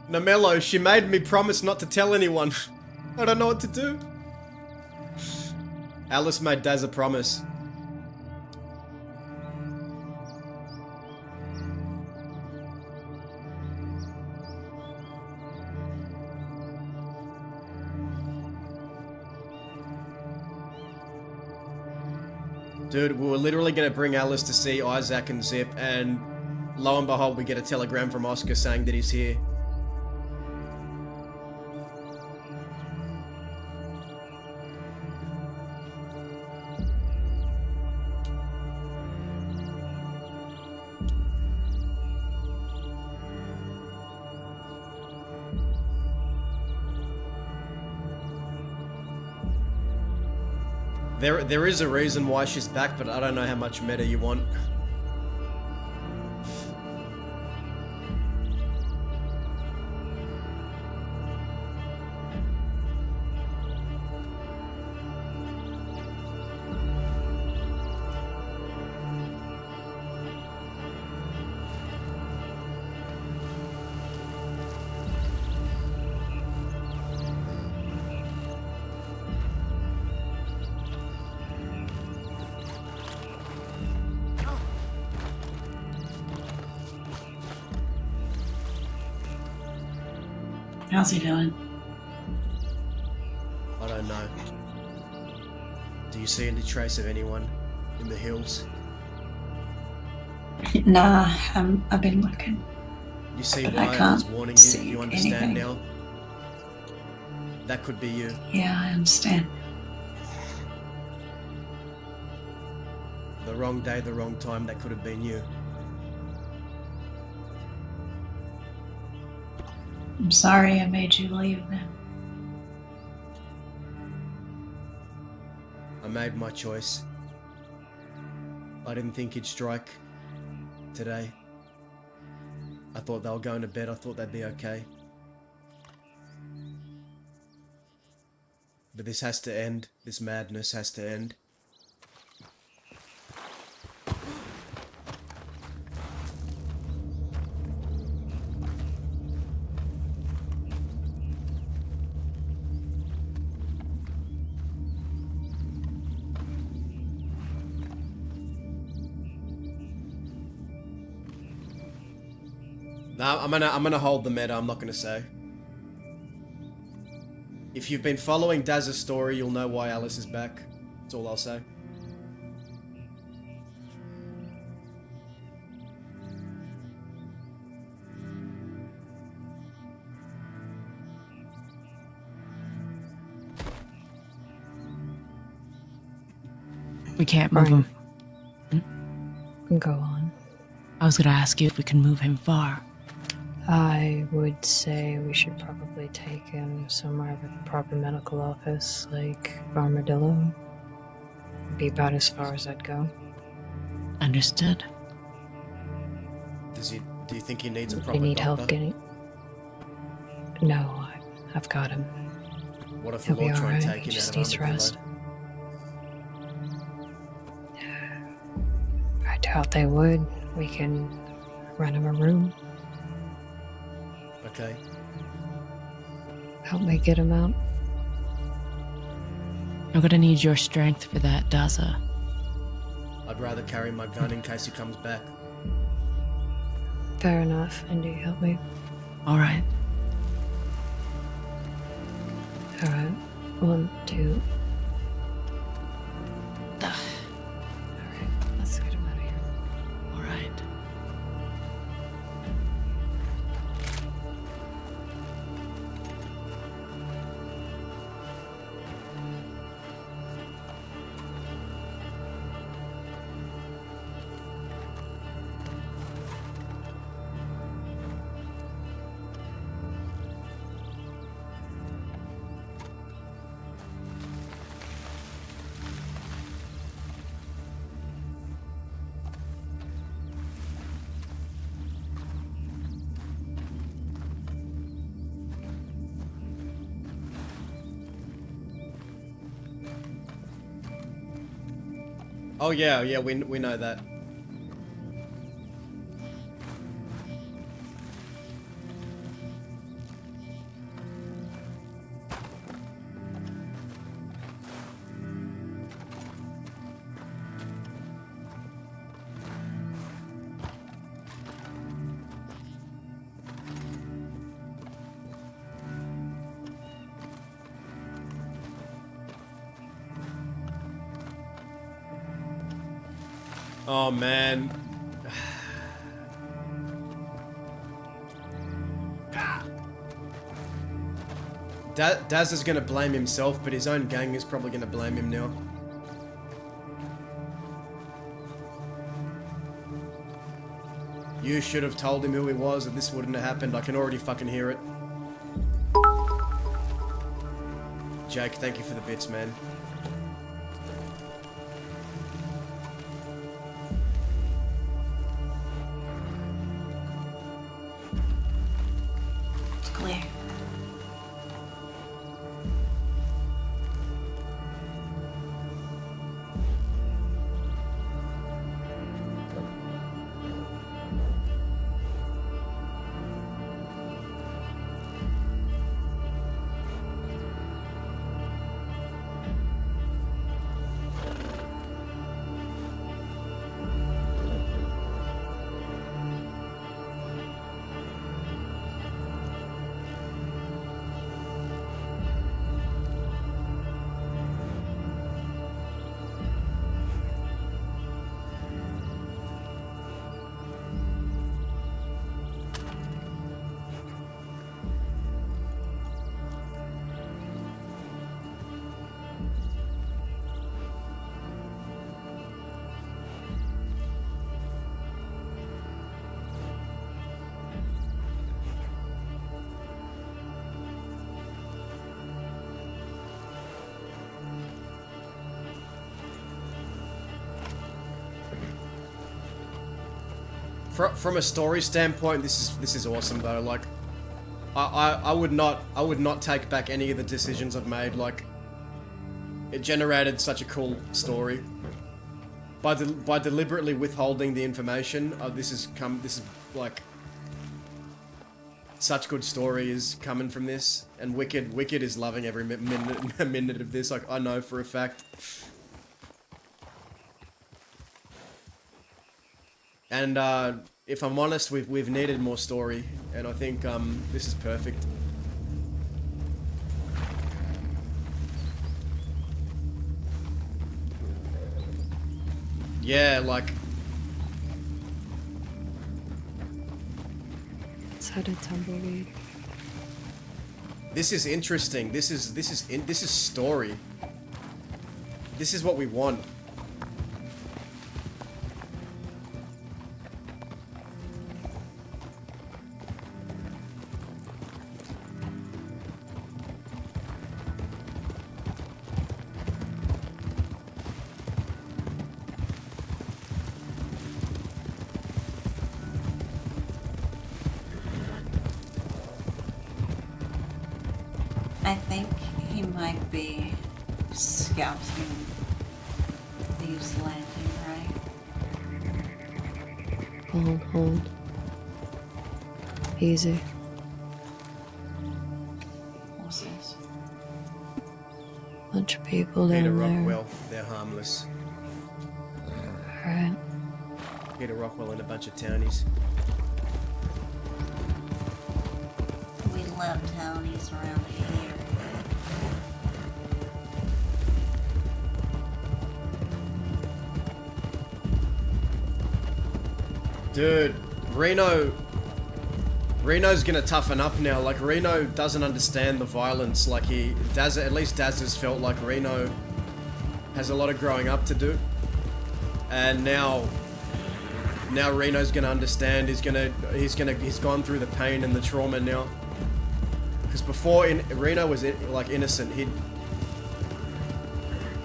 S3: Namello, she made me promise not to tell anyone. I don't know what to do. Alice made Daz a promise. Dude, we were literally going to bring Alice to see Isaac and Zip, and lo and behold, we get a telegram from Oscar saying that he's here. There is a reason why she's back, but I don't know how much meta you want.
S7: How's he doing?
S3: I don't know. Do you see any trace of anyone in the hills?
S8: Nah, I've been looking.
S3: You see
S8: But
S3: why
S8: I
S3: I was
S8: can't
S3: warning you?
S8: see
S3: You understand
S8: anything.
S3: now? That could be you.
S8: Yeah, I understand.
S3: The wrong day, the wrong time, that could have been you.
S8: I'm sorry I made you leave then.
S3: I made my choice. I didn't think he'd strike today. I thought they were going to bed. I thought they'd be okay. But this has to end. This madness has to end. No, I'm gonna hold the meta. I'm not gonna say. If you've been following Daz's story, you'll know why Alice is back. That's all I'll say.
S7: We can't move him.
S12: Go on.
S7: I was gonna ask you if we can move him far.
S12: I would say we should probably take him somewhere with a proper medical office, like Armadillo. Be about as far as I'd go.
S7: Understood.
S3: Do you think he needs a proper
S12: You need
S3: doctor?
S12: help getting... No, I've got him.
S3: What if
S12: He'll
S3: we
S12: be
S3: all try and
S12: alright.
S3: take
S12: He
S3: him
S12: just
S3: out
S12: needs
S3: of
S12: rest.
S3: Armadillo?
S12: I doubt they would. We can rent him a room.
S3: Okay.
S12: Help me get him out.
S7: I'm gonna need your strength for that, Daza.
S3: I'd rather carry my gun in case he comes back.
S12: Fair enough. And do you help me?
S7: All right.
S12: Alright. 1, 2.
S7: Ugh.
S12: Alright, let's get him out of here.
S7: All right.
S3: Oh yeah, we know that. Oh man. Daz is gonna blame himself, but his own gang is probably gonna blame him now. You should have told him who he was and this wouldn't have happened. I can already fucking hear it. Jake, thank you for the bits, man.
S13: It's clear. From a story standpoint, this is awesome though. Like, I would not take back any of the decisions I've made. Like, it generated such a cool story. By deliberately withholding the information, this is like such good story is coming from this, and Wicked is loving every minute of this. Like, I know for a fact. And if I'm honest, we've needed more story, and I think this is perfect. Yeah, like
S12: Let's head to Tumbleweed.
S3: this is interesting. This is story. This is what we want.
S13: I think he might be scouting Thieves Landing, right?
S12: Hold. Easy.
S13: What's this?
S12: Bunch of people
S3: Peter
S12: down there.
S3: Rockwell, they're harmless.
S12: Alright.
S3: Peter Rockwell and a bunch of townies.
S13: We love townies around here. Dude, Reno's gonna toughen up now. Like, Reno doesn't understand the violence like at least Daz has felt like Reno has a lot of growing up to do. And now Reno's gonna understand. He's gone through the pain and the trauma now. Because before, Reno was like innocent.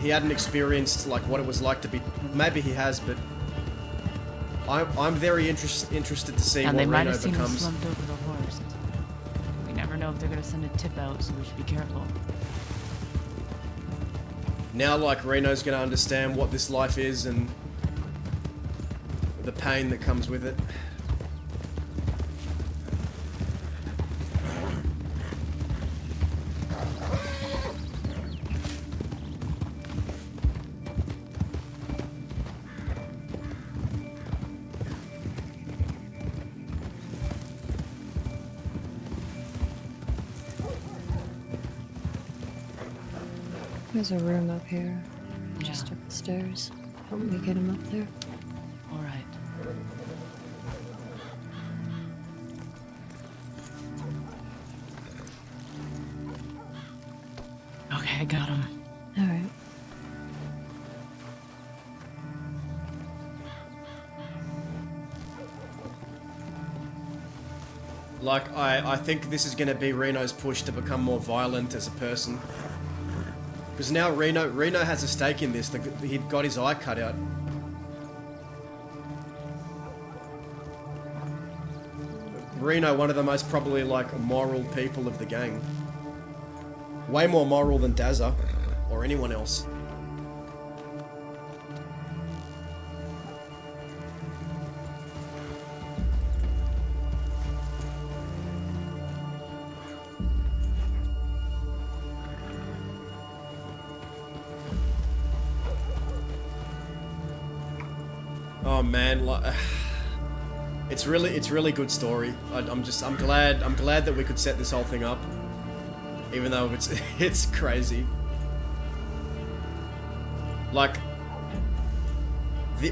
S13: He hadn't experienced like what it was like to be. Maybe he has, but I'm very interested to see
S7: And
S13: what
S7: they might
S13: Reno
S7: have seen him
S13: becomes.
S7: slumped over the horse. We never know if they're gonna send a tip out, so we should be careful.
S13: Now, like, Reno's gonna understand what this life is and the pain that comes with it.
S12: There's a room up here, just up the stairs. Help me get him up there.
S7: All right. Okay, I got him.
S12: All right.
S13: Like, I think this is gonna be Reno's push to become more violent as a person. Because now Reno has a stake in this. He'd got his eye cut out. Reno, one of the most probably like moral people of the gang. Way more moral than Dazza or anyone else. Oh man, like, it's really good story. I'm glad that we could set this whole thing up, even though it's crazy. Like,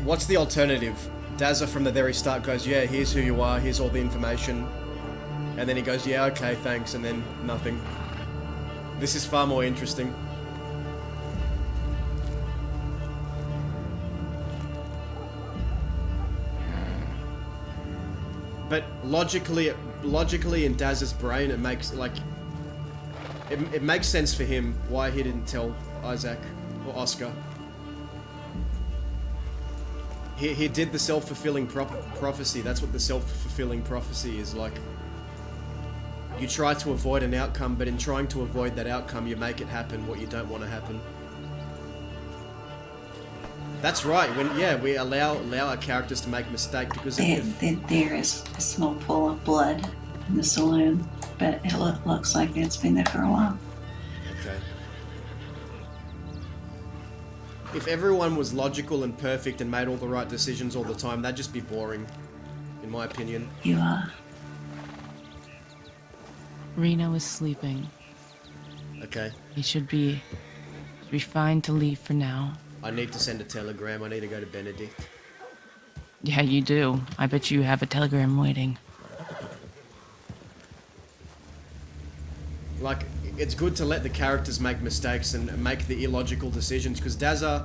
S13: what's the alternative? Dazza from the very start goes, yeah, here's who you are, here's all the information, and then he goes, yeah, okay, thanks, and then nothing. This is far more interesting. But logically in Daz's brain, it makes it makes sense for him why he didn't tell Isaac or Oscar. He did the self-fulfilling prophecy. That's what the self-fulfilling prophecy is like. You try to avoid an outcome, but in trying to avoid that outcome, you make it happen what you don't want to happen. That's right. We allow our characters to make mistakes because
S8: there is a small pool of blood in the saloon, but it looks like it's been there for a while.
S13: Okay. If everyone was logical and perfect and made all the right decisions all the time, that'd just be boring, in my opinion.
S8: You are.
S7: Reno is sleeping.
S13: Okay.
S7: He should be fine to leave for now.
S13: I need to send a telegram. I need to go to Benedict.
S7: Yeah, you do. I bet you have a telegram waiting.
S13: Like, it's good to let the characters make mistakes and make the illogical decisions, because Dazza's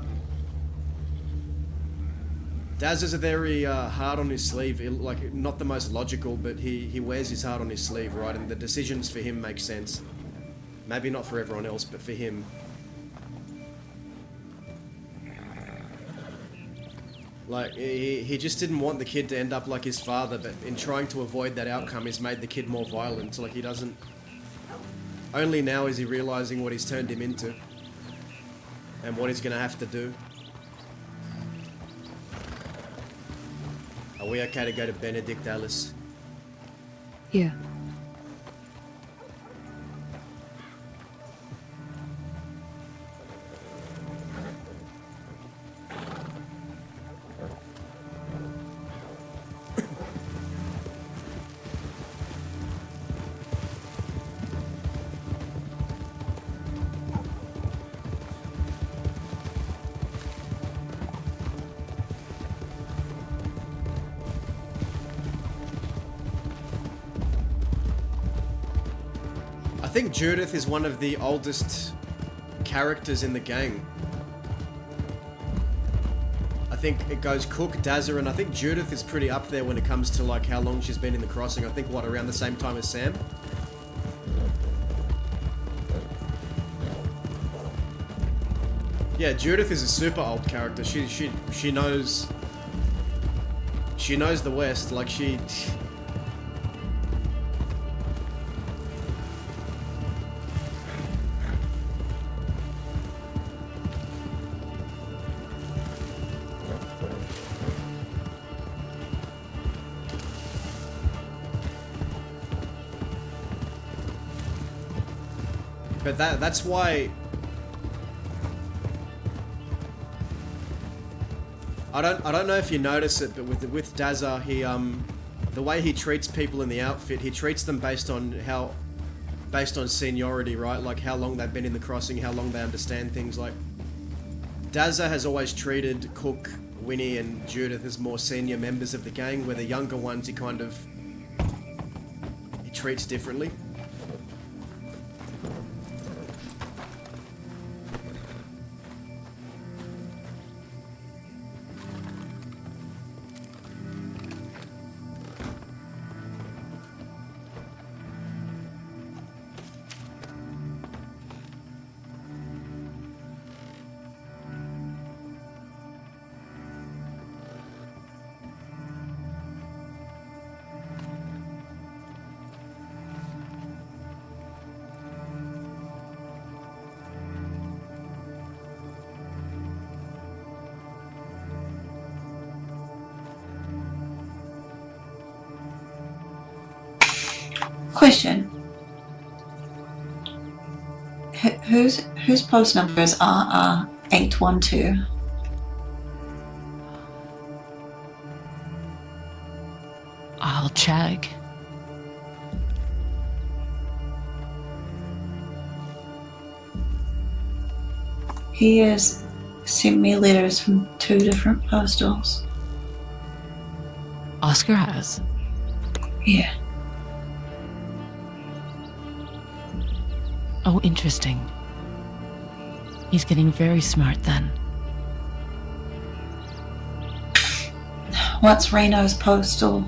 S13: a very heart on his sleeve. Like, not the most logical, but he wears his heart on his sleeve, right? And the decisions for him make sense. Maybe not for everyone else, but for him. Like, he just didn't want the kid to end up like his father, but in trying to avoid that outcome, he's made the kid more violent. Like, he doesn't... Only now is he realizing what he's turned him into. And what he's gonna have to do. Are we okay to go to Benedict, Alice?
S12: Yeah.
S13: think Judith is one of the oldest characters in the gang. I think it goes Cook, Dazza, and I think Judith is pretty up there when it comes to like how long she's been in the crossing. I think what, around the same time as Sam? Yeah, Judith is a super old character. She knows the West. Like she. But that's why I don't know if you notice it, but with Dazza, he the way he treats people in the outfit, he treats them based on seniority, right? Like how long they've been in the crossing, how long they understand things. Like Dazza has always treated Cook, Winnie, and Judith as more senior members of the gang, where the younger ones he treats differently.
S8: Question. Whose post number is RR812?
S7: I'll check.
S8: He has sent me letters from 2 different postals.
S7: Oscar has?
S8: Yeah.
S7: Oh, interesting. He's getting very smart then.
S8: What's Reno's postal?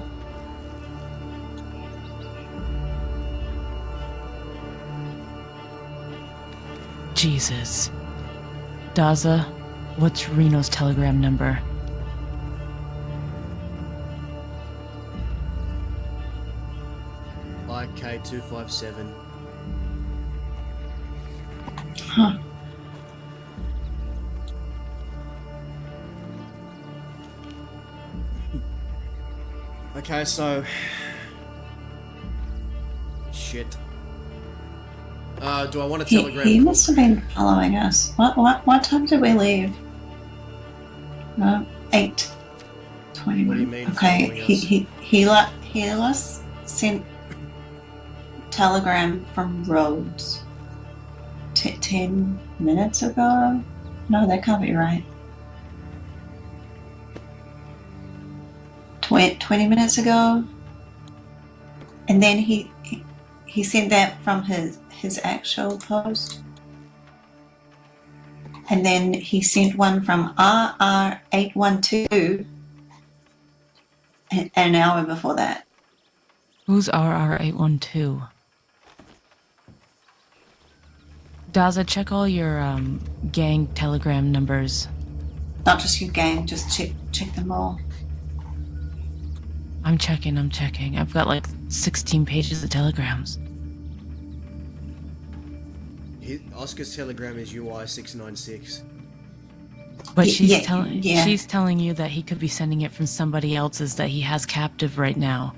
S7: Jesus. Daza, what's Reno's telegram number?
S13: IK257.
S8: Huh.
S13: Okay, so shit. Do I want to telegram?
S8: He must have been following us. What time did we leave? 8:20.
S13: What do you mean?
S8: Okay, he last sent telegram from Rhodes 10 minutes ago. No, that can't be right. 20 minutes ago, and then he sent that from his actual post, and then he sent one from RR812 an hour before that.
S7: Who's RR812? Daza, check all your gang telegram numbers.
S8: Not just your gang, just check them all.
S7: I'm checking. I've got like 16 pages of telegrams.
S13: Oscar's telegram is UI696.
S7: But she's telling you that he could be sending it from somebody else's that he has captive right now.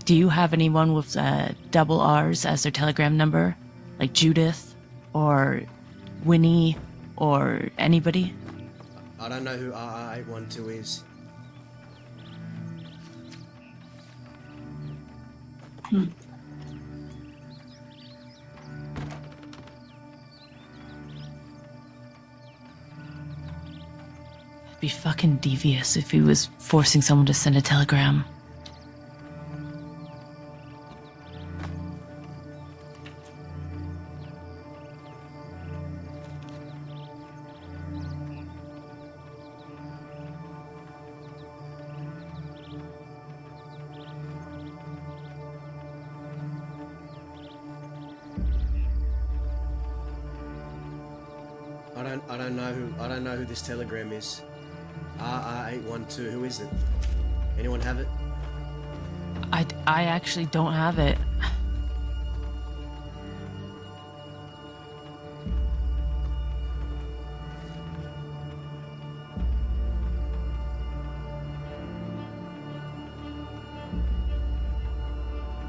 S7: Do you have anyone with double R's as their telegram number? Like Judith or Winnie or anybody?
S13: I don't know who RR812 is.
S7: It'd be fucking devious if he was forcing someone to send a telegram.
S13: I don't know who this telegram is. RR812. Who is it? Anyone have it?
S7: I actually don't have it.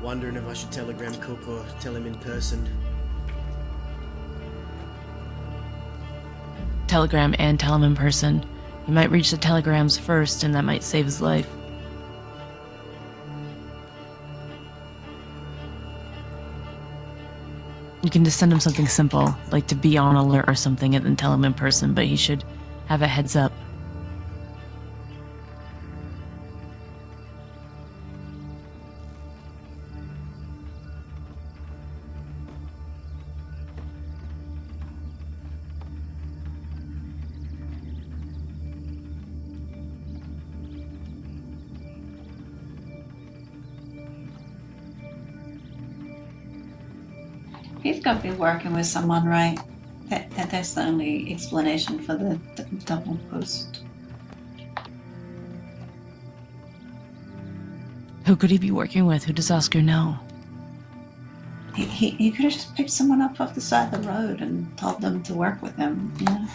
S13: Wondering if I should telegram Cook or tell him in person.
S7: Telegram and tell him in person. You might reach the telegrams first, and that might save his life. You can just send him something simple, like to be on alert or something, and then tell him in person, but he should have a heads up.
S8: He's got to be working with someone, right? That's the only explanation for the double post.
S7: Who could he be working with? Who does Oscar know?
S8: He could have just picked someone up off the side of the road and told them to work with him, you know?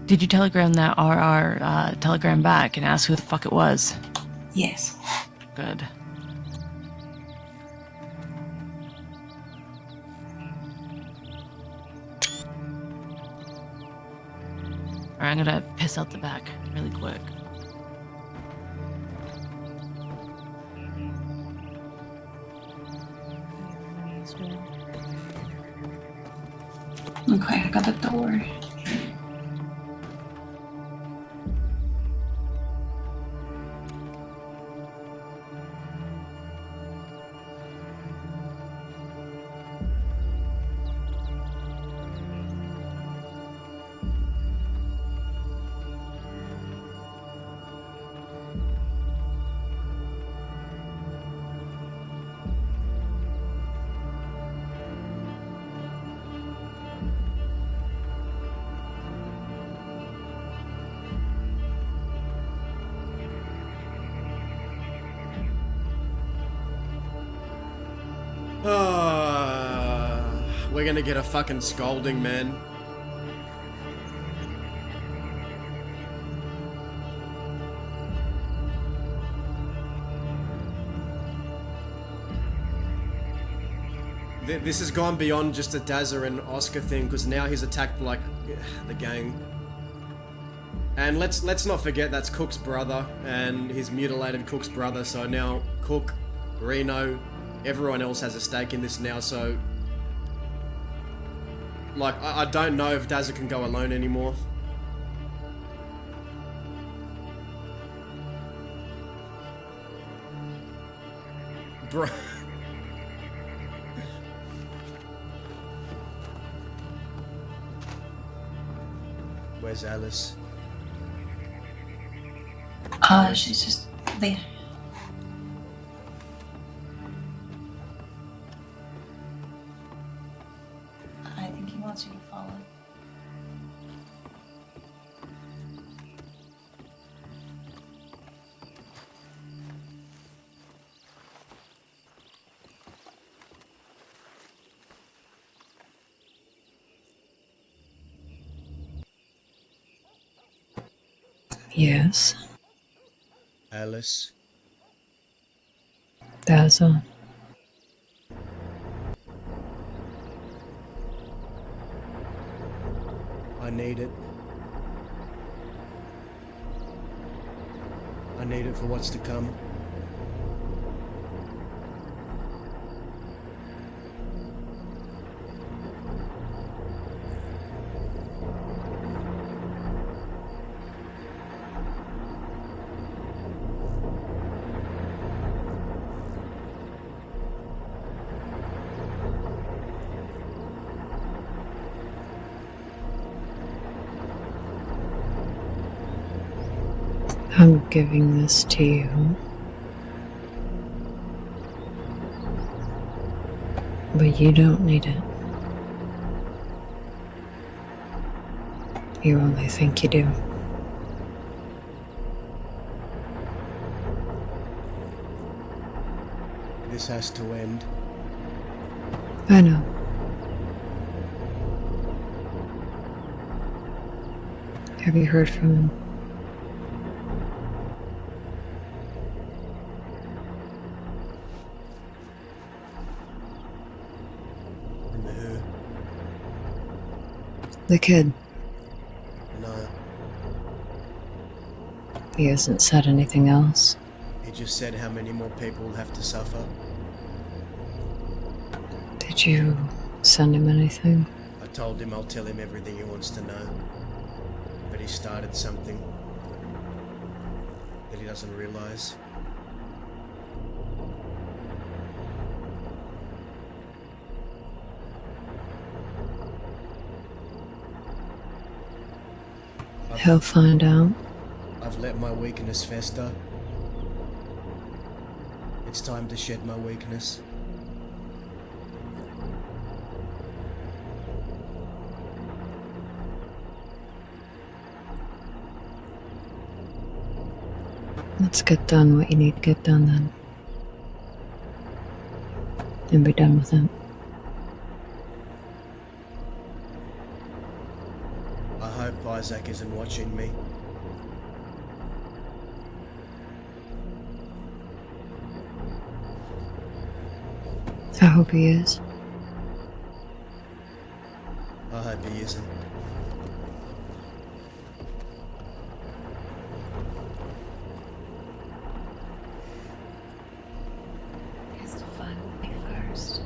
S7: Did you telegram that RR telegram back and ask who the fuck it was?
S8: Yes.
S7: Good. Alright, I'm gonna piss out the back really quick.
S8: Okay, I got the door.
S13: We're gonna get a fucking scolding, man. This has gone beyond just a Dazza and Oscar thing, because now he's attacked, like, the gang. And let's not forget that's Cook's brother, and his mutilated Cook's brother, so now Cook, Reno, everyone else has a stake in this now, so... Like, I don't know if Dazza can go alone anymore. Bro... Where's Alice?
S8: She's just there. I think he wants you to follow.
S12: Yes.
S13: Alice.
S12: Dazzle.
S13: I need it. I need it for what's to come.
S12: I'm giving this to you. But you don't need it. You only think you do.
S3: This has to end.
S12: I know. Have you heard from him?
S3: From who?
S12: The kid.
S3: No.
S12: He hasn't said anything else.
S3: He just said how many more people will have to suffer.
S12: Did you send him anything?
S3: I told him I'll tell him everything he wants to know. But he started something that he doesn't realize.
S12: He'll find out.
S3: I've let my weakness fester. It's time to shed my weakness.
S12: Let's get done what you need to get done then. And be done with it.
S3: I hope Isaac isn't watching me.
S12: I hope he is.
S3: I hope he isn't.
S12: He has to find me first.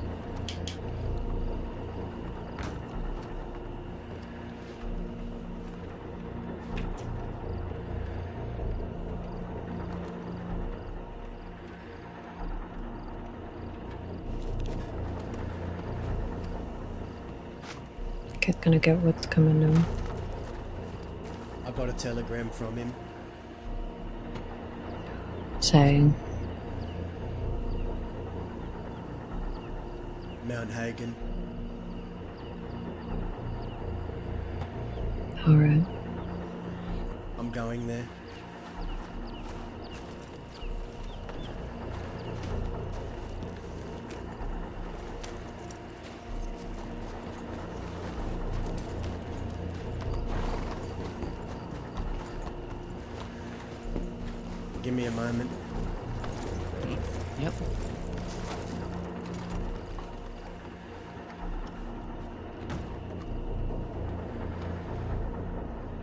S12: Kid's gonna get what's coming to him.
S3: I got a telegram from him.
S12: Saying,
S3: Mount Hagen.
S12: alright.
S3: I'm going there. Give me a moment.
S7: Yep.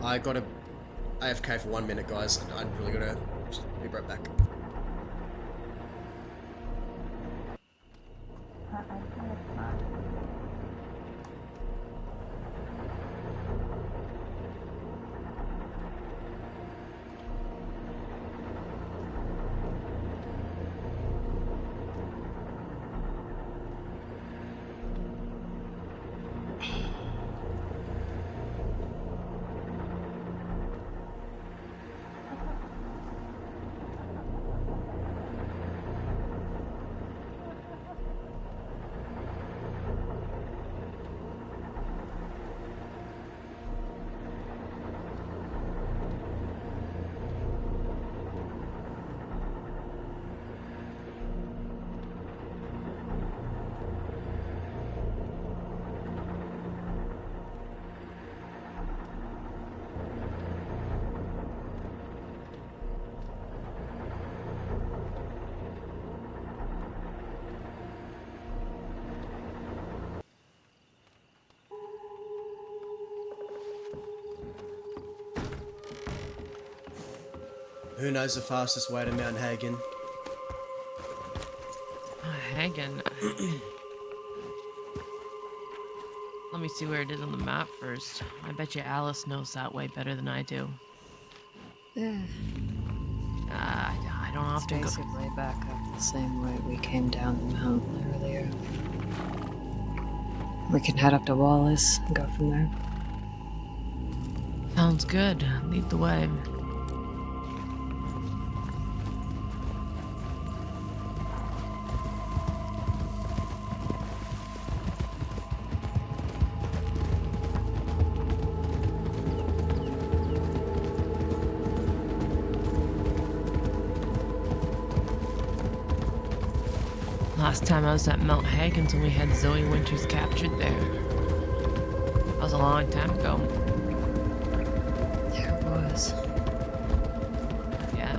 S3: I gotta AFK for 1 minute, guys. I'm really gonna just be right back. Who knows the fastest way to Mount Hagen?
S7: Hagen. Let me see where it is on the map first. I bet you Alice knows that way better than I do. I don't often go.
S12: Basically back up the same way we came down the mountain earlier. We can head up to Wallace and go from there.
S7: Sounds good. Lead the way. Last time I was at Mount Hagen's when we had Zoe Winters captured there. That was a long time ago.
S12: There was.
S7: Yeah.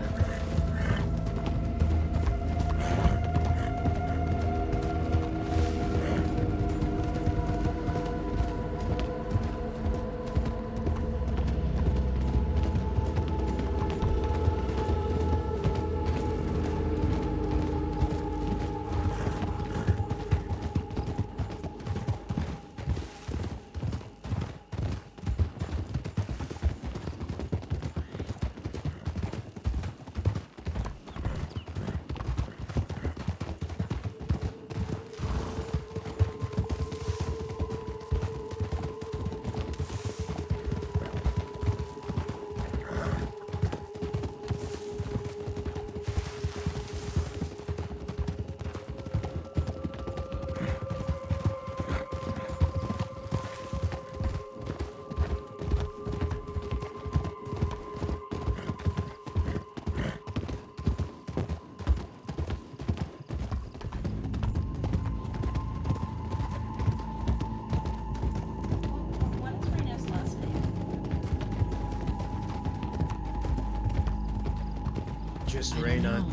S3: Just
S7: I don't
S3: Rena.
S7: know.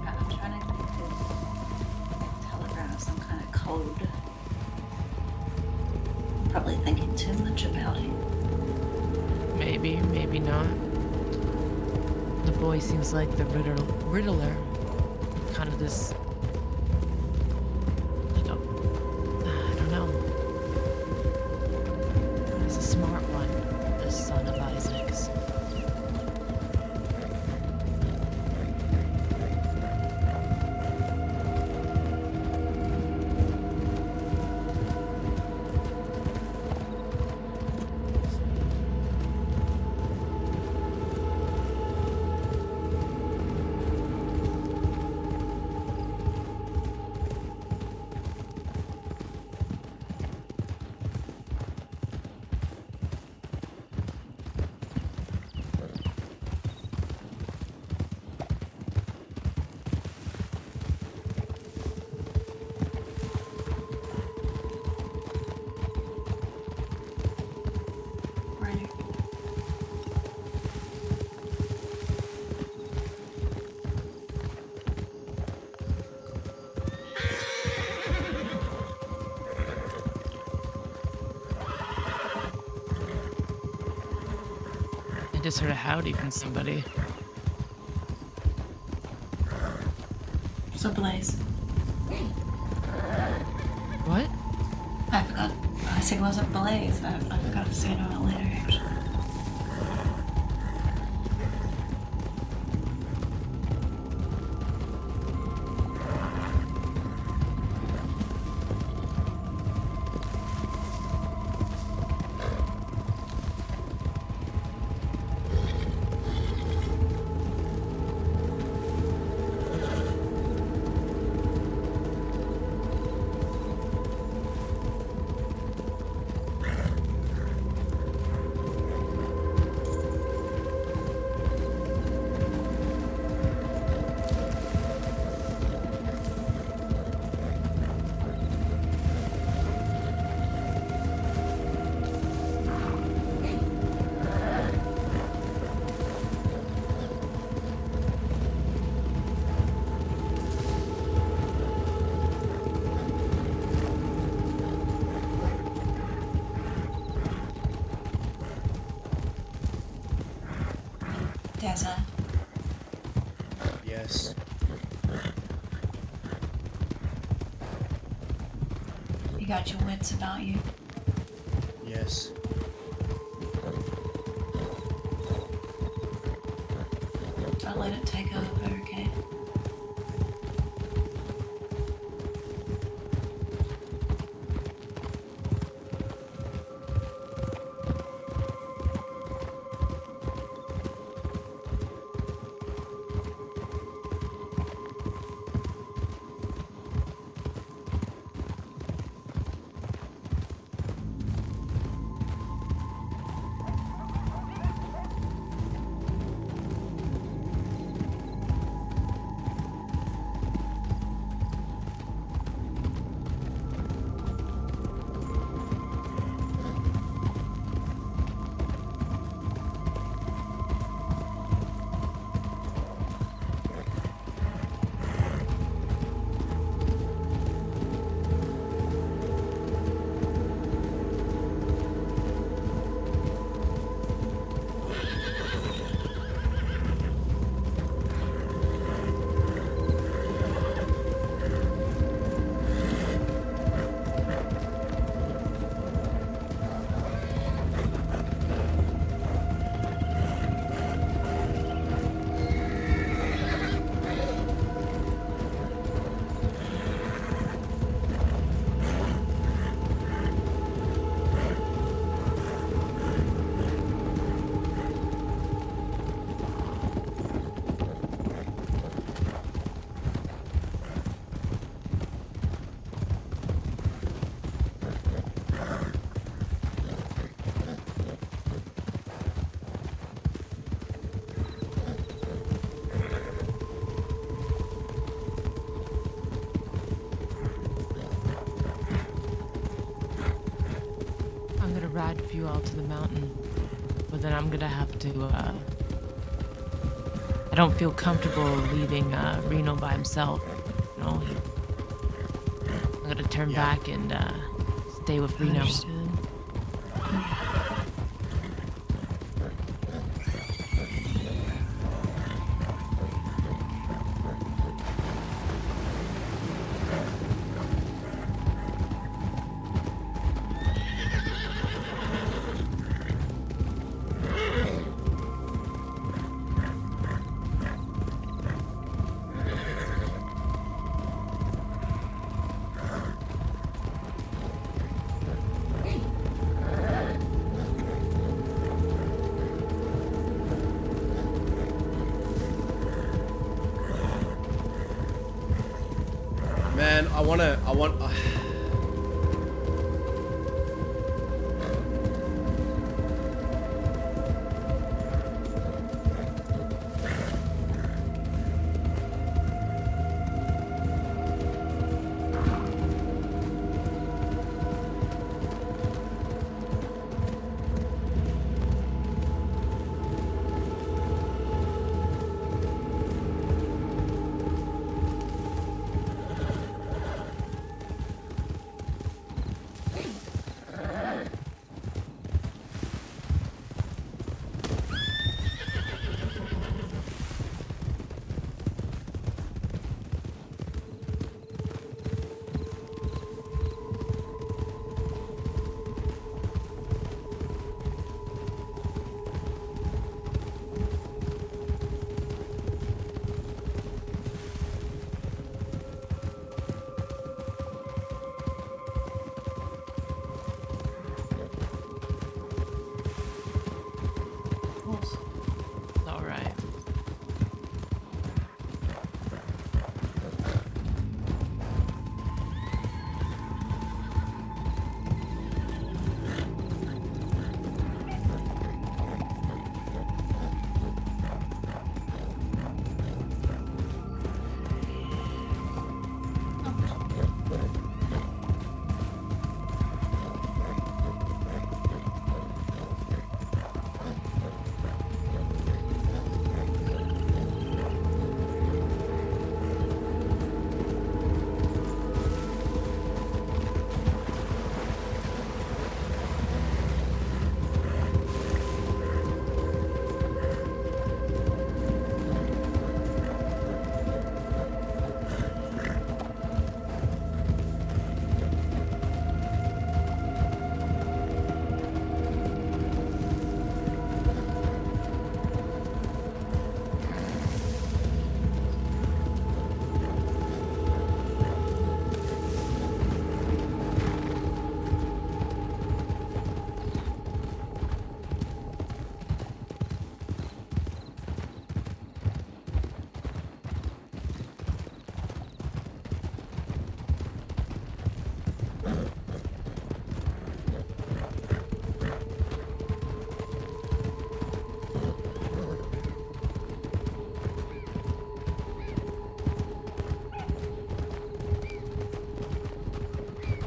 S8: I'm trying to think of telegraph, some kind of code. Probably thinking too much about it.
S7: Maybe, maybe not. The boy seems like the Riddler. Kind of this. I don't know. He's a smart one, the son of Isaac's. I just heard a howdy from somebody.
S8: It's a blaze.
S7: What?
S8: I forgot. I said it wasn't blaze. I forgot to say it on it later, actually. Deza,
S3: Yes.
S8: you got your wits about you.
S3: Yes.
S8: Don't let it take over, okay?
S7: ride for you all to the mountain, but then I'm gonna have to, I don't feel comfortable leaving Reno by himself. You know, I'm gonna turn back and stay with Reno.
S12: Understood.
S13: Man, I want.
S7: It's alright.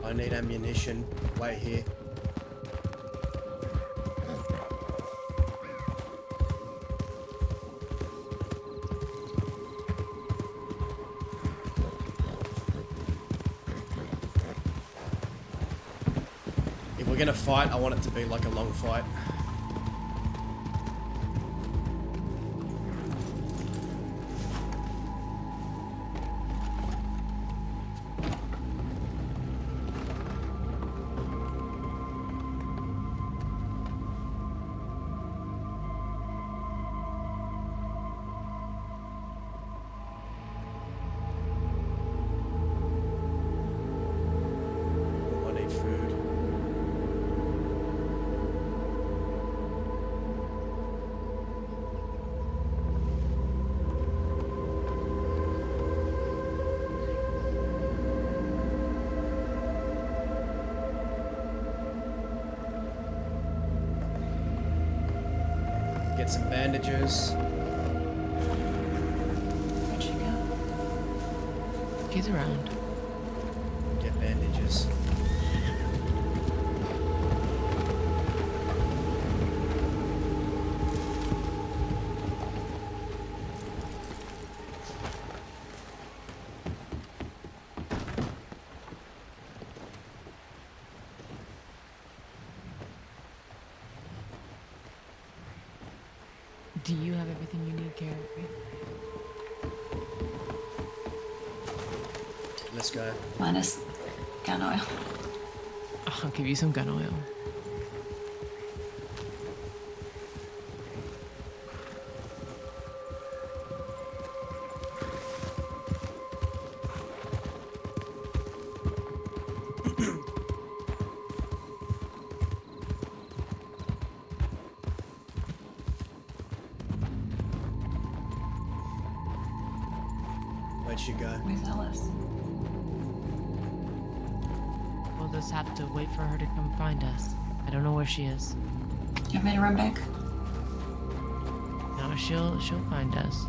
S13: I need ammunition. Wait here. If we're gonna fight, I want it to be like a long fight. I need food. Get some bandages.
S7: Where'd she go? She's around.
S13: Get bandages.
S7: Do you have everything you need, Carrie?
S13: Let's go.
S8: Minus gun oil.
S7: I'll give you some gun oil.
S13: Where'd she go?
S8: Where's Alice?
S7: We'll just have to wait for her to come find us. I don't know where she is.
S8: Do you want me to run back?
S7: No, she'll find us.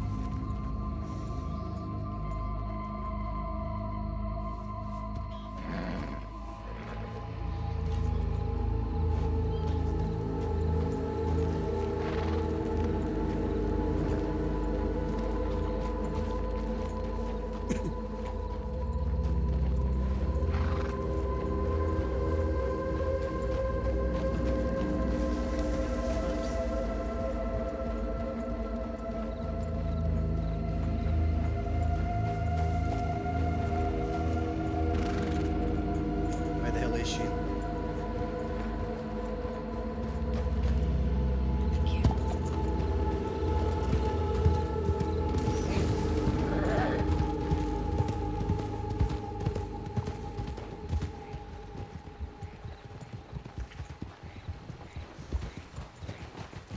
S13: Where the hell is she?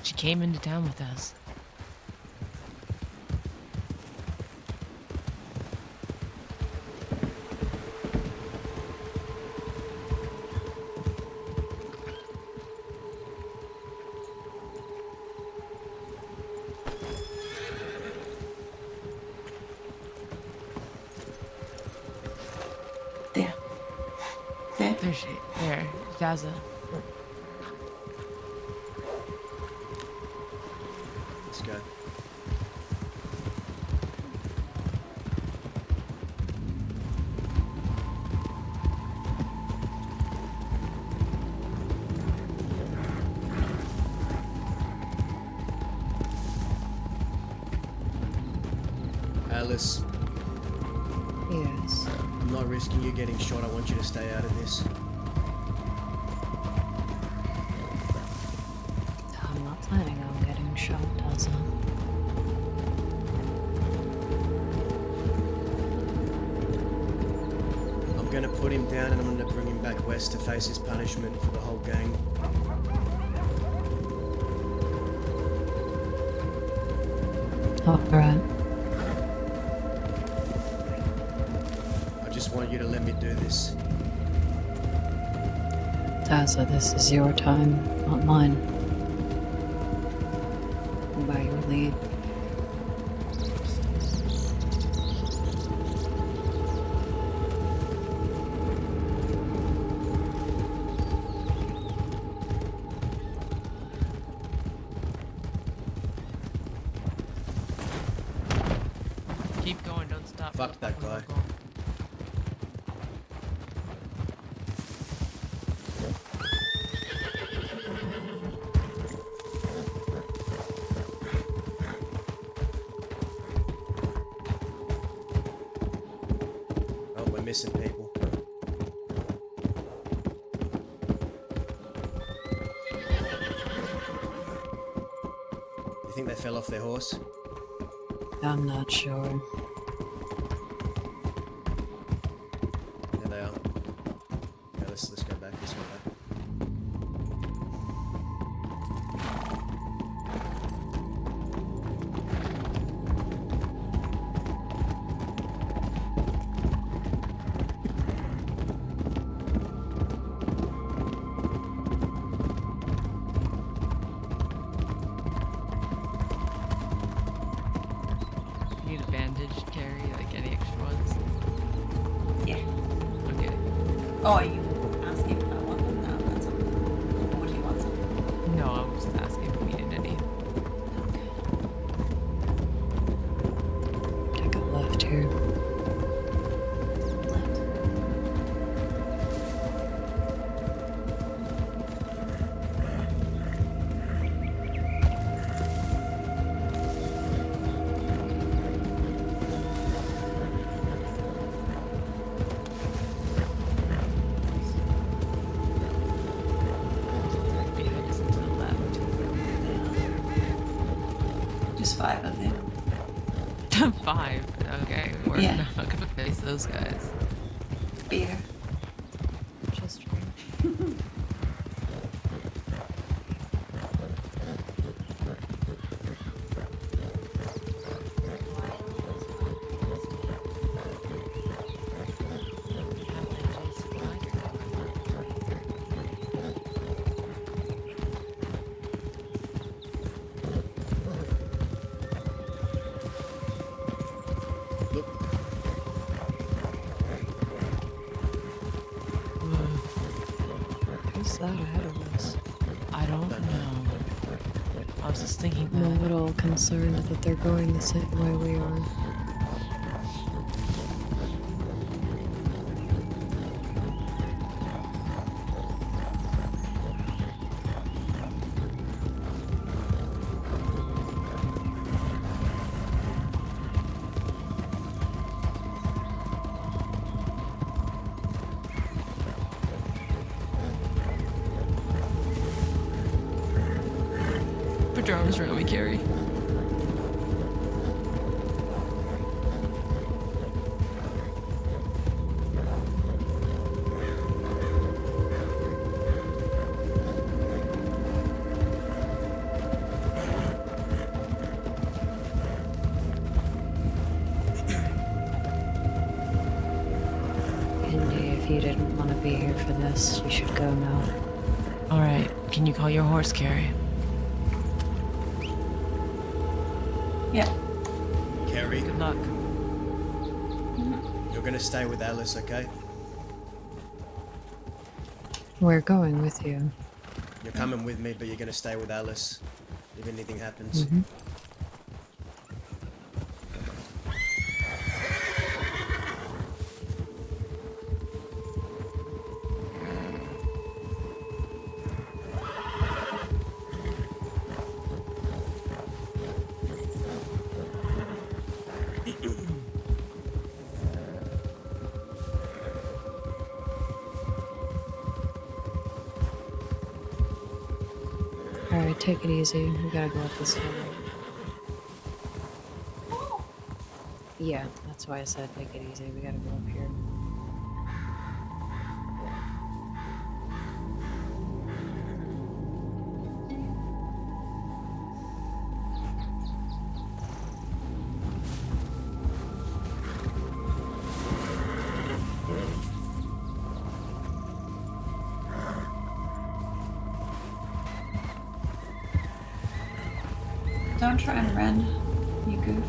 S7: She came into town with us.
S8: There. There?
S7: There she. There. Gaza.
S13: Let's go. Alice,
S12: Yes.
S13: I'm not risking you getting shot. I want you to stay out of this.
S12: I'm not planning on getting shot, Elsa.
S13: I'm gonna put him down and I'm gonna bring him back west to face his punishment for the whole gang.
S12: Alright.
S13: I just want you to let me do this.
S12: Daza, this is your time, not mine. By your lead.
S7: Keep going, don't stop.
S13: Fuck that guy. Oh, we're missing people. You think they fell off their horse?
S12: I'm not sure.
S13: There they are. Okay, let's go back. Let's go back.
S7: Need a bandage, Carrie? Like any extra ones?
S8: Yeah.
S7: Okay.
S8: Oh, are you asking if I want them now? That's all. Or do you want some?
S7: No, I was just asking if we needed any.
S12: Take a left here.
S8: There's 5 of them.
S7: 5. Okay, we're
S8: Yeah.
S7: not gonna face those guys.
S8: Beer.
S12: Just drink.
S13: Look,
S12: Who's that ahead of us?
S7: I don't know. I was just thinking
S12: I'm a
S7: that.
S12: little concerned that they're going the same way we are.
S7: Put your arms around me, Carrie.
S12: Indy, if you didn't want to be here for this, you should go now.
S7: All right, can you call your horse, Carrie?
S8: Yeah.
S13: Carrie,
S7: Good luck.
S13: you're gonna stay with Alice, okay?
S12: We're going with you.
S13: You're coming with me, but you're gonna stay with Alice if anything happens.
S12: Mm-hmm. Alright, take it easy. We gotta go up this hill. Yeah, that's why I said take it easy. We gotta go up here.
S8: Don't try and run, you goof.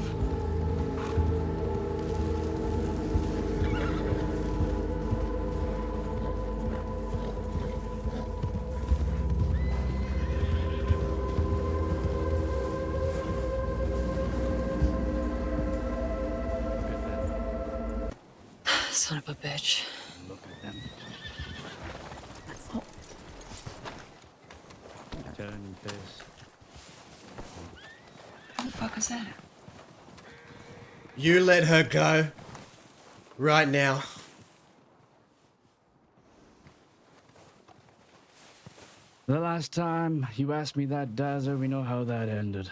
S12: Son of a bitch.
S15: Look at them. Turning face.
S8: Who the fuck is that?
S13: You let her go. Right now.
S15: The last time you asked me that, Dazzler, we know how that ended.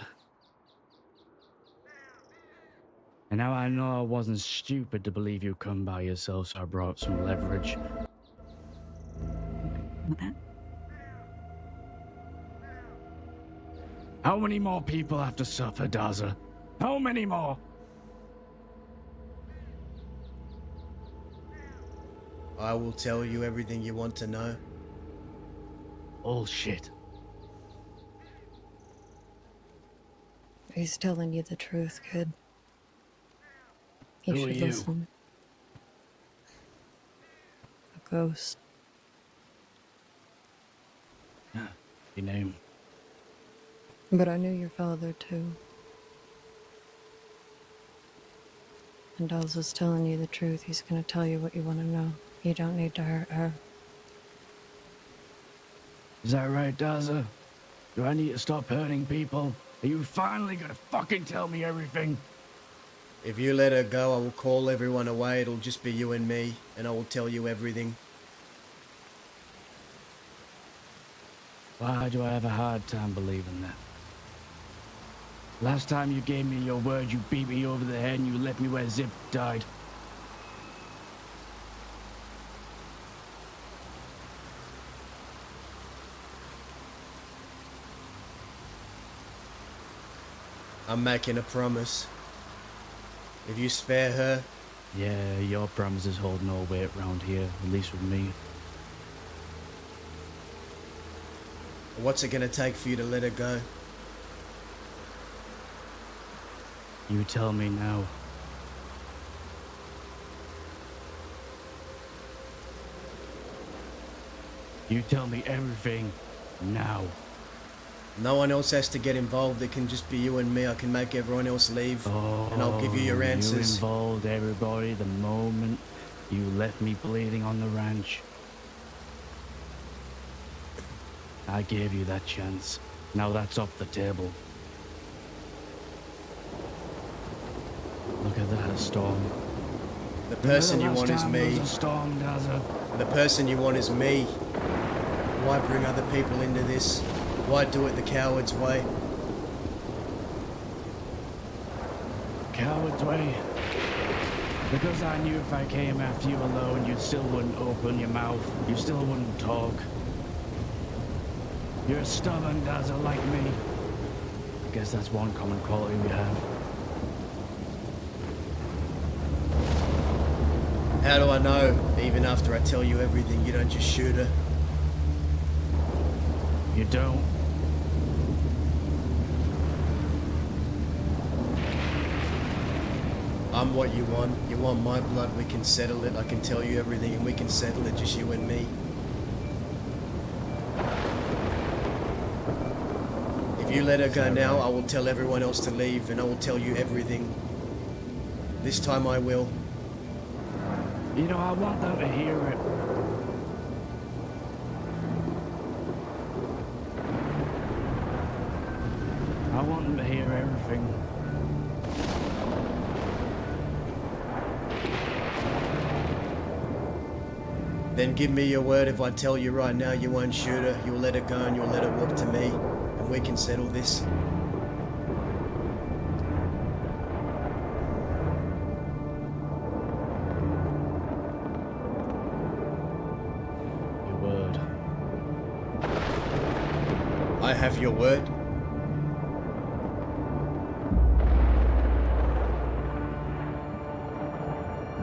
S15: And now I know I wasn't stupid to believe you'd come by yourself, so I brought some leverage. How many more people have to suffer, Dazzler? How many more?
S13: I will tell you everything you want to know.
S15: Bullshit.
S12: He's telling you the truth, kid. You
S15: Who
S12: should
S15: are you?
S12: listen. A ghost.
S15: Your name?
S12: But I knew your father too. And Elsa's telling you the truth. He's gonna tell you what you want to know. You don't need to hurt her.
S15: Is that right, Dazzler? Do I need to stop hurting people? Are you finally gonna fucking tell me everything?
S13: If you let her go, I will call everyone away. It'll just be you and me, and I will tell you everything.
S15: Why do I have a hard time believing that? Last time you gave me your word, you beat me over the head and you left me where Zip died.
S3: I'm making a promise. If you spare her,
S15: Yeah, your promises hold no weight round here, at least with me.
S3: what's it gonna take for you to let her go?
S15: You tell me now. You tell me everything now.
S3: No one else has to get involved. It can just be you and me. I can make everyone else leave, and I'll give you your
S15: You
S3: answers.
S15: involved everybody the moment you left me bleeding on the ranch. I gave you that chance. Now that's off the table. Look at that, a storm.
S3: The person you want is
S15: Last time there
S3: me.
S15: was a storm, Dazzle.
S3: The person you want is me. Why bring other people into this? Why do it the coward's way?
S15: Coward's way. Because I knew if I came after you alone, you still wouldn't open your mouth. You still wouldn't talk. You're a stubborn Dazzle like me. I guess that's one common quality we have.
S3: How do I know, even after I tell you everything, you don't just shoot her?
S15: You don't.
S3: I'm what you want. You want my blood, we can settle it. I can tell you everything and we can settle it, just you and me. If you let her go now, I will tell everyone else to leave and I will tell you everything. This time I will.
S15: You know, I want them to hear it. I want them to hear everything.
S3: Then give me your word if I tell you right now you won't shoot her, you'll let her go and you'll let her walk to me, and we can settle this.
S15: Your word.
S3: I have your word.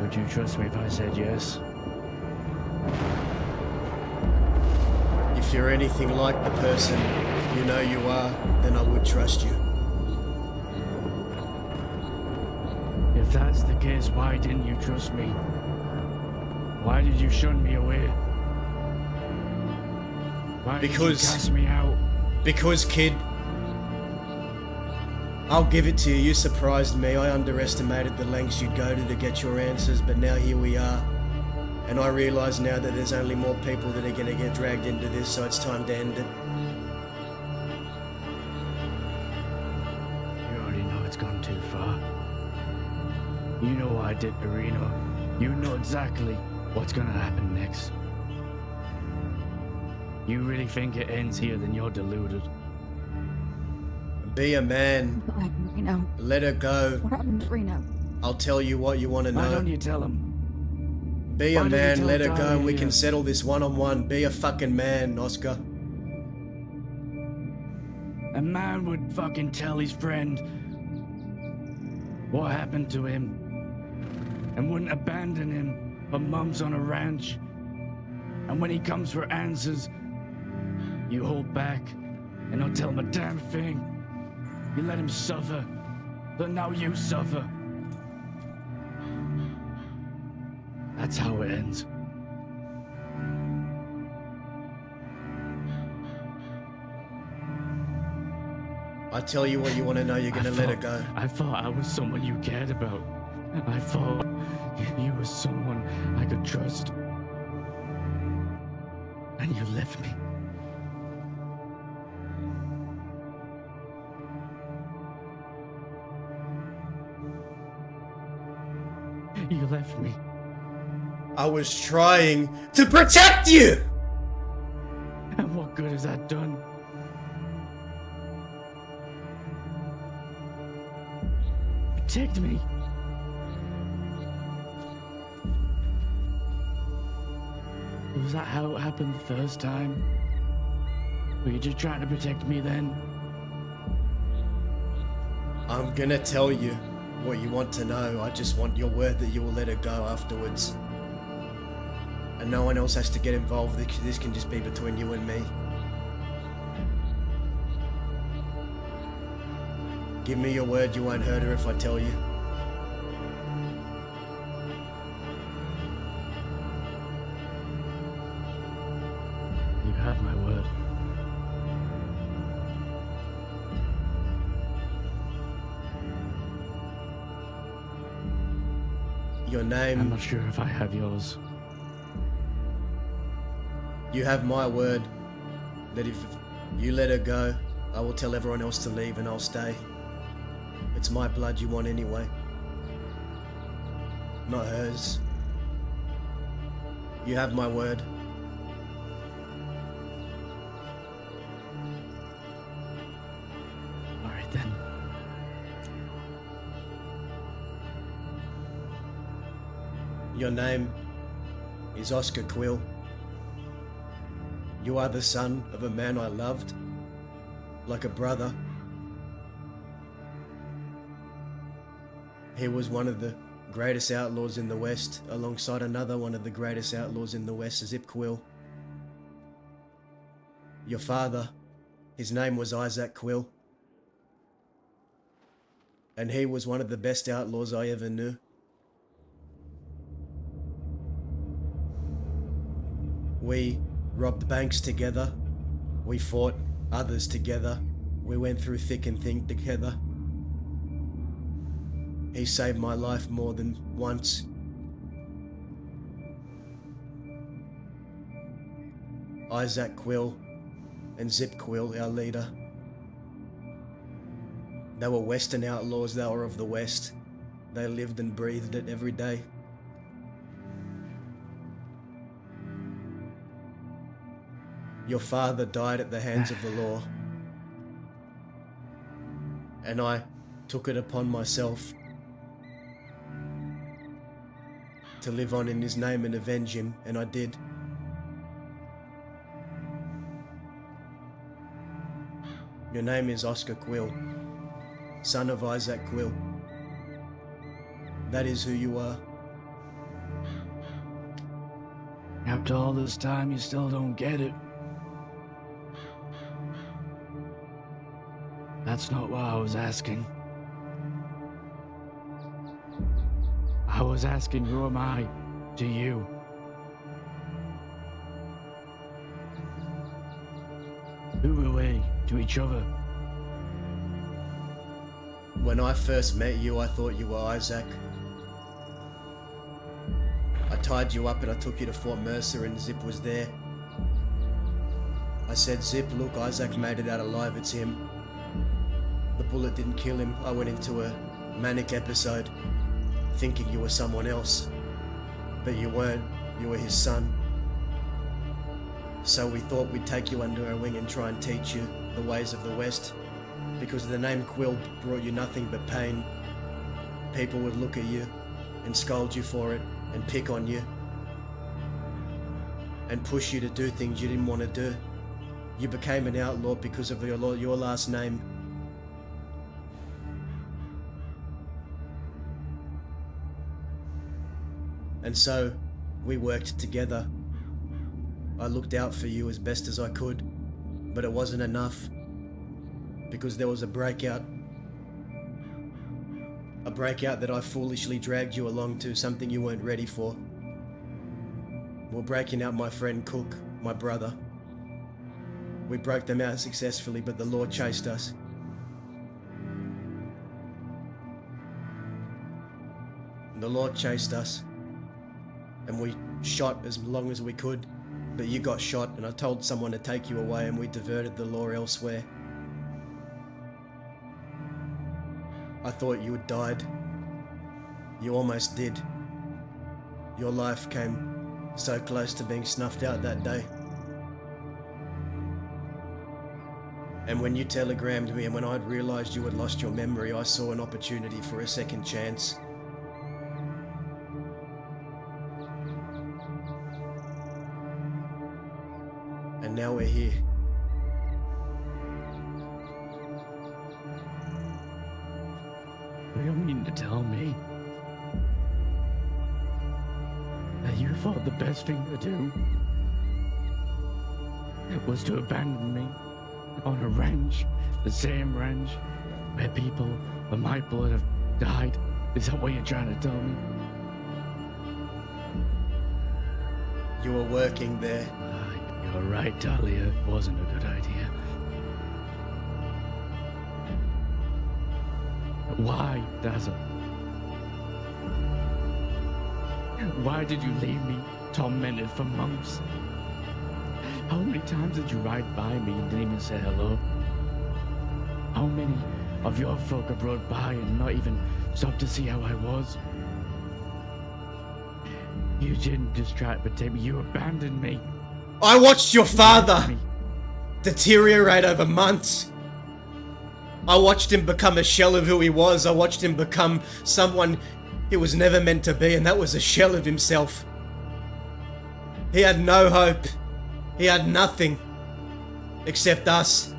S15: Would you trust me if I said yes?
S3: If you're anything like the person you know you are, then I would trust you.
S15: If that's the case, why didn't you trust me? Why did you shun me away? Why did you cast me out?
S3: Because, kid, I'll give it to you. You surprised me. I underestimated the lengths you'd go to get your answers, but now here we are. And I realise now that there's only more people that are going to get dragged into this, so it's time to end it.
S15: You already know it's gone too far. You know what I did to Reno. You know exactly what's gonna happen next. You really think it ends here, then you're deluded.
S3: Be a man.
S16: Reno.
S3: Let her go.
S16: What happened to Reno?
S3: I'll tell you what you want to know.
S15: Why don't you tell him?
S3: Be a
S15: Why don't you
S3: man,
S15: tell
S3: let her go,
S15: Darren
S3: and we
S15: here?
S3: can settle this one-on-one. Be a fucking man, Oscar.
S15: A man would fucking tell his friend what happened to him and wouldn't abandon him for months on a ranch. And when he comes for answers, you hold back and don't tell him a damn thing. You let him suffer, but now you suffer. That's how it ends.
S3: I tell you what you want to know, you're going to let her go.
S15: I thought I was someone you cared about. I thought you were someone I could trust. And you left me. You left me.
S3: I was trying to protect you!
S15: And what good has that done? protect me. Was that how it happened the first time? Were you just trying to protect me then?
S3: I'm gonna tell you what you want to know. I just want your word that you will let her go afterwards. And no one else has to get involved. This can just be between you and me. Give me your word you won't hurt her if I tell you.
S15: You have my word.
S3: Your name...
S15: I'm not sure if I have yours.
S3: You have my word that if you let her go, I will tell everyone else to leave and I'll stay. It's my blood you want anyway. Not hers. You have my word.
S15: Alright then.
S3: Your name is Oscar Quill. You are the son of a man I loved, like a brother. He was one of the greatest outlaws in the West, alongside another one of the greatest outlaws in the West, Zip Quill. Your father, his name was Isaac Quill. And he was one of the best outlaws I ever knew. We robbed banks together. We fought others together. We went through thick and thin together. He saved my life more than once. Isaac Quill and Zip Quill, our leader. They were Western outlaws, they were of the West. They lived and breathed it every day. Your father died at the hands of the law. And I took it upon myself to live on in his name and avenge him, and I did. Your name is Oscar Quill, son of Isaac Quill. That is who you are.
S15: After all this time, you still don't get it. That's not what I was asking. I was asking, who am I to you? Who are we to each other?
S3: When I first met you, I thought you were Isaac. I tied you up and I took you to Fort Mercer and Zip was there. I said, Zip, look, Isaac made it out alive, it's him. The bullet didn't kill him. I went into a manic episode thinking you were someone else, but you weren't. You were his son. So we thought we'd take you under our wing and try and teach you the ways of the West, because the name Quill brought you nothing but pain. People would look at you and scold you for it and pick on you and push you to do things you didn't want to do. You became an outlaw because of your last name. And so, we worked together. I looked out for you as best as I could, but it wasn't enough, because there was a breakout. A breakout that I foolishly dragged you along to, something you weren't ready for. We're breaking out my friend Cook, my brother. We broke them out successfully, but the law chased us. The law chased us. And we shot as long as we could, but you got shot and I told someone to take you away and we diverted the law elsewhere. I thought you had died. You almost did. Your life came so close to being snuffed out that day. And when you telegrammed me and when I'd realised you had lost your memory, I saw an opportunity for a second chance. And now we're here.
S15: You don't mean to tell me that you thought the best thing to do was to abandon me on a ranch, the same ranch where people of my blood have died? Is that what you're trying to tell me?
S3: You were working there.
S15: You're right, Dahlia. It wasn't a good idea. Why, Dazzle? Why did you leave me tormented for months? How many times did you ride by me and didn't even say hello? How many of your folk have rode by and not even stopped to see how I was? You didn't just try to protect me, you abandoned me.
S3: I watched your father deteriorate over months. I watched him become a shell of who he was. I watched him become someone he was never meant to be, and that was a shell of himself. He had no hope. He had nothing except us.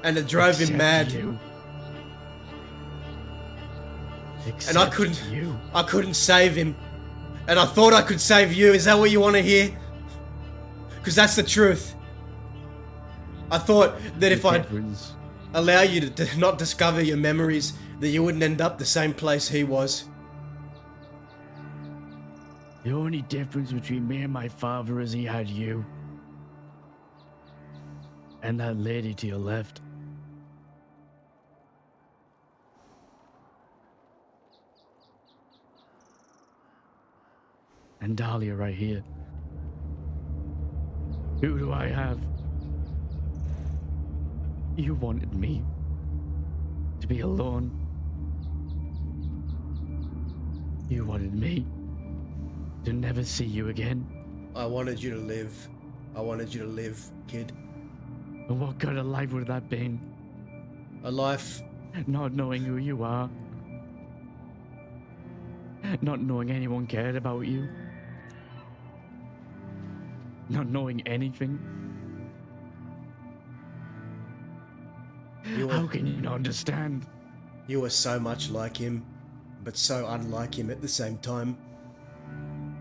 S3: And it drove him mad. And I couldn't save him. And I thought I could save you. Is that what you want to hear? Because that's the truth. I thought that if I allow you to not discover your memories, that you wouldn't end up the same place he was.
S15: The only difference between me and my father is he had you. And that lady to your left. And Dahlia right here. Who do I have? You wanted me to be alone. You wanted me to never see you again.
S3: I wanted you to live. I wanted you to live, kid.
S15: And what kind of life would that been?
S3: A life...
S15: Not knowing who you are. Not knowing anyone cared about you. Not knowing anything. How can you not understand?
S3: You were so much like him, but so unlike him at the same time.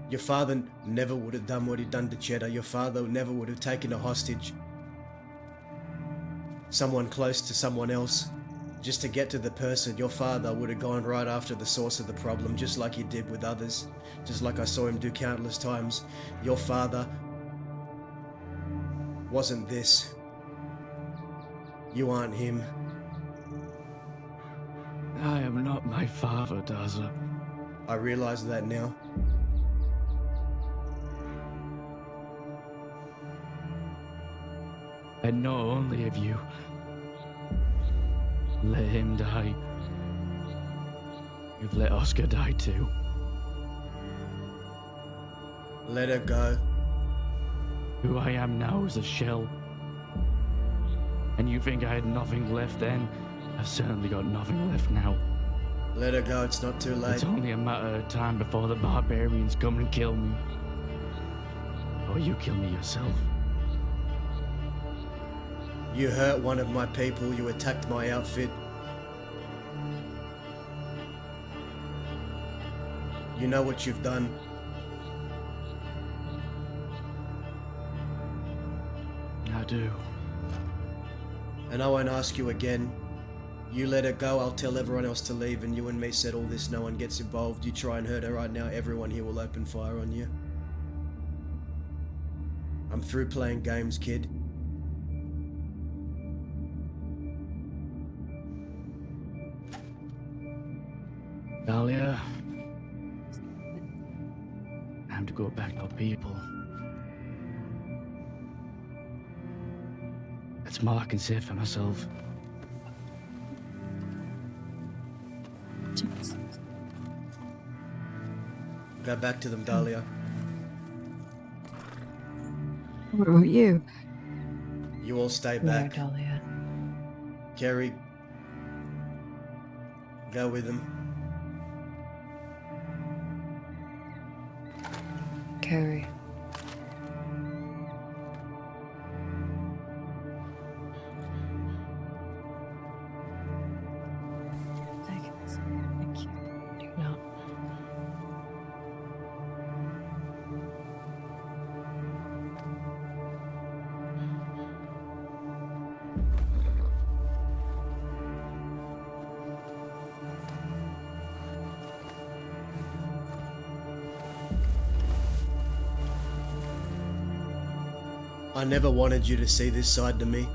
S3: Your father never would have done what he'd done to Cheddar. Your father never would have taken a hostage. Someone close to someone else, just to get to the person. Your father would have gone right after the source of the problem, just like he did with others. Just like I saw him do countless times. Your father wasn't this. You aren't him.
S15: I am not my father, Daza.
S3: I realize that now.
S15: And not only have you let him die, you've let Oscar die too.
S3: Let her go.
S15: Who I am now is a shell. And you think I had nothing left then? I've certainly got nothing left now.
S3: Let her go, it's not too late.
S15: It's only a matter of time before the barbarians come and kill me. Or you kill me yourself.
S3: You hurt one of my people, you attacked my outfit. You know what you've done.
S15: I do.
S3: And I won't ask you again. You let her go, I'll tell everyone else to leave, and you and me settle this, no one gets involved. You try and hurt her right now, everyone here will open fire on you. I'm through playing games, kid.
S15: Dahlia, time to go back to our people. That's all I can say for myself.
S3: Go back to them, Dahlia.
S12: What about you?
S3: You all stay
S12: Where,
S3: back.
S12: Dahlia?
S3: Kerry, go with him.
S12: Carrie. Thank you. Thank you. Do not.
S3: I never wanted you to see this side to me.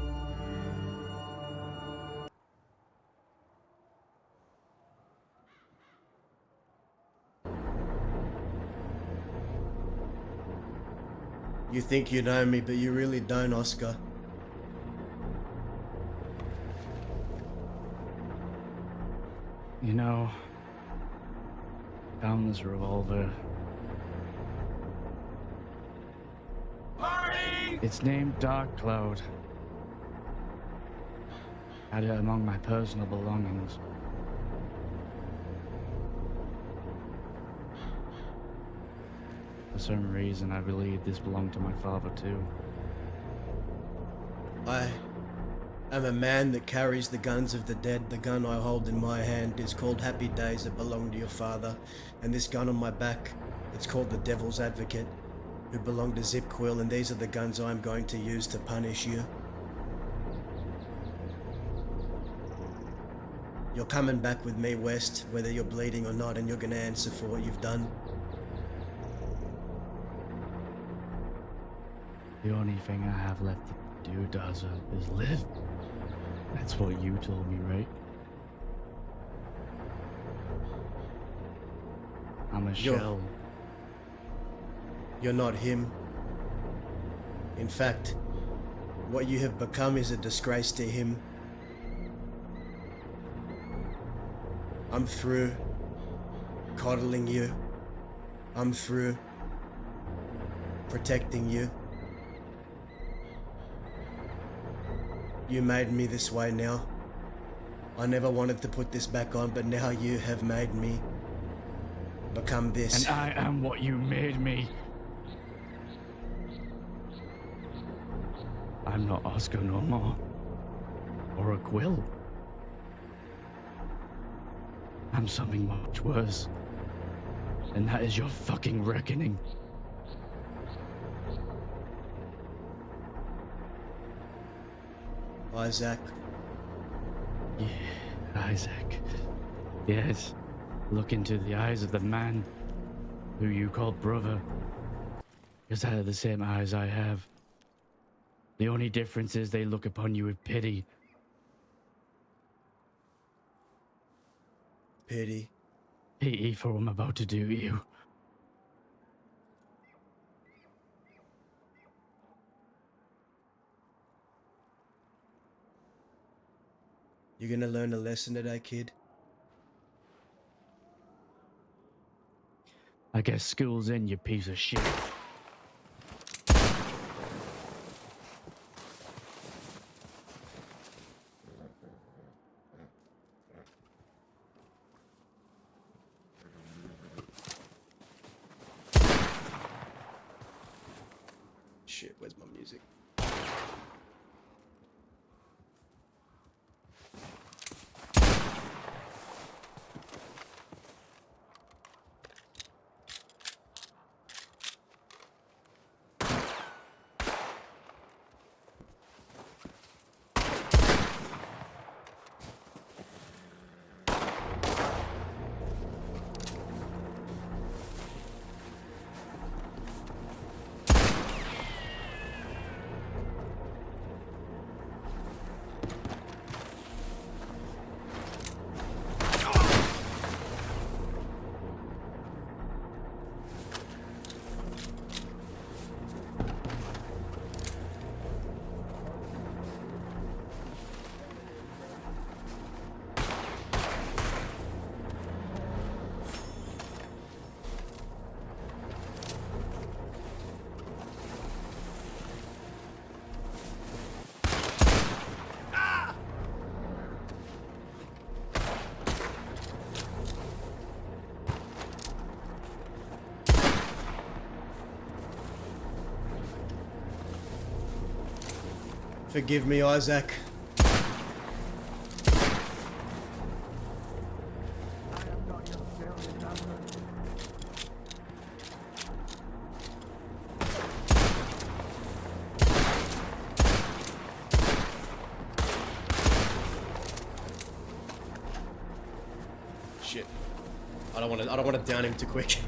S3: You think you know me, but you really don't, Oscar.
S15: You know, found this revolver. It's named Dark Cloud. Had it among my personal belongings. For some reason, I believe this belonged to my father too.
S3: I am a man that carries the guns of the dead. The gun I hold in my hand is called Happy Days. It belonged to your father. And this gun on my back, it's called the Devil's Advocate, who belonged to Zip Quill, and these are the guns I'm going to use to punish you. You're coming back with me, West, whether you're bleeding or not, and you're gonna answer for what you've done.
S15: The only thing I have left to do, Daza, is live. That's what you told me, right? I'm a shell.
S3: You're not him. In fact, what you have become is a disgrace to him. I'm through coddling you. I'm through protecting you. You made me this way now. I never wanted to put this back on, but now you have made me become this.
S15: And I am what you made me. I'm not Oscar no more. Or a Quill. I'm something much worse. And that is your fucking reckoning.
S3: Isaac.
S15: Yeah, Isaac. Yes. Look into the eyes of the man who you call brother. Because I have the same eyes I have. The only difference is they look upon you with pity.
S3: Pity.
S15: Pity for what I'm about to do to you.
S3: You're gonna learn a lesson today, kid?
S15: I guess school's in, you piece of shit.
S3: Shit, where's my music?
S13: Forgive me, Isaac. Shit. I don't want to down him too quick.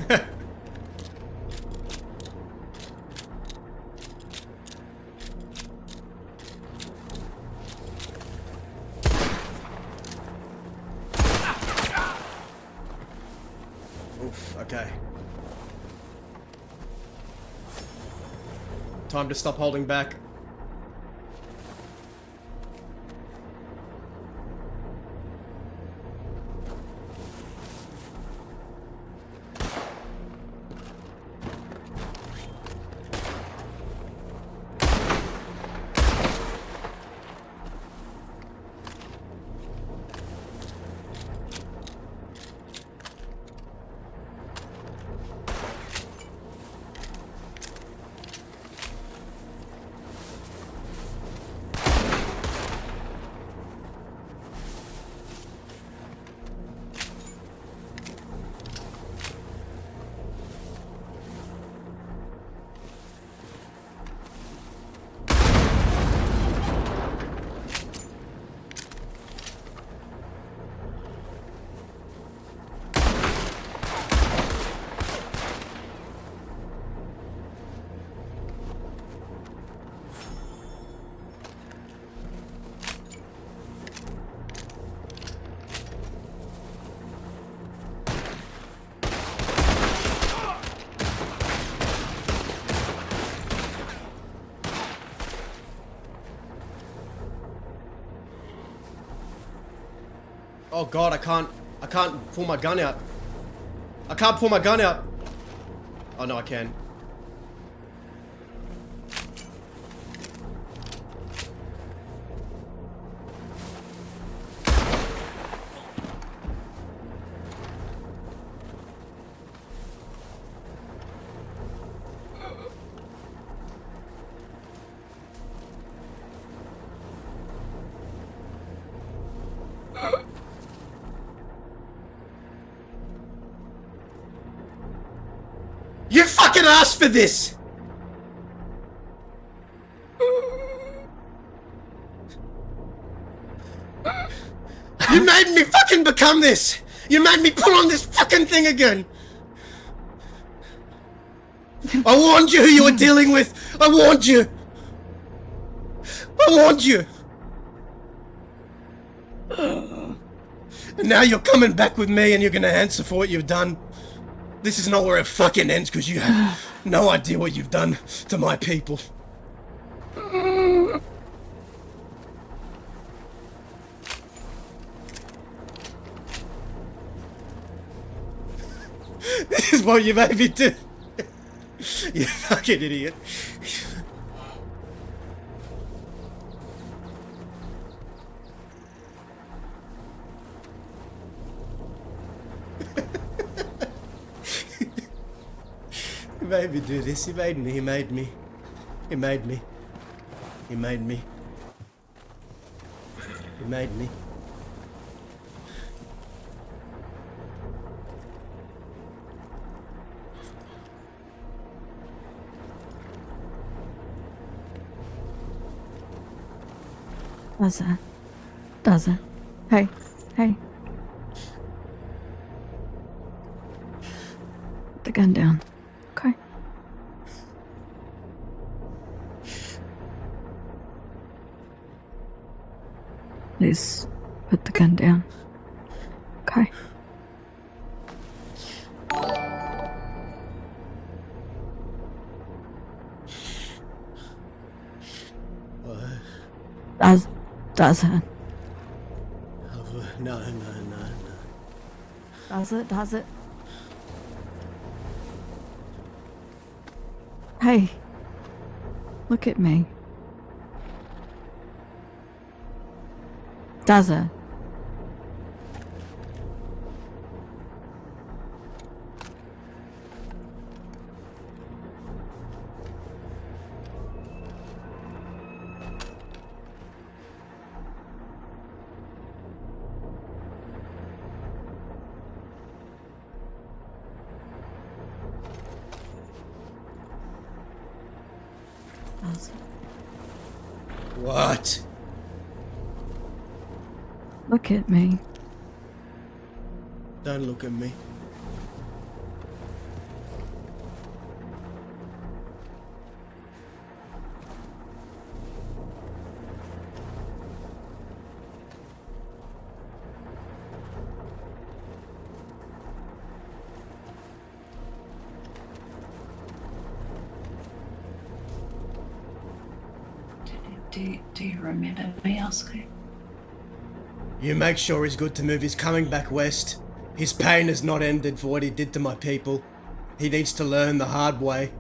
S13: Oof, okay. Time to stop holding back. Oh god, I can't pull my gun out. I can't pull my gun out. Oh no, I can. You fucking asked for this! You made me fucking become this! You made me put on this fucking thing again! I warned you who you were dealing with! I warned you! I warned you! And now you're coming back with me and you're gonna answer for what you've done. This is not where it fucking ends because you have no idea what you've done to my people. This is what you made me do. You fucking idiot. He made me do this. He made me. He made me. He made me. He made me. He made me.
S12: Does it? Hey, hey. Put the gun down. Okay. Please put the gun down. Okay. Does it?
S13: No.
S12: Does it? Hey. Look at me. Does it? eyes.
S3: What?
S12: Look at me.
S3: Don't look at me.
S8: Do you remember me, Oscar?
S3: You make sure he's good to move. He's coming back west. His pain has not ended for what he did to my people. He needs to learn the hard way.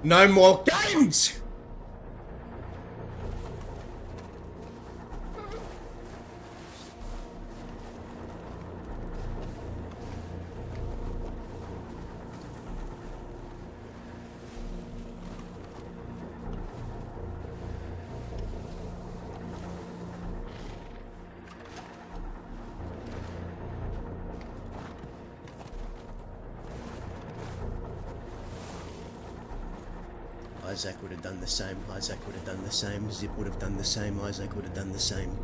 S3: No more games! Isaac would have done the same. Isaac would have done the same. Zip would have done the same. Isaac would have done the same.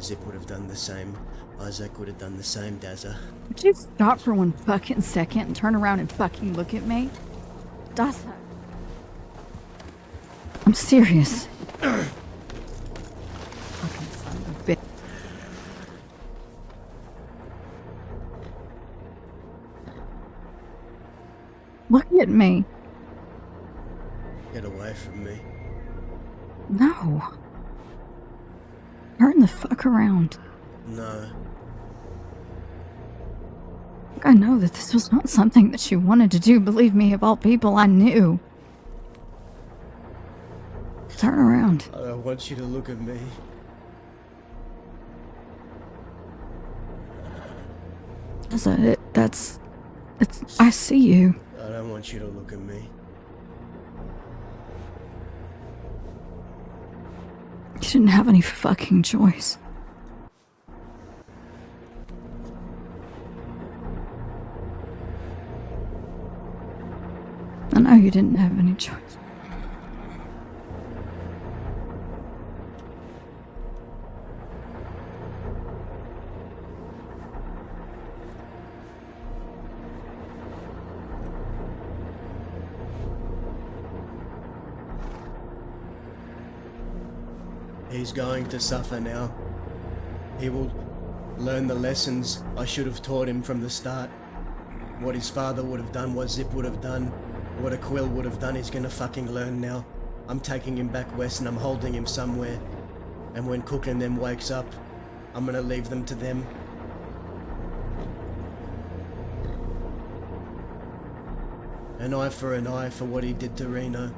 S3: Zip would have done the same. Isaac would have done the same, Dazza.
S16: Would you stop for one fucking second and turn around and fucking look at me? Dazza. I'm serious. Fucking son of a bitch. Look at me.
S3: Get away from me.
S16: No. Turn the fuck around.
S3: No.
S16: Look, I know that this was not something that you wanted to do. Believe me, of all people, I knew. Turn around.
S3: I don't want you to look at me.
S16: I see you.
S3: I don't want you to look at me.
S16: You didn't have any fucking choice. I know you didn't have any choice.
S3: He's going to suffer now. He will learn the lessons I should have taught him from the start. What his father would have done, what Zip would have done, what a Quill would have done, he's gonna fucking learn now. I'm taking him back west and I'm holding him somewhere. And when Cook and them wakes up, I'm gonna leave them to them. An eye for what he did to Reno.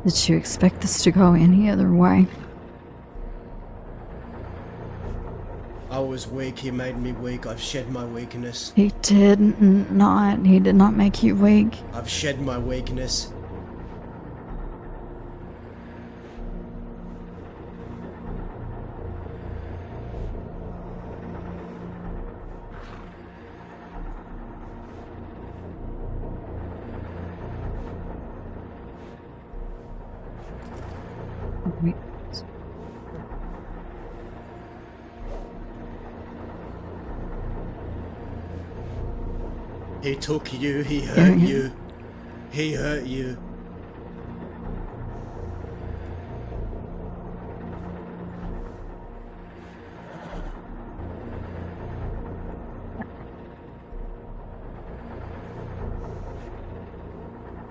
S16: Did you expect this to go any other way?
S3: I was weak, he made me weak, I've shed my weakness.
S16: He did not. He did not make you weak.
S3: I've shed my weakness. He took you, he hurt you. He hurt you.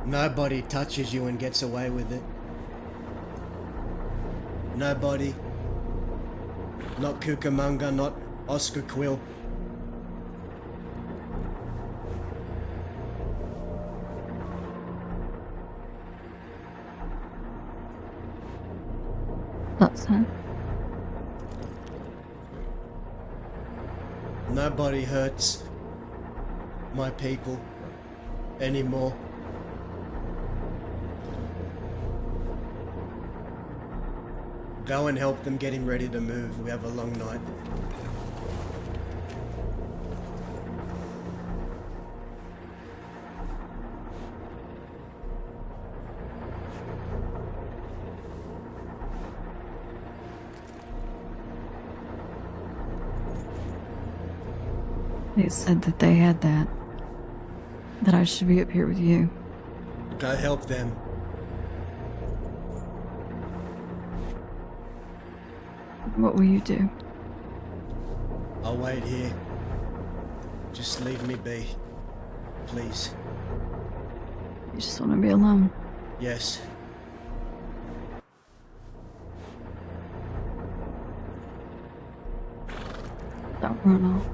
S3: Nobody touches you and gets away with it. Nobody. Not Cucamonga, not Oscar Quill.
S16: That's it.
S3: Nobody hurts my people anymore. Go and help them getting ready to move. We have a long night.
S16: They said that they had that. That I should be up here with you.
S3: Go help them.
S16: What will you do?
S3: I'll wait here. Just leave me be. Please.
S16: You just want to be alone.
S3: Yes.
S16: Don't run off.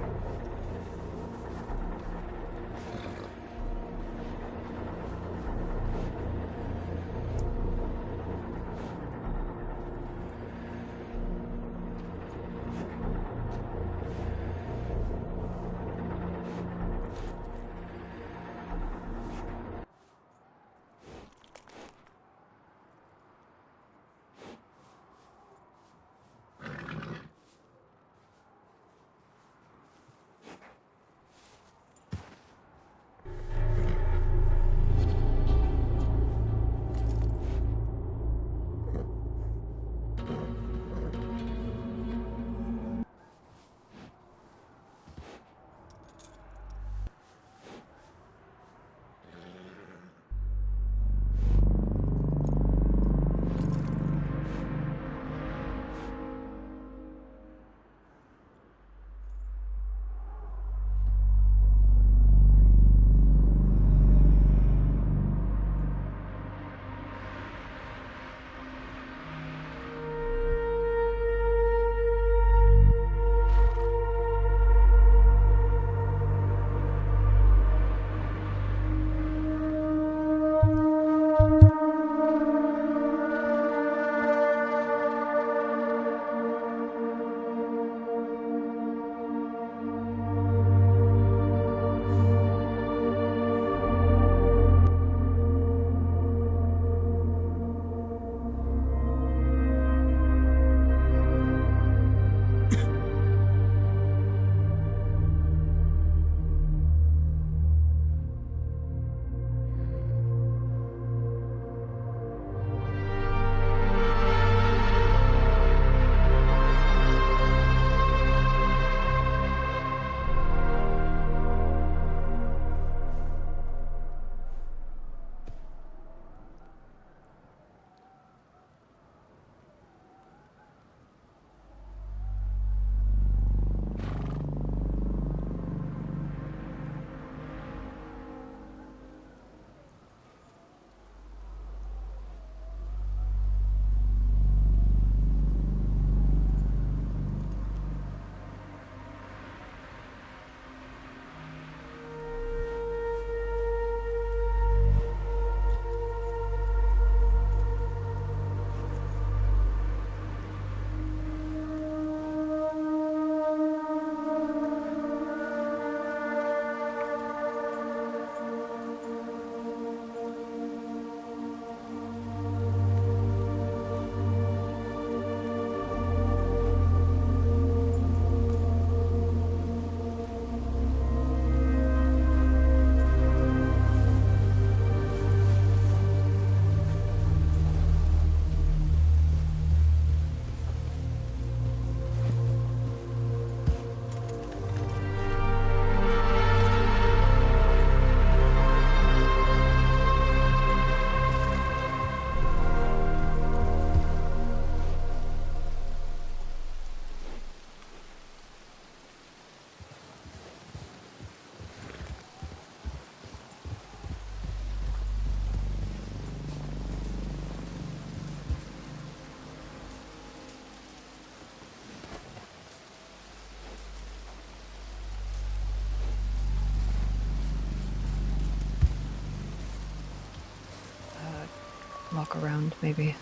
S12: Walk around, maybe.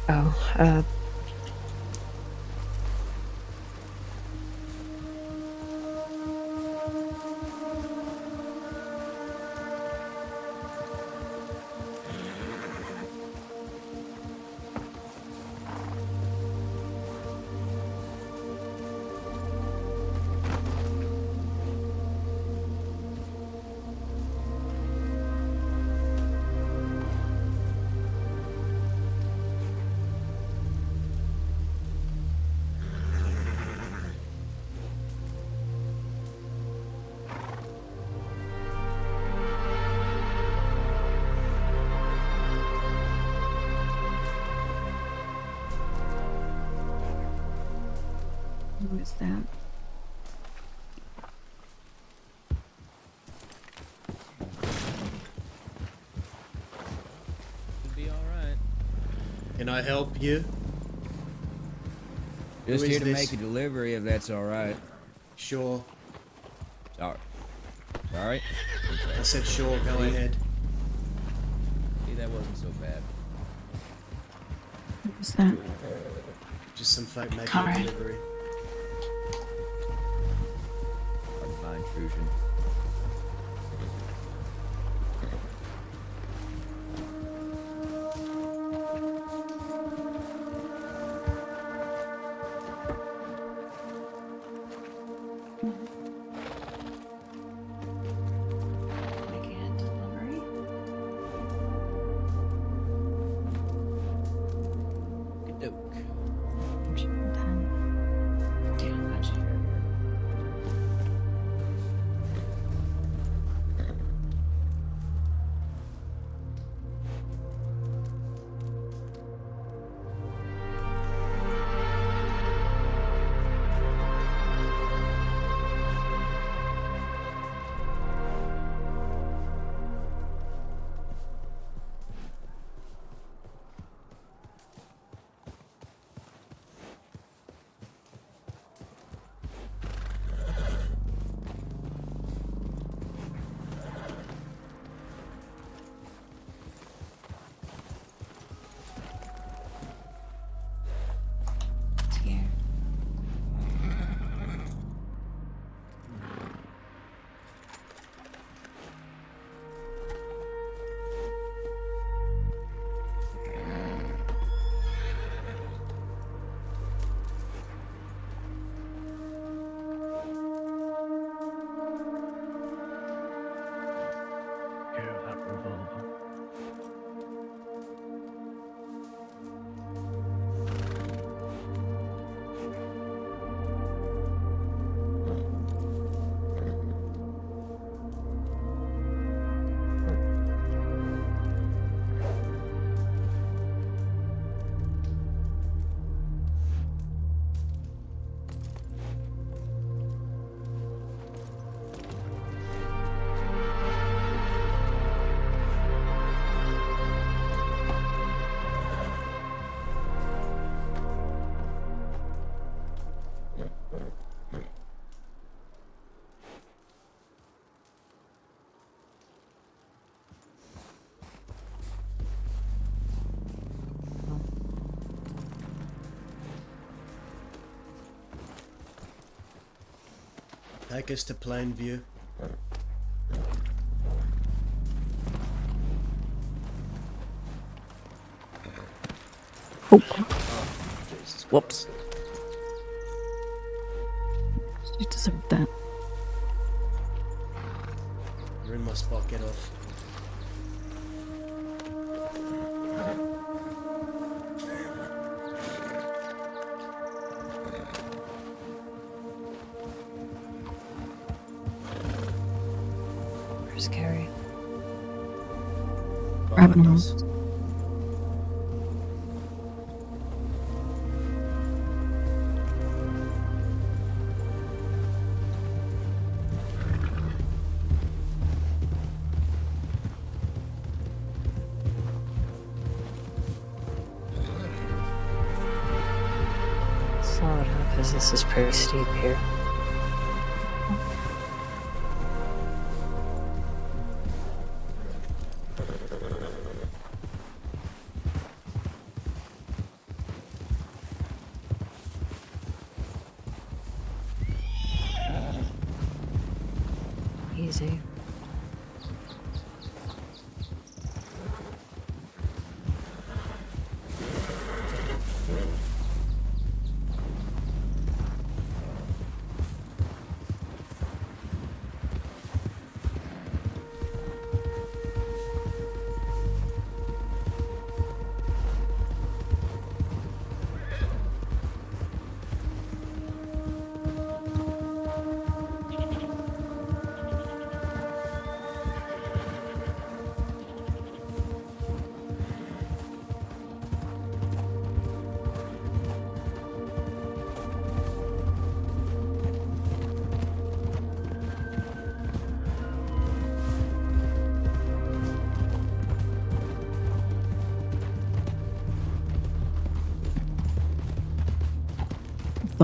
S12: Oh,
S16: is that?
S17: It'll be alright.
S3: Can I help you?
S17: Just
S3: Who
S17: here
S3: is
S17: to
S3: this?
S17: make a delivery if that's alright.
S3: Sure.
S17: Sorry. Sorry?
S3: I said sure, go ahead.
S17: See, that wasn't so bad.
S16: What was that?
S3: Just some folk making
S8: Alright.
S3: a delivery.
S17: Pardon my intrusion. Good-doke.
S3: Take us to Plainview.
S17: Whoops.
S16: You deserved that.
S3: You're in my spot, get off.
S12: Where's Carrie?
S16: Right now.
S12: Slow it up, because this is pretty steep here. Easy.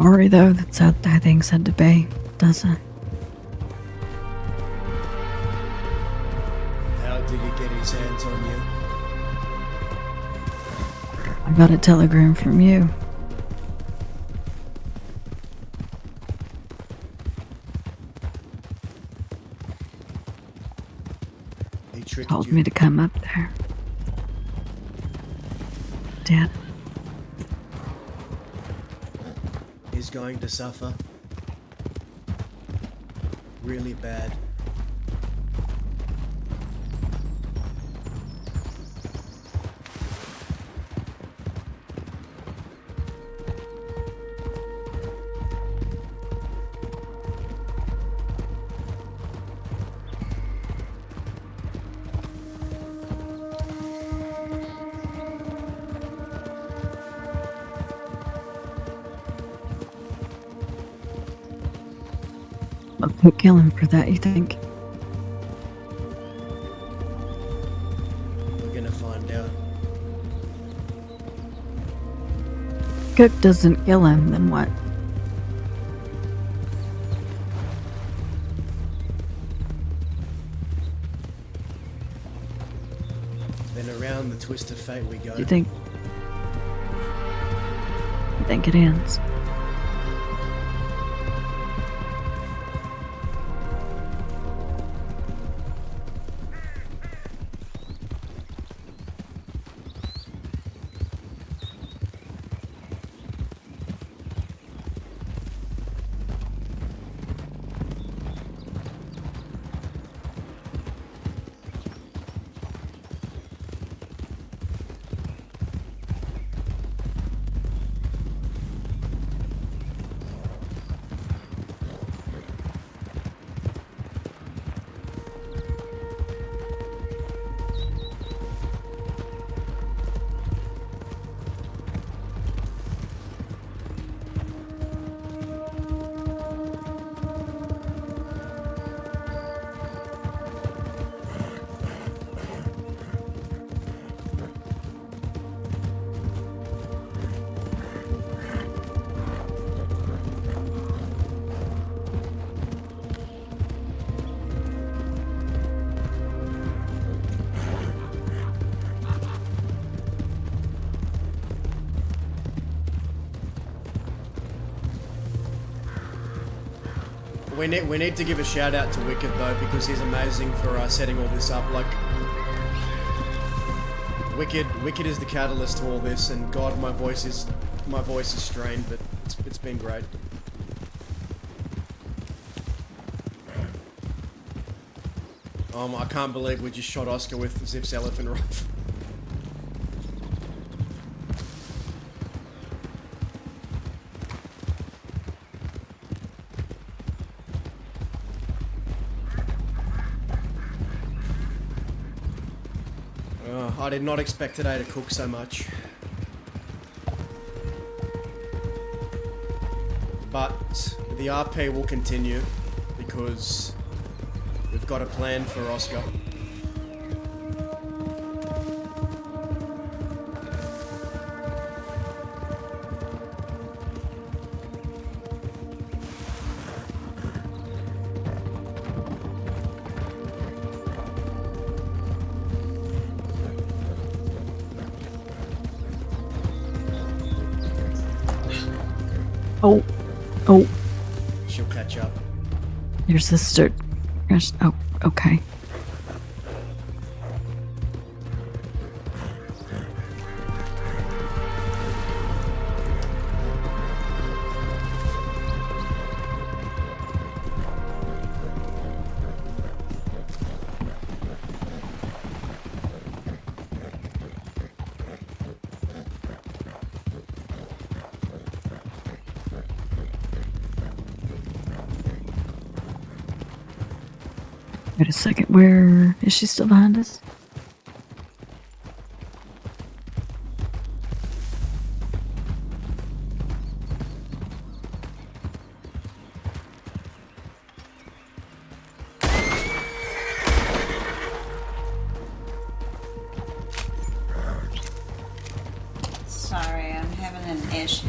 S12: sorry, though. That's how things had to be, doesn't it?
S3: How did he get his hands on you?
S12: I got a telegram from you.
S3: He tricked
S12: Told
S3: you.
S12: me to come up there. Dad.
S3: He's going to suffer. Really bad.
S12: I'll kill him for that, you think?
S3: We're gonna find out.
S12: Cook doesn't kill him, then what?
S3: Then around the twist of fate we go.
S12: You think it ends?
S13: We need to give a shout out to Wicked though, because he's amazing for setting all this up. Like, Wicked is the catalyst to all this, and God, my voice is strained, but it's been great. I can't believe we just shot Oscar with Zip's elephant rifle. I did not expect today to cook so much. But the RP will continue because we've got a plan for Oscar.
S12: Oh.
S13: She'll catch up.
S12: Your sister. Oh, okay. Wait a second, where is she still behind us?
S8: Sorry, I'm having an issue.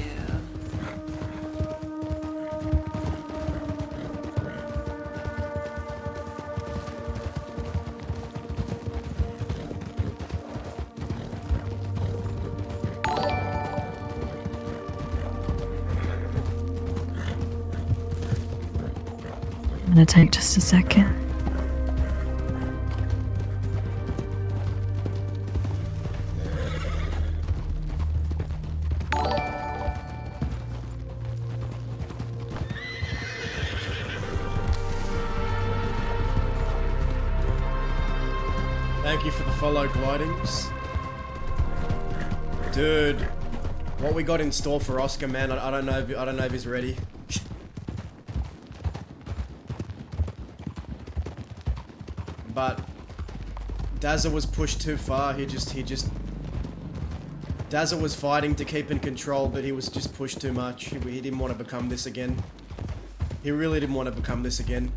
S12: gonna take just a second.
S13: Thank you for the follow, Glidings. Dude, what we got in store for Oscar, man, I don't know if he's ready. But Dazza was pushed too far. He just Dazza was fighting to keep in control, but he was just pushed too much. He didn't want to become this again. He really didn't want to become this again.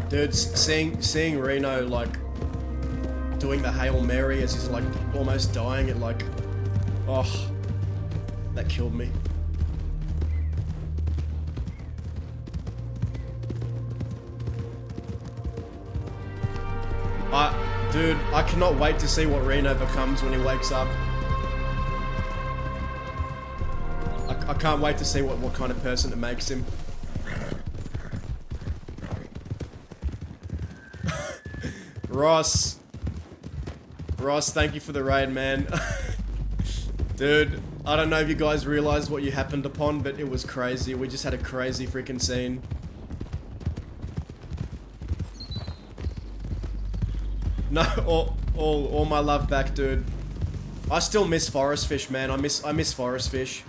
S13: Dude, seeing Reno, like, doing the Hail Mary as he's, like, almost dying, it, like, oh, that killed me. Dude, I cannot wait to see what Reno becomes when he wakes up. I can't wait to see what kind of person it makes him. Ross, thank you for the raid, man. Dude, I don't know if you guys realized what you happened upon, but it was crazy. We just had a crazy freaking scene. No, all my love back, dude. I still miss Forest Fish, man. I miss Forest Fish.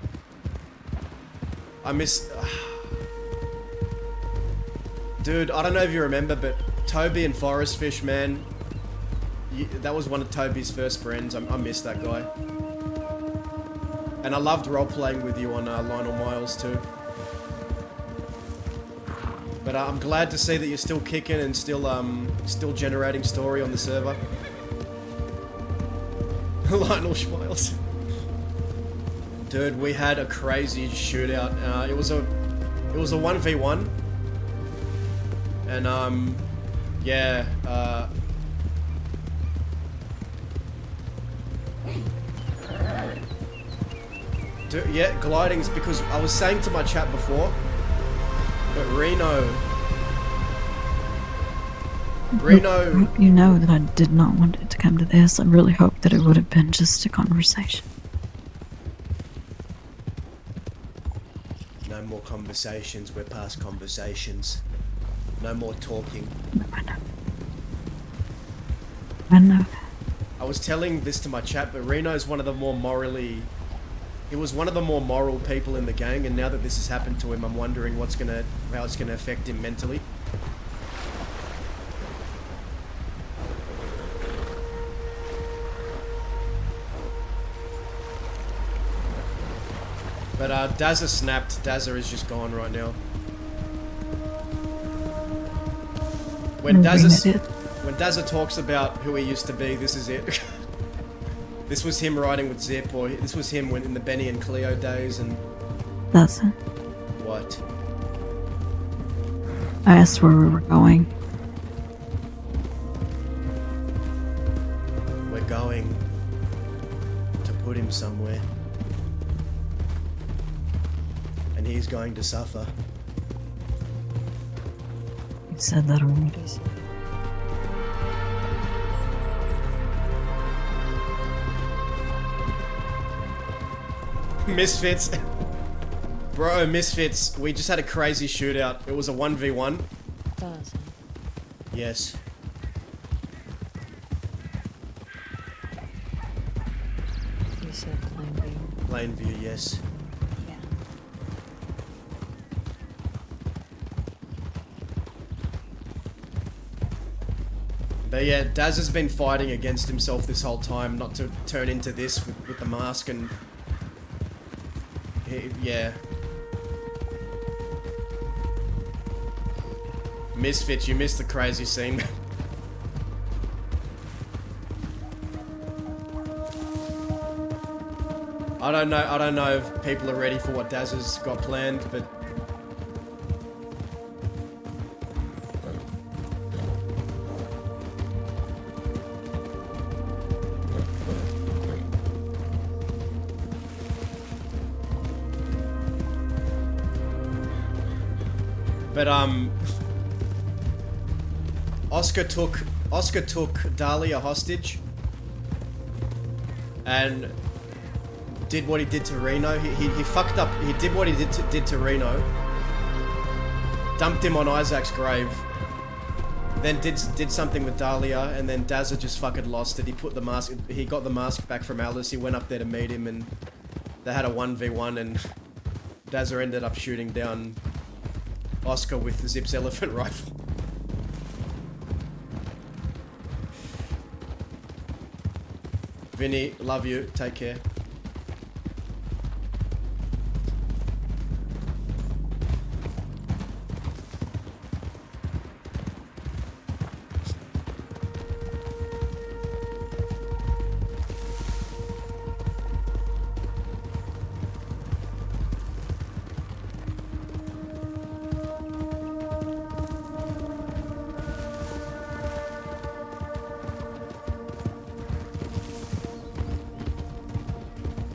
S13: Dude, I don't know if you remember, but Toby and Forest Fish, man, that was one of Toby's first friends. I miss that guy. And I loved role-playing with you on Lionel Miles too. But I'm glad to see that you're still kicking and still generating story on the server. Lionel Schmiles. Dude, we had a crazy shootout. It was a 1v1. And yeah, yeah, glidings, because I was saying to my chat before, but Reno,
S12: You know that I did not want it to come to this. I really hoped that it would have been just a conversation.
S13: No more conversations, we're past conversations. No more talking.
S12: I know.
S13: I was telling this to my chat, but Reno's one of the more morally... He was one of the more moral people in the gang, and now that this has happened to him, I'm wondering how it's gonna affect him mentally. But Dazza snapped. Dazza is just gone right now. When Dazza talks about who he used to be, this is it. This was him riding with Zip, or this was him when in the Benny and Cleo days, and...
S12: That's it.
S13: What?
S12: I asked where we were going.
S13: We're going to put him somewhere. And he's going to suffer.
S12: You said that already.
S13: Misfits. Bro, Misfits, we just had a crazy shootout. It was a 1v1. Yes.
S12: You said Plainview.
S13: Plainview, yes.
S12: Yeah.
S13: But yeah, Daz has been fighting against himself this whole time, not to turn into this with the mask, and... yeah. Misfits, you missed the crazy scene. I don't know if people are ready for what Daz has got planned, but Oscar took Dahlia hostage and did what he did to Reno. He fucked up. He did what he did to Reno. Dumped him on Isaac's grave. Then did something with Dahlia, and then Dazza just fucking lost it. He put the mask. He got the mask back from Alice. He went up there to meet him, and they had a 1v1, and Dazza ended up shooting down Oscar with the Zip's elephant rifle. Vinny, love you. Take care.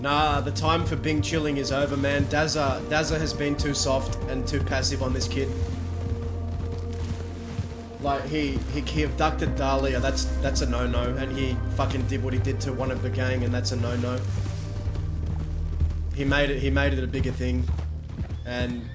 S13: Nah, the time for Bing chilling is over, man. Dazza has been too soft and too passive on this kid. Like, he abducted Dahlia, that's a no-no, and he fucking did what he did to one of the gang, and that's a no-no. He made it a bigger thing, and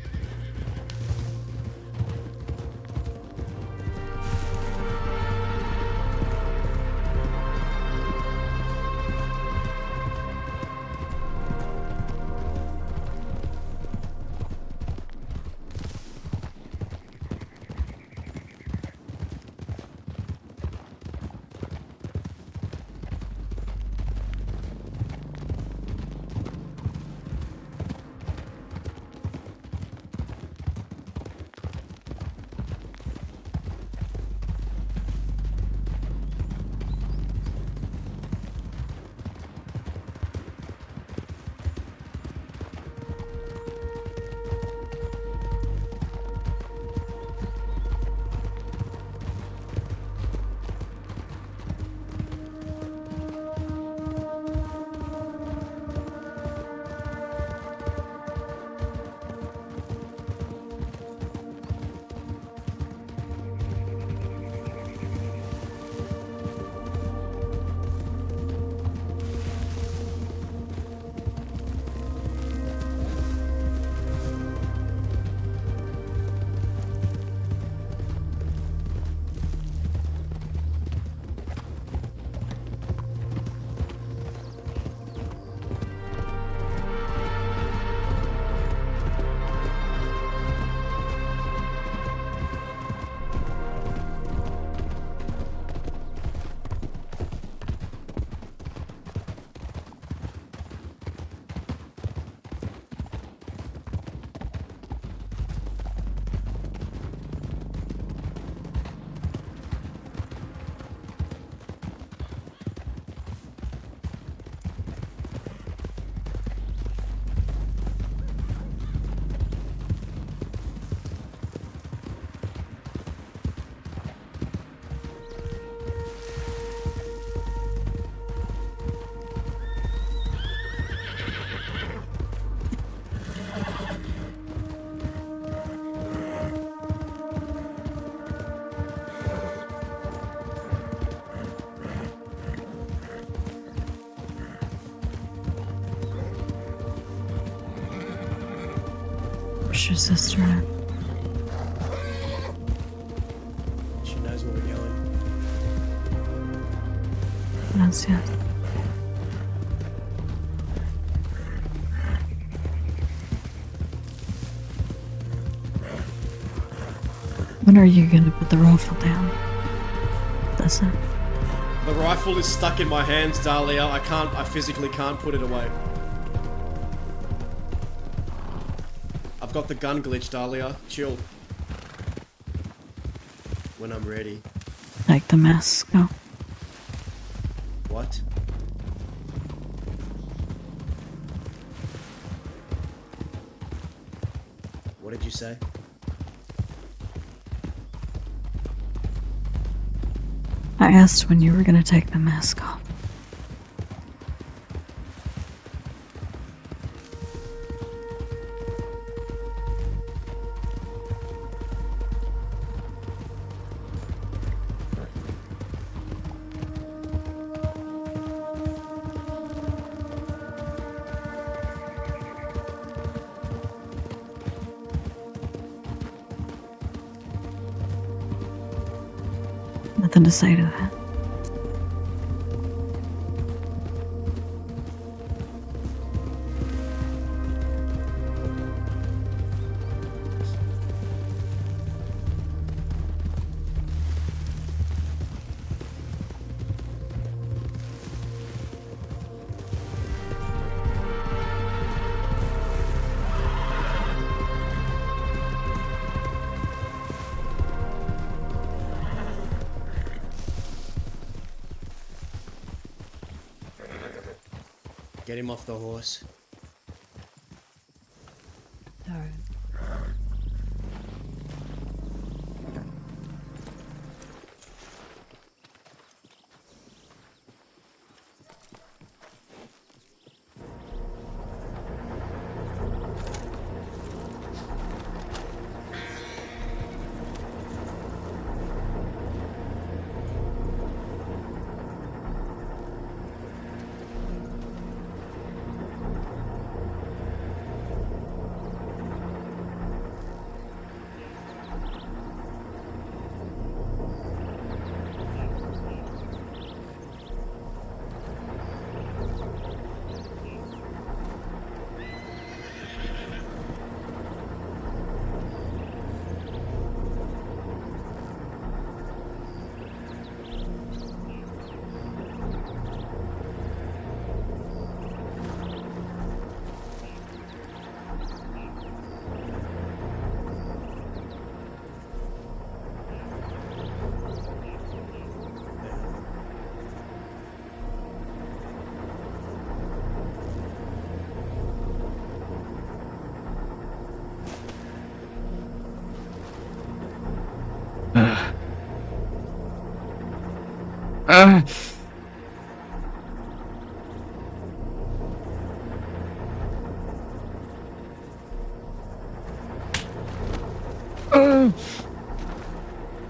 S12: Where's your sister at?
S13: she knows where we're going.
S12: Not yet. When are you gonna put the rifle down? That's it.
S13: The rifle is stuck in my hands, Dahlia. I physically can't put it away. I've got the gun glitch, Dahlia. Chill.
S3: when I'm ready.
S16: Take the mask off.
S3: What? What did you say?
S16: I asked when you were gonna take the mask off. Nothing to say to that.
S3: Get him off the horse.
S12: Darren.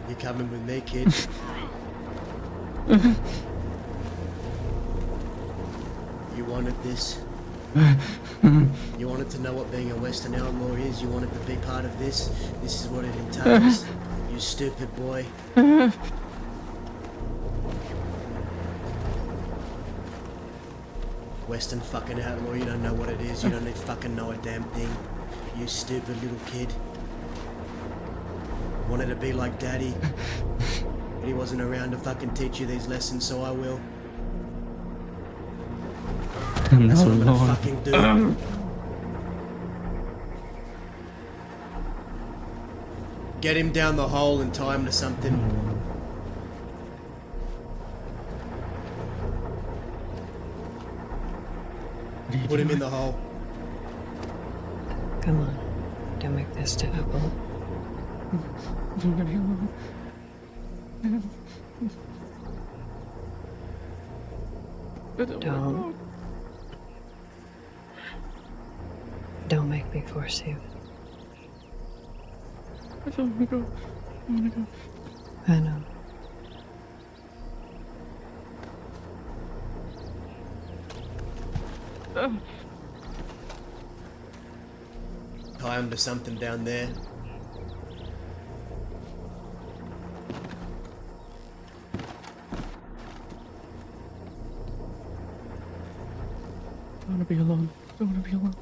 S3: You coming with me, kid? You wanted this? You wanted to know what being a Western outlaw is? You wanted to be part of this? This is what it entails. You stupid boy. Western fucking outlaw, you don't know what it is. You don't fucking know a damn thing. You stupid little kid. Wanted to be like Daddy. But he wasn't around to fucking teach you these lessons, so I will. That's what I'm gonna fucking do. Get him down the hole and tie him to something. Put him in the hole.
S12: Come on. Don't make this difficult. Don't. Don't make me force you.
S10: I don't want to go. I want to go.
S12: I know.
S3: Tie him to something down there.
S10: I want to be alone. I want to be alone.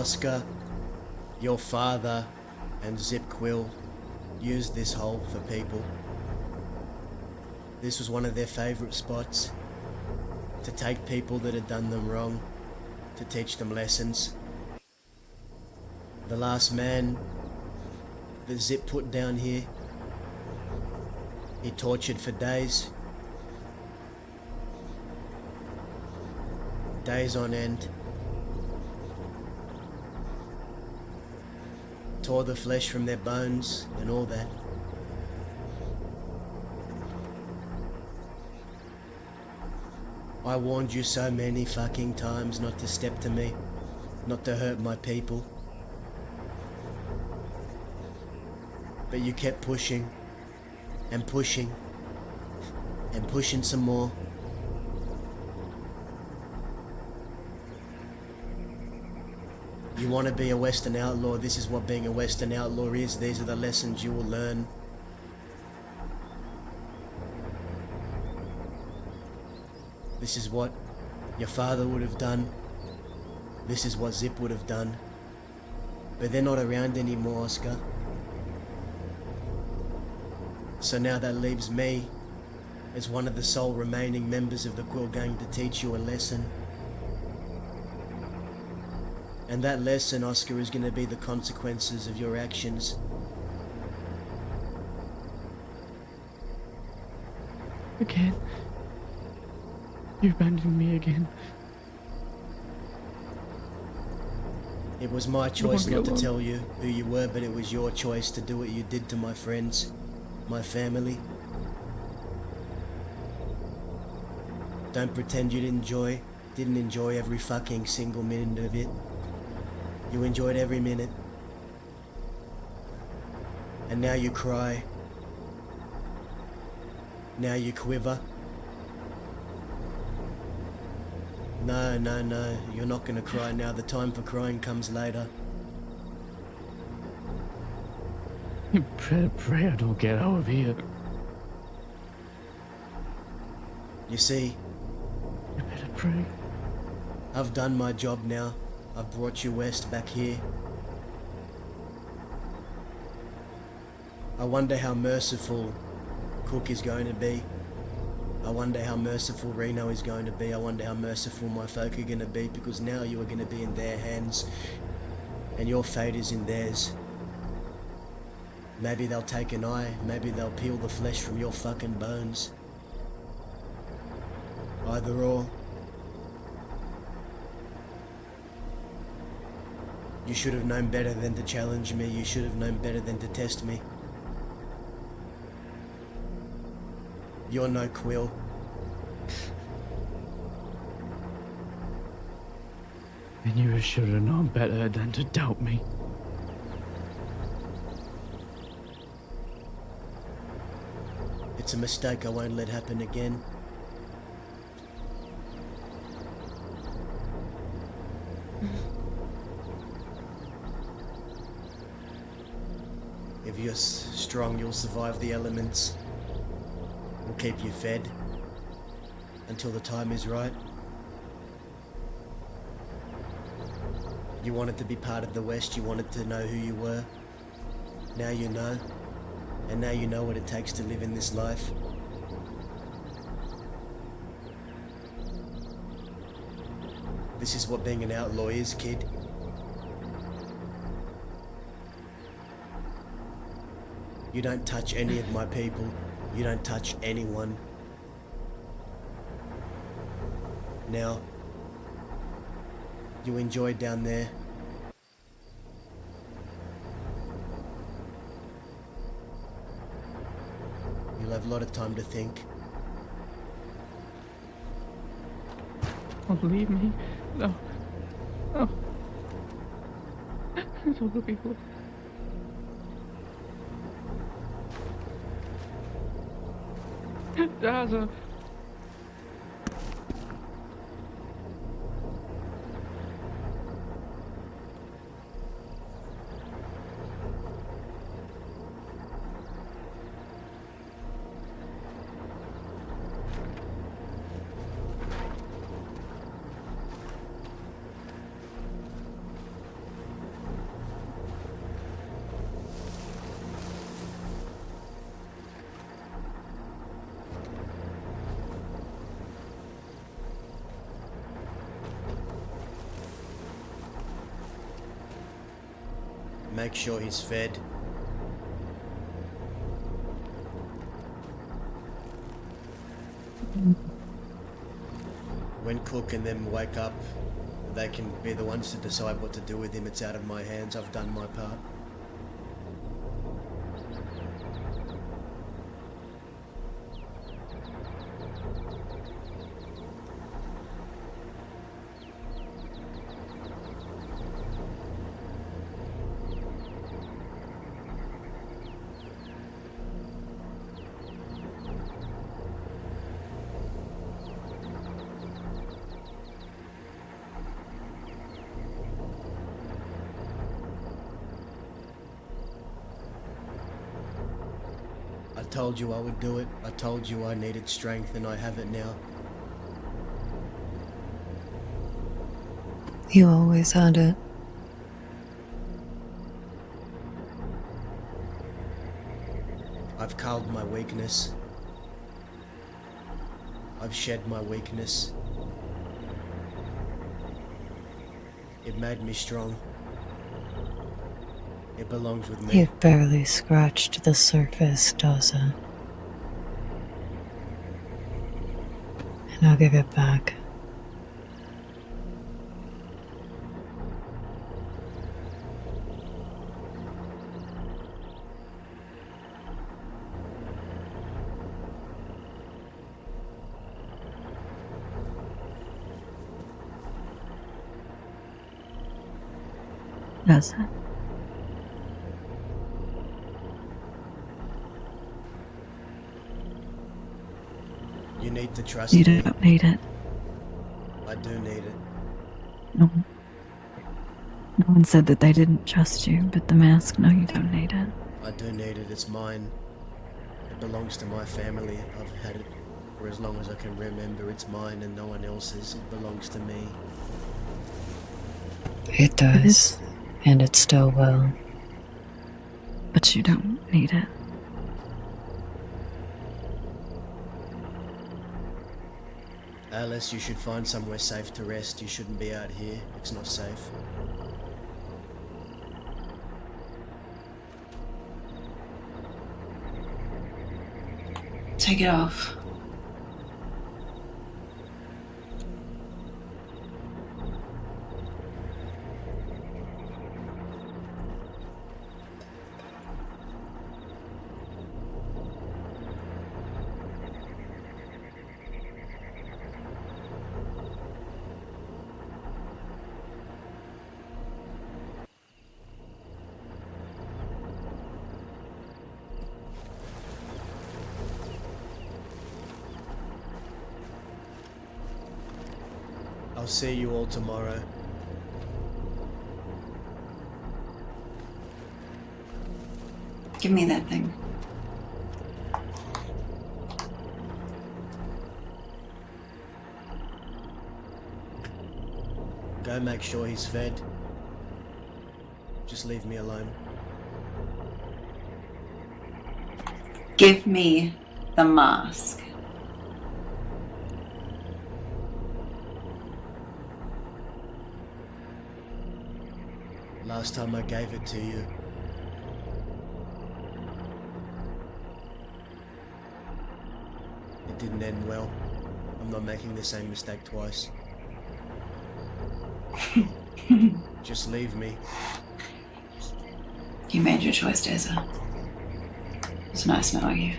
S3: Oscar, your father, and Zip Quill used this hole for people. This was one of their favourite spots, to take people that had done them wrong, to teach them lessons. The last man that Zip put down here, he tortured for days. Days on end. Tore the flesh from their bones and all that. I warned you so many fucking times not to step to me, not to hurt my people. But you kept pushing, and pushing, and pushing some more. You want to be a Western outlaw, this is what being a Western outlaw is, these are the lessons you will learn. This is what your father would have done. This is what Zip would have done. But they're not around anymore, Oscar. So now that leaves me as one of the sole remaining members of the Quill Gang to teach you a lesson. And that lesson, Oscar, is going to be the consequences of your actions.
S15: Again. You abandoned me again.
S3: It was my choice not to tell you who you were, but it was your choice to do what you did to my friends, my family. Don't pretend you didn't enjoy every fucking single minute of it. You enjoyed every minute. And now you cry. Now you quiver. No, no, no, you're not gonna cry now. The time for crying comes later.
S15: You better pray I don't get out of here.
S3: You see,
S15: You better pray.
S3: I've done my job now. I've brought you west back here. I wonder how merciful Cook is going to be. I wonder how merciful Reno is going to be. I wonder how merciful my folk are going to be, because now you are going to be in their hands and your fate is in theirs. Maybe they'll take an eye, maybe they'll peel the flesh from your fucking bones. Either or. You should have known better than to challenge me. You should have known better than to test me. You're no Quill.
S15: And you should have known better than to doubt me.
S3: It's a mistake I won't let happen again. If you're strong, you'll survive the elements. We'll keep you fed until the time is right. You wanted to be part of the West, you wanted to know who you were. Now you know, and now you know what it takes to live in this life. This is what being an outlaw is, kid. You don't touch any of my people. You don't touch anyone. Now, you enjoyed down there. You'll have a lot of time to think.
S15: Don't leave me. No. No. Don't let me go. Daza.
S3: Make sure he's fed. When Cook and them wake up, they can be the ones to decide what to do with him. It's out of my hands. I've done my part. I told you I would do it. I told you I needed strength, and I have it now.
S12: You always had it.
S3: I've culled my weakness. I've shed my weakness. It made me strong. It belongs with me.
S12: You've barely scratched the surface, Daza. And I'll give it back. Daza.
S3: You need to trust
S12: You
S3: me.
S12: don't need it.
S3: I do need it.
S12: No. No one said that they didn't trust you, but the mask, no, you don't need it.
S3: I do need it. It's mine. It belongs to my family. I've had it for as long as I can remember. It's mine and no one else's. It belongs to me.
S12: It does. And it still will. But you don't need it.
S3: Alice, you should find somewhere safe to rest. You shouldn't be out here. It's not safe.
S8: Take it off.
S3: I'll see you all tomorrow.
S8: Give me that thing.
S3: Go make sure he's fed. Just leave me alone.
S8: Give me the mask.
S3: Last time I gave it to you, it didn't end well. I'm not making the same mistake twice. Just leave me.
S8: You made your choice, Daza. It's nice knowing you.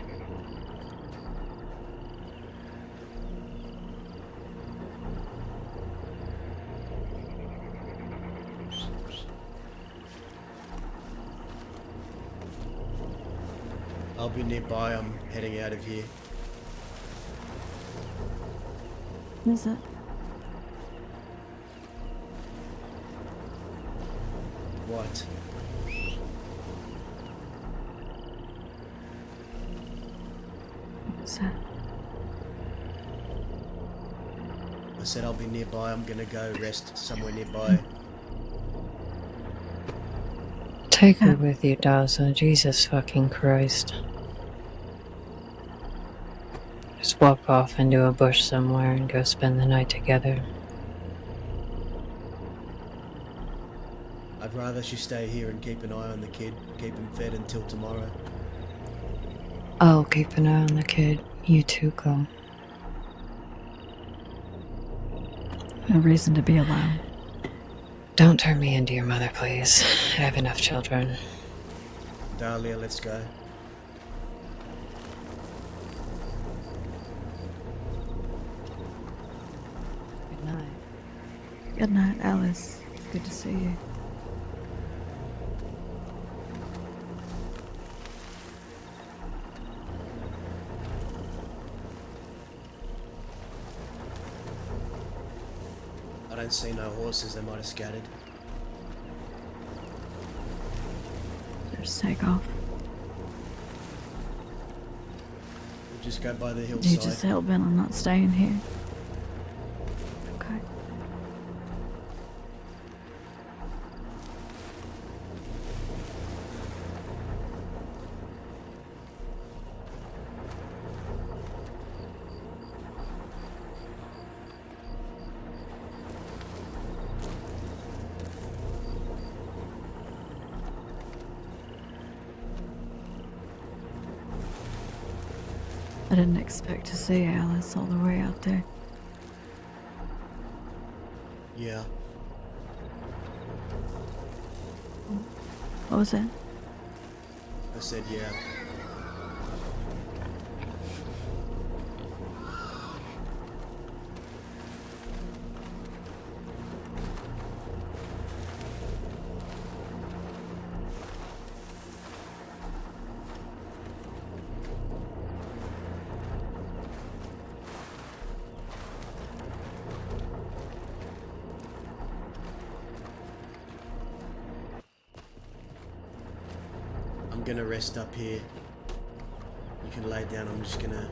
S3: I'll be nearby. I'm heading out of here.
S16: Is it?
S3: What?
S16: What's that?
S3: I said I'll be nearby. I'm gonna go rest somewhere nearby.
S12: Take her with you, Daza. Jesus fucking Christ. Just walk off into a bush somewhere and go spend the night together.
S3: I'd rather she stay here and keep an eye on the kid, keep him fed until tomorrow.
S12: I'll keep an eye on the kid. You two go.
S16: No reason to be alone.
S12: Don't turn me into your mother, please. I have enough children.
S3: Dahlia, let's go.
S12: Good night.
S16: Good night, Alice. Good to see you.
S3: I don't see no horses, they might have scattered.
S16: Just take off.
S3: We'll just go by the
S16: You
S3: hillside.
S16: just hell bent on not staying here. Okay. I didn't expect to see Alice all the way out there.
S3: Yeah.
S16: What was that?
S3: I said yeah. I'm gonna rest up here. You can lay down, I'm just gonna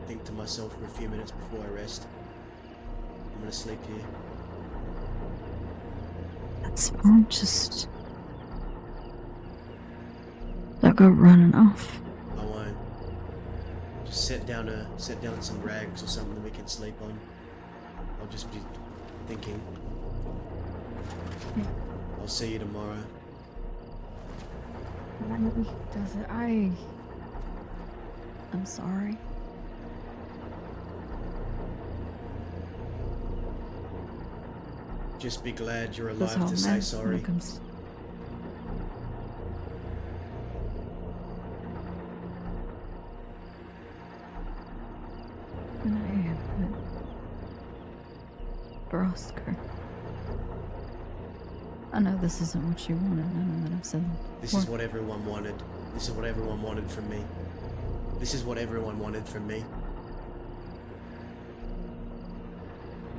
S3: think to myself for a few minutes before I rest. I'm gonna sleep here.
S16: That's fine, just don't go running off.
S3: I won't. Just set down some rags or something that we can sleep on. I'll just be thinking.
S16: Yeah.
S3: I'll see you tomorrow.
S16: Really does it? I'm sorry.
S3: Just be glad you're
S16: This
S3: alive
S16: whole
S3: to say
S16: mess
S3: sorry.
S16: comes. And I am, but for Oscar. I know this isn't what you wanted. I know that I've said that.
S3: This is what everyone wanted. This is what everyone wanted from me. This is what everyone wanted from me.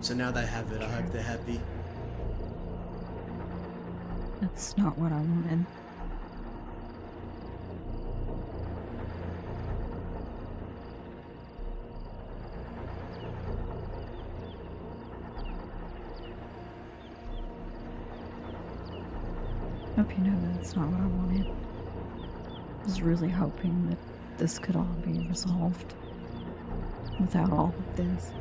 S3: So now they have it. I hope they're happy.
S16: That's not what I wanted. Hope you know that it's not what I wanted. I was really hoping that this could all be resolved without all of this.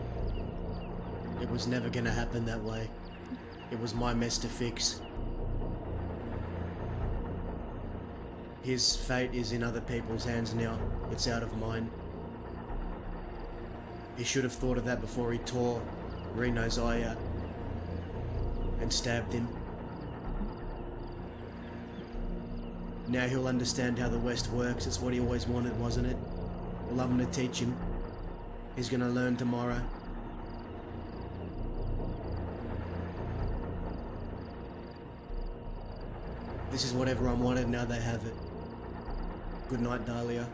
S3: It was never gonna happen that way. It was my mess to fix. His fate is in other people's hands now. It's out of mine. He should have thought of that before he tore Reno's eye out and stabbed him. Now he'll understand how the West works. It's what he always wanted, wasn't it? Well, I'm gonna teach him. He's gonna learn tomorrow. This is what everyone wanted, now they have it. Good night, Dahlia.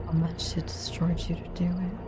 S16: How much it destroyed you to do it.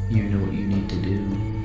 S14: You know what you need to do.